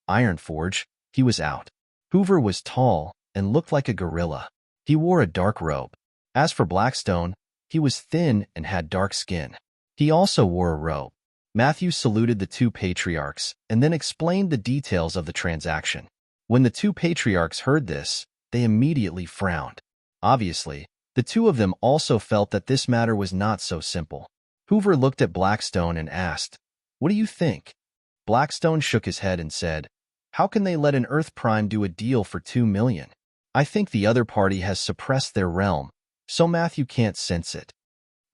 Ironforge, he was out. Hoover was tall and looked like a gorilla. He wore a dark robe. As for Blackstone, he was thin and had dark skin. He also wore a robe. Matthew saluted the two patriarchs and then explained the details of the transaction. When the two patriarchs heard this, they immediately frowned. Obviously, the two of them also felt that this matter was not so simple. Hoover looked at Blackstone and asked, "What do you think?" Blackstone shook his head and said, "How can they let an Earth Prime do a deal for 2 million? I think the other party has suppressed their realm, so Matthew can't sense it."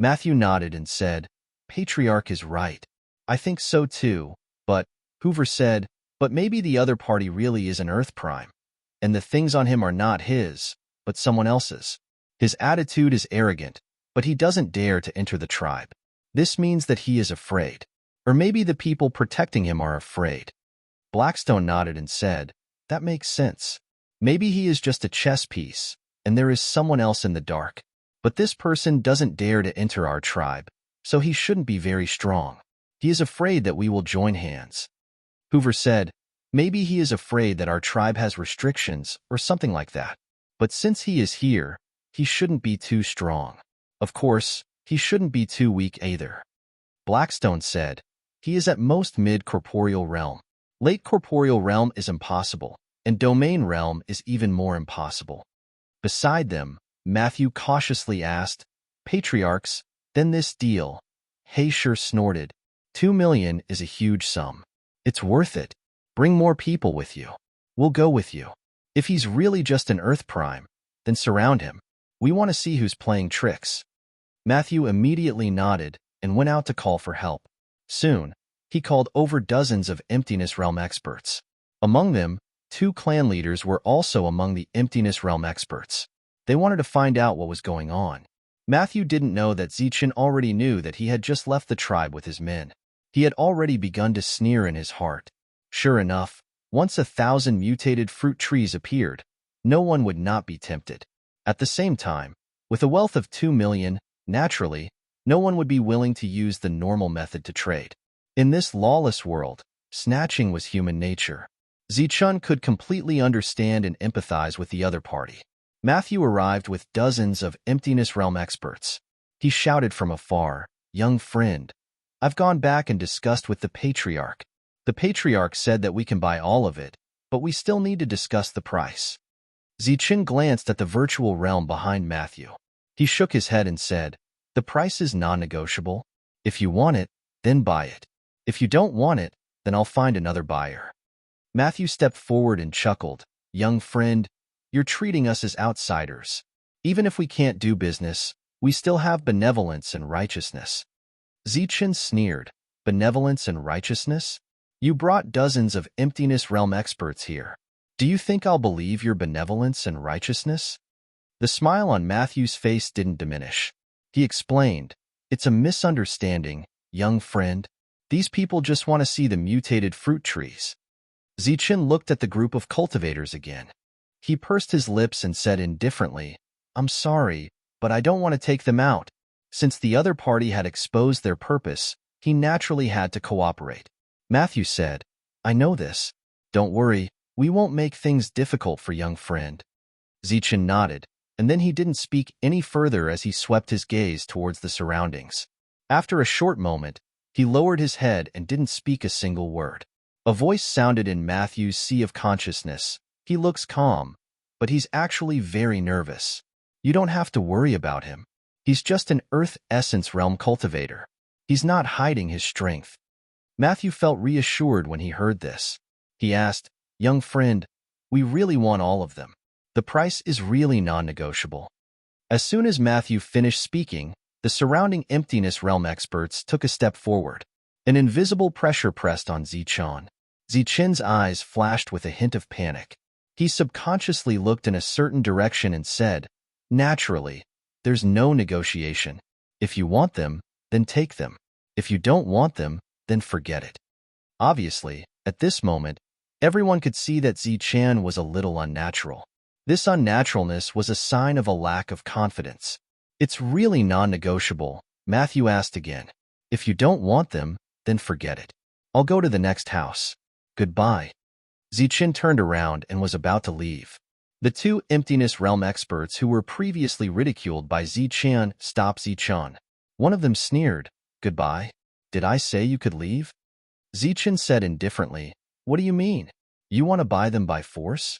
Matthew nodded and said, "Patriarch is right. I think so too, but," Hoover said, "but maybe the other party really is an Earth Prime, and the things on him are not his, but someone else's. His attitude is arrogant, but he doesn't dare to enter the tribe. This means that he is afraid. Or maybe the people protecting him are afraid." Blackstone nodded and said, "That makes sense. Maybe he is just a chess piece, and there is someone else in the dark. But this person doesn't dare to enter our tribe, so he shouldn't be very strong. He is afraid that we will join hands." Hoover said, "Maybe he is afraid that our tribe has restrictions or something like that. But since he is here, he shouldn't be too strong. Of course, he shouldn't be too weak either." Blackstone said, "He is at most mid-corporeal realm. Late corporeal realm is impossible, and domain realm is even more impossible." Beside them, Matthew cautiously asked, "Patriarchs, then this deal?" Haysher snorted, 2 million is a huge sum. It's worth it. Bring more people with you. We'll go with you. If he's really just an Earth Prime, then surround him. We want to see who's playing tricks. Matthew immediately nodded and went out to call for help. Soon, he called over dozens of Emptiness Realm experts. Among them, 2 clan leaders were also among the Emptiness Realm experts. They wanted to find out what was going on. Matthew didn't know that Zichen already knew that he had just left the tribe with his men. He had already begun to sneer in his heart. Sure enough, once 1,000 mutated fruit trees appeared, no one would not be tempted. At the same time, with a wealth of 2 million, naturally, no one would be willing to use the normal method to trade. In this lawless world, snatching was human nature. Zichen could completely understand and empathize with the other party. Matthew arrived with dozens of Emptiness Realm experts. He shouted from afar, "Young friend, I've gone back and discussed with the Patriarch. The Patriarch said that we can buy all of it, but we still need to discuss the price." Zichen glanced at the virtual realm behind Matthew. He shook his head and said, "The price is non-negotiable. If you want it, then buy it. If you don't want it, then I'll find another buyer." Matthew stepped forward and chuckled, "Young friend, you're treating us as outsiders. Even if we can't do business, we still have benevolence and righteousness." Zichen sneered, "Benevolence and righteousness? You brought dozens of Emptiness Realm experts here. Do you think I'll believe your benevolence and righteousness?" The smile on Matthew's face didn't diminish. He explained, "It's a misunderstanding, young friend. These people just want to see the mutated fruit trees." Zichen looked at the group of cultivators again. He pursed his lips and said indifferently, "I'm sorry, but I don't want to take them out." Since the other party had exposed their purpose, he naturally had to cooperate. Matthew said, "I know this. Don't worry, we won't make things difficult for young friend." Zichen nodded, and then he didn't speak any further as he swept his gaze towards the surroundings. After a short moment, he lowered his head and didn't speak a single word. A voice sounded in Matthew's sea of consciousness. "He looks calm, but he's actually very nervous. You don't have to worry about him. He's just an Earth Essence Realm cultivator. He's not hiding his strength." Matthew felt reassured when he heard this. He asked, "Young friend, we really want all of them. The price is really non-negotiable." As soon as Matthew finished speaking, the surrounding Emptiness Realm experts took a step forward. An invisible pressure pressed on Zichen. Zichen's eyes flashed with a hint of panic. He subconsciously looked in a certain direction and said, "Naturally, there's no negotiation. If you want them, then take them. If you don't want them, then forget it." Obviously, at this moment, everyone could see that Zichen was a little unnatural. This unnaturalness was a sign of a lack of confidence. "It's really non-negotiable," Matthew asked again. "If you don't want them, then forget it. I'll go to the next house. Goodbye." Zichen turned around and was about to leave. The 2 Emptiness Realm experts who were previously ridiculed by Zichen stopped Zichen. One of them sneered, "Goodbye? Did I say you could leave?" Zichen said indifferently, "What do you mean? You want to buy them by force?"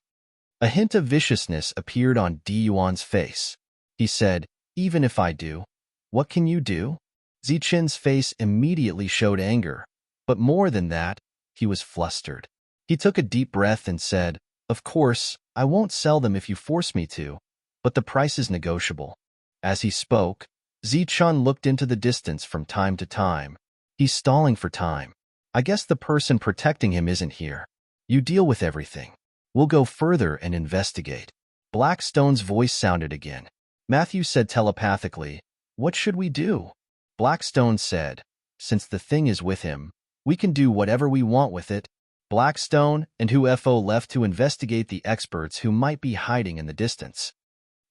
A hint of viciousness appeared on Diyuan's face. He said, "Even if I do, what can you do?" Zichen's face immediately showed anger, but more than that, he was flustered. He took a deep breath and said, "Of course, I won't sell them if you force me to, but the price is negotiable." As he spoke, Zichen looked into the distance from time to time. He's stalling for time. I guess the person protecting him isn't here. You deal with everything. We'll go further and investigate. Blackstone's voice sounded again. Matthew said telepathically, "What should we do?" Blackstone said, "Since the thing is with him, we can do whatever we want with it." Blackstone and UFO left to investigate the experts who might be hiding in the distance.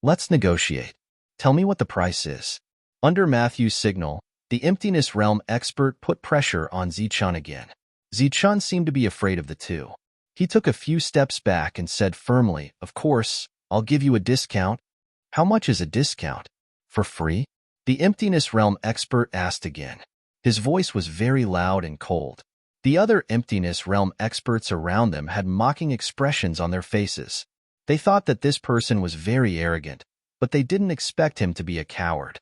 "Let's negotiate. Tell me what the price is." Under Matthew's signal, the Emptiness Realm expert put pressure on Zichen again. Zichen seemed to be afraid of the 2. He took a few steps back and said firmly, "Of course, I'll give you a discount." "How much is a discount? For free?" The Emptiness Realm expert asked again. His voice was very loud and cold. The other Emptiness Realm experts around them had mocking expressions on their faces. They thought that this person was very arrogant, but they didn't expect him to be a coward.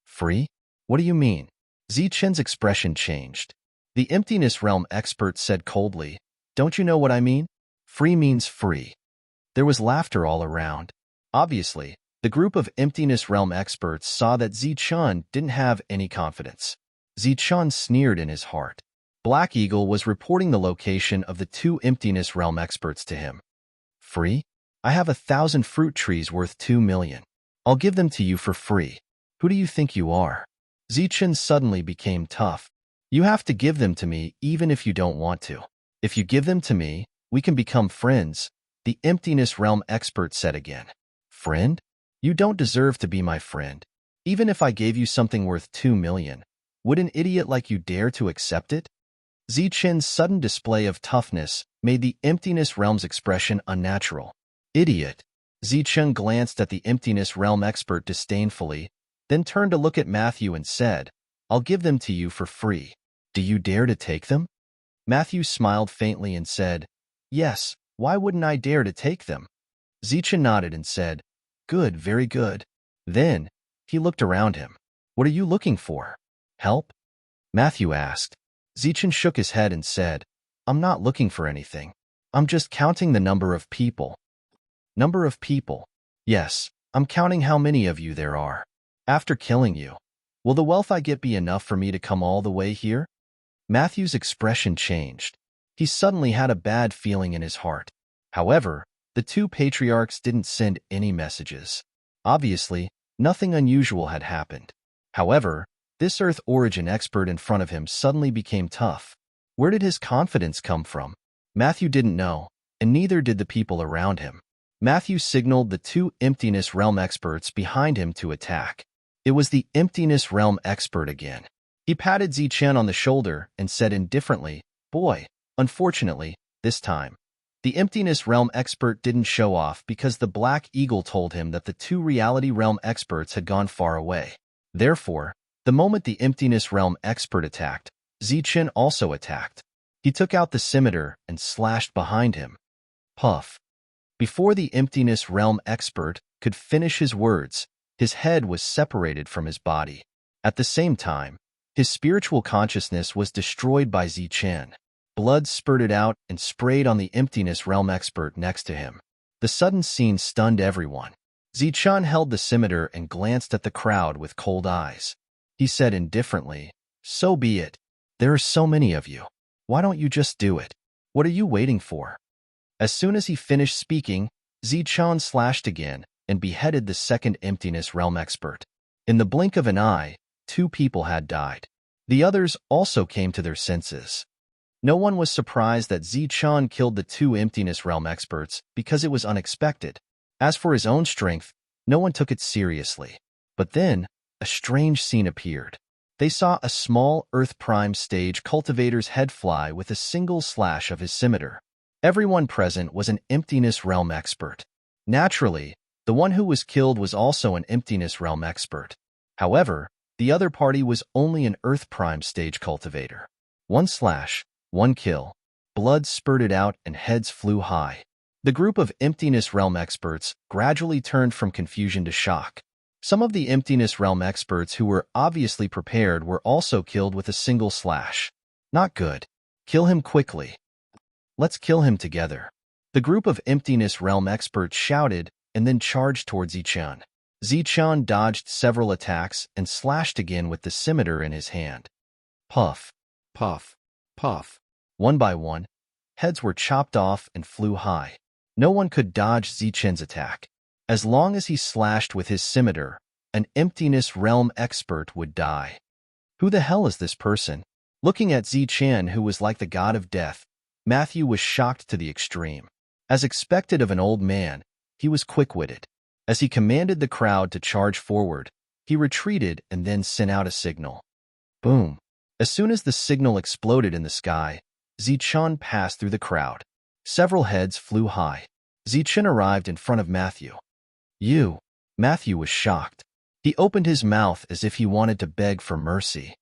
"Free? What do you mean?" Zichen's expression changed. The Emptiness Realm expert said coldly, "Don't you know what I mean? Free means free." There was laughter all around. Obviously, The group of Emptiness Realm experts saw that Zichun didn't have any confidence. Zichun sneered in his heart. Black Eagle was reporting the location of the 2 Emptiness Realm experts to him. Free? I have 1,000 fruit trees worth 2 million. I'll give them to you for free. Who do you think you are? Zichun suddenly became tough. You have to give them to me even if you don't want to. If you give them to me, we can become friends, the Emptiness Realm expert said again. Friend? You don't deserve to be my friend. Even if I gave you something worth 2 million, would an idiot like you dare to accept it? Zichen's sudden display of toughness made the Emptiness Realm's expression unnatural. Idiot. Zichen glanced at the Emptiness Realm expert disdainfully, then turned to look at Matthew and said, I'll give them to you for free. Do you dare to take them? Matthew smiled faintly and said, Yes, why wouldn't I dare to take them? Zichen nodded and said, Good, very good. Then, he looked around him. What are you looking for? Help? Matthew asked. Zichen shook his head and said, I'm not looking for anything. I'm just counting the number of people. Number of people? Yes, I'm counting how many of you there are. After killing you, will the wealth I get be enough for me to come all the way here? Matthew's expression changed. He suddenly had a bad feeling in his heart. However, the 2 patriarchs didn't send any messages. Obviously, nothing unusual had happened. However, this Earth origin expert in front of him suddenly became tough. Where did his confidence come from? Matthew didn't know, and neither did the people around him. Matthew signaled the 2 Emptiness Realm experts behind him to attack. It was the Emptiness Realm expert again. He patted Zichen on the shoulder and said indifferently, Boy, unfortunately, this time. The Emptiness Realm expert didn't show off because the Black Eagle told him that the 2 Reality Realm experts had gone far away. Therefore, the moment the Emptiness Realm expert attacked, Zichen also attacked. He took out the scimitar and slashed behind him. Puff. Before the Emptiness Realm expert could finish his words, his head was separated from his body. At the same time, his spiritual consciousness was destroyed by Zichen. Blood spurted out and sprayed on the Emptiness Realm expert next to him. The sudden scene stunned everyone. Zichen held the scimitar and glanced at the crowd with cold eyes. He said indifferently, So be it. There are so many of you. Why don't you just do it? What are you waiting for? As soon as he finished speaking, Zichen slashed again and beheaded the second Emptiness Realm expert. In the blink of an eye, 2 people had died. The others also came to their senses. No one was surprised that Zichen killed the 2 Emptiness Realm experts because it was unexpected. As for his own strength, no one took it seriously. But then, a strange scene appeared. They saw a small Earth Prime stage cultivator's head fly with a single slash of his scimitar. Everyone present was an Emptiness Realm expert. Naturally, the one who was killed was also an Emptiness Realm expert. However, the other party was only an Earth Prime stage cultivator. 1 slash, 1 kill. Blood spurted out and heads flew high. The group of Emptiness Realm experts gradually turned from confusion to shock. Some of the Emptiness Realm experts who were obviously prepared were also killed with a single slash. Not good. Kill him quickly. Let's kill him together. The group of Emptiness Realm experts shouted and then charged towards Zichen. Zichen dodged several attacks and slashed again with the scimitar in his hand. Puff. Puff. Puff. One by one, heads were chopped off and flew high. No one could dodge Zichen's attack. As long as he slashed with his scimitar, an Emptiness Realm expert would die. Who the hell is this person? Looking at Zichen, who was like the god of death, Matthew was shocked to the extreme. As expected of an old man, he was quick-witted. As he commanded the crowd to charge forward, he retreated and then sent out a signal. Boom. As soon as the signal exploded in the sky, Zichen passed through the crowd. Several heads flew high. Zichen arrived in front of Matthew. You. Matthew was shocked. He opened his mouth as if he wanted to beg for mercy.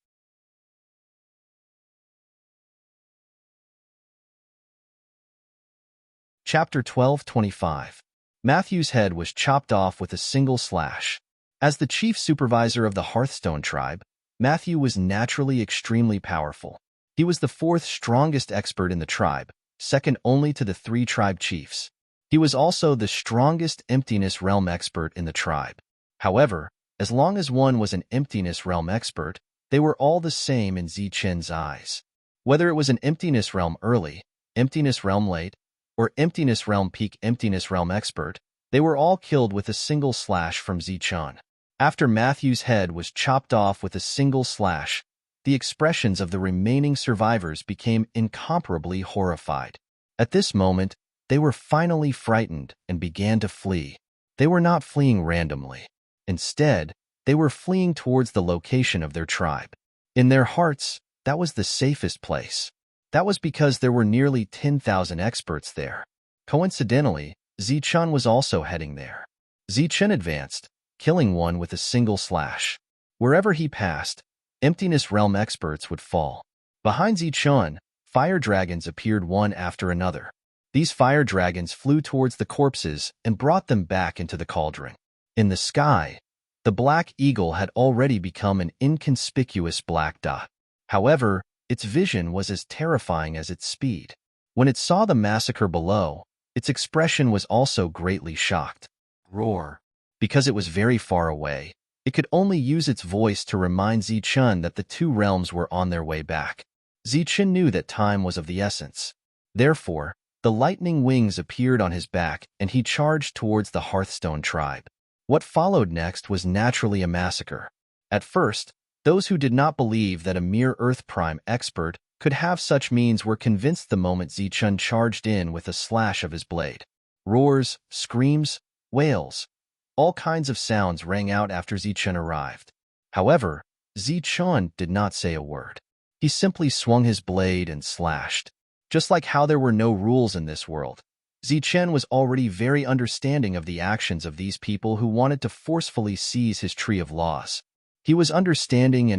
Chapter 12:25. Matthew's head was chopped off with a single slash. As the chief supervisor of the Hearthstone tribe, Matthew was naturally extremely powerful. He was the 4th strongest expert in the tribe, second only to the 3 tribe chiefs. He was also the strongest emptiness realm expert in the tribe. However, as long as one was an emptiness realm expert, they were all the same in Zichen's eyes. Whether it was an emptiness realm early, emptiness realm late, or emptiness realm peak emptiness realm expert, they were all killed with a single slash from Zichen. After Matthew's head was chopped off with a single slash, the expressions of the remaining survivors became incomparably horrified. At this moment, they were finally frightened and began to flee. They were not fleeing randomly. Instead, they were fleeing towards the location of their tribe. In their hearts, that was the safest place. That was because there were nearly 10,000 experts there. Coincidentally, Zichen was also heading there. Zichen advanced, killing one with a single slash. Wherever he passed, emptiness realm experts would fall. Behind Zichen, fire dragons appeared one after another. These fire dragons flew towards the corpses and brought them back into the cauldron. In the sky, the black eagle had already become an inconspicuous black dot. However, its vision was as terrifying as its speed. When it saw the massacre below, its expression was also greatly shocked. Roar. Because it was very far away, it could only use its voice to remind Zichen that the two realms were on their way back. Zichen knew that time was of the essence. Therefore, the lightning wings appeared on his back and he charged towards the Hearthstone tribe. What followed next was naturally a massacre. At first, those who did not believe that a mere Earth Prime expert could have such means were convinced the moment Zichen charged in with a slash of his blade. Roars, screams, wails, all kinds of sounds rang out after Zichen arrived. However, Zichen did not say a word. He simply swung his blade and slashed. Just like how there were no rules in this world, Zichen was already very understanding of the actions of these people who wanted to forcefully seize his tree of laws. He was understanding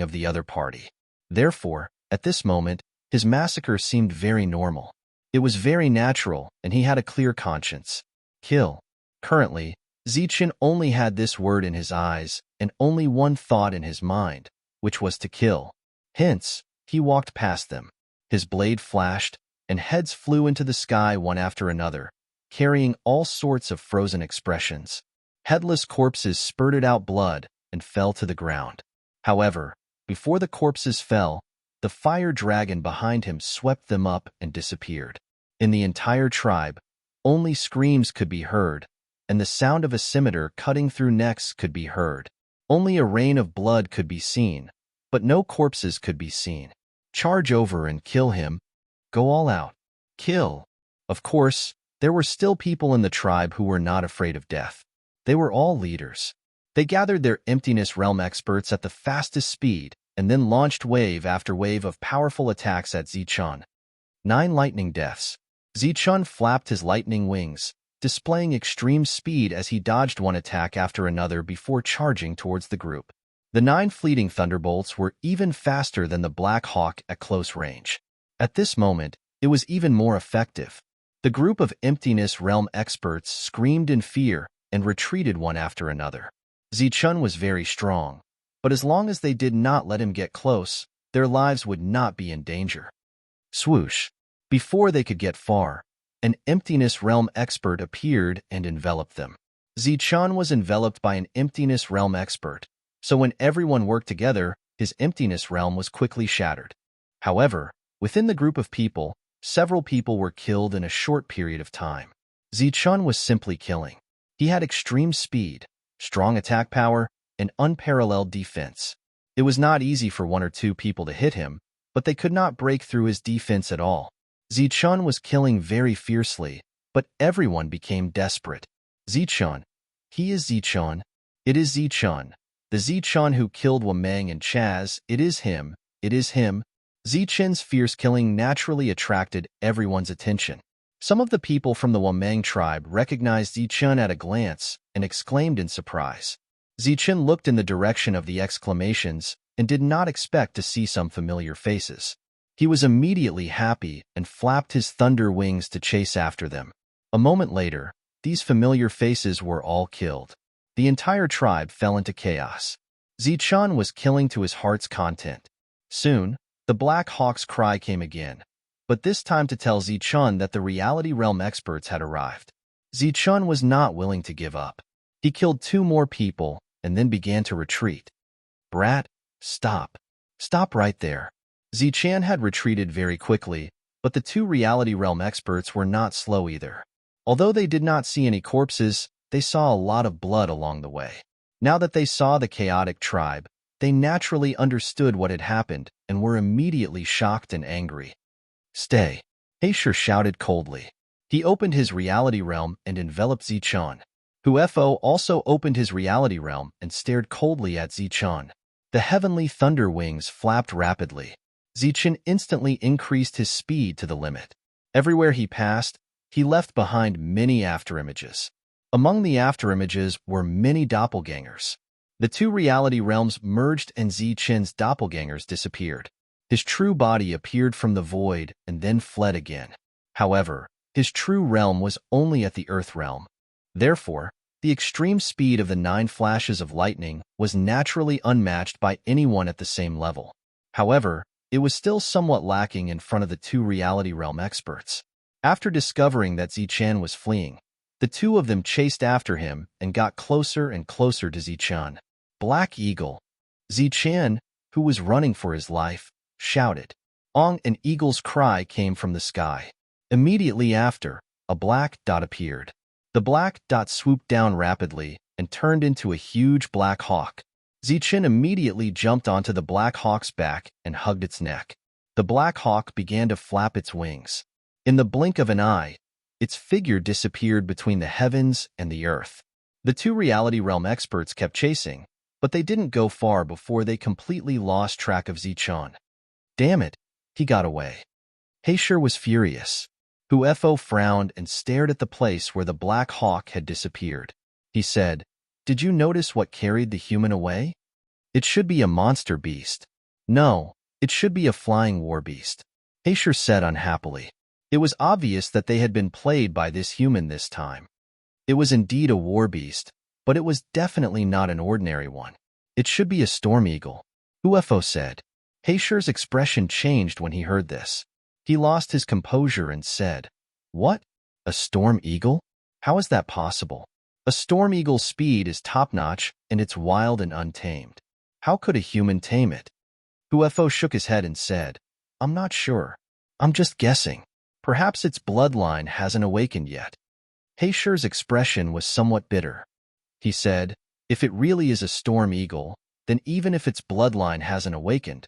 of the other party. Therefore, at this moment, his massacre seemed very normal. It was very natural, and he had a clear conscience. Kill. Currently, Zichen only had this word in his eyes and only one thought in his mind, which was to kill. Hence, he walked past them. His blade flashed, and heads flew into the sky one after another, carrying all sorts of frozen expressions. Headless corpses spurted out blood and fell to the ground. However, before the corpses fell, the fire dragon behind him swept them up and disappeared. In the entire tribe, only screams could be heard, and the sound of a scimitar cutting through necks could be heard. Only a rain of blood could be seen, but no corpses could be seen. Charge over and kill him. Go all out. Kill. Of course, there were still people in the tribe who were not afraid of death. They were all leaders. They gathered their emptiness realm experts at the fastest speed and then launched wave after wave of powerful attacks at Zichen. 9 lightning deaths. Zichen flapped his lightning wings, displaying extreme speed as he dodged one attack after another before charging towards the group. The 9 fleeting thunderbolts were even faster than the Black Hawk at close range. At this moment, it was even more effective. The group of emptiness realm experts screamed in fear and retreated one after another. Zichen was very strong, but as long as they did not let him get close, their lives would not be in danger. Swoosh! Before they could get far, an emptiness realm expert appeared and enveloped them. Zichen was enveloped by an emptiness realm expert, so when everyone worked together, his emptiness realm was quickly shattered. However, within the group of people, several people were killed in a short period of time. Zichen was simply killing. He had extreme speed, strong attack power, and unparalleled defense. It was not easy for 1 or 2 people to hit him, but they could not break through his defense at all. Zichen was killing very fiercely, but everyone became desperate. Zichen. He is Zichen. It is Zichen. The Zichen who killed Wameng and Chaz. It is him. It is him. Zichen's fierce killing naturally attracted everyone's attention. Some of the people from the Wameng tribe recognized Zichen at a glance and exclaimed in surprise. Zichen looked in the direction of the exclamations and did not expect to see some familiar faces. He was immediately happy and flapped his thunder wings to chase after them. A moment later, these familiar faces were all killed. The entire tribe fell into chaos. Zichen was killing to his heart's content. Soon, the Black Hawk's cry came again. but this time to tell Zichun that the reality realm experts had arrived. Zichun was not willing to give up. He killed 2 more people and then began to retreat. Brat, stop. Stop right there. Zichun had retreated very quickly, but the 2 reality realm experts were not slow either. Although they did not see any corpses, they saw a lot of blood along the way. Now that they saw the chaotic tribe, they naturally understood what had happened and were immediately shocked and angry. Stay, Haysher shouted coldly. He opened his reality realm and enveloped Zichun. Huefo also opened his reality realm and stared coldly at Zichun. The heavenly thunder wings flapped rapidly. Zichun instantly increased his speed to the limit. Everywhere he passed, he left behind many afterimages. Among the afterimages were many doppelgangers. The 2 reality realms merged and Zichun's doppelgangers disappeared. His true body appeared from the void and then fled again. However, his true realm was only at the Earth realm. Therefore, the extreme speed of the 9 flashes of lightning was naturally unmatched by anyone at the same level. However, it was still somewhat lacking in front of the 2 reality realm experts. After discovering that Zichun was fleeing, the 2 of them chased after him and got closer and closer to Zichun. Black Eagle. Zichun, who was running for his life, shouted. An eagle's cry came from the sky. Immediately after, a black dot appeared. The black dot swooped down rapidly and turned into a huge black hawk. Zichun immediately jumped onto the black hawk's back and hugged its neck. The black hawk began to flap its wings. In the blink of an eye, its figure disappeared between the heavens and the earth. The 2 reality realm experts kept chasing, but they didn't go far before they completely lost track of Zichun. Damn it, he got away. Haysher was furious. Huefo frowned and stared at the place where the black hawk had disappeared. He said, "Did you notice what carried the human away? It should be a monster beast." "No, it should be a flying war beast," Haysher said unhappily. It was obvious that they had been played by this human this time. It was indeed a war beast, but it was definitely not an ordinary one. "It should be a storm eagle," Huefo said. Haysher's expression changed when he heard this. He lost his composure and said, "What? A storm eagle? How is that possible? A storm eagle's speed is top-notch and it's wild and untamed. How could a human tame it?" Huefo shook his head and said, "I'm not sure. I'm just guessing. Perhaps its bloodline hasn't awakened yet." Haysher's expression was somewhat bitter. He said, "If it really is a storm eagle, then even if its bloodline hasn't awakened,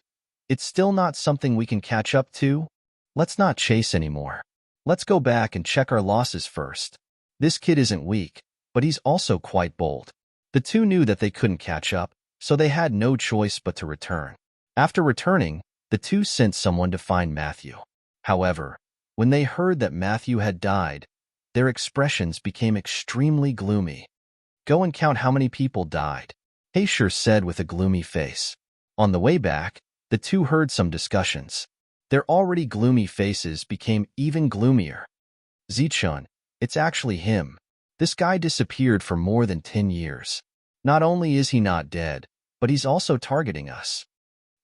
it's still not something we can catch up to. Let's not chase anymore. Let's go back and check our losses first. This kid isn't weak, but he's also quite bold." The 2 knew that they couldn't catch up, so they had no choice but to return. After returning, the 2 sent someone to find Matthew. However, when they heard that Matthew had died, their expressions became extremely gloomy. "Go and count how many people died," Haysher said with a gloomy face. On the way back, the 2 heard some discussions. Their already gloomy faces became even gloomier. "Zichun, it's actually him. This guy disappeared for more than 10 years. Not only is he not dead, but he's also targeting us."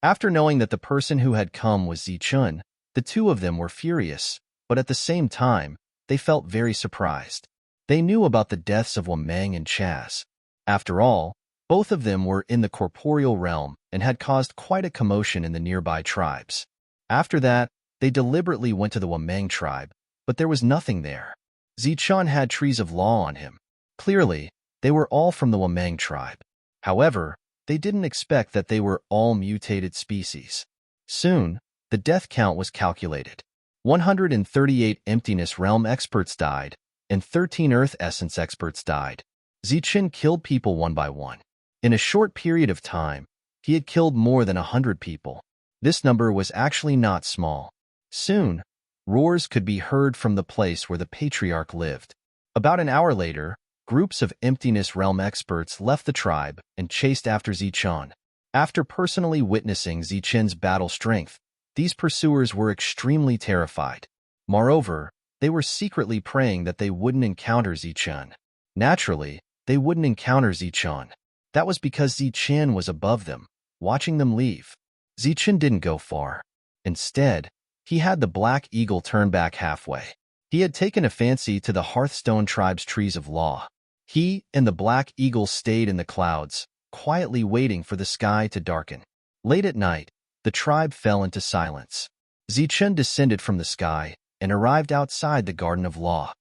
After knowing that the person who had come was Zichun, the 2 of them were furious, but at the same time, they felt very surprised. They knew about the deaths of Wamang and Chaz. After all, both of them were in the corporeal realm and had caused quite a commotion in the nearby tribes. After that, they deliberately went to the Wamang tribe, but there was nothing there. Zichun had trees of law on him. Clearly, they were all from the Wamang tribe. However, they didn't expect that they were all mutated species. Soon, the death count was calculated. 138 emptiness realm experts died, and 13 earth essence experts died. Zichun killed people one by one. In a short period of time, he had killed more than 100 people. This number was actually not small. Soon, roars could be heard from the place where the patriarch lived. About an hour later, groups of emptiness realm experts left the tribe and chased after Zichun. After personally witnessing Zichun's battle strength, these pursuers were extremely terrified. Moreover, they were secretly praying that they wouldn't encounter Zichun. Naturally, they wouldn't encounter Zichun. That was because Zichun was above them, watching them leave. Zichun didn't go far. Instead, he had the Black Eagle turn back halfway. He had taken a fancy to the Hearthstone tribe's trees of law. He and the Black Eagle stayed in the clouds, quietly waiting for the sky to darken. Late at night, the tribe fell into silence. Zichun descended from the sky and arrived outside the Garden of Law.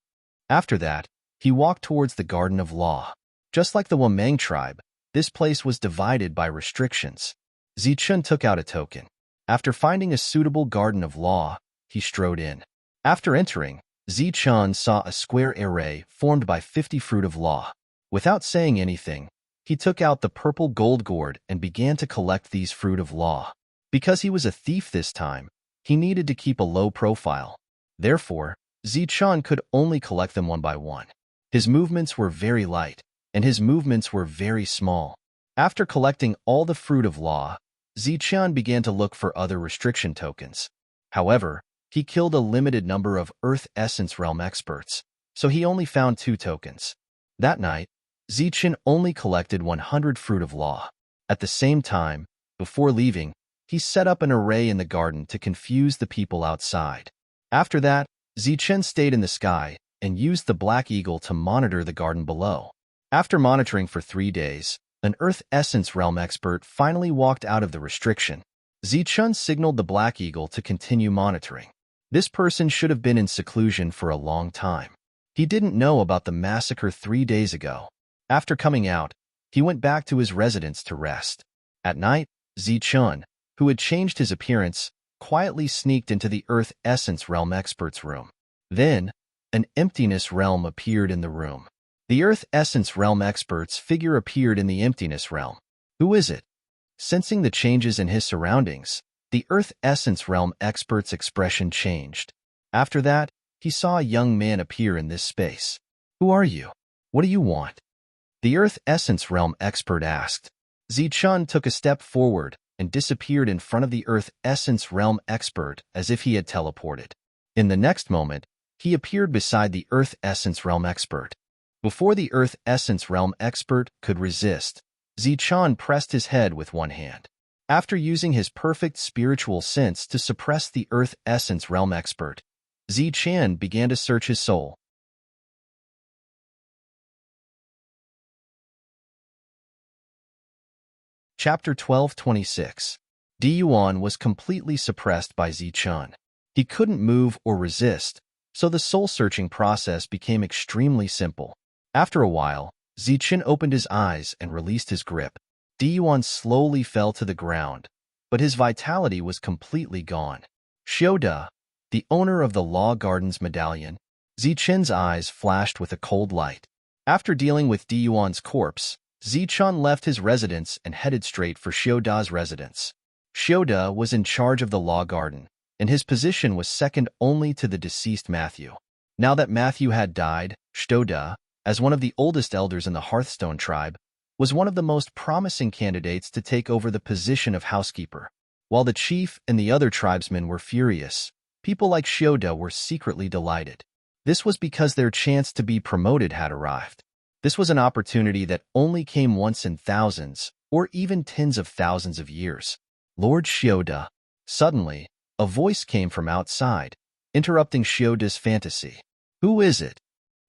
After that, he walked towards the Garden of Law. Just like the Wameng tribe, this place was divided by restrictions. Zichun took out a token. After finding a suitable Garden of Law, he strode in. After entering, Zichun saw a square array formed by 50 fruit of law. Without saying anything, he took out the purple gold gourd and began to collect these fruit of law. Because he was a thief this time, he needed to keep a low profile. Therefore, Zichun could only collect them one by one. His movements were very light, and his movements were very small. After collecting all the fruit of law, Zichun began to look for other restriction tokens. However, he killed a limited number of Earth Essence Realm experts, so he only found 2 tokens. That night, Zichun only collected 100 fruit of law. At the same time, before leaving, he set up an array in the garden to confuse the people outside. After that, Zichun stayed in the sky and used the Black Eagle to monitor the garden below. After monitoring for 3 days, an Earth Essence Realm expert finally walked out of the restriction. Zichun signaled the Black Eagle to continue monitoring. This person should have been in seclusion for a long time. He didn't know about the massacre 3 days ago. After coming out, he went back to his residence to rest. At night, Zichun, who had changed his appearance, quietly sneaked into the Earth Essence Realm expert's room. Then, an emptiness realm appeared in the room. The Earth Essence Realm expert's figure appeared in the emptiness realm. Who is it? Sensing the changes in his surroundings, the Earth Essence Realm expert's expression changed. After that, he saw a young man appear in this space. Who are you? What do you want? The Earth Essence Realm expert asked. Zichun took a step forward and disappeared in front of the Earth Essence Realm expert as if he had teleported. In the next moment, he appeared beside the Earth Essence Realm expert. Before the Earth Essence Realm expert could resist, Zichun pressed his head with one hand. After using his perfect spiritual sense to suppress the Earth Essence Realm expert, Zichun began to search his soul. Chapter 12:26. Diyuan was completely suppressed by Zichun. He couldn't move or resist, so the soul-searching process became extremely simple. After a while, Zichun opened his eyes and released his grip. Diyuan slowly fell to the ground, but his vitality was completely gone. Shioda, the owner of the Law Garden's medallion, Zichun's eyes flashed with a cold light. After dealing with Diyuan's corpse, Zichun left his residence and headed straight for Shioda's residence. Shioda was in charge of the Law Garden, and his position was second only to the deceased Matthew. Now that Matthew had died, Shioda, as one of the oldest elders in the Hearthstone tribe, was one of the most promising candidates to take over the position of housekeeper. While the chief and the other tribesmen were furious, people like Shioda were secretly delighted. This was because their chance to be promoted had arrived. This was an opportunity that only came once in thousands, or even tens of thousands of years. Lord Shioda. Suddenly, a voice came from outside, interrupting Shioda's fantasy. Who is it?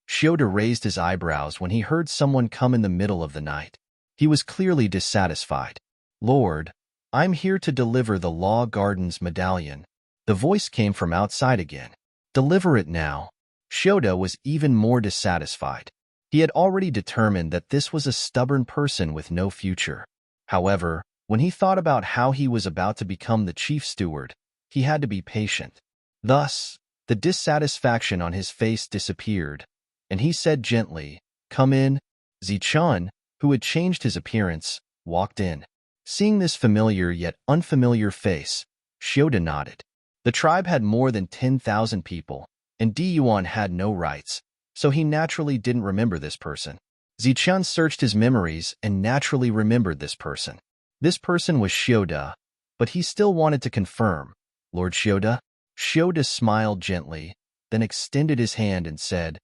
Shioda raised his eyebrows when he heard someone come in the middle of the night. He was clearly dissatisfied. Lord, I'm here to deliver the Law Garden's medallion. The voice came from outside again. Deliver it now. Shioda was even more dissatisfied. He had already determined that this was a stubborn person with no future. However, when he thought about how he was about to become the chief steward, he had to be patient. Thus, the dissatisfaction on his face disappeared, and he said gently, "Come in." Zichun, who had changed his appearance, walked in. Seeing this familiar yet unfamiliar face, Shioda nodded. The tribe had more than 10,000 people, and Diyuan had no rights, so he naturally didn't remember this person. Zichun searched his memories and naturally remembered this person. This person was Shioda, but he still wanted to confirm. Lord Shioda? Shioda smiled gently, then extended his hand and said,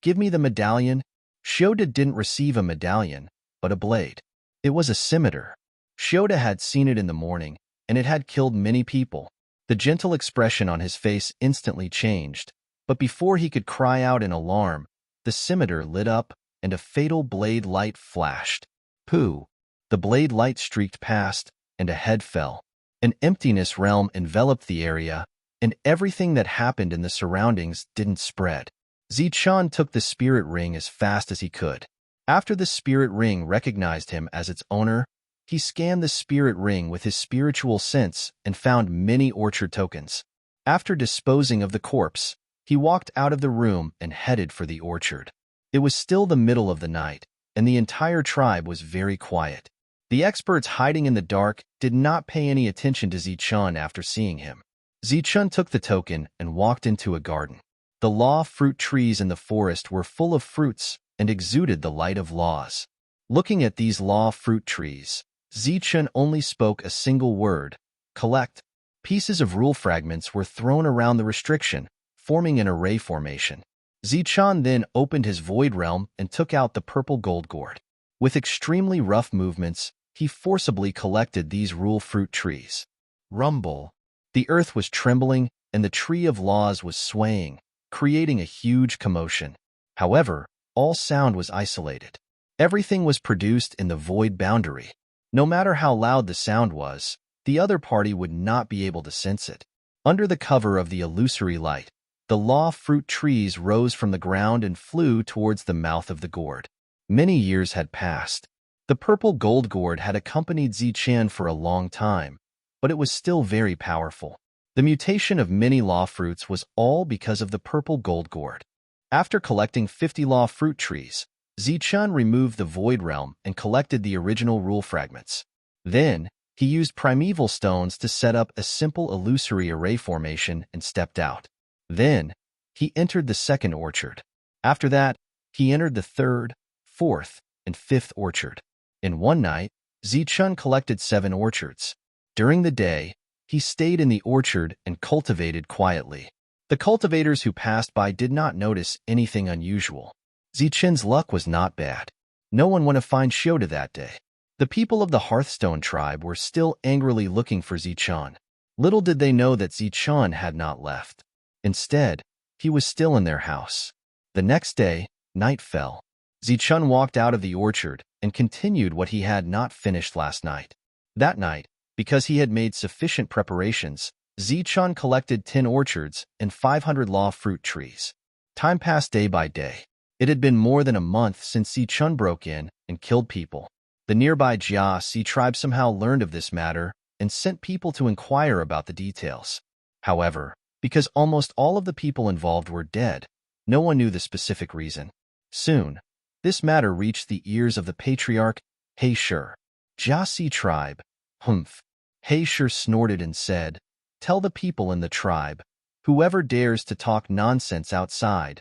"Give me the medallion." Shioda didn't receive a medallion, but a blade. It was a scimitar. Shioda had seen it in the morning, and it had killed many people. The gentle expression on his face instantly changed, but before he could cry out in alarm, the scimitar lit up and a fatal blade light flashed. Pooh! The blade light streaked past, and a head fell. An emptiness realm enveloped the area, and everything that happened in the surroundings didn't spread. Zichun took the spirit ring as fast as he could. After the spirit ring recognized him as its owner, he scanned the spirit ring with his spiritual sense and found many orchard tokens. After disposing of the corpse, he walked out of the room and headed for the orchard. It was still the middle of the night, and the entire tribe was very quiet. The experts hiding in the dark did not pay any attention to Zichun after seeing him. Zichun took the token and walked into a garden. The law fruit trees in the forest were full of fruits and exuded the light of laws. Looking at these law fruit trees, Zichun only spoke a single word: collect. Pieces of rule fragments were thrown around the restriction, forming an array formation. Zichun then opened his void realm and took out the purple gold gourd. With extremely rough movements, he forcibly collected these rule fruit trees. Rumble. The earth was trembling and the tree of laws was swaying, creating a huge commotion. However, all sound was isolated. Everything was produced in the void boundary. No matter how loud the sound was, the other party would not be able to sense it. Under the cover of the illusory light, the law fruit trees rose from the ground and flew towards the mouth of the gourd. Many years had passed. The purple gold gourd had accompanied Zichun for a long time, but it was still very powerful. The mutation of many law fruits was all because of the purple gold gourd. After collecting 50 law fruit trees, Zichun removed the void realm and collected the original rule fragments. Then, he used primeval stones to set up a simple illusory array formation and stepped out. Then, he entered the second orchard. After that, he entered the third, fourth, and fifth orchard. In one night, Zichun collected 7 orchards. During the day, he stayed in the orchard and cultivated quietly. The cultivators who passed by did not notice anything unusual. Zichun's luck was not bad. No one went to find Shota that day. The people of the Hearthstone tribe were still angrily looking for Zichun. Little did they know that Zichun had not left. Instead, he was still in their house. The next day, night fell. Zichun walked out of the orchard and continued what he had not finished last night. That night, because he had made sufficient preparations, Zichun collected 10 orchards and 500 law fruit trees. Time passed day by day. It had been more than a month since Zichun broke in and killed people. The nearby Jiasi tribe somehow learned of this matter and sent people to inquire about the details. However, because almost all of the people involved were dead, no one knew the specific reason. Soon, this matter reached the ears of the patriarch, Heishur. Jiasi tribe, humph. Heishur snorted and said, "Tell the people in the tribe, whoever dares to talk nonsense outside,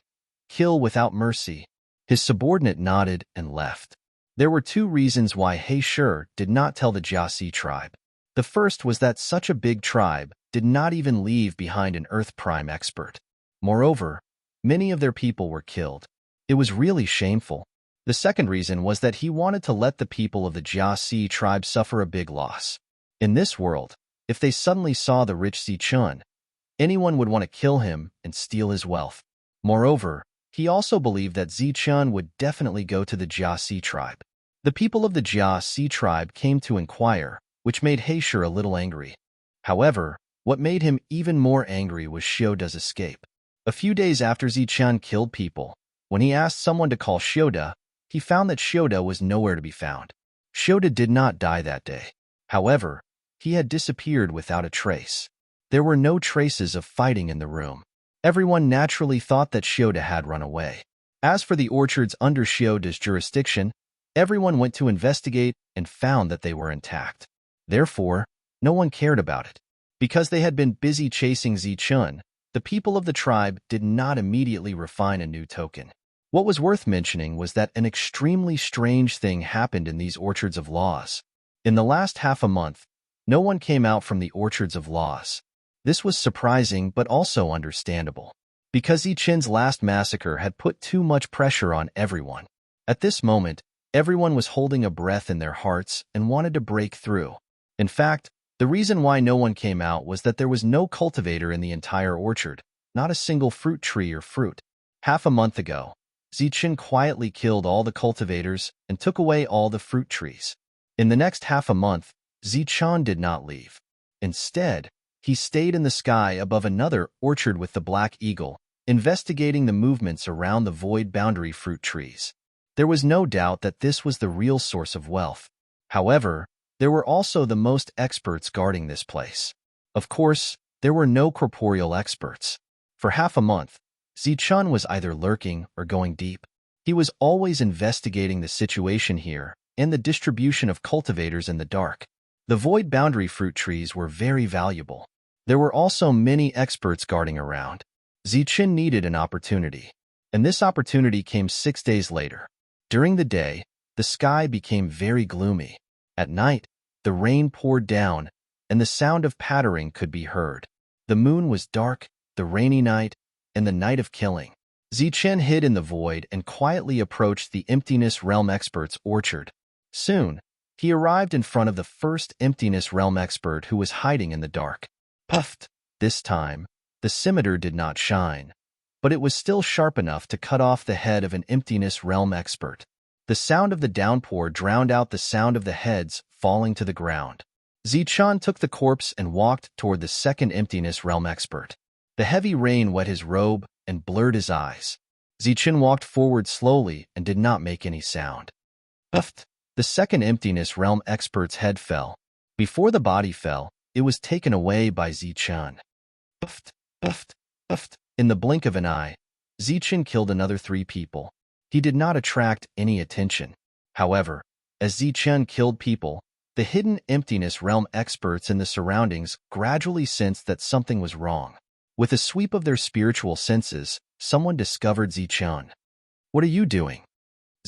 kill without mercy." His subordinate nodded and left. There were 2 reasons why Heishur did not tell the Jiasi tribe. The first was that such a big tribe did not even leave behind an Earth Prime expert. Moreover, many of their people were killed. It was really shameful. The second reason was that he wanted to let the people of the Jiasi tribe suffer a big loss. In this world, if they suddenly saw the rich Zichun, anyone would want to kill him and steal his wealth. Moreover, he also believed that Zichun would definitely go to the Jiasi tribe. The people of the Jiasi tribe came to inquire, which made Heishur a little angry. However, what made him even more angry was Shoda's escape. A few days after Zichun killed people, when he asked someone to call Shoda, he found that Shoda was nowhere to be found. Shoda did not die that day. However, he had disappeared without a trace. There were no traces of fighting in the room. Everyone naturally thought that Shoda had run away. As for the orchards under Shoda's jurisdiction, everyone went to investigate and found that they were intact. Therefore, no one cared about it. Because they had been busy chasing Zichun, the people of the tribe did not immediately refine a new token. What was worth mentioning was that an extremely strange thing happened in these orchards of laws. In the last half a month, no one came out from the orchards of laws. This was surprising but also understandable, because Zichun's last massacre had put too much pressure on everyone. At this moment, everyone was holding a breath in their hearts and wanted to break through. In fact, The reason why no one came out was that there was no cultivator in the entire orchard, not a single fruit tree or fruit. Half a month ago, Zichen quietly killed all the cultivators and took away all the fruit trees. In the next half a month, Zichen did not leave. Instead, he stayed in the sky above another orchard with the black eagle, investigating the movements around the void boundary fruit trees. There was no doubt that this was the real source of wealth. However, there were also the most experts guarding this place. Of course, there were no corporeal experts. For half a month, Zichen was either lurking or going deep. He was always investigating the situation here and the distribution of cultivators in the dark. The void boundary fruit trees were very valuable. There were also many experts guarding around. Zichen needed an opportunity, and this opportunity came 6 days later. During the day, the sky became very gloomy. At night, the rain poured down, and the sound of pattering could be heard. The moon was dark, the rainy night, and the night of killing. Zichen hid in the void and quietly approached the Emptiness Realm expert's orchard. Soon, he arrived in front of the first Emptiness Realm expert who was hiding in the dark. Puffed. This time, the scimitar did not shine, but it was still sharp enough to cut off the head of an Emptiness Realm expert. The sound of the downpour drowned out the sound of the heads falling to the ground. Zichen took the corpse and walked toward the second Emptiness Realm expert. The heavy rain wet his robe and blurred his eyes. Zichen walked forward slowly and did not make any sound. Puffed. The second Emptiness Realm expert's head fell. Before the body fell, it was taken away by Zichen. Puffed, puffed, puffed. In the blink of an eye, Zichen killed another 3 people. He did not attract any attention. However, as Zichen killed people, the hidden Emptiness Realm experts in the surroundings gradually sensed that something was wrong. With a sweep of their spiritual senses, someone discovered Zichen. "What are you doing?"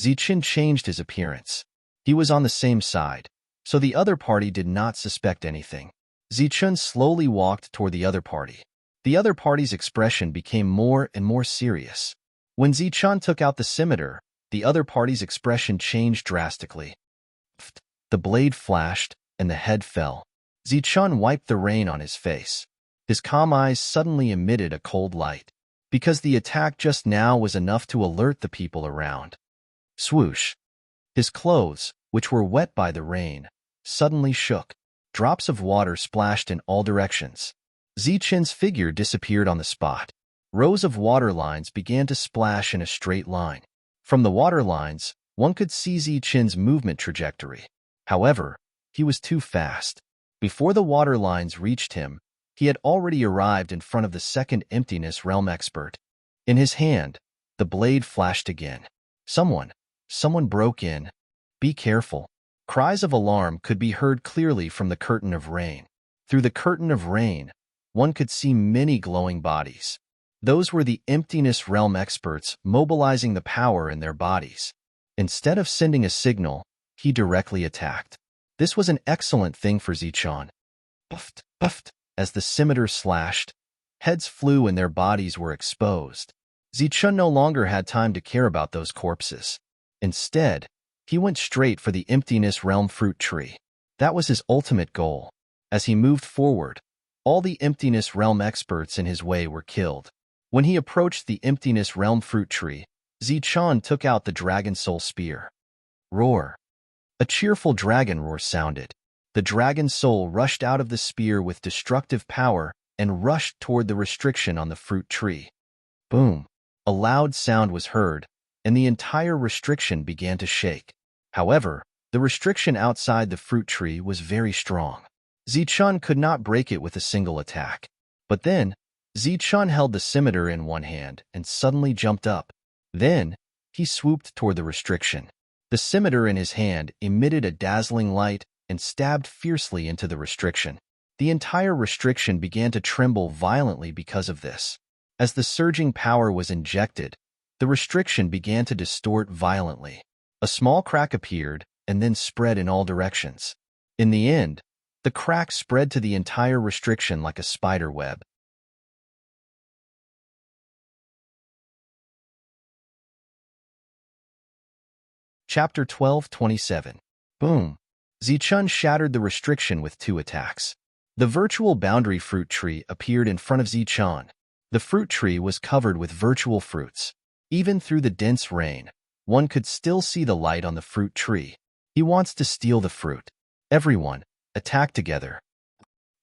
Zichen changed his appearance. He was on the same side, so the other party did not suspect anything. Zichen slowly walked toward the other party. The other party's expression became more and more serious. When Zichen took out the scimitar, the other party's expression changed drastically. The blade flashed, and the head fell. Zichen wiped the rain on his face. His calm eyes suddenly emitted a cold light, because the attack just now was enough to alert the people around. Swoosh! His clothes, which were wet by the rain, suddenly shook. Drops of water splashed in all directions. Zichen's figure disappeared on the spot. Rows of water lines began to splash in a straight line. From the water lines, one could see Zichen's movement trajectory. However, he was too fast. Before the water lines reached him, he had already arrived in front of the second Emptiness Realm expert. In his hand, the blade flashed again. Someone broke in. "Be careful." Cries of alarm could be heard clearly from the curtain of rain. Through the curtain of rain, one could see many glowing bodies. Those were the Emptiness Realm experts mobilizing the power in their bodies. Instead of sending a signal, he directly attacked. This was an excellent thing for Zichen. Puffed, puffed. As the scimitar slashed, heads flew and their bodies were exposed. Zichen no longer had time to care about those corpses. Instead, he went straight for the Emptiness Realm fruit tree. That was his ultimate goal. As he moved forward, all the Emptiness Realm experts in his way were killed. When he approached the Emptiness Realm fruit tree, Zichen took out the Dragon Soul Spear. Roar! A cheerful dragon roar sounded. The Dragon Soul rushed out of the spear with destructive power and rushed toward the restriction on the fruit tree. Boom! A loud sound was heard, and the entire restriction began to shake. However, the restriction outside the fruit tree was very strong. Zichen could not break it with a single attack. But then, Zichen held the scimitar in one hand and suddenly jumped up. Then, he swooped toward the restriction. The scimitar in his hand emitted a dazzling light and stabbed fiercely into the restriction. The entire restriction began to tremble violently because of this. As the surging power was injected, the restriction began to distort violently. A small crack appeared and then spread in all directions. In the end, the crack spread to the entire restriction like a spider web. Chapter 12:27. Boom! Zichen shattered the restriction with 2 attacks. The virtual boundary fruit tree appeared in front of Zichun. The fruit tree was covered with virtual fruits. Even through the dense rain, one could still see the light on the fruit tree. He wants to steal the fruit. Everyone, attack together.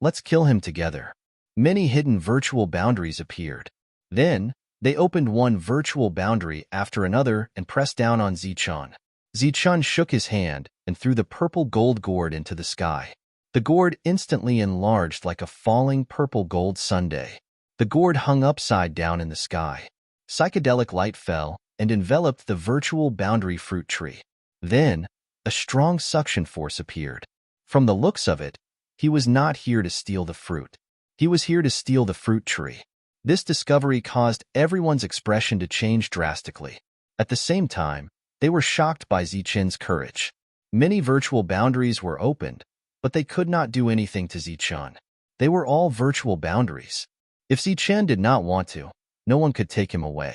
Let's kill him together. Many hidden virtual boundaries appeared. Then, they opened one virtual boundary after another and pressed down on Zichun. Zichun shook his hand and threw the purple gold gourd into the sky. The gourd instantly enlarged like a falling purple gold sundae. The gourd hung upside down in the sky. Psychedelic light fell and enveloped the virtual boundary fruit tree. Then, a strong suction force appeared. From the looks of it, he was not here to steal the fruit. He was here to steal the fruit tree. This discovery caused everyone's expression to change drastically. At the same time, they were shocked by Zichun's courage. Many virtual boundaries were opened, but they could not do anything to Zichun. They were all virtual boundaries. If Zichun did not want to, no one could take him away.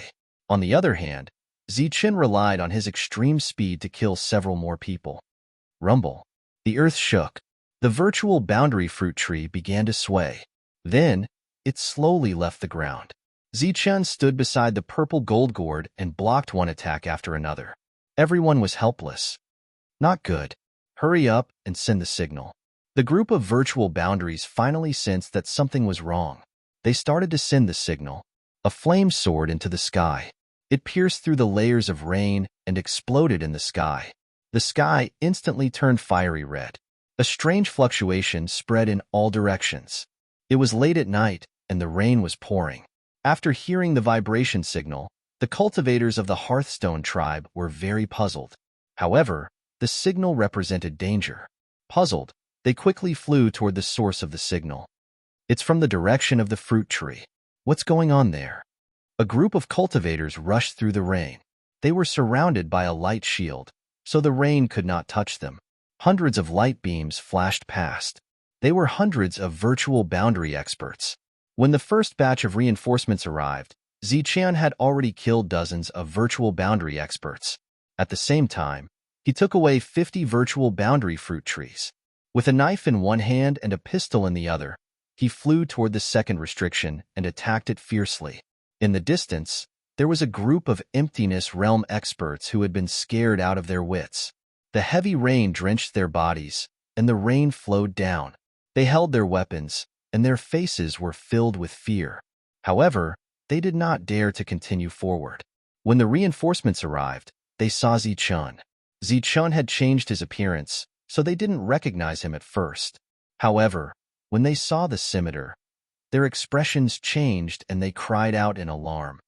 On the other hand, Zichun relied on his extreme speed to kill several more people. Rumble. The earth shook. The virtual boundary fruit tree began to sway. Then, it slowly left the ground. Zichun stood beside the purple gold gourd and blocked one attack after another. Everyone was helpless. Not good. Hurry up and send the signal. The group of virtual boundaries finally sensed that something was wrong. They started to send the signal. A flame soared into the sky. It pierced through the layers of rain and exploded in the sky. The sky instantly turned fiery red. A strange fluctuation spread in all directions. It was late at night, and the rain was pouring. After hearing the vibration signal, the cultivators of the Hearthstone tribe were very puzzled. However, the signal represented danger. Puzzled, they quickly flew toward the source of the signal. It's from the direction of the fruit tree. What's going on there? A group of cultivators rushed through the rain. They were surrounded by a light shield, so the rain could not touch them. Hundreds of light beams flashed past. They were hundreds of virtual boundary experts. When the first batch of reinforcements arrived, Zichun had already killed dozens of virtual boundary experts. At the same time, he took away 50 virtual boundary fruit trees. With a knife in one hand and a pistol in the other, he flew toward the second restriction and attacked it fiercely. In the distance, there was a group of emptiness realm experts who had been scared out of their wits. The heavy rain drenched their bodies, and the rain flowed down. They held their weapons, and their faces were filled with fear. However, they did not dare to continue forward. When the reinforcements arrived, they saw Zichun. Zichun had changed his appearance, so they didn't recognize him at first. However, when they saw the scimitar, their expressions changed and they cried out in alarm.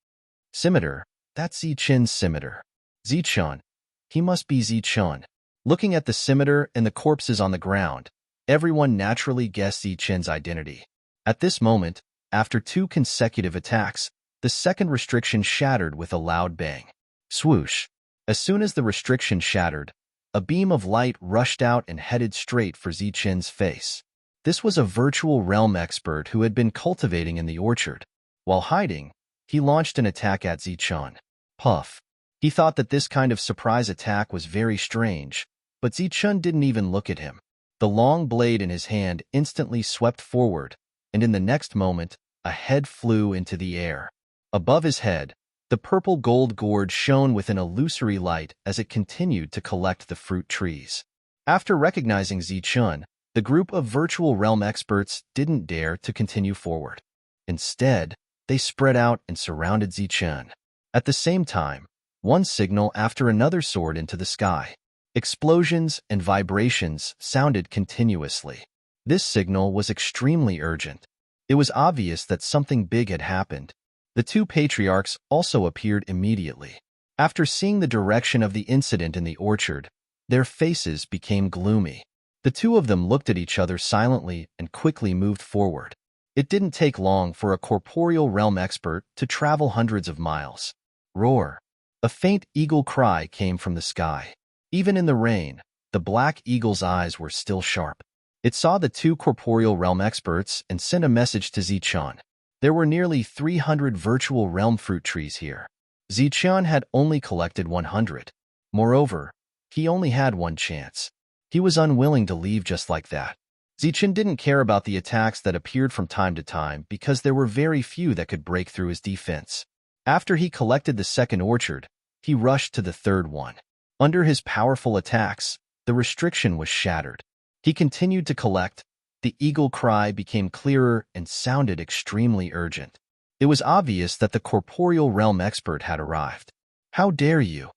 Scimitar, that's Zichun's scimitar. Zichun, he must be Zichun. Looking at the scimitar and the corpses on the ground, everyone naturally guessed Zichun's identity. At this moment, after 2 consecutive attacks, the second restriction shattered with a loud bang. Swoosh! As soon as the restriction shattered, a beam of light rushed out and headed straight for Zichun's face. This was a virtual realm expert who had been cultivating in the orchard. While hiding, he launched an attack at Zichun. Puff! He thought that this kind of surprise attack was very strange, but Zichun didn't even look at him. The long blade in his hand instantly swept forward, and in the next moment, a head flew into the air. Above his head, the purple gold gourd shone with an illusory light as it continued to collect the fruit trees. After recognizing Zichun, the group of virtual realm experts didn't dare to continue forward. Instead, they spread out and surrounded Zichun. At the same time, one signal after another soared into the sky. Explosions and vibrations sounded continuously. This signal was extremely urgent. It was obvious that something big had happened. The 2 patriarchs also appeared immediately. After seeing the direction of the incident in the orchard, their faces became gloomy. The 2 of them looked at each other silently and quickly moved forward. It didn't take long for a corporeal realm expert to travel hundreds of miles. Roar! A faint eagle cry came from the sky. Even in the rain, the black eagle's eyes were still sharp. It saw the 2 corporeal realm experts and sent a message to Zichun. There were nearly 300 virtual realm fruit trees here. Zichun had only collected 100. Moreover, he only had one chance. He was unwilling to leave just like that. Zichen didn't care about the attacks that appeared from time to time because there were very few that could break through his defense. After he collected the second orchard, he rushed to the third one. Under his powerful attacks, the restriction was shattered. He continued to collect. The eagle cry became clearer and sounded extremely urgent. It was obvious that the corporeal realm expert had arrived. "How dare you!"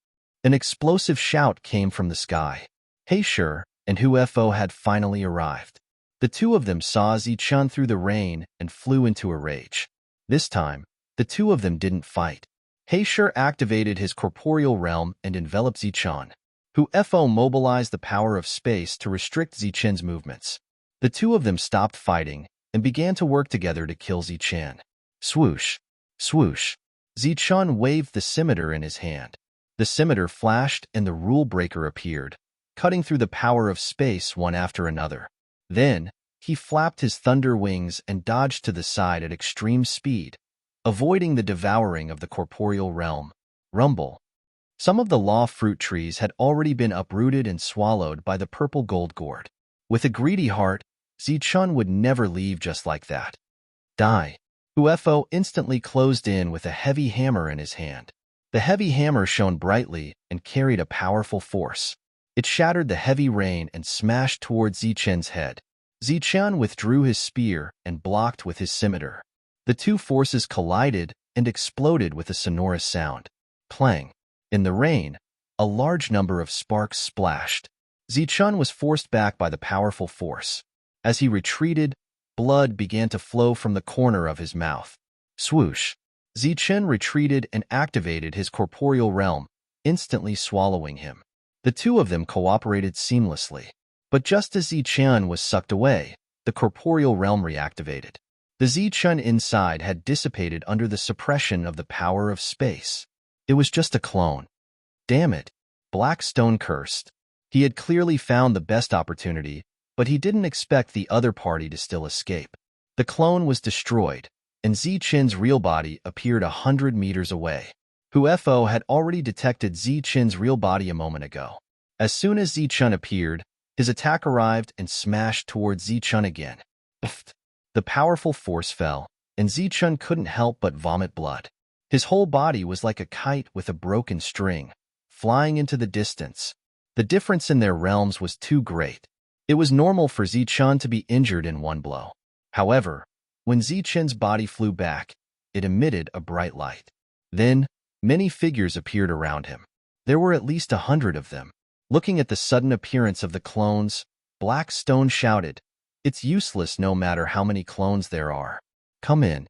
An explosive shout came from the sky. Heisher and Huefo had finally arrived. The two of them saw Zichen through the rain and flew into a rage. This time, the two of them didn't fight. Heisher activated his corporeal realm and enveloped Zichen. Huefo mobilized the power of space to restrict Zichen's movements. The two of them stopped fighting and began to work together to kill Zichen. Swoosh! Swoosh! Zichen waved the scimitar in his hand. The scimitar flashed and the rule breaker appeared, cutting through the power of space one after another. Then, he flapped his thunder wings and dodged to the side at extreme speed, avoiding the devouring of the corporeal realm. Rumble. Some of the law fruit trees had already been uprooted and swallowed by the purple gold gourd. With a greedy heart, Zichen would never leave just like that. Die. Huefo instantly closed in with a heavy hammer in his hand. The heavy hammer shone brightly and carried a powerful force. It shattered the heavy rain and smashed towards Zichen's head. Zichen withdrew his spear and blocked with his scimitar. The two forces collided and exploded with a sonorous sound. Clang. In the rain, a large number of sparks splashed. Zichen was forced back by the powerful force. As he retreated, blood began to flow from the corner of his mouth. Swoosh! Zichen retreated and activated his corporeal realm, instantly swallowing him. The two of them cooperated seamlessly. But just as Zichen was sucked away, the corporeal realm reactivated. The Zichen inside had dissipated under the suppression of the power of space. It was just a clone. Damn it! Blackstone cursed. He had clearly found the best opportunity, but he didn't expect the other party to still escape. The clone was destroyed, and Zichen's real body appeared 100 meters away. Huefo had already detected Zichen's real body a moment ago. As soon as Zichen appeared, his attack arrived and smashed towards Zichen again. The powerful force fell, and Zichen couldn't help but vomit blood. His whole body was like a kite with a broken string, flying into the distance. The difference in their realms was too great. It was normal for Zichen to be injured in one blow. However, when Zichen's body flew back, it emitted a bright light. Then, many figures appeared around him. There were at least 100 of them. Looking at the sudden appearance of the clones, Blackstone shouted, "It's useless no matter how many clones there are. Come in."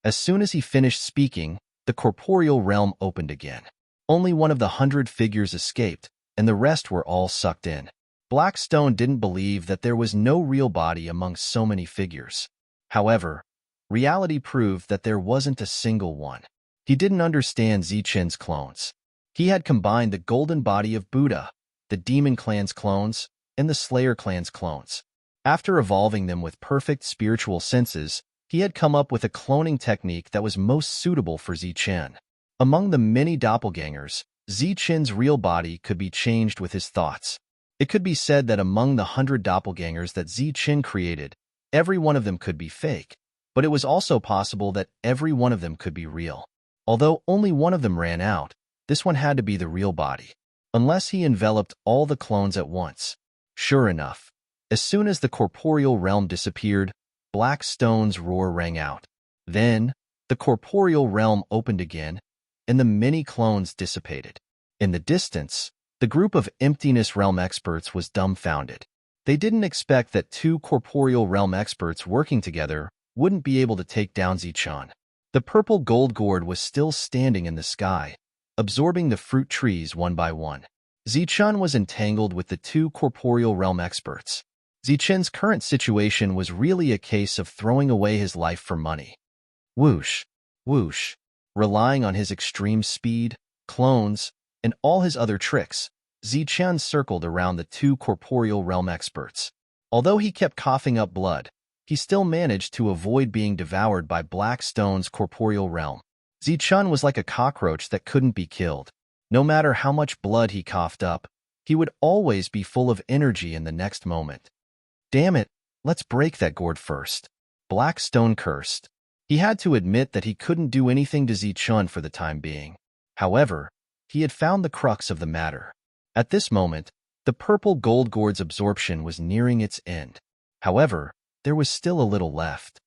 As soon as he finished speaking, the corporeal realm opened again. Only one of the 100 figures escaped, and the rest were all sucked in. Blackstone didn't believe that there was no real body among so many figures. However, reality proved that there wasn't a single one. He didn't understand Zichen's clones. He had combined the golden body of Buddha, the Demon Clan's clones, and the Slayer Clan's clones. After evolving them with perfect spiritual senses, he had come up with a cloning technique that was most suitable for Zichen. Among the many doppelgangers, Zichen's real body could be changed with his thoughts. It could be said that among the 100 doppelgangers that Zichen created, every one of them could be fake, but it was also possible that every one of them could be real. Although only one of them ran out, this one had to be the real body, unless he enveloped all the clones at once. Sure enough, as soon as the corporeal realm disappeared, Blackstone's roar rang out. Then, the corporeal realm opened again, and the many clones dissipated. In the distance, the group of Emptiness Realm experts was dumbfounded. They didn't expect that two corporeal realm experts working together wouldn't be able to take down Zichen. The purple gold gourd was still standing in the sky, absorbing the fruit trees one by one. Zichen was entangled with the two corporeal realm experts. Zichen's current situation was really a case of throwing away his life for money. Whoosh, whoosh. Relying on his extreme speed, clones, and all his other tricks, Zichen circled around the two corporeal realm experts. Although he kept coughing up blood, he still managed to avoid being devoured by Blackstone's corporeal realm. Zichen was like a cockroach that couldn't be killed. No matter how much blood he coughed up, he would always be full of energy in the next moment. Damn it, Let's break that gourd first. Black Stone cursed. He had to admit that he couldn't do anything to Zichun for the time being. However, he had found the crux of the matter. At this moment, the purple gold gourd's absorption was nearing its end. However, there was still a little left.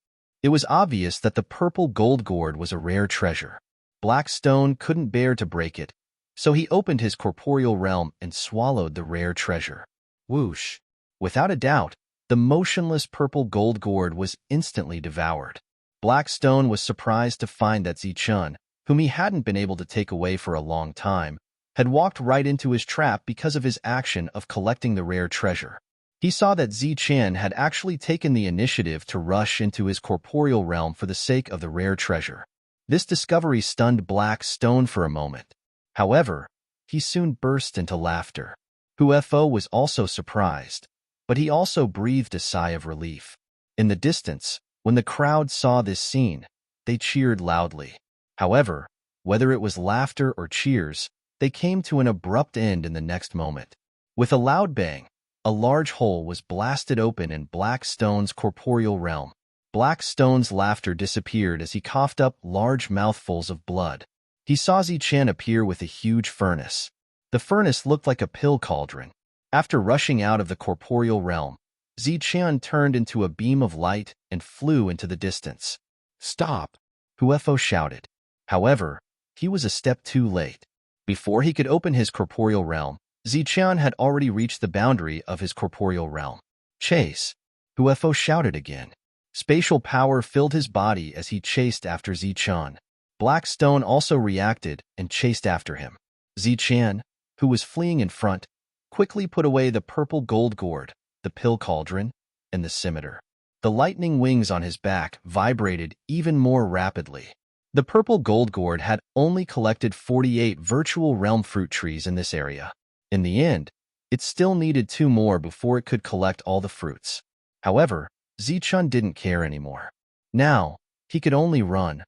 It was obvious that the purple gold gourd was a rare treasure. Black Stone couldn't bear to break it, so he opened his corporeal realm and swallowed the rare treasure. Whoosh! Without a doubt, the motionless purple gold gourd was instantly devoured. Black Stone was surprised to find that Zichun, whom he hadn't been able to take away for a long time, had walked right into his trap because of his action of collecting the rare treasure. He saw that Zichun had actually taken the initiative to rush into his corporeal realm for the sake of the rare treasure. This discovery stunned Black Stone for a moment. However, he soon burst into laughter. Huefo was also surprised, but he also breathed a sigh of relief. In the distance, when the crowd saw this scene, they cheered loudly. However, whether it was laughter or cheers, they came to an abrupt end in the next moment. With a loud bang, a large hole was blasted open in Black Stone's corporeal realm. Black Stone's laughter disappeared as he coughed up large mouthfuls of blood. He saw Zichun appear with a huge furnace. The furnace looked like a pill cauldron. After rushing out of the corporeal realm, Zichun turned into a beam of light and flew into the distance. Stop! Huefo shouted. However, he was a step too late. Before he could open his corporeal realm, Zichun had already reached the boundary of his corporeal realm. Chase! Huefo shouted again. Spatial power filled his body as he chased after Zichun. Black Stone also reacted and chased after him. Zichun, who was fleeing in front, quickly put away the purple gold gourd, the pill cauldron, and the scimitar. The lightning wings on his back vibrated even more rapidly. The purple gold gourd had only collected 48 virtual realm fruit trees in this area. In the end, it still needed 2 more before it could collect all the fruits. However, Zichun didn't care anymore. Now, he could only run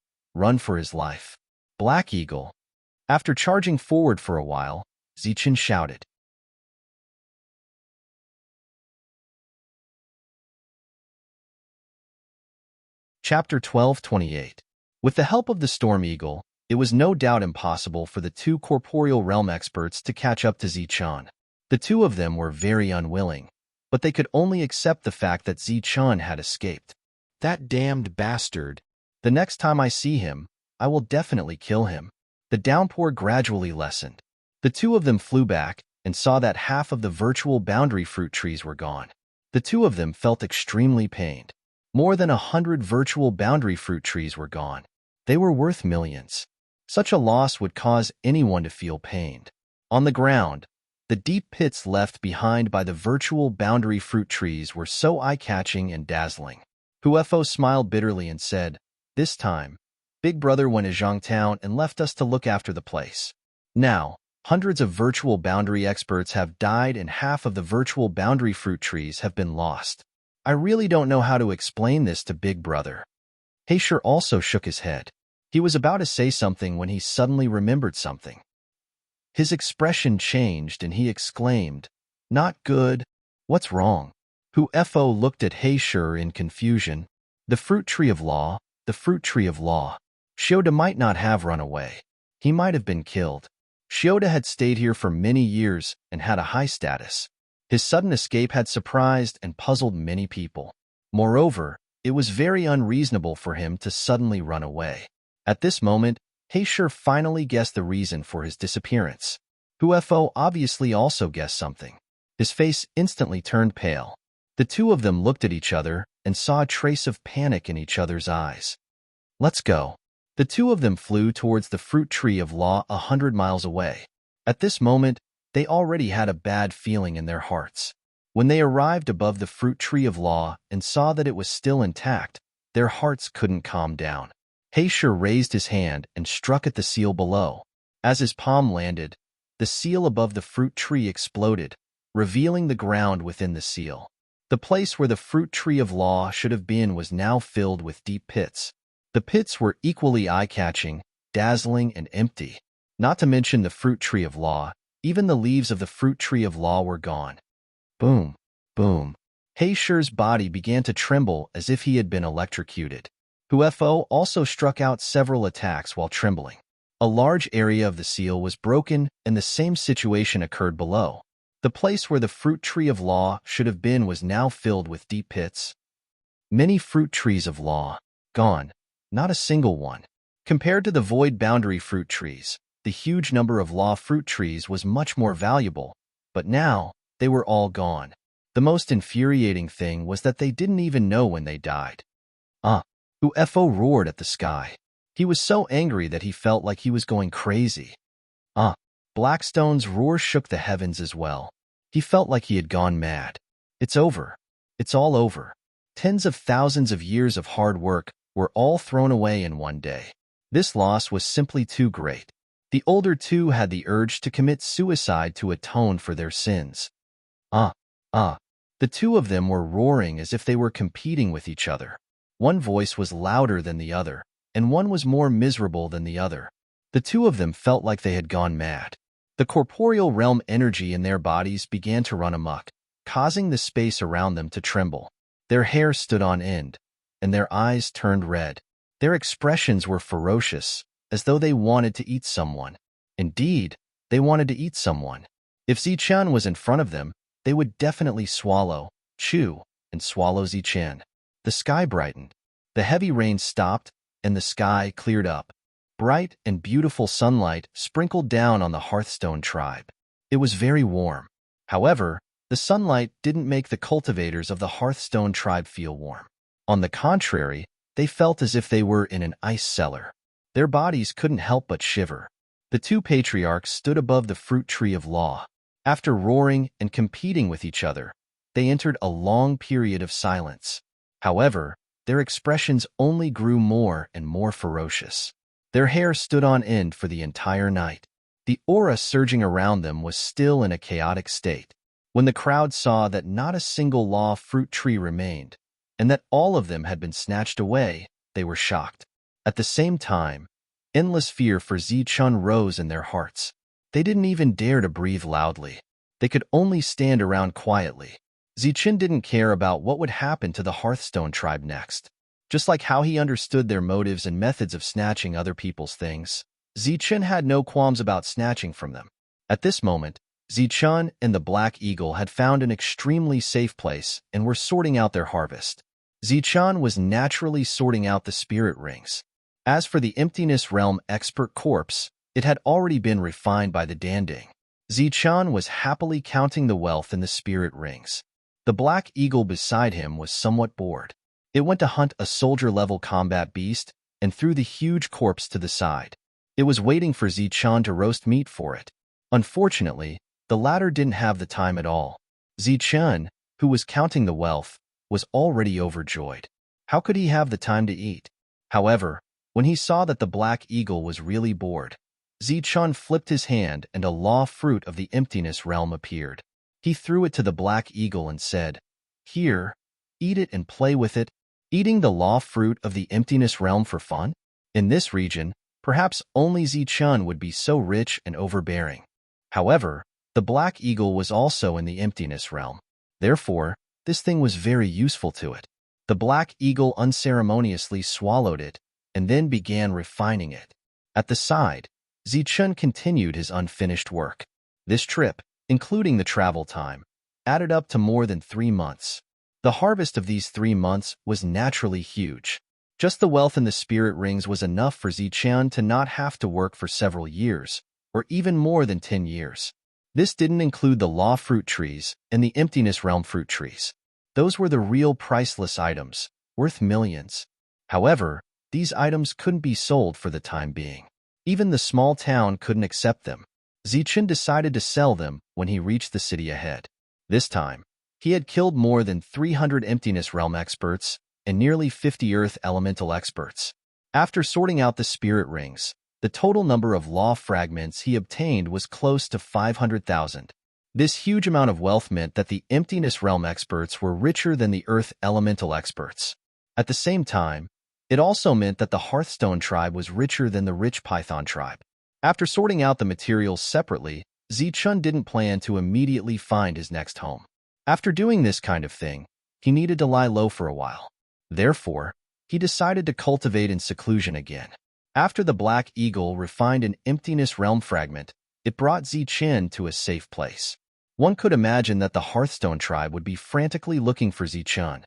for his life. Black Eagle. After charging forward for a while, Zichun shouted. Chapter 12:28. With the help of the Storm Eagle, it was no doubt impossible for the 2 corporeal realm experts to catch up to Zichun. The 2 of them were very unwilling, but they could only accept the fact that Zichun had escaped. That damned bastard. The next time I see him, I will definitely kill him. The downpour gradually lessened. The 2 of them flew back and saw that half of the virtual boundary fruit trees were gone. The 2 of them felt extremely pained. More than 100 virtual boundary fruit trees were gone. They were worth millions. Such a loss would cause anyone to feel pained. On the ground, the deep pits left behind by the virtual boundary fruit trees were so eye-catching and dazzling. Huefo smiled bitterly and said, "This time, Big Brother went to Zhangtown and left us to look after the place. Now, hundreds of virtual boundary experts have died and half of the virtual boundary fruit trees have been lost. I really don't know how to explain this to Big Brother." Heisher also shook his head. He was about to say something when he suddenly remembered something. His expression changed and he exclaimed, "Not good. What's wrong?" Huefo looked at Heisher in confusion. The fruit tree of law, the fruit tree of law. Shioda might not have run away. He might have been killed. Shioda had stayed here for many years and had a high status. His sudden escape had surprised and puzzled many people. Moreover, it was very unreasonable for him to suddenly run away. At this moment, Heisher finally guessed the reason for his disappearance. Huefo obviously also guessed something. His face instantly turned pale. The 2 of them looked at each other and saw a trace of panic in each other's eyes. "Let's go." The 2 of them flew towards the fruit tree of law 100 miles away. At this moment, they already had a bad feeling in their hearts. When they arrived above the fruit tree of law and saw that it was still intact, their hearts couldn't calm down. Heisher raised his hand and struck at the seal below. As his palm landed, the seal above the fruit tree exploded, revealing the ground within the seal. The place where the fruit tree of law should have been was now filled with deep pits. The pits were equally eye-catching, dazzling, and empty. Not to mention the fruit tree of law, even the leaves of the fruit tree of law were gone. Boom, boom. Heisher's body began to tremble as if he had been electrocuted. Huefo also struck out several attacks while trembling. A large area of the seal was broken, and the same situation occurred below. The place where the fruit tree of law should have been was now filled with deep pits. Many fruit trees of law, gone, not a single one. Compared to the void boundary fruit trees, the huge number of law fruit trees was much more valuable, but now they were all gone. The most infuriating thing was that they didn't even know when they died. Huefo roared at the sky. He was so angry that he felt like he was going crazy. Blackstone's roar shook the heavens as well. He felt like he had gone mad. It's over. It's all over. Tens of thousands of years of hard work were all thrown away in one day. This loss was simply too great. The older two had the urge to commit suicide to atone for their sins. The two of them were roaring as if they were competing with each other. One voice was louder than the other, and one was more miserable than the other. The two of them felt like they had gone mad. The corporeal realm energy in their bodies began to run amok, causing the space around them to tremble. Their hair stood on end, and their eyes turned red. Their expressions were ferocious, as though they wanted to eat someone. Indeed, they wanted to eat someone. If Zichen was in front of them, they would definitely swallow, chew, and swallow Zichen. The sky brightened. The heavy rain stopped, and the sky cleared up. Bright and beautiful sunlight sprinkled down on the Hearthstone tribe. It was very warm. However, the sunlight didn't make the cultivators of the Hearthstone tribe feel warm. On the contrary, they felt as if they were in an ice cellar. Their bodies couldn't help but shiver. The two patriarchs stood above the fruit tree of law. After roaring and competing with each other, they entered a long period of silence. However, their expressions only grew more and more ferocious. Their hair stood on end for the entire night. The aura surging around them was still in a chaotic state. When the crowd saw that not a single law fruit tree remained, and that all of them had been snatched away, they were shocked. At the same time, endless fear for Zichen rose in their hearts. They didn't even dare to breathe loudly. They could only stand around quietly. Zichen didn't care about what would happen to the Hearthstone tribe next. Just like how he understood their motives and methods of snatching other people's things, Zichen had no qualms about snatching from them. At this moment, Zichen and the Black Eagle had found an extremely safe place and were sorting out their harvest. Zichen was naturally sorting out the spirit rings. As for the Emptiness Realm expert corpse, it had already been refined by the Danding. Zichen was happily counting the wealth in the spirit rings. The Black Eagle beside him was somewhat bored. It went to hunt a soldier-level combat beast and threw the huge corpse to the side. It was waiting for Zichen to roast meat for it. Unfortunately, the latter didn't have the time at all. Zichen, who was counting the wealth, was already overjoyed. How could he have the time to eat? However, when he saw that the Black Eagle was really bored, Zichen flipped his hand and a law fruit of the Emptiness Realm appeared. He threw it to the Black Eagle and said, "Here, eat it and play with it." Eating the law fruit of the Emptiness Realm for fun? In this region, perhaps only Zichen would be so rich and overbearing. However, the Black Eagle was also in the Emptiness Realm. Therefore, this thing was very useful to it. The Black Eagle unceremoniously swallowed it and then began refining it. At the side, Zichen continued his unfinished work. This trip, including the travel time, added up to more than 3 months. The harvest of these 3 months was naturally huge. Just the wealth in the spirit rings was enough for Zichen to not have to work for several years, or even more than 10 years. This didn't include the law fruit trees and the Emptiness Realm fruit trees. Those were the real priceless items, worth millions. However, these items couldn't be sold for the time being. Even the small town couldn't accept them. Zichen decided to sell them when he reached the city ahead. This time, he had killed more than 300 Emptiness Realm experts and nearly 50 Earth Elemental experts. After sorting out the spirit rings, the total number of law fragments he obtained was close to 500,000. This huge amount of wealth meant that the Emptiness Realm experts were richer than the Earth Elemental experts. At the same time, it also meant that the Hearthstone tribe was richer than the rich Python tribe. After sorting out the materials separately, Zichen didn't plan to immediately find his next home. After doing this kind of thing, he needed to lie low for a while. Therefore, he decided to cultivate in seclusion again. After the Black Eagle refined an emptiness realm fragment, it brought Zichen to a safe place. One could imagine that the Hearthstone tribe would be frantically looking for Zichen.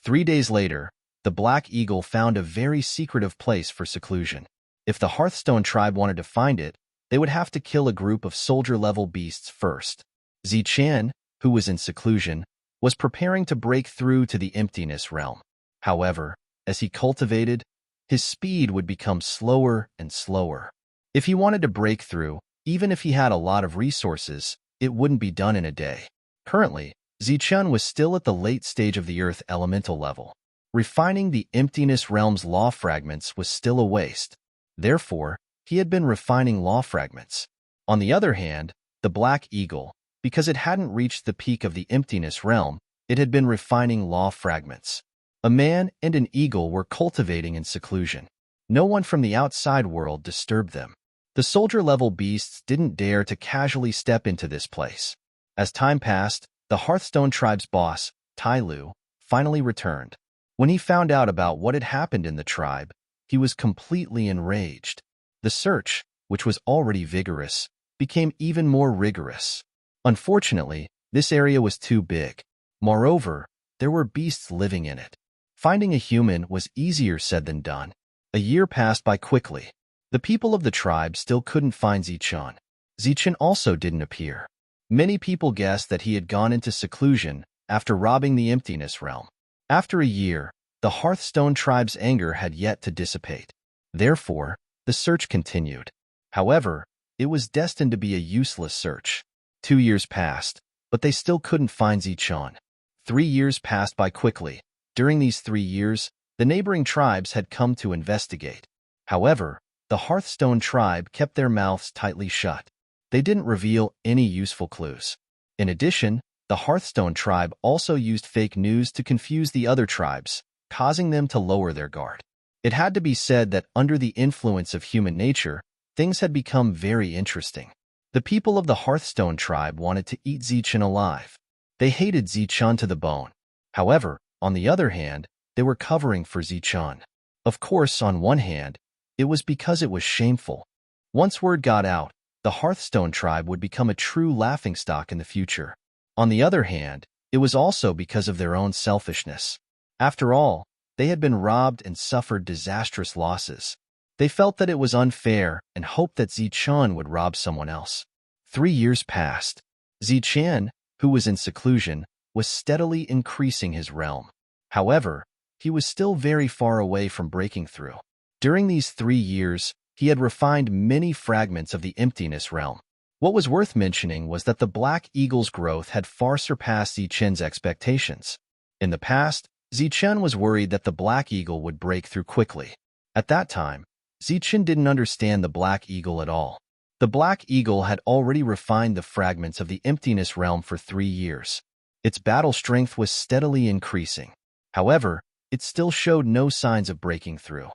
3 days later, the Black Eagle found a very secretive place for seclusion. If the Hearthstone tribe wanted to find it, they would have to kill a group of soldier-level beasts first. Zichen, who was in seclusion, was preparing to break through to the emptiness realm. However, as he cultivated, his speed would become slower and slower. If he wanted to break through, even if he had a lot of resources, it wouldn't be done in a day. Currently, Zichen was still at the late stage of the Earth elemental level. Refining the emptiness realm's law fragments was still a waste. Therefore, he had been refining law fragments. On the other hand, the Black Eagle, because it hadn't reached the peak of the emptiness realm, it had been refining law fragments. A man and an eagle were cultivating in seclusion. No one from the outside world disturbed them. The soldier-level beasts didn't dare to casually step into this place. As time passed, the Hearthstone tribe's boss, Tai Lu, finally returned. When he found out about what had happened in the tribe, he was completely enraged. The search, which was already vigorous, became even more rigorous. Unfortunately, this area was too big. Moreover, there were beasts living in it. Finding a human was easier said than done. A year passed by quickly. The people of the tribe still couldn't find Zichen. Zichen also didn't appear. Many people guessed that he had gone into seclusion after robbing the emptiness realm. After a year, the Hearthstone tribe's anger had yet to dissipate. Therefore, the search continued. However, it was destined to be a useless search. 2 years passed, but they still couldn't find Zichen. 3 years passed by quickly. During these 3 years, the neighboring tribes had come to investigate. However, the Hearthstone tribe kept their mouths tightly shut. They didn't reveal any useful clues. In addition, the Hearthstone tribe also used fake news to confuse the other tribes, causing them to lower their guard. It had to be said that under the influence of human nature, things had become very interesting. The people of the Hearthstone tribe wanted to eat Zichen alive. They hated Zichen to the bone. However, on the other hand, they were covering for Zichen. Of course, on one hand, it was because it was shameful. Once word got out, the Hearthstone tribe would become a true laughingstock in the future. On the other hand, it was also because of their own selfishness. After all, they had been robbed and suffered disastrous losses. They felt that it was unfair and hoped that Zichen would rob someone else. 3 years passed. Zichen, who was in seclusion, was steadily increasing his realm. However, he was still very far away from breaking through. During these 3 years, he had refined many fragments of the emptiness realm. What was worth mentioning was that the Black Eagle's growth had far surpassed Zichen's expectations. In the past, Zichen was worried that the Black Eagle would break through quickly. At that time, Zichen didn't understand the Black Eagle at all. The Black Eagle had already refined the fragments of the emptiness realm for 3 years. Its battle strength was steadily increasing. However, it still showed no signs of breaking through.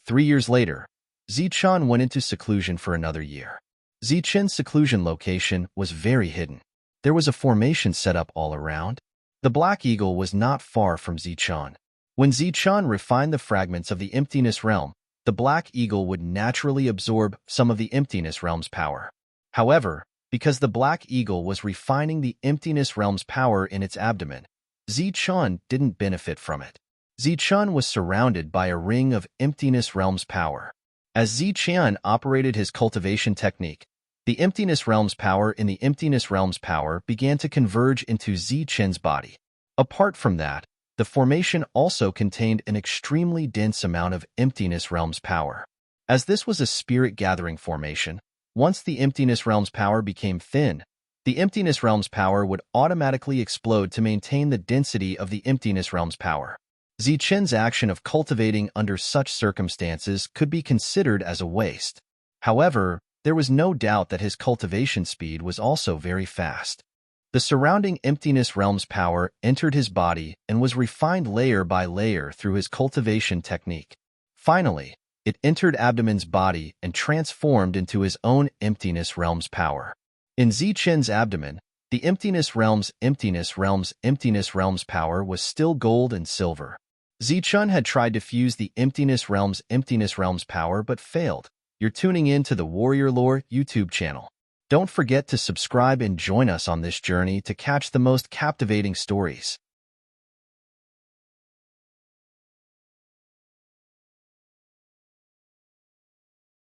3 years later, Zichen went into seclusion for another year. Zichen's seclusion location was very hidden. There was a formation set up all around. The Black Eagle was not far from Zichen. When Zichen refined the fragments of the emptiness realm, the Black Eagle would naturally absorb some of the emptiness realm's power. However, because the Black Eagle was refining the emptiness realm's power in its abdomen, Zichen didn't benefit from it. Zichen was surrounded by a ring of emptiness realm's power. As Zichen operated his cultivation technique, the emptiness realm's power in the emptiness realm's power began to converge into Zichen's body. Apart from that, the formation also contained an extremely dense amount of emptiness realm's power. As this was a spirit-gathering formation, once the emptiness realm's power became thin, the emptiness realm's power would automatically explode to maintain the density of the emptiness realm's power. Zichen's action of cultivating under such circumstances could be considered as a waste. However, there was no doubt that his cultivation speed was also very fast. The surrounding emptiness realm's power entered his body and was refined layer by layer through his cultivation technique. Finally, it entered Abdomen's body and transformed into his own emptiness realm's power. In Zichen's abdomen, The emptiness realm's power was still gold and silver. Zichun had tried to fuse the emptiness realm's power but failed. You're tuning in to the Warrior Lore YouTube channel. Don't forget to subscribe and join us on this journey to catch the most captivating stories.